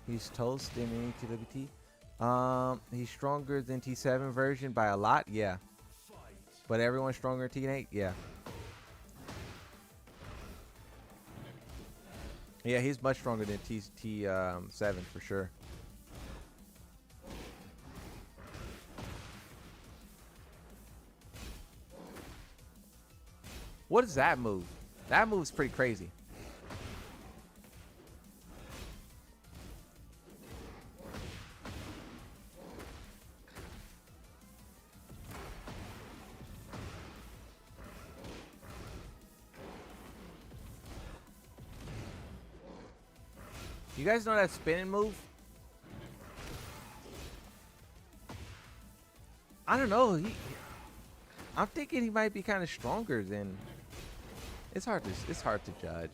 He's toast in TWT. He's stronger than T7 version by a lot, yeah. But everyone's stronger than T8, yeah. Yeah, he's much stronger than T7 for sure. What is that move? That move's pretty crazy. You guys know that spinning move? I don't know. I'm thinking he might be kind of stronger than. It's hard to judge.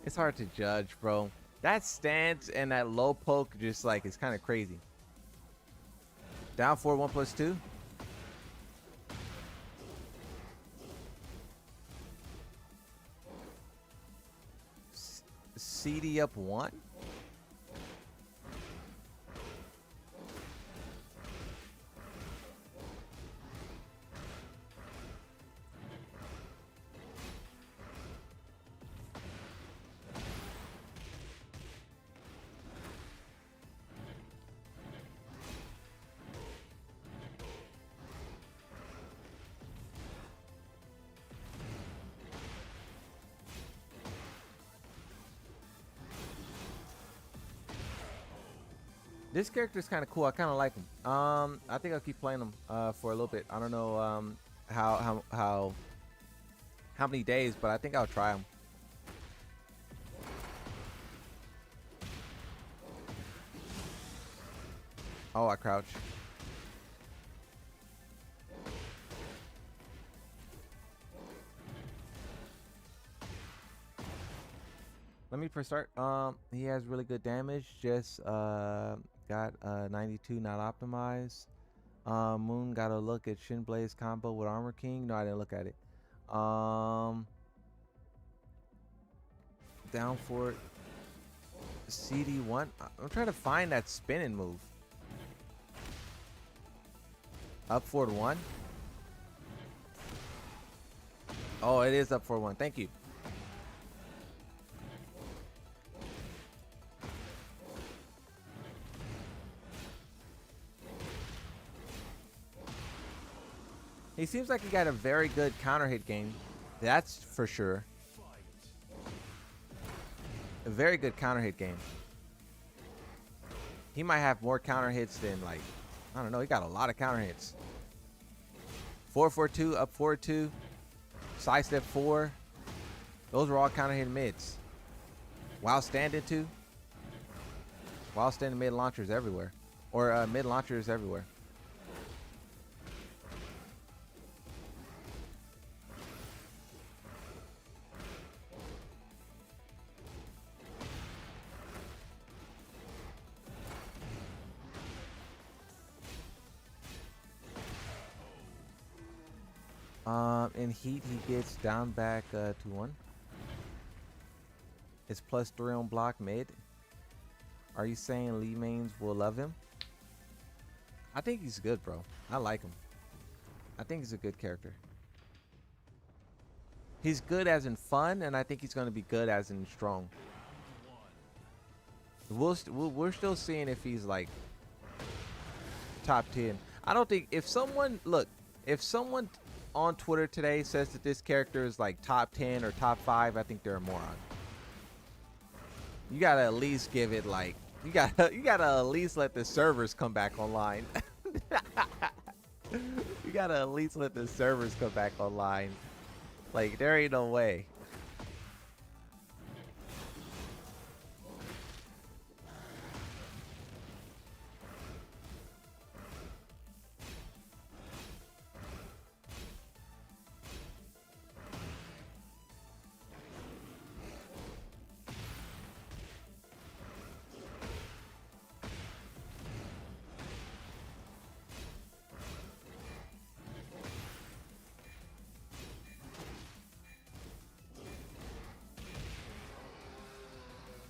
It's hard to judge, bro. That stance and that low poke just like is kind of crazy. Down 4 1+2. CD up 1. This character is kind of cool. I kind of like him. I think I'll keep playing him for a little bit. I don't know how many days, but I think I'll try him. Oh, I crouch. Let me first start. He has really good damage. Just got 92 not optimized. Moon got a look at Shin Blaze combo with Armor King. No, I didn't look at it. Down for CD1. I'm trying to find that spinning move. Up forward 1. Oh, it is up forward 1. Thank you. He seems like he got a very good counter hit game. That's for sure. A very good counter hit game. He might have more counter hits than, like, I don't know. He got a lot of counter hits. 4-4-2, up 4-2, sidestep 4. Those were all counter hit mids. While standing 2. While standing mid launchers everywhere. Or mid launchers everywhere. In Heat, he gets down back 2-1. It's +3 on block mid. Are you saying Lee Mains will love him? I think he's good, bro. I like him. I think he's a good character. He's good as in fun, and I think he's going to be good as in strong. We're still seeing if he's like top 10. I don't think if someone on Twitter today says that this character is like top 10 or top 5, I think they're a moron. You gotta at least give it like you gotta at least let the servers come back online. You gotta at least let the servers come back online. Like there ain't no way.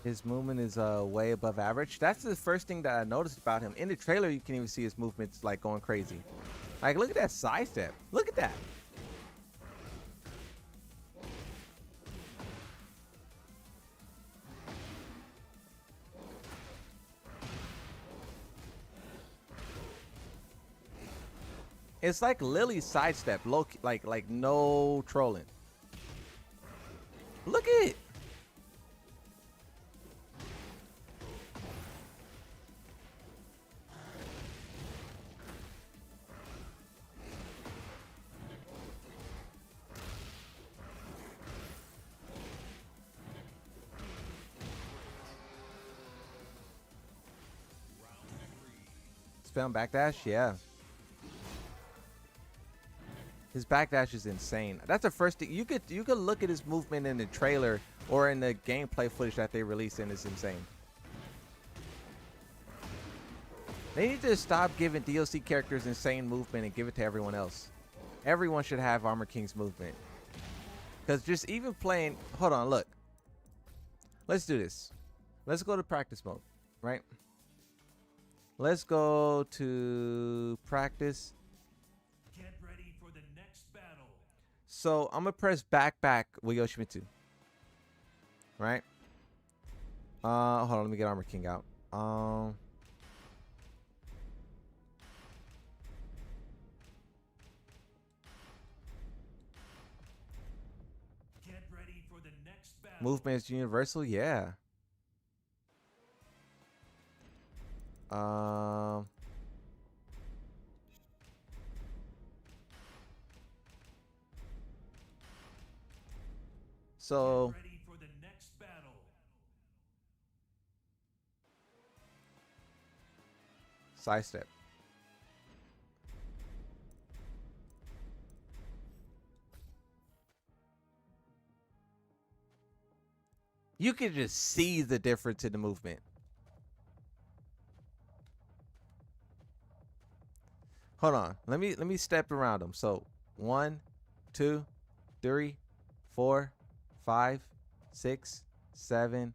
His movement is way above average. That's the first thing that I noticed about him. In the trailer, you can even see his movements like going crazy. Like, look at that sidestep. Look at that. It's like Lily's sidestep, low, like no trolling. Look at it. Spam backdash, yeah. His backdash is insane. That's the first thing you could look at his movement in the trailer or in the gameplay footage that they released, and it's insane. They need to stop giving DLC characters insane movement and give it to everyone else. Everyone should have Armor King's movement. Because just even playing, hold on, look. Let's do this. Let's go to practice mode, right? Let's go to practice. Get ready for the next battle. So I'm gonna press back with Yoshimitsu. Right? Hold on, let me get Armor King out. Get ready for the next battle. Movement is universal, yeah. So Get ready for the next battle. sidestep. You can just see the difference in the movement. Hold on. Let me step around them. So 1, 2, 3, 4, 5, 6, 7,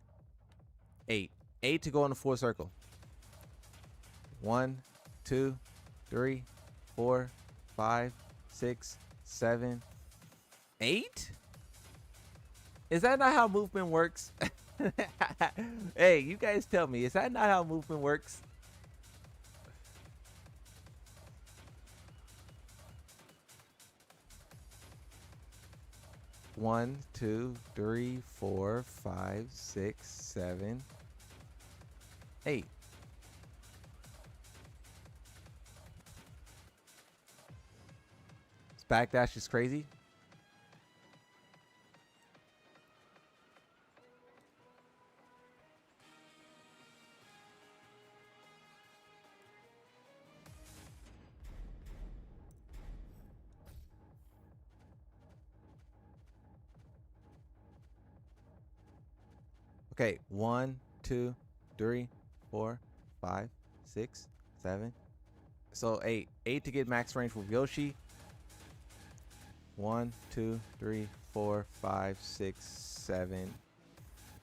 8. 8 to go in the full circle. 1, 2, 3, 4, 5, 6, 7, 8. Is that not how movement works? Hey, you guys tell me. Is that not how movement works? One, 2, 3, 4, 5, 6, 7, 8. This backdash is crazy. Okay, 1, 2, 3, 4, 5, 6, 7. So 8. 8 to get max range with Yoshi. 1, 2, 3, 4, 5, 6, 7,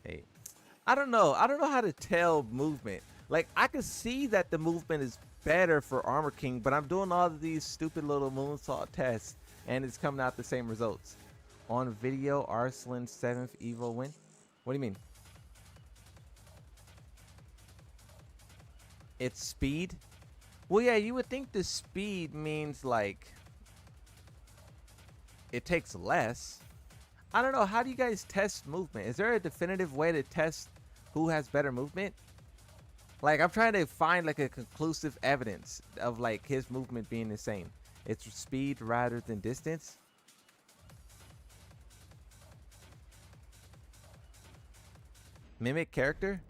8. I don't know. I don't know how to tell movement. Like, I can see that the movement is better for Armor King, but I'm doing all of these stupid little moonsault tests, and it's coming out the same results. On video, Arslan's 7th Evo win? What do you mean? It's speed? Well, yeah, you would think the speed means, like, it takes less. I don't know. How do you guys test movement? Is there a definitive way to test who has better movement? Like, I'm trying to find like a conclusive evidence of like his movement being the same. It's speed rather than distance. Mimic character?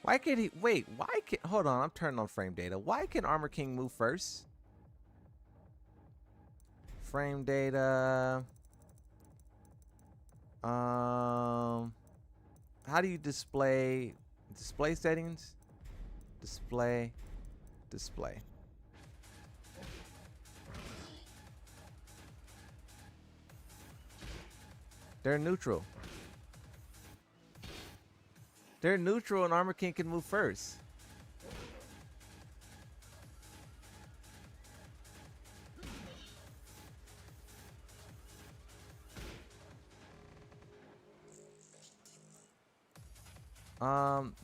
Why can he wait? Why can hold on? I'm turning on frame data. Why can Armor King move first? Frame data. How do you display settings? Display. They're neutral. They're neutral and Armor King can move first.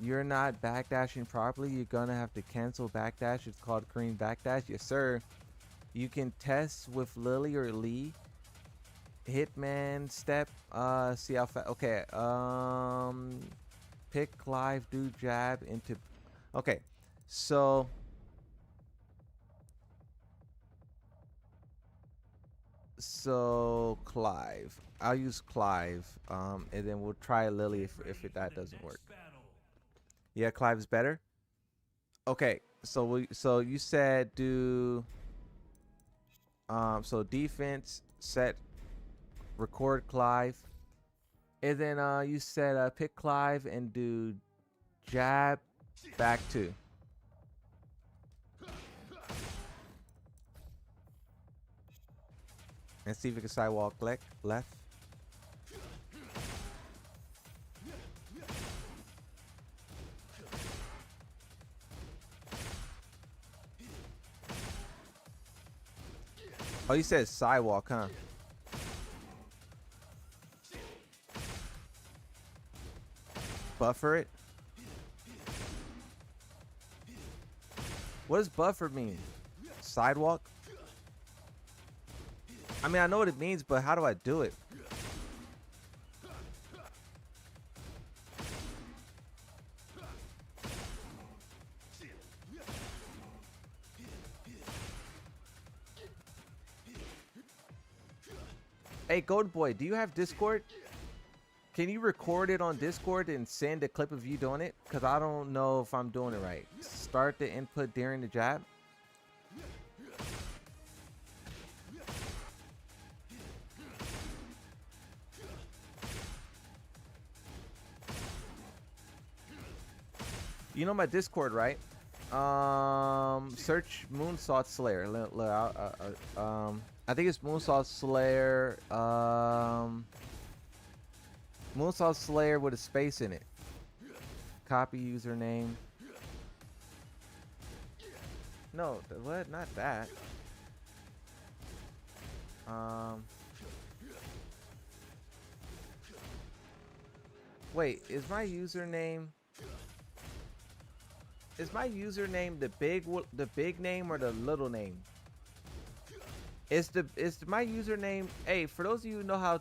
You're not backdashing properly. You're gonna have to cancel backdash. It's called green backdash. Yes, sir. You can test with Lily or Lee. Hitman step. See how fast. Okay. Pick Clive, do jab into. Okay, so Clive. I'll use Clive. And then we'll try Lily if that doesn't work. Yeah, Clive is better. Okay, so you said do. So defense set. Record Clive. And then you said pick Clive and do jab back 2. And see if we can sidewalk left. Oh, you said sidewalk, huh? Buffer it. What does buffer mean? Sidewalk? I mean, I know what it means, but how do I do it? Hey, Gold Boy, do you have Discord? Can you record it on Discord and send a clip of you doing it? Because I don't know if I'm doing it right. Start the input during the jab. You know my Discord, right? Search Moonsault Slayer. I think it's Moonsault Slayer. Moonsault Slayer with a space in it. Copy username. No, what? Not that. Wait, is my username? Is my username the big name or the little name? Is my username? Hey, for those of you who know how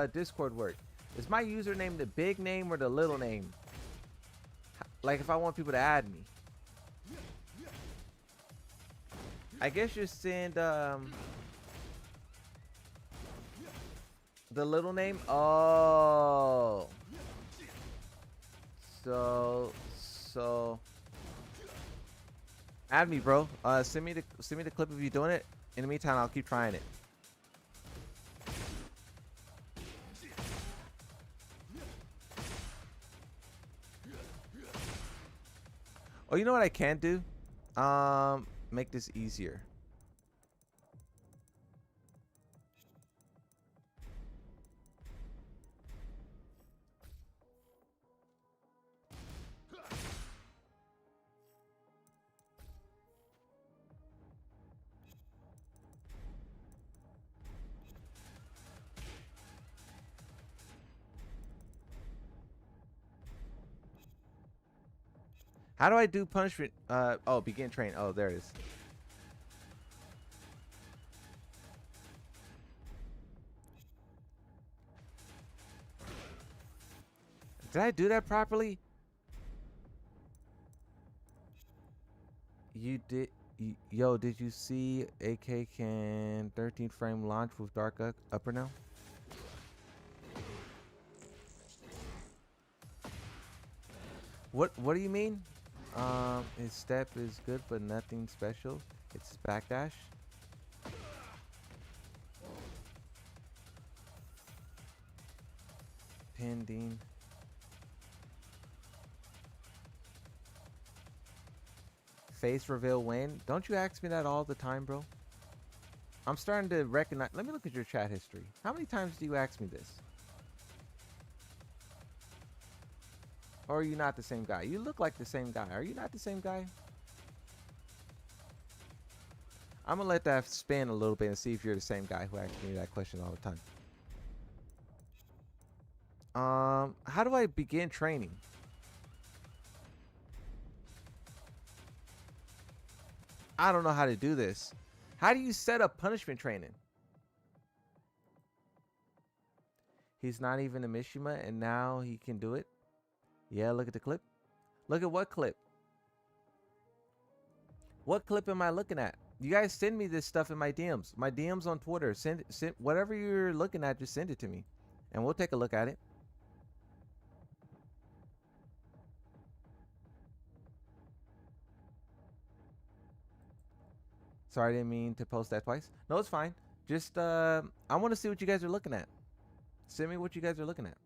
Discord works, is my username the big name or the little name? Like if I want people to add me. I guess you send The little name? Oh. So add me, bro. Send me the clip of you doing it. In the meantime, I'll keep trying it. Oh, you know what I can do? Make this easier. How do I do punishment? Oh, begin train. Oh, there it is. Did I do that properly? You did. Yo, did you see AK can 13 frame launch with dark upper now? What do you mean? His step is good, but nothing special. It's backdash. Pending. Face reveal when? Don't you ask me that all the time, bro? I'm starting to recognize. Let me look at your chat history. How many times do you ask me this? Or are you not the same guy? You look like the same guy. Are you not the same guy? I'm gonna let that spin a little bit and see if you're the same guy who asks me that question all the time. How do I begin training? I don't know how to do this. How do you set up punishment training? He's not even a Mishima and now he can do it. Yeah, look at the clip. Look at what clip? What clip am I looking at? You guys send me this stuff in my DMs. My DMs on Twitter. Send whatever you're looking at, just send it to me. And we'll take a look at it. Sorry, I didn't mean to post that twice. No, it's fine. Just, I want to see what you guys are looking at. Send me what you guys are looking at.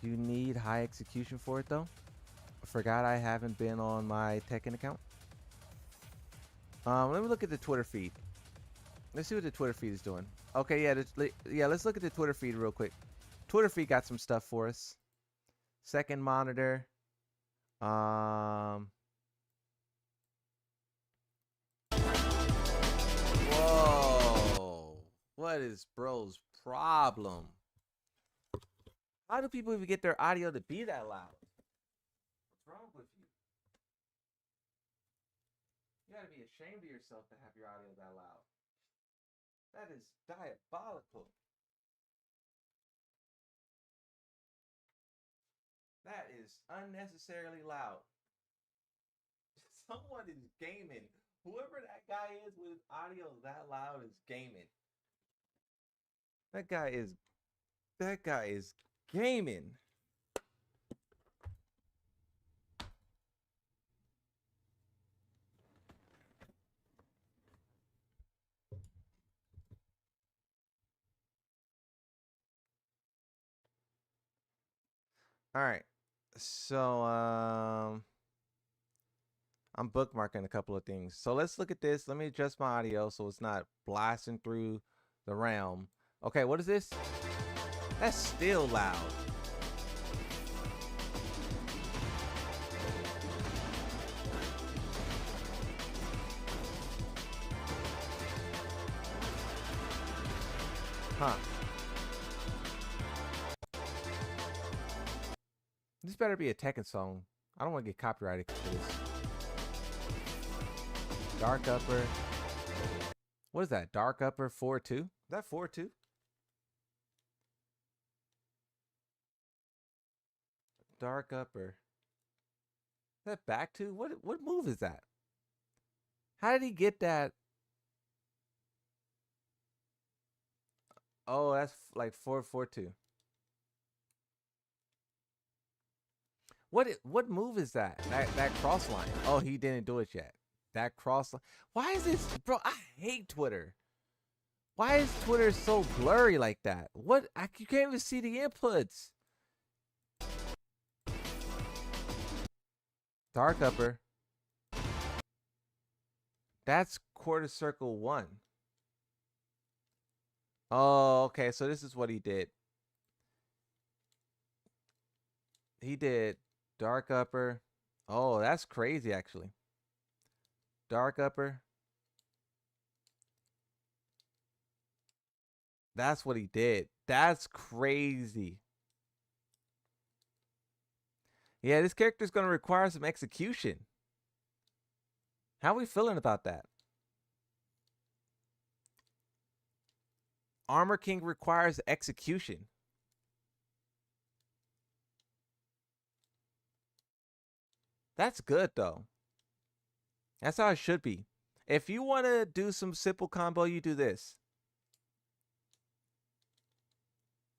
You need high execution for it, though? I forgot I haven't been on my Tekken account. Let me look at the Twitter feed. Let's see what the Twitter feed is doing. Okay, yeah, let's look at the Twitter feed real quick. Twitter feed got some stuff for us. Second monitor. Whoa. What is bro's problem? How do people even get their audio to be that loud? What's wrong with you? You gotta be ashamed of yourself to have your audio that loud. That is diabolical. That is unnecessarily loud. Someone is gaming. Whoever that guy is with audio that loud is gaming. That guy is gaming. All right. So I'm bookmarking a couple of things. So let's look at this. Let me adjust my audio so it's not blasting through the realm. Okay, what is this? That's still loud. Huh. This better be a Tekken song. I don't want to get copyrighted for this. Dark upper. What is that? Dark upper 4-2? Is that 4-2? Dark upper. Is that back two? What move is that? How did he get that? Oh, that's like 4-4-2. What move is that? That cross line. Oh, he didn't do it yet. That cross line. Why is this, bro? I hate Twitter. Why is Twitter so blurry like that? What? You can't even see the inputs. Dark upper. That's quarter circle 1. Oh, okay. So this is what he did. He did dark upper. Oh, that's crazy, actually. Dark upper. That's what he did. That's crazy. Yeah, this character's going to require some execution. How are we feeling about that? Armor King requires execution. That's good, though. That's how it should be. If you want to do some simple combo, you do this.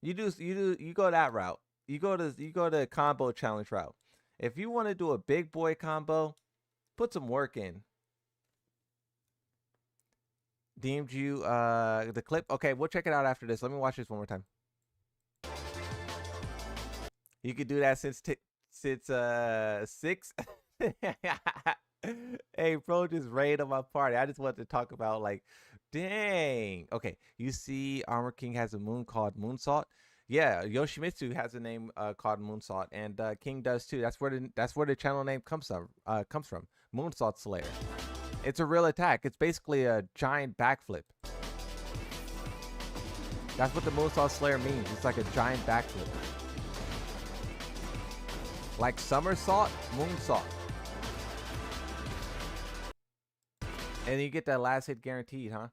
You go that route. You go to combo challenge route. If you want to do a big boy combo, put some work in. DM'd you the clip. Okay, we'll check it out after this. Let me watch this one more time. You could do that since 6. Hey, bro, just raid on my party. I just wanted to talk about, like, dang. Okay, you see Armor King has a moon called Moonsault. Yeah, Yoshimitsu has a name called Moonsault, and King does too. That's where the channel name comes from. Moonsault Slayer. It's a real attack. It's basically a giant backflip. That's what the Moonsault Slayer means. It's like a giant backflip. Like somersault, moonsault. And you get that last hit guaranteed, huh?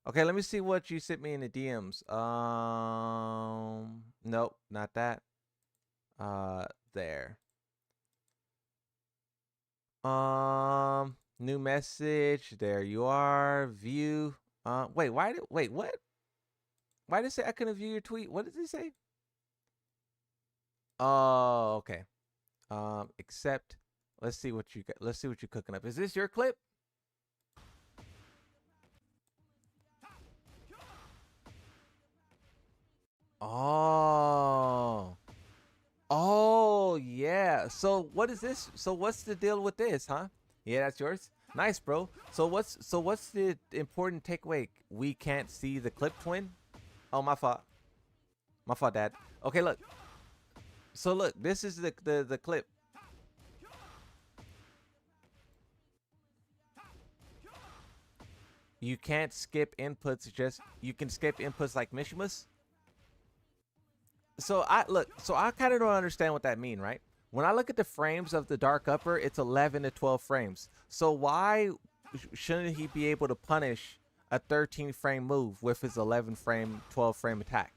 Okay, let me see what you sent me in the DMs. Nope, not that. There. New message. There you are. View. Wait, what? Why did it say I couldn't view your tweet? What did it say? Oh, okay. Accept. Let's see what you got. Let's see what you're cooking up. Is this your clip? Oh. Oh, yeah. So what is this? So what's the deal with this, huh? Yeah, that's yours. Nice, bro. So what's the important takeaway? We can't see the clip twin? Oh, my fault. My fault, Dad. Okay, look. So look, this is the clip. You can't skip inputs, you can skip inputs like Mishimus. So I kind of don't understand what that means, right? When I look at the frames of the dark upper, it's 11 to 12 frames. So why shouldn't he be able to punish a 13 frame move with his 11 frame, 12 frame attack?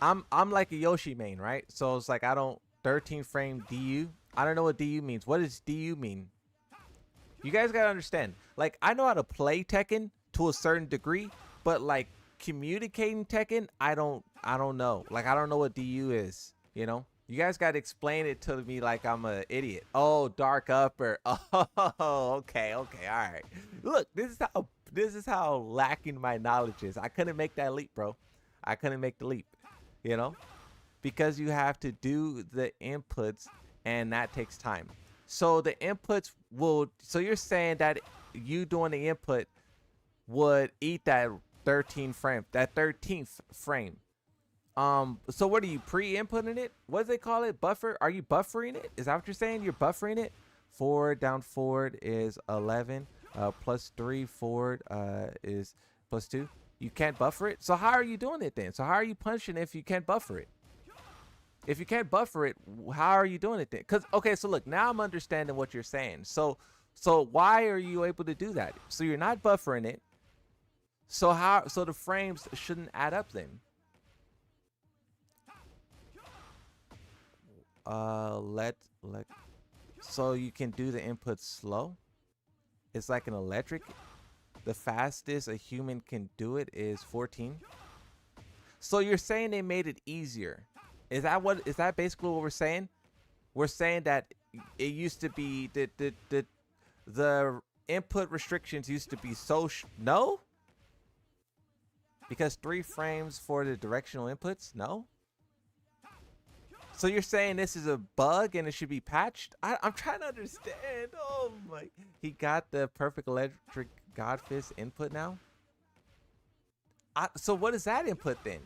I'm like a Yoshi main, right? So it's like 13 frame DU. I don't know what DU means. What does DU mean? You guys gotta understand. Like, I know how to play Tekken to a certain degree, but like communicating Tekken, I don't know. Like, I don't know what DU is, you know? You guys gotta explain it to me like I'm an idiot. Oh, dark upper. Oh, okay, all right. Look, this is how lacking my knowledge is. I couldn't make that leap, bro. I couldn't make the leap, you know? Because you have to do the inputs, and that takes time. So the inputs so you're saying that you doing the input would eat that 13th frame. So what are you pre-inputting it? What do they call it? Buffer? Are you buffering it? Is that what you're saying? You're buffering it? Forward is 11. Plus 3 forward is plus 2. You can't buffer it? So how are you doing it then? So how are you punching if you can't buffer it? If you can't buffer it, how are you doing it then? Because okay, so look, now I'm understanding what you're saying. So why are you able to do that? So you're not buffering it. So how? So the frames shouldn't add up then. Let so you can do the input slow. It's like an electric. The fastest a human can do it is 14. So you're saying they made it easier. Is that basically what we're saying? We're saying that it used to be the input restrictions used to be so no? Because 3 frames for the directional inputs? No? So you're saying this is a bug and it should be patched? I'm trying to understand. Oh my. He got the perfect electric Godfist input now? So what is that input then?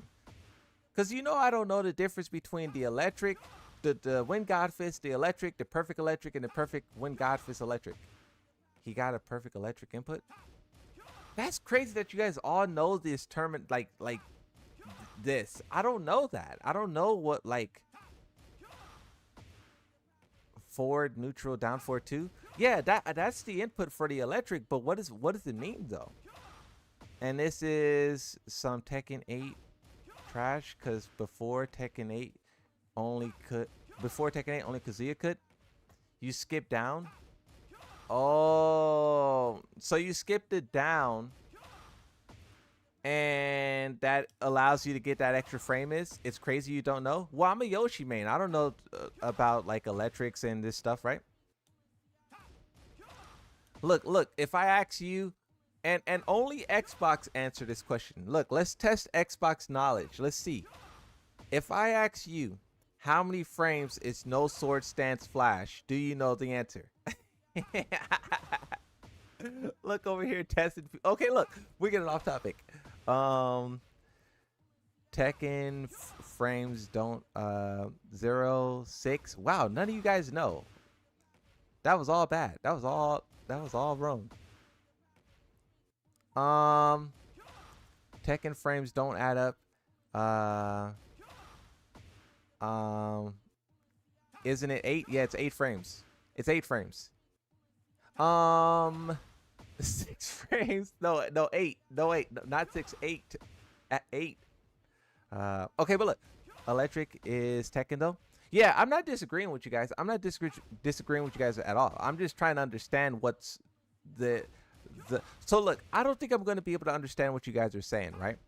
Because you know I don't know the difference between the electric, the Wind Godfist, the electric, the perfect electric, and the perfect Wind Godfist electric. He got a perfect electric input? That's crazy that you guys all know this term like this. I don't know that. I don't know what like forward, neutral, down forward 2. Yeah, that's the input for the electric, but what does it mean though? And this is some Tekken 8 trash, because before Tekken 8 only Kazuya could. You skip down. Oh, so you skipped it down, and that allows you to get that extra frame. It's crazy you don't know. Well, I'm a Yoshi main. I don't know about like electrics and this stuff, right? Look, if I ask you, and only Xbox answer this question. Look, let's test Xbox knowledge. Let's see. If I ask you how many frames is No Sword Stance Flash, do you know the answer? Look over here testing. Okay, look, we're getting off topic. Tekken frames don't 0, 6. Wow, none of you guys know. That was all bad. That was all wrong. Tekken frames don't add up. Isn't it 8? Yeah, it's 8 frames. It's 8 frames. 6 frames. No, 8. No, 8. No, not 6. 8. At 8. Okay, but look, electric is Tekken though. Yeah, I'm not disagreeing with you guys. I'm not disagreeing with you guys at all. I'm just trying to understand what's the. So look, I don't think I'm going to be able to understand what you guys are saying, right?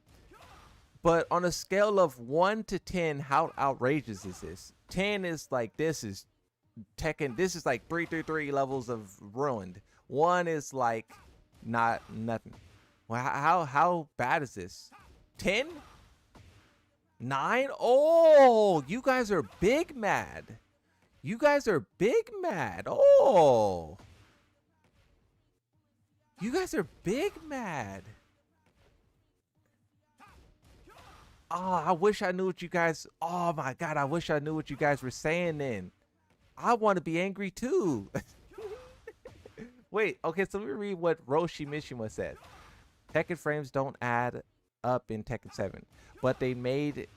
But on a scale of 1 to 10, how outrageous is this? 10 is like, this is Tekken. This is like 333 levels of ruined. 1 is like nothing. Well, how bad is this? 10? 9? Oh, you guys are big mad. You guys are big mad. Oh. You guys are big mad. Oh, I wish I knew what you guys. Oh my God, I wish I knew what you guys were saying then. I want to be angry too. Wait, okay, so let me read what Roshi Mishima said. Tekken frames don't add up in Tekken 7, but they made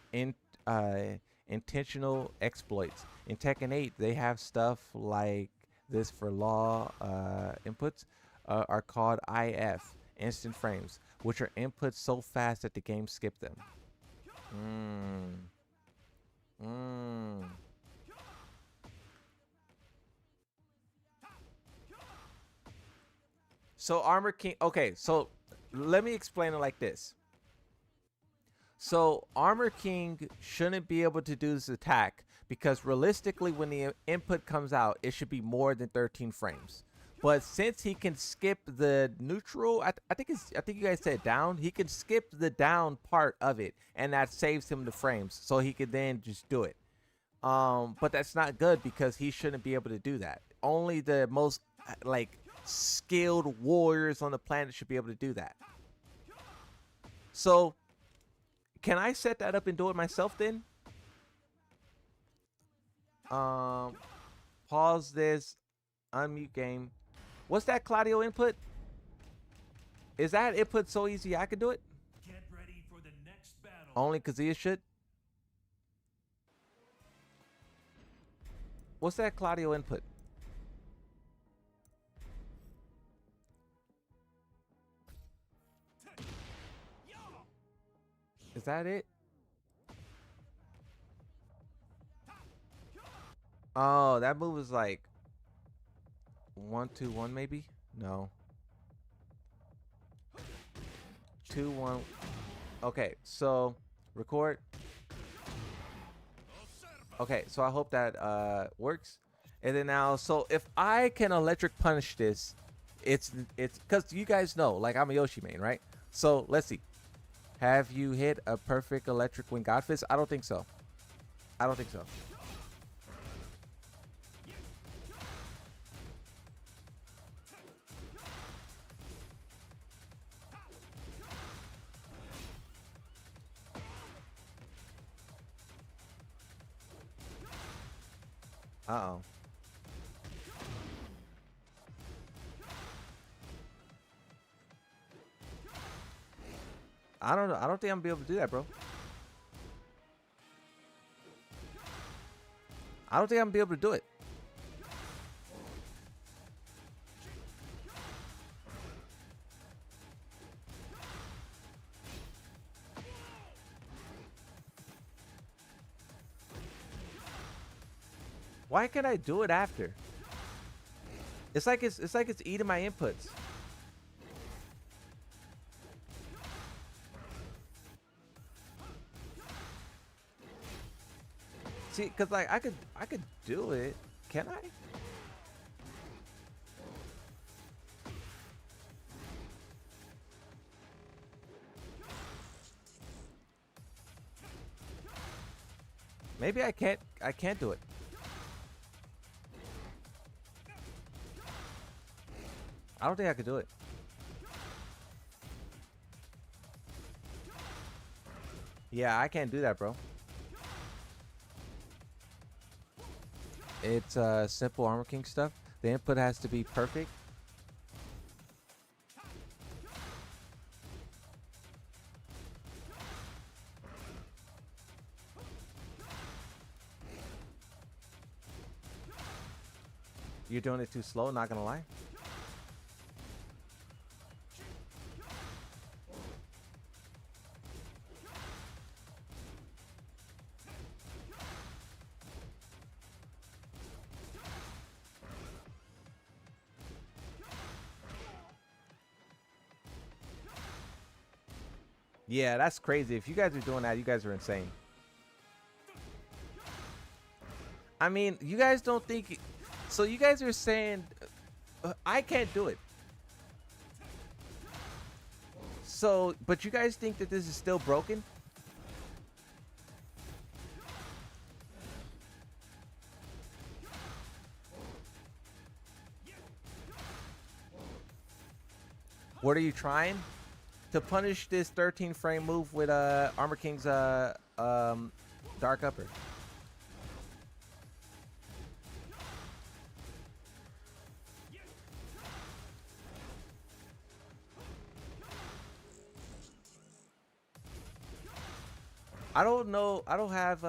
intentional exploits. In Tekken 8, they have stuff like this for law inputs are called IF, instant frames, which are inputs so fast that the game skipped them. So Armor King, okay, so let me explain it like this. So Armor King shouldn't be able to do this attack because realistically when the input comes out, it should be more than 13 frames. But since he can skip the neutral, I think you guys said down, he can skip the down part of it, and that saves him the frames, so he could then just do it. But that's not good because he shouldn't be able to do that. Only the most like skilled warriors on the planet should be able to do that. So can I set that up and do it myself then? Pause this, unmute game. What's that Claudio input? Is that input so easy I could do it? Get ready for the next battle. Only Kazuya should? What's that Claudio input? Is that it? Oh, that move was like 1-2-1 maybe? No. 2-1. Okay, so record. Okay, so I hope that works. And then now, so if I can electric punish this, it's because you guys know, like, I'm a Yoshi main, right? So let's see. Have you hit a perfect electric wing God Fist? I don't think so. I don't think so. Uh-oh. I don't know. I don't think I'm gonna be able to do that, bro. I don't think I'm gonna be able to do it. Why can't I do it after? It's like it's eating my inputs. See, cause like I could do it. Can I? Maybe I can't do it. I don't think I could do it. Yeah, I can't do that, bro. It's simple Armor King stuff. The input has to be perfect. You're doing it too slow, not gonna lie. Yeah, that's crazy. If you guys are doing that, you guys are insane. I mean, you guys don't think... So you guys are saying I can't do it. So, but you guys think that this is still broken? What are you trying? To punish this 13 frame move with Armor King's Dark Upper. I don't know. I don't have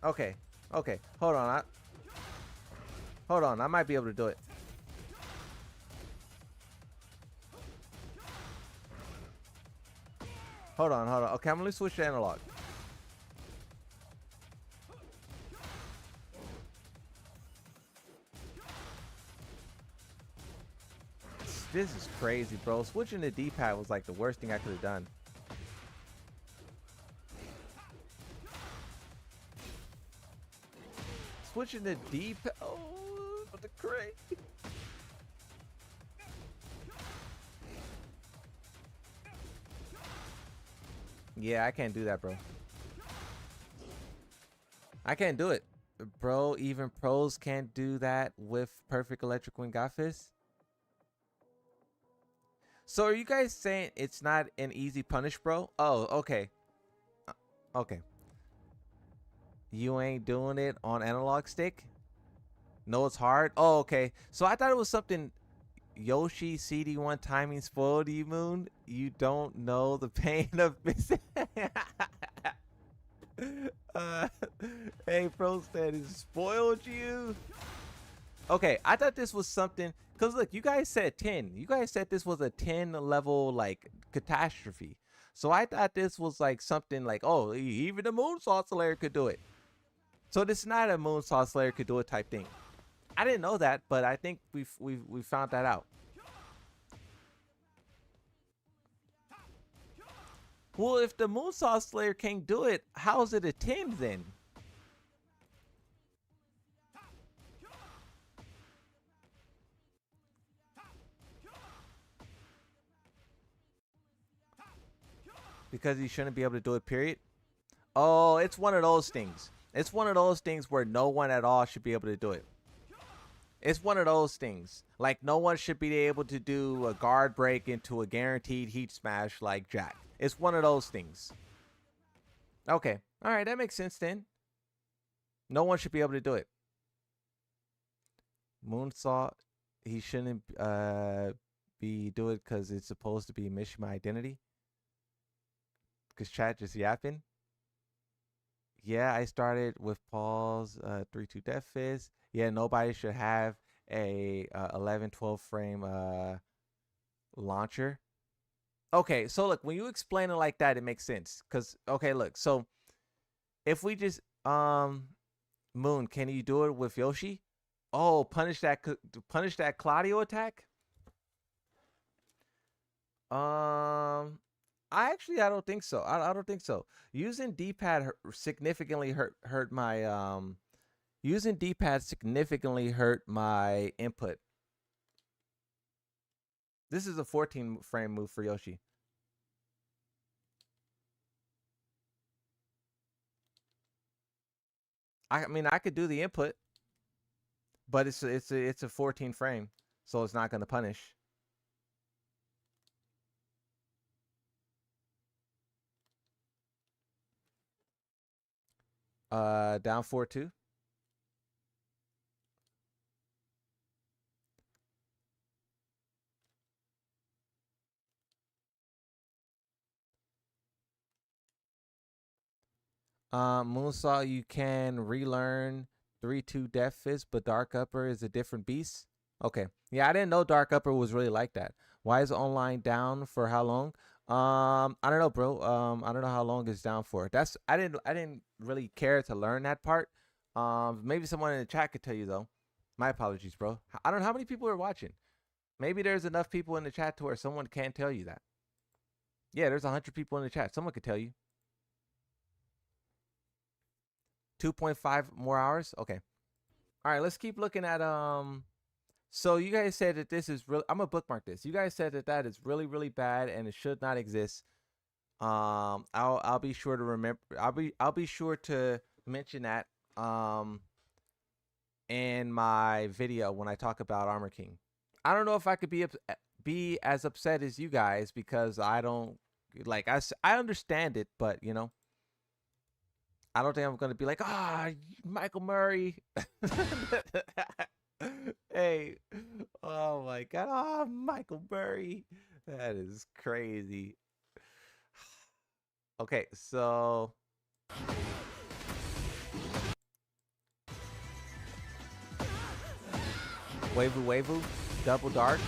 okay. Okay. Hold on. Hold on. I might be able to do it. Hold on, hold on. Okay, I'm gonna switch to analog. This is crazy, bro. Switching to D-pad was like the worst thing I could have done. Switching to D-pad. Oh, what the crazy. Yeah, I can't do that, bro. I can't do it. Bro, even pros can't do that with perfect electric wing God Fist. So are you guys saying it's not an easy punish, bro? Oh, okay. Okay. You ain't doing it on analog stick? No, it's hard. Oh, okay. So I thought it was something Yoshi CD1 timing spoiled you, Moon. You don't know the pain of missing. Bro said it spoiled you. Okay, I thought this was something, because look, you guys said 10. You guys said this was a 10 level like catastrophe. So I thought this was like something like, oh, even the Moonsault Slayer could do it. So this is not a Moonsault Slayer could do it type thing. I didn't know that, but I think we found that out. Well, if the Moonsault Slayer can't do it, how is it a 10 then? Because he shouldn't be able to do it, period. Oh, it's one of those things. It's one of those things where no one at all should be able to do it. It's one of those things. Like, no one should be able to do a guard break into a guaranteed heat smash like Jack. It's one of those things. Okay. All right, that makes sense then. No one should be able to do it. Moonsault, he shouldn't be do it because it's supposed to be Mishima Identity. Because chat just yapping. Yeah, I started with Paul's 3-2 Death Fist. Yeah, nobody should have a 11-12 frame launcher. Okay, so look, when you explain it like that, it makes sense. Cause okay, look, so if we just Moon, can you do it with Yoshi? Oh, punish that Claudio attack. I don't think so. I don't think so. Using D-pad significantly hurt my using D-pad significantly hurt my input. This is a 14 frame move for Yoshi. I mean, I could do the input, but it's a 14 frame, so it's not going to punish. Down 4-2. Moonsault, you can relearn 3-2 Death Fist, but Dark Upper is a different beast. Okay. Yeah, I didn't know Dark Upper was really like that. Why is online down for how long? I don't know, bro. I don't know how long it's down for. I didn't really care to learn that part. Maybe someone in the chat could tell you though. My apologies, bro. I don't know how many people are watching. Maybe there's enough people in the chat to where someone can tell you that. Yeah, there's 100 people in the chat. Someone could tell you. 2.5 more hours. Okay. All right, let's keep looking at so you guys said that this is really, I'm gonna bookmark this. You guys said that is really, really bad and it should not exist. I'll be sure to remember. I'll be sure to mention that in my video when I talk about Armor King. I don't know if I could be as upset as you guys because I don't like I understand it, but you know, I don't think I'm gonna be like, Michael Murray. Hey, oh my God, Michael Murray, that is crazy. Okay, so Wavu, double dark.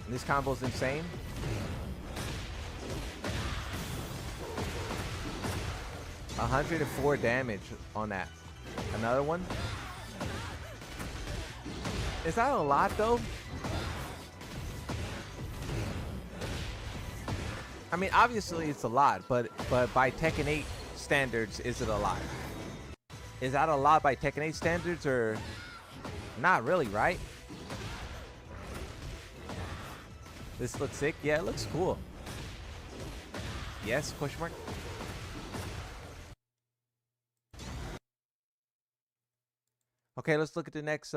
This combo's insane. $104 damage on that. Another one. Is that a lot though? I mean, obviously it's a lot, but by Tekken 8 standards, is it a lot? Is that a lot by Tekken 8 standards or not really, right? This looks sick. Yeah, it looks cool. Yes, question mark. Okay, let's look at the next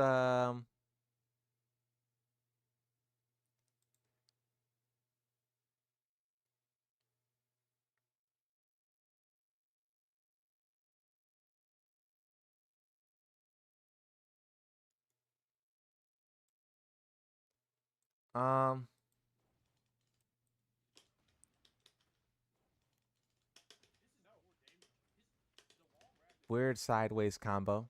weird sideways combo.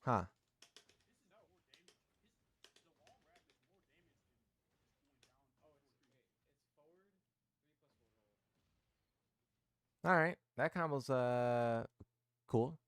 Huh. All right, that combo's cool.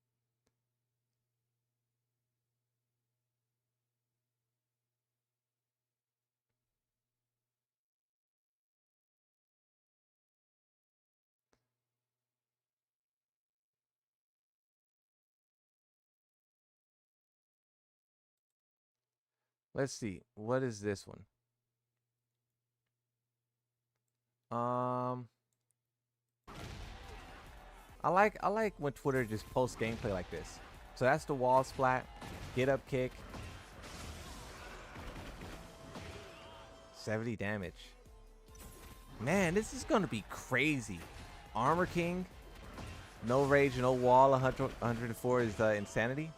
Let's see. What is this one? I like when Twitter just posts gameplay like this. So that's the wall splat, get up kick, 70 damage. Man, this is gonna be crazy. Armor King, no rage, no wall. 104 is insanity.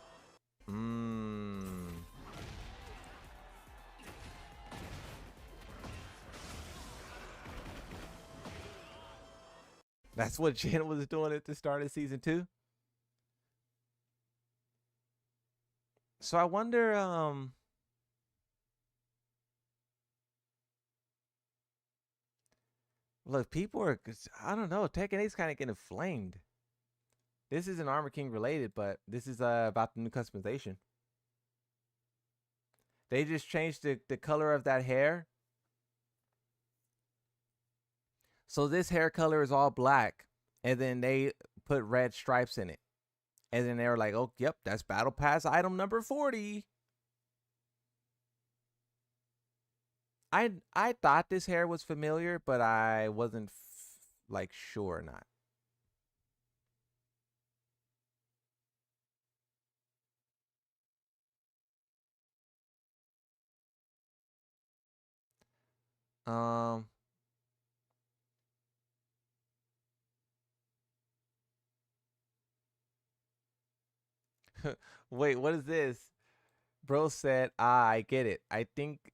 That's what Jen was doing at the start of season 2. So I wonder, look, people are, I don't know, Tekken 8's kind of getting flamed. This isn't Armor King related, but this is about the new customization. They just changed the color of that hair. So this hair color is all black, and then they put red stripes in it. And then they were like, oh, yep, that's Battle Pass item number 40. I thought this hair was familiar, but I wasn't like sure or not. Wait, what is this? Bro said, I get it. I think,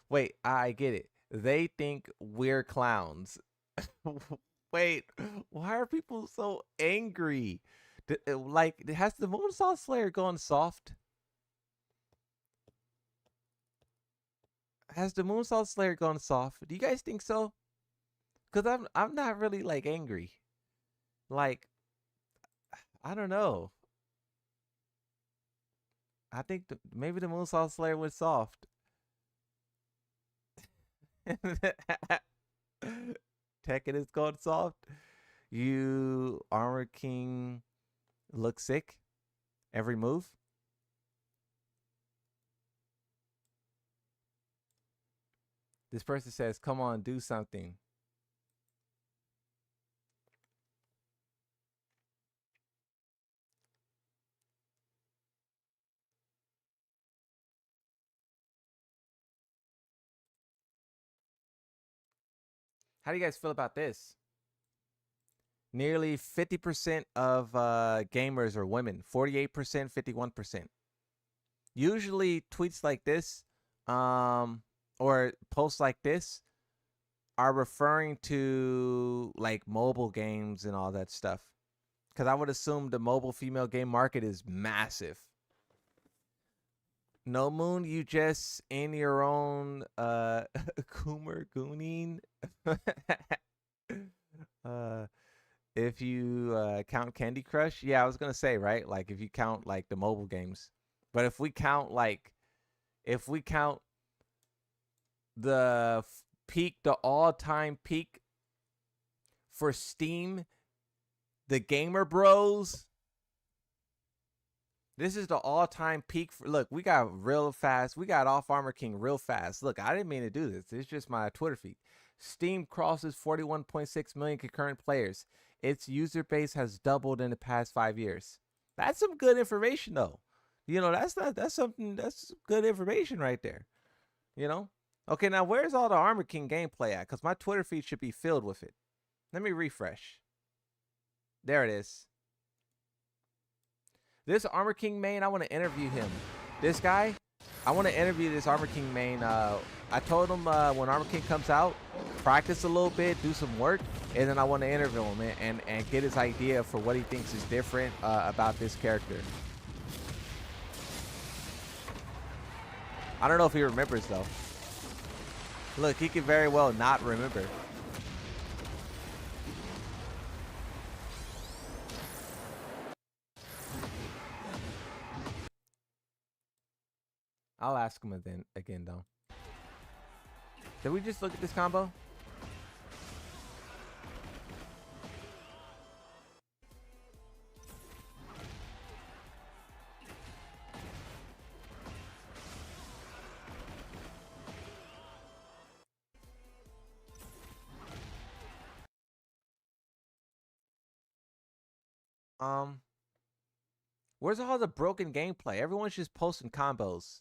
wait, I get it. They think we're clowns. Wait, why are people so angry? Like, has the Moonsault Slayer gone soft? Has the Moonsault Slayer gone soft? Do you guys think so? Because I'm not really like angry. Like, I don't know. I think maybe the Moonsault Slayer was soft. Tekken is gone soft. You Armor King look sick every move. This person says, come on, do something. How do you guys feel about this? Nearly 50% of gamers are women. 48%, 51%. Usually tweets like this, or posts like this are referring to like mobile games and all that stuff. Because I would assume the mobile female game market is massive. No Moon, you just in your own Coomer Gooning. If you count Candy Crush, yeah, I was gonna say, right? Like if you count like the mobile games. But if we count the peak, the all-time peak for Steam, the Gamer Bros. This is the all-time peak. Look, we got real fast. We got off Armor King real fast. Look, I didn't mean to do this. It's just my Twitter feed. Steam crosses 41.6 million concurrent players. Its user base has doubled in the past 5 years. That's some good information, though. You know, that's good information right there. You know? Okay, now where's all the Armor King gameplay at? Because my Twitter feed should be filled with it. Let me refresh. There it is. This Armor King main, I want to interview him. This guy, I want to interview this Armor King main. I told him when Armor King comes out, practice a little bit, do some work, and then I want to interview him and get his idea for what he thinks is different about this character. I don't know if he remembers though. Look, he could very well not remember. I'll ask him again though. Did we just look at this combo? Where's all the broken gameplay? Everyone's just posting combos.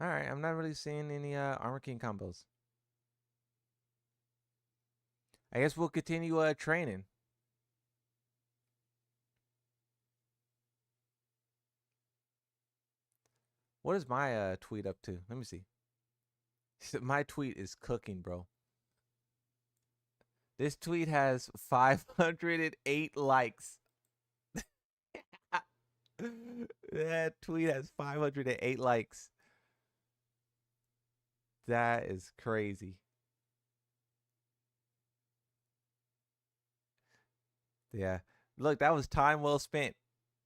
All right, I'm not really seeing any Armor King combos. I guess we'll continue training. What is my tweet up to? Let me see. My tweet is cooking, bro. This tweet has 508 likes. That tweet has 508 likes. That is crazy. Yeah. Look, that was time well spent.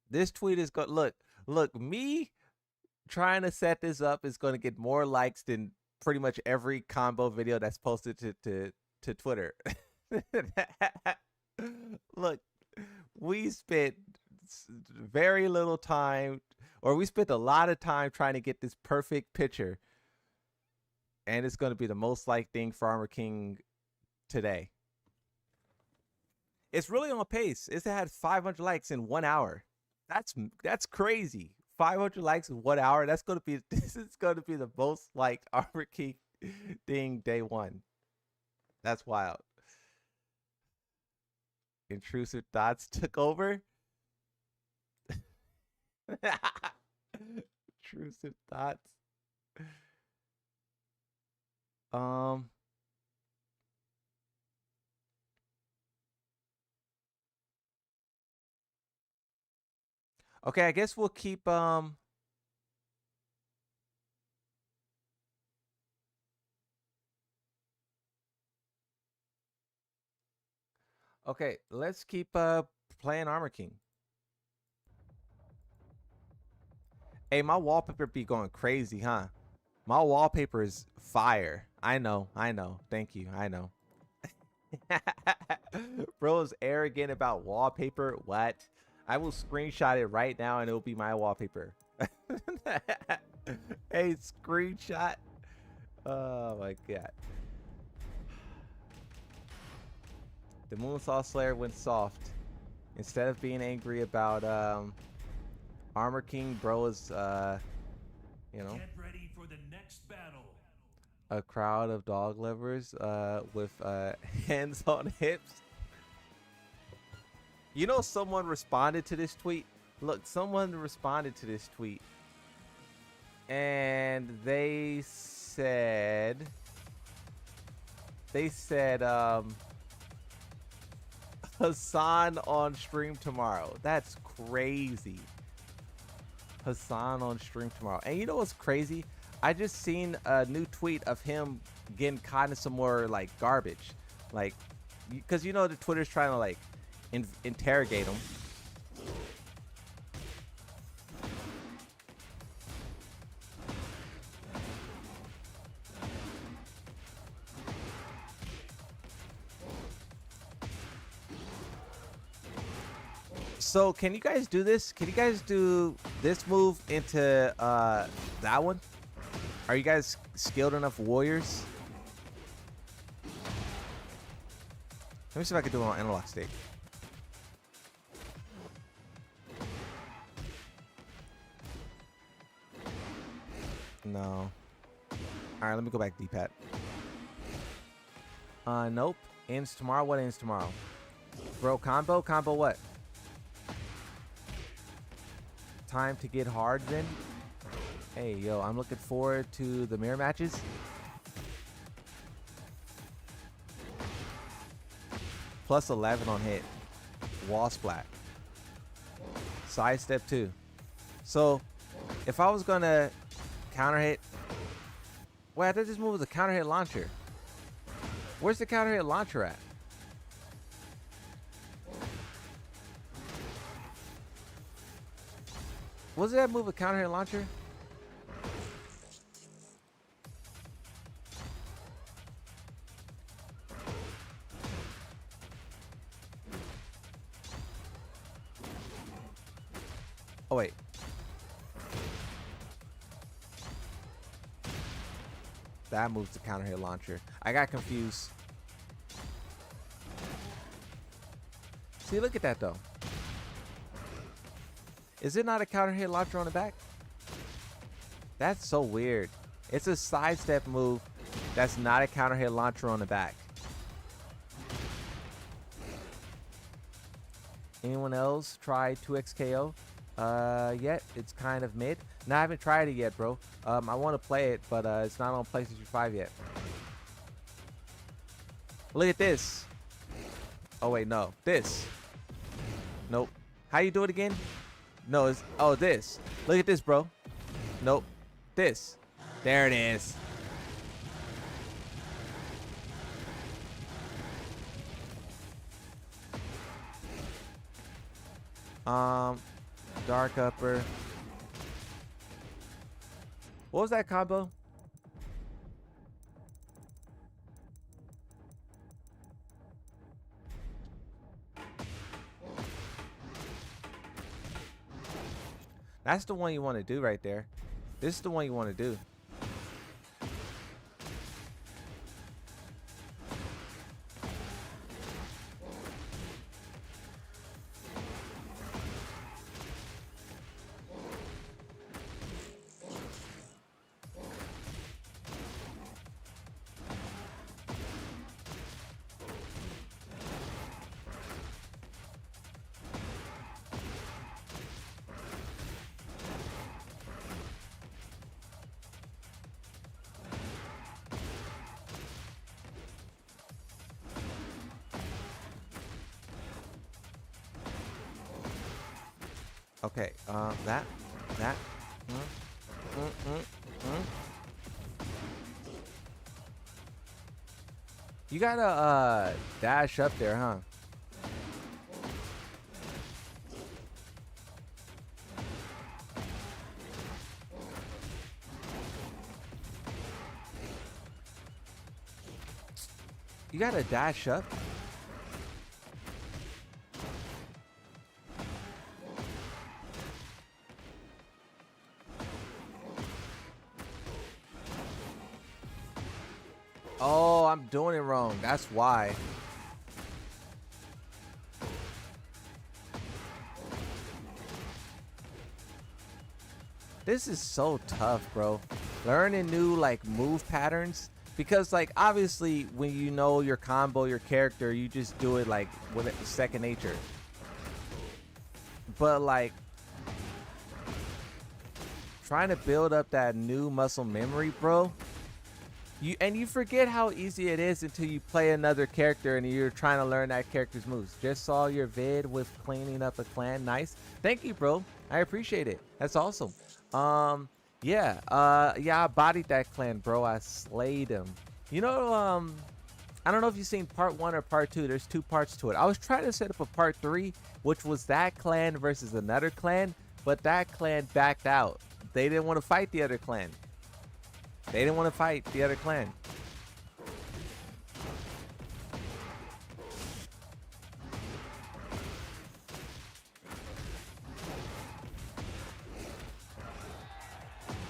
This tweet is going to look, me trying to set this up is going to get more likes than pretty much every combo video that's posted to Twitter. Look, we spent very little time, or we spent a lot of time trying to get this perfect picture, and it's going to be the most liked thing for Armor King today. It's really on pace. It's had 500 likes in 1 hour. That's crazy. 500 likes in 1 hour. This is going to be the most liked Armor King thing day one. That's wild. Intrusive thoughts took over. Intrusive thoughts. Okay, I guess we'll keep okay, let's keep playing Armor King. Hey, my wallpaper be going crazy, huh? My wallpaper is fire. I know. Thank you. I know. Bro is arrogant about wallpaper. What? I will screenshot it right now and it will be my wallpaper. Hey, screenshot. Oh my god. The Moonsaw Slayer went soft. Instead of being angry about Armor King, bro is you know, Get ready for the next battle. a crowd of dog lovers with hands on hips. You know, someone responded to this tweet. Look, someone responded to this tweet, and they said Hassan on stream tomorrow. That's crazy. Hassan on stream tomorrow. And you know what's crazy? I just seen a new tweet of him getting caught in some more like garbage, like, because you know the Twitter's trying to like interrogate him. So can you guys do this? Can you guys do this move into that one? Are you guys skilled enough warriors? Let me see if I can do it on analog stick. No. All right, let me go back D-pad. Nope. Ends tomorrow. What ends tomorrow? Bro, combo? Combo what? Time to get hard then? Hey, yo, I'm looking forward to the mirror matches. Plus 11 on hit. Wall splat. Side step 2. So, if I was gonna counter hit... Wait, I thought this move was a counter hit launcher. Where's the counter hit launcher at? Was that move a counter hit launcher? Oh, wait. That moves the counter hit launcher. I got confused. See, look at that, though. Is it not a counter hit launcher on the back? That's so weird. It's a sidestep move that's not a counter hit launcher on the back. Anyone else try 2XKO yet? It's kind of mid. No, I haven't tried it yet, bro. I want to play it, but it's not on PlayStation 5 yet. Look at this. Oh, wait, no. This. Nope. How you do it again? No, it's... Oh, this. Look at this, bro. Nope. This. There it is. Dark upper. What was that combo? That's the one you want to do right there. This is the one you want to do. Okay, that. You gotta dash up there, huh? You gotta dash up. Oh, I'm doing it wrong. That's why. This is so tough, bro. Learning new like move patterns, because like obviously when you know your combo, your character, you just do it like with it second nature. But like trying to build up that new muscle memory, bro. You forget how easy it is until you play another character and you're trying to learn that character's moves. Just saw your vid with cleaning up a clan. Nice. Thank you, bro. I appreciate it. That's awesome. Yeah, I bodied that clan, bro. I slayed him. You know, I don't know if you've seen part 1 or part 2. There's 2 parts to it. I was trying to set up a part 3, which was that clan versus another clan, but that clan backed out. They didn't want to fight the other clan. They didn't want to fight the other clan.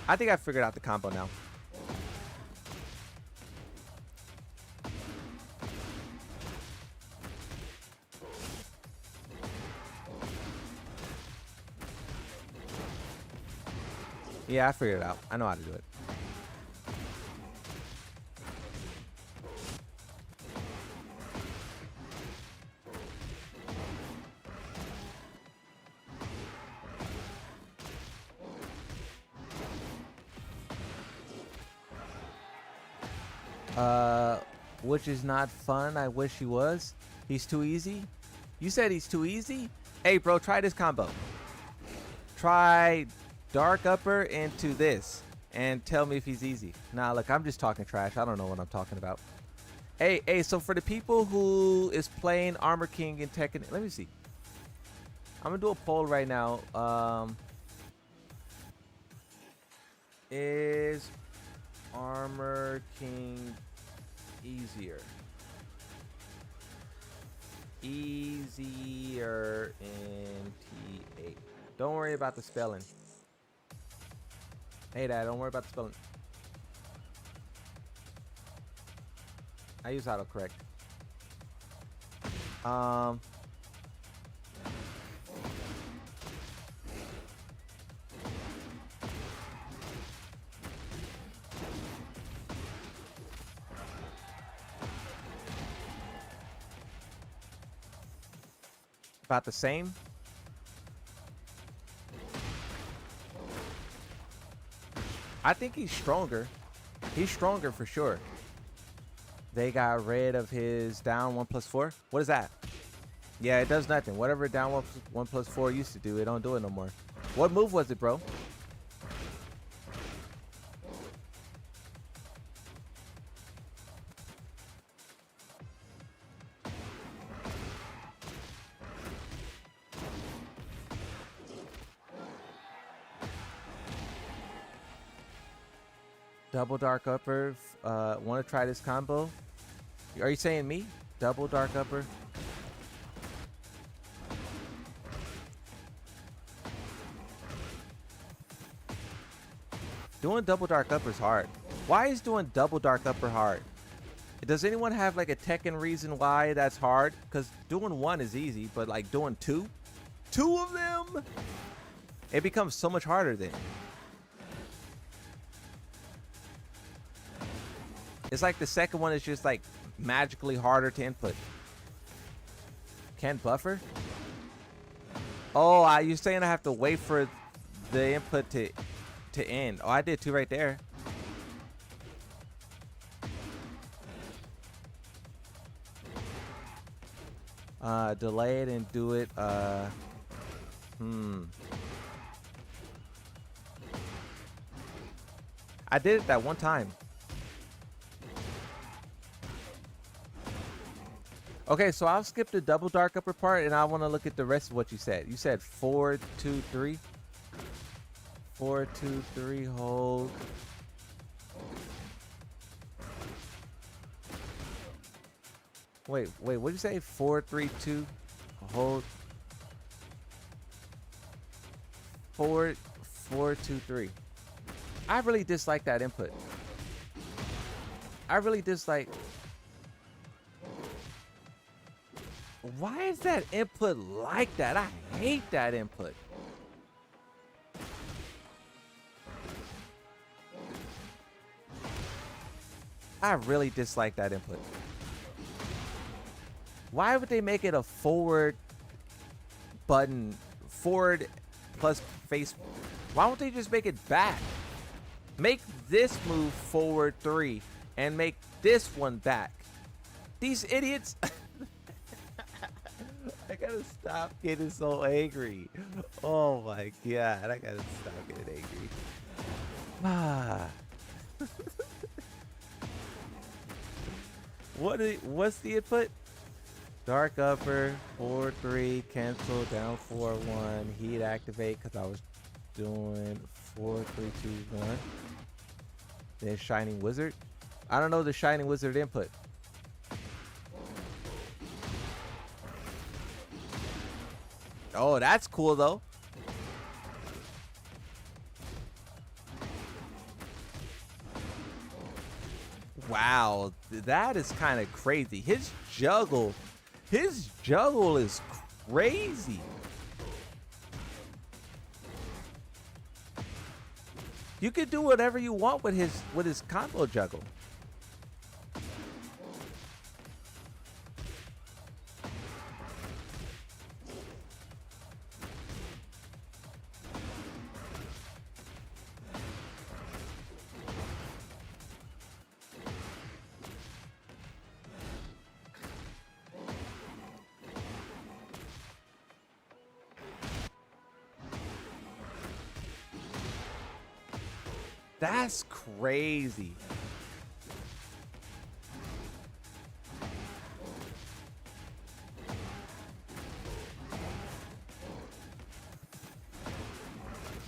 I think I figured out the combo now. Yeah, I figured it out. I know how to do it. Which is not fun. I wish he was. He's too easy. You said he's too easy? Hey, bro, try this combo. Try dark upper into this and tell me if he's easy. Nah, look, I'm just talking trash. I don't know what I'm talking about. Hey, so for the people who is playing Armor King in Tekken, let me see. I'm gonna do a poll right now. Is Armor King easier? Easier in T8. Don't worry about the spelling. Hey, Dad, don't worry about the spelling. I use autocorrect. About the same. I think he's stronger. He's stronger for sure. They got rid of his down 1+4. What is that? Yeah, it does nothing. Whatever down 1+4 used to do, it don't do it no more. What move was it, bro? Double dark upper. Want to try this combo? Are you saying me? Double dark upper. Doing double dark upper is hard. Why is doing double dark upper hard? Does anyone have like a Tekken reason why that's hard? Because doing one is easy, but like doing two of them, it becomes so much harder then. It's like the second one is just like magically harder to input. Can't buffer? Oh, you're saying I have to wait for the input to end. Oh, I did two right there. Delay it and do it. I did it that one time. Okay, so I'll skip the double dark upper part and I want to look at the rest of what you said. You said 4, 2, 3. 4, 2, 3, hold. Wait, what did you say? 4, 3, 2, hold. 4, 4, 2, 3. I really dislike that input. I really dislike. Why is that input like that? I hate that input. I really dislike that input. Why would they make it a forward button, forward plus face? Why won't they just make it back? Make this move forward 3 and make this one back. These idiots. I gotta stop getting so angry. Oh my god, I gotta stop getting angry. What's the input? Dark upper, 4, 3, cancel, down 4, 1, heat activate because I was doing 4, 3, 2, 1. Then Shining Wizard. I don't know the Shining Wizard input. Oh, that's cool though. Wow, that is kind of crazy. His juggle is crazy. You could do whatever you want with his combo juggle. That's crazy.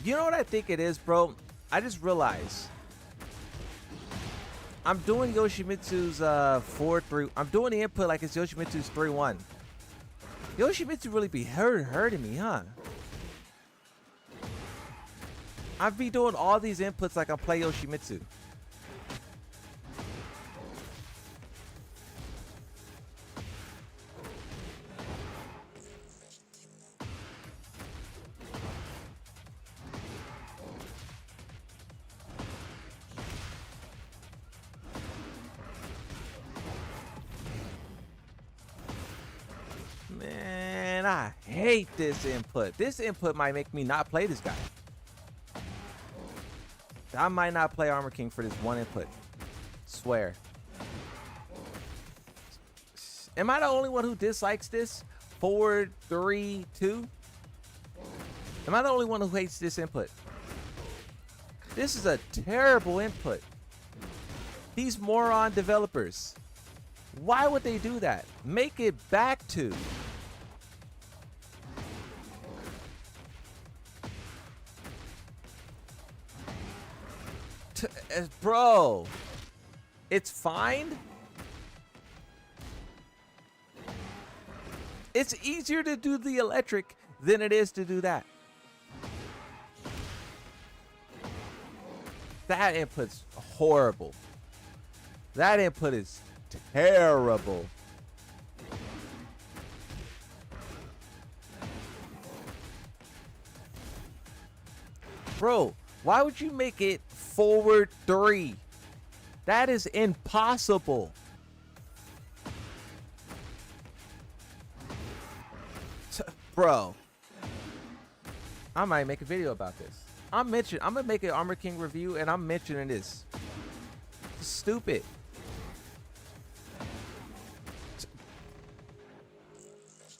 You know what I think it is, bro? I just realized I'm doing Yoshimitsu's 4-3. I'm doing the input like it's Yoshimitsu's 3-1. Yoshimitsu really be hurting me, huh? I be doing all these inputs like I play Yoshimitsu. Man, I hate this input. This input might make me not play this guy. I might not play Armor King for this one input. Swear. Am I the only one who dislikes this? 4, 3, 2? Am I the only one who hates this input? This is a terrible input. These moron developers. Why would they do that? Make it back to. Bro, it's fine. It's easier to do the electric than it is to do that. That input's horrible. That input is terrible. Bro, why would you make it forward 3? That is impossible. Bro, I might make a video about this. I'm gonna make an Armor King review and I'm mentioning this. It's stupid.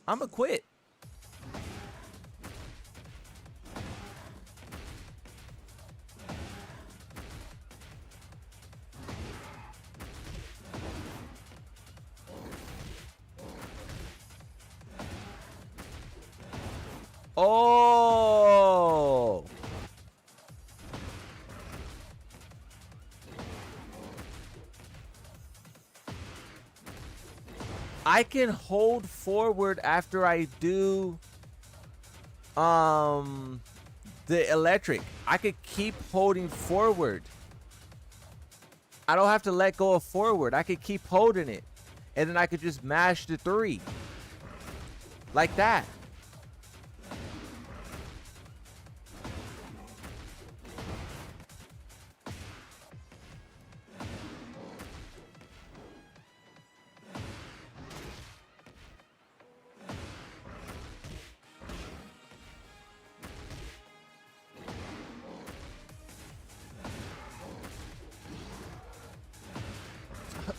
I'm gonna quit. Oh. I can hold forward after I do the electric. I could keep holding forward. I don't have to let go of forward. I could keep holding it. And then I could just mash the 3. Like that.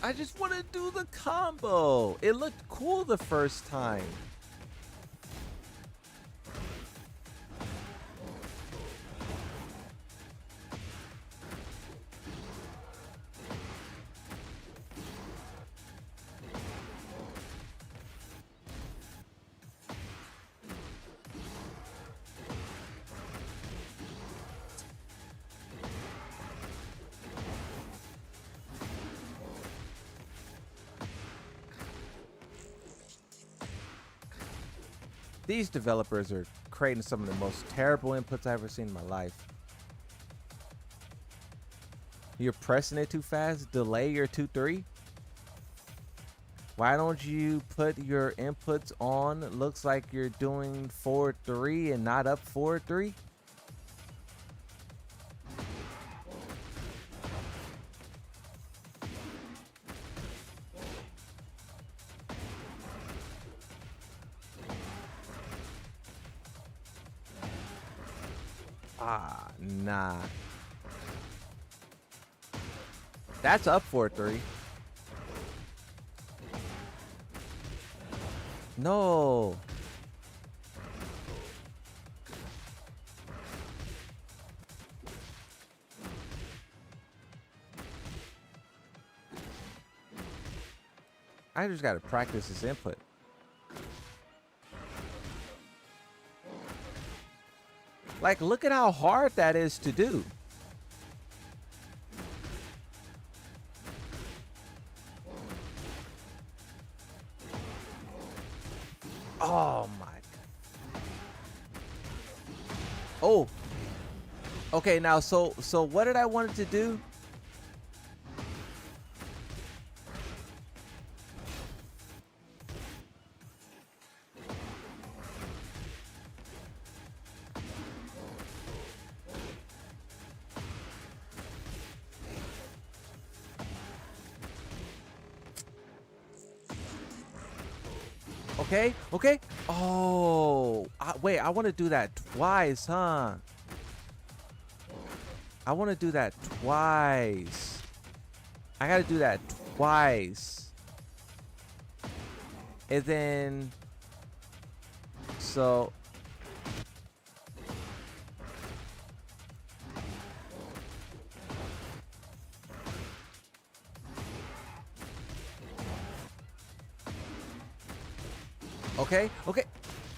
I just want to do the combo. It looked cool the first time. These developers are creating some of the most terrible inputs I've ever seen in my life. You're pressing it too fast. Delay your 2-3. Why don't you put your inputs on? It looks like you're doing 4-3 and not up 4-3. Ah, nah. That's up 4-3. No. I just gotta practice this input. Like, look at how hard that is to do. Oh my. Oh. Okay, now so what did I want it to do? Okay, okay. Oh, wait, I want to do that twice, huh? I want to do that twice. I got to do that twice. And then, so. Okay, okay.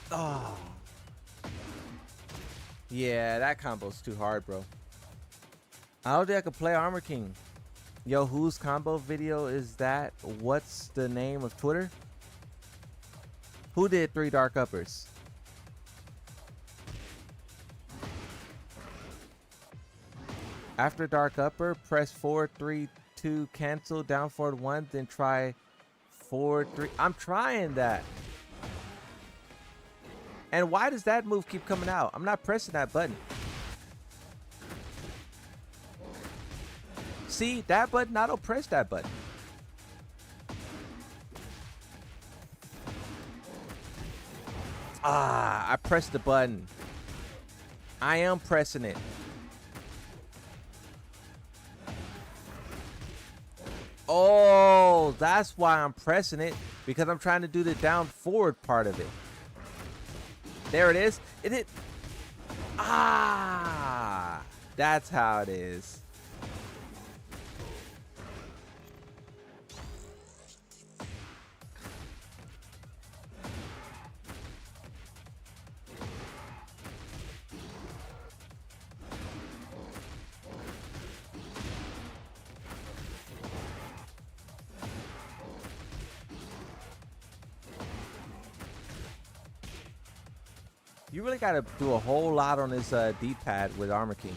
Oh. Yeah, that combo's too hard, bro. I don't think I could play Armor King. Yo, whose combo video is that? What's the name of Twitter? Who did 3 dark uppers? After dark upper, press 4, 3, 2, cancel, down forward 1, then try 4, 3. I'm trying that. And why does that move keep coming out? I'm not pressing that button. See, that button, I don't press that button. Ah, I pressed the button. I am pressing it. Oh, that's why I'm pressing it. Because I'm trying to do the down forward part of it. There it is. Ah, that's how it is. You really got to do a whole lot on this D-pad with Armor King.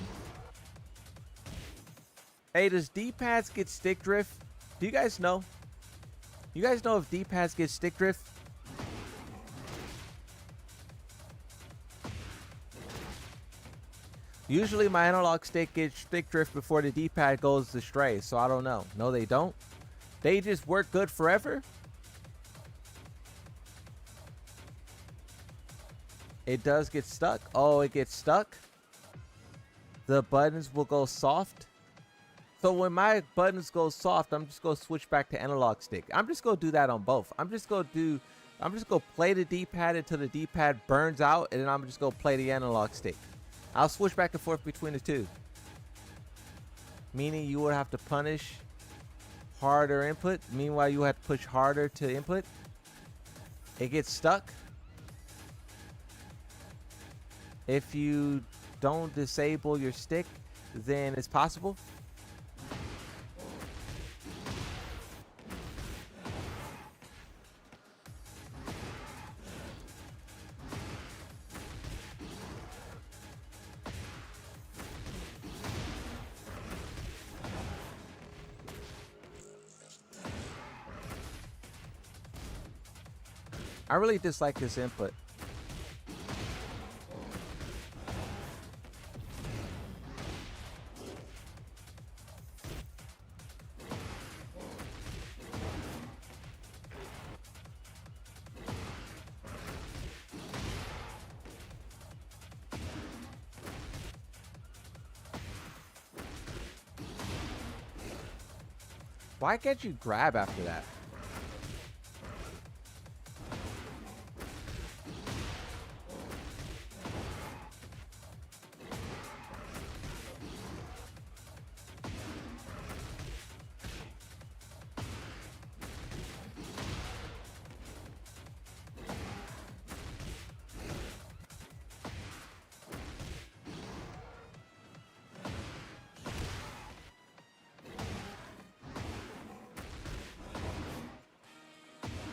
Hey, does D-pads get stick drift? Do you guys know? You guys know if D-pads get stick drift? Usually my analog stick gets stick drift before the D-pad goes astray, so I don't know. No, they don't. They just work good forever. It does get stuck. Oh, it gets stuck. The buttons will go soft. So when my buttons go soft, I'm just going to switch back to analog stick. I'm just going to do that on both. I'm just going to play the D-pad until the D-pad burns out, and then I'm just going to play the analog stick. I'll switch back and forth between the two. Meaning you would have to punish harder input. Meanwhile, you have to push harder to input. It gets stuck. If you don't disable your stick, then it's possible. I really dislike this input. Why can't you grab after that?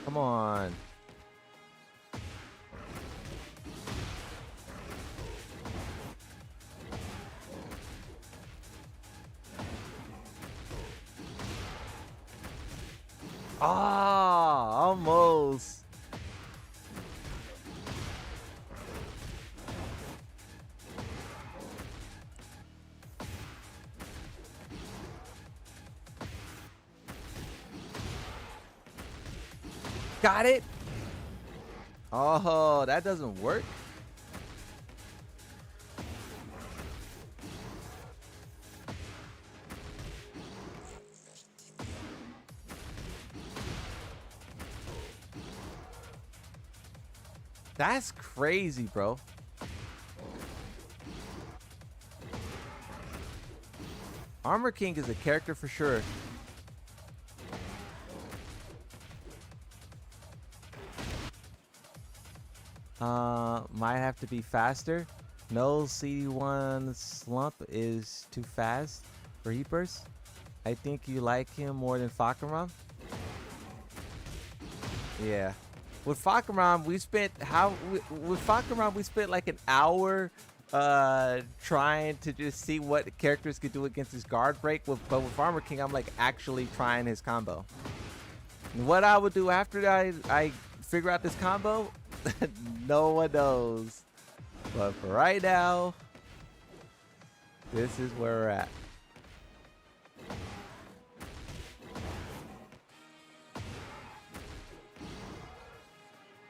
Come on. Ah, almost. Got it. Oh, that doesn't work. That's crazy, bro. Armor King is a character for sure. Might have to be faster. No, CD1 slump is too fast for Heapers. I think you like him more than Fakaram. Yeah. With Fakaram, we spent like an hour trying to just see what characters could do against his guard break. But with Armor King, I'm like actually trying his combo. And what I would do after I figure out this combo, no one knows. But for right now, this is where we're at.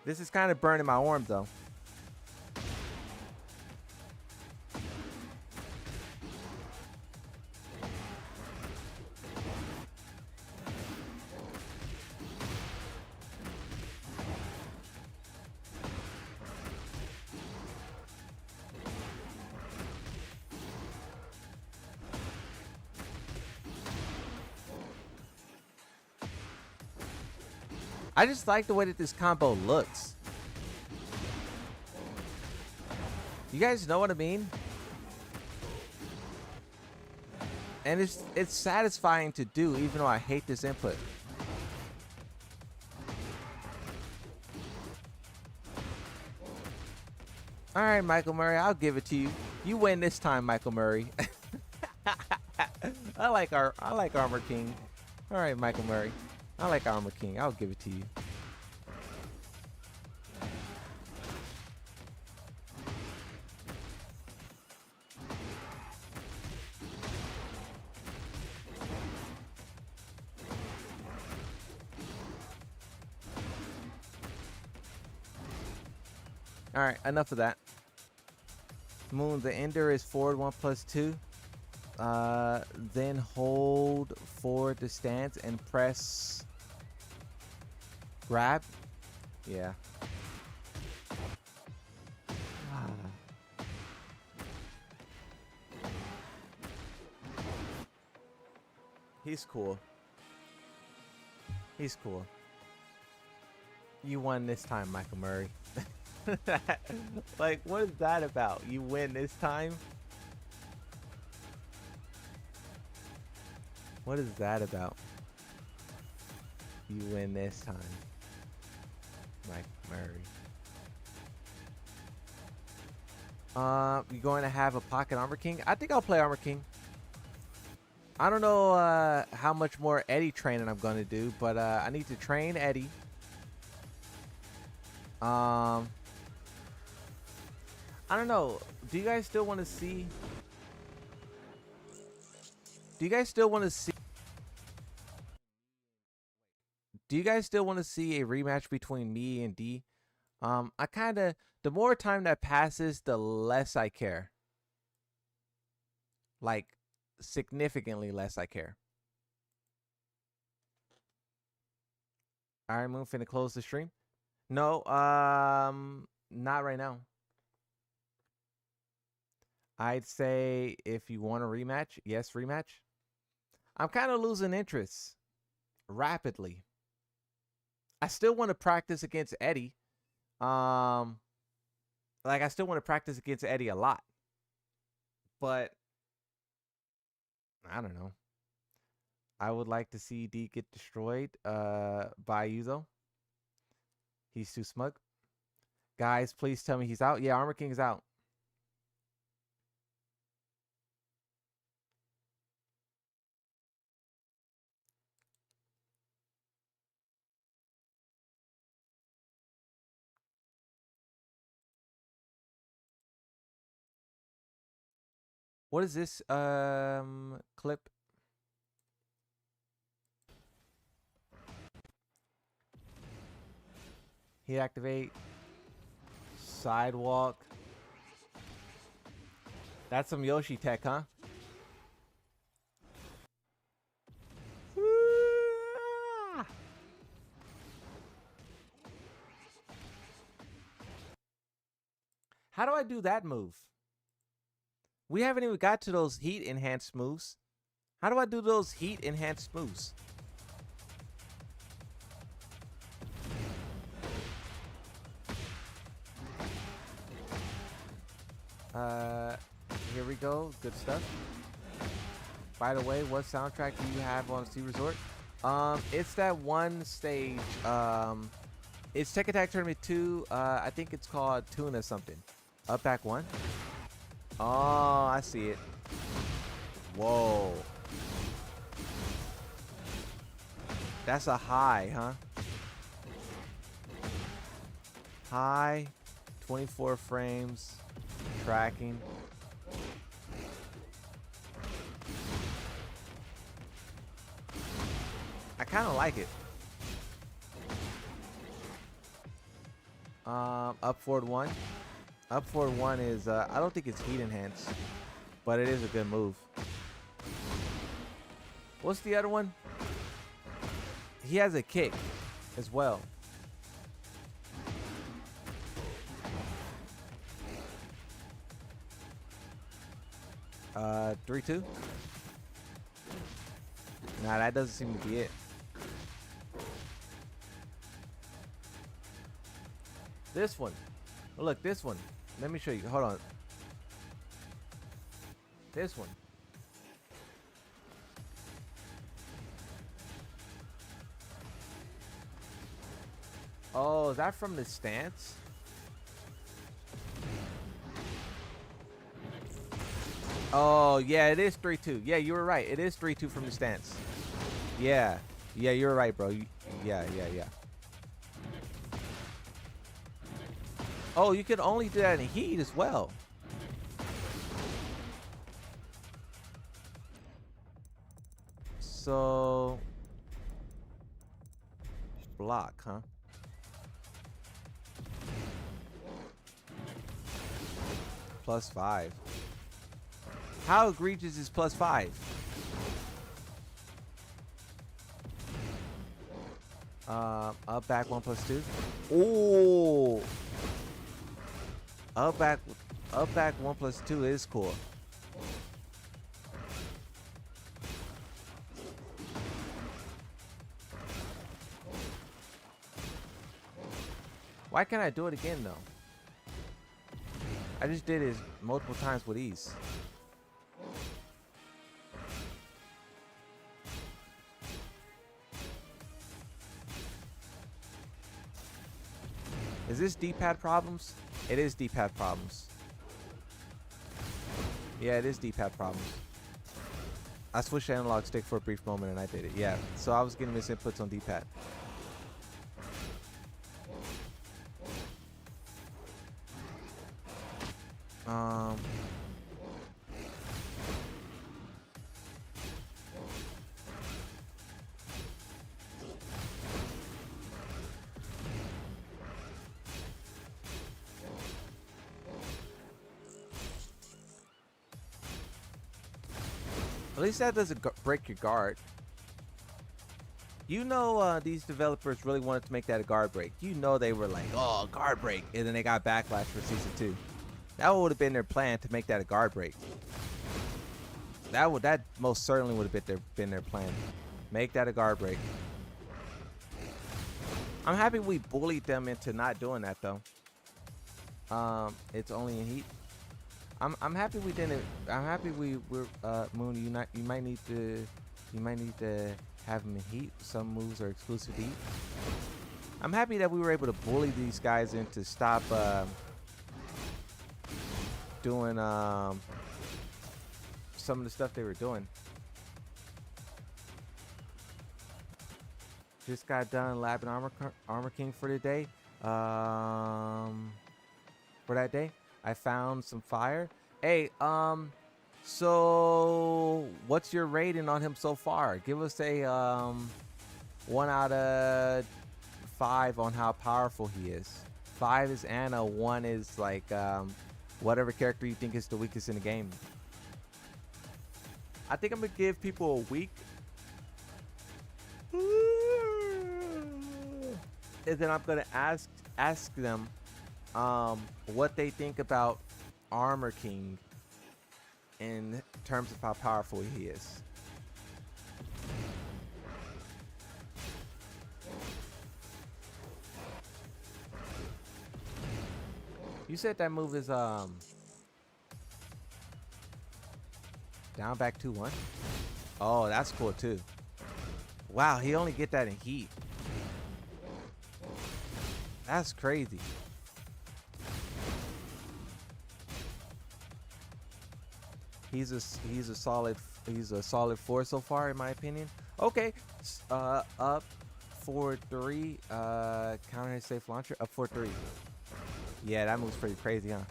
This is kind of burning my arm though. I just like the way that this combo looks. You guys know what I mean? And it's satisfying to do, even though I hate this input. All right, Michael Murray, I'll give it to you. You win this time, Michael Murray. I like Armor King. All right, Michael Murray. I like Armor King. I'll give it to you. All right, enough of that. Moon, the ender is forward 1+2. Then hold forward the stance and press grab. Yeah. He's cool. He's cool. You won this time, Michael Murray. Like, what is that about? You win this time? What is that about? You win this time, Mike Murray. You going to have a pocket Armor King? I think I'll play Armor King. I don't know how much more Eddie training I'm going to do, but I need to train Eddie. I don't know. Do you guys still want to see? Do you guys still want to see? Do you guys still want to see a rematch between me and D? I kind of, the more time that passes, the less I care. Like, significantly less I care. All right, Moon, finna close the stream. No, not right now. I'd say if you want a rematch, yes, rematch. I'm kind of losing interest rapidly. I still want to practice against Eddie. Like, I still want to practice against Eddie a lot. But I don't know. I would like to see D get destroyed by Yuzo. He's too smug. Guys, please tell me he's out. Yeah, Armor King is out. What is this clip? Heat activate. Sidewalk. That's some Yoshi tech, huh? How do I do that move? We haven't even got to those heat enhanced moves. How do I do those heat enhanced moves? Here we go. Good stuff. By the way, what soundtrack do you have on Sea Resort? It's that one stage. It's Tech Attack Tournament 2. I think it's called Tuna something. Up back 1. Oh, I see it. Whoa. That's a high, huh? High, 24 frames, tracking. I kind of like it. Up forward 1. Up forward 1 is, I don't think it's heat enhanced, but it is a good move. What's the other one? He has a kick as well. Uh, 3-2. Nah, that doesn't seem to be it. This one. Oh, look, this one. Let me show you. Hold on. This one. Oh, is that from the stance? Oh, yeah, it is 3-2. Yeah, you were right. It is 3-2 from the stance. Yeah. Yeah, you're right, bro. Yeah. Oh, you can only do that in heat as well. So, block, huh? +5. How egregious is +5? Up back 1+2. Oh. Up back 1+2 is cool. Why can't I do it again though? I just did it multiple times with ease. Is this D-pad problems? It is D-pad problems. Yeah, it is D-pad problems. I switched to analog stick for a brief moment and I did it. Yeah, so I was getting misinputs on D-pad. At least that doesn't break your guard. You know, these developers really wanted to make that a guard break. You know they were like, oh, guard break. And then they got backlash for Season 2. That would have been their plan, to make that a guard break. That most certainly would have been their plan. Make that a guard break. I'm happy we bullied them into not doing that though. It's only in heat. I'm happy we didn't. I'm happy we're Moon. You might need to have them in heat. Some moves are exclusive to heat. I'm happy that we were able to bully these guys into stop doing some of the stuff they were doing. Just got done labbing Armor King for the day. For that day, I found some fire. Hey, so what's your rating on him so far? Give us a 1 out of 5 on how powerful he is. 5 is Anna, 1 is like whatever character you think is the weakest in the game. I think I'm gonna give people a week, and then I'm gonna ask them what they think about Armor King in terms of how powerful he is. You said that move is down back 2-1. Oh, that's cool too. Wow, he only get that in heat. That's crazy. He's a solid 4 so far in my opinion. Okay, up 4-3. Counter hit safe launcher up 4-3. Yeah, that move's pretty crazy, huh?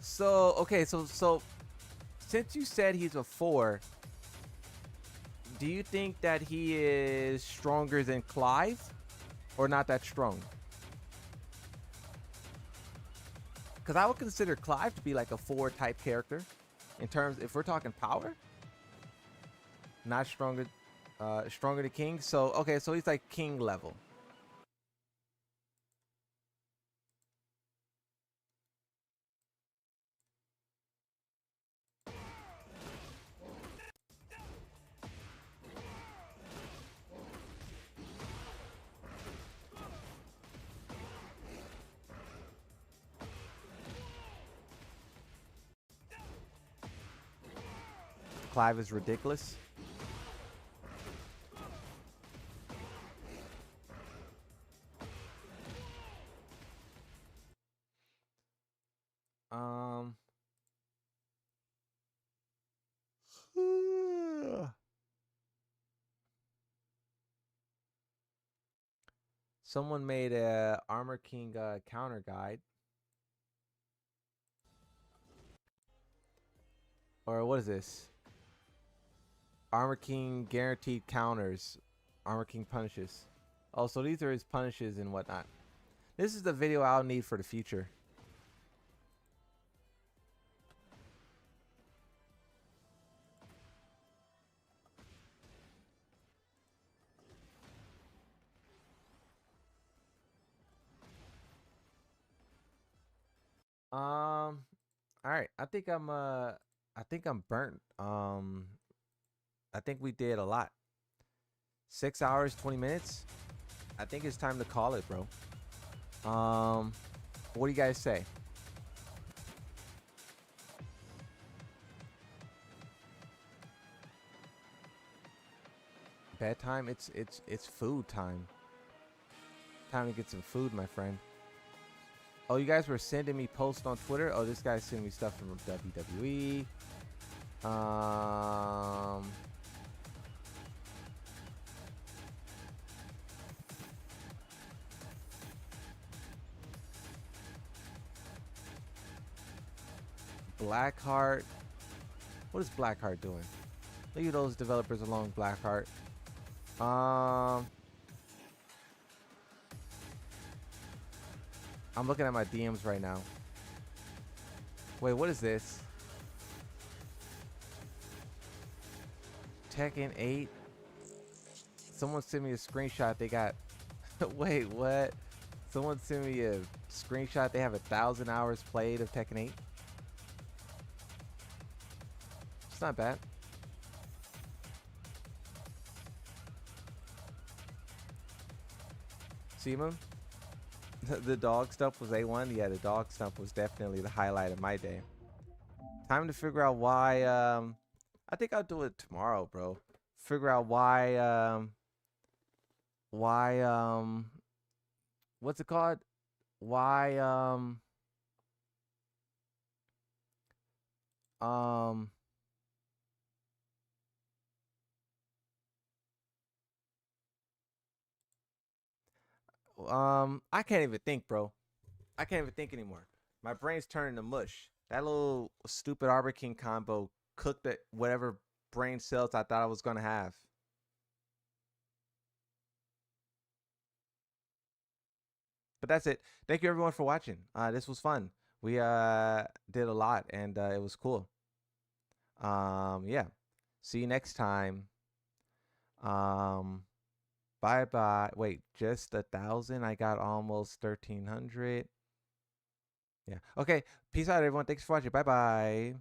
So okay, so since you said he's a 4, do you think that he is stronger than Clive, or not that strong? Because I would consider Clive to be like a 4 type character in terms, if we're talking power. Not stronger, stronger than King. So okay, so he's like King level. Clive is ridiculous. Someone made a Armor King counter guide. Or what is this? Armor King guaranteed counters. Armor King punishes. Oh, so these are his punishes and whatnot. This is the video I'll need for the future. All right. I think I'm burnt. I think we did a lot. 6 hours, 20 minutes. I think it's time to call it, bro. What do you guys say? Bedtime? It's food time. Time to get some food, my friend. Oh, you guys were sending me posts on Twitter? Oh, this guy's sending me stuff from WWE. Blackheart. What is Blackheart doing? Look at those developers along Blackheart. I'm looking at my DMs right now. Wait, what is this? Tekken 8. Someone sent me a screenshot. They got. Wait, what? Someone sent me a screenshot. They have 1,000 hours played of Tekken 8. It's not bad. See him? The dog stuff was A1. Yeah, the dog stuff was definitely the highlight of my day. Time to figure out why I think I'll do it tomorrow, bro. Figure out why what's it called? Why um I can't even think, bro. I can't even think anymore. My brain's turning to mush. That little stupid Arbor King combo cooked at whatever brain cells I thought I was gonna have. But that's it. Thank you everyone for watching. This was fun. We did a lot and it was cool. Yeah. See you next time. Bye bye. Wait, just 1,000? I got almost 1,300. Yeah. Okay. Peace out, everyone. Thanks for watching. Bye bye.